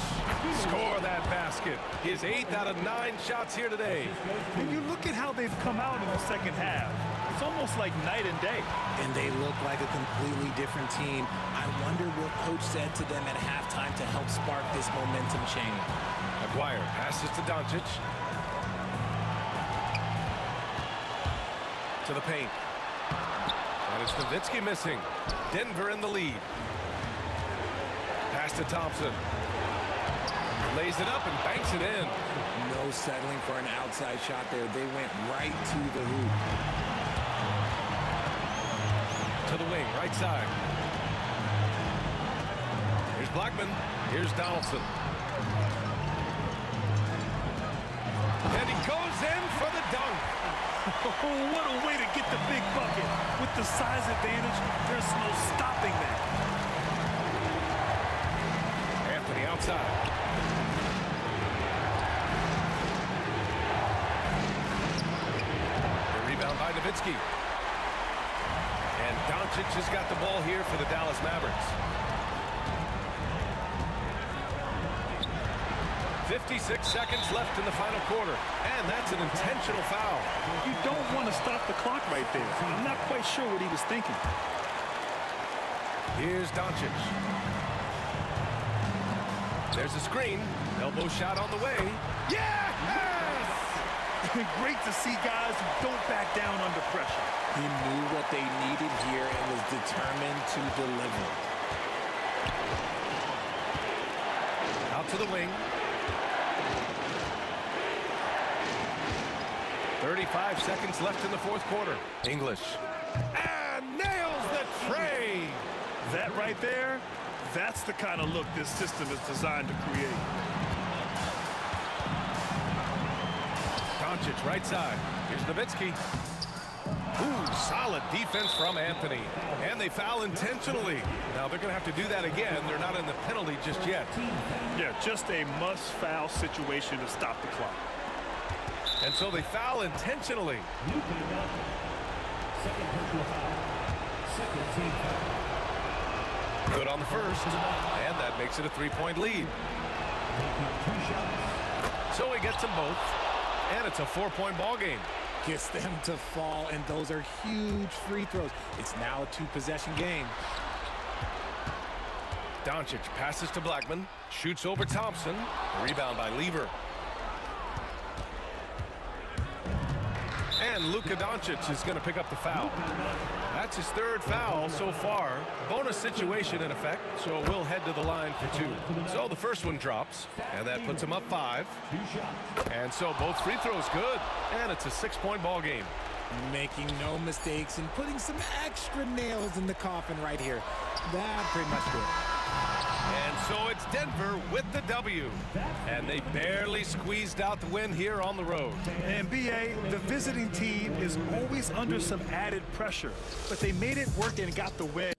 Score that basket. His 8th out of 9 shots here today. When you look at how they've come out in the second half, it's almost like night and day. And they look like a completely different team. I wonder what coach said to them at halftime to help spark this momentum change. Aguirre passes to Doncic. To the paint. And it's Nowitzki missing. Denver in the lead. Pass to Thompson. Lays it up and banks it in. No settling for an outside shot there. They went right to the hoop. To the wing, right side. Here's Blackman. Here's Donaldson. And he goes in for the dunk. What a way to get the big bucket. With the size advantage, there's no stopping that. Anthony outside. The rebound by Nowitzki. And Doncic has got the ball here for the Dallas Mavericks. 56 seconds left in the final quarter. And that's an intentional foul. You don't want to stop the clock right there. I'm not quite sure what he was thinking. Here's Doncic. There's a screen. Elbow shot on the way. Yes! Great to see guys who don't back down under pressure. He knew what they needed here and was determined to deliver. Out to the wing. 35 seconds left in the fourth quarter. English. And nails the tray. That right there, that's the kind of look this system is designed to create. Doncic right side. Here's Nowitzki. Ooh, solid defense from Anthony. And they foul intentionally. Now they're going to have to do that again. They're not in the penalty just yet. Yeah, just a must-foul situation to stop the clock. And so they foul intentionally. Good on the first. And that makes it a 3-point lead. So he gets them both. And it's a 4-point ball game. Gets them to fall, and those are huge free throws. It's now a 2-possession game. Doncic passes to Blackman. Shoots over Thompson. Rebound by Lever. And Luka Doncic is going to pick up the foul. That's his 3rd foul so far. Bonus situation in effect, so we'll head to the line for 2. So the first one drops, and that puts him up 5. And so both free throws good, and it's a 6-point ball game. Making no mistakes and putting some extra nails in the coffin right here. That pretty much did. And so it's Denver with the W. And they barely squeezed out the win here on the road. And BA, the visiting team is always under some added pressure, but they made it work and got the win.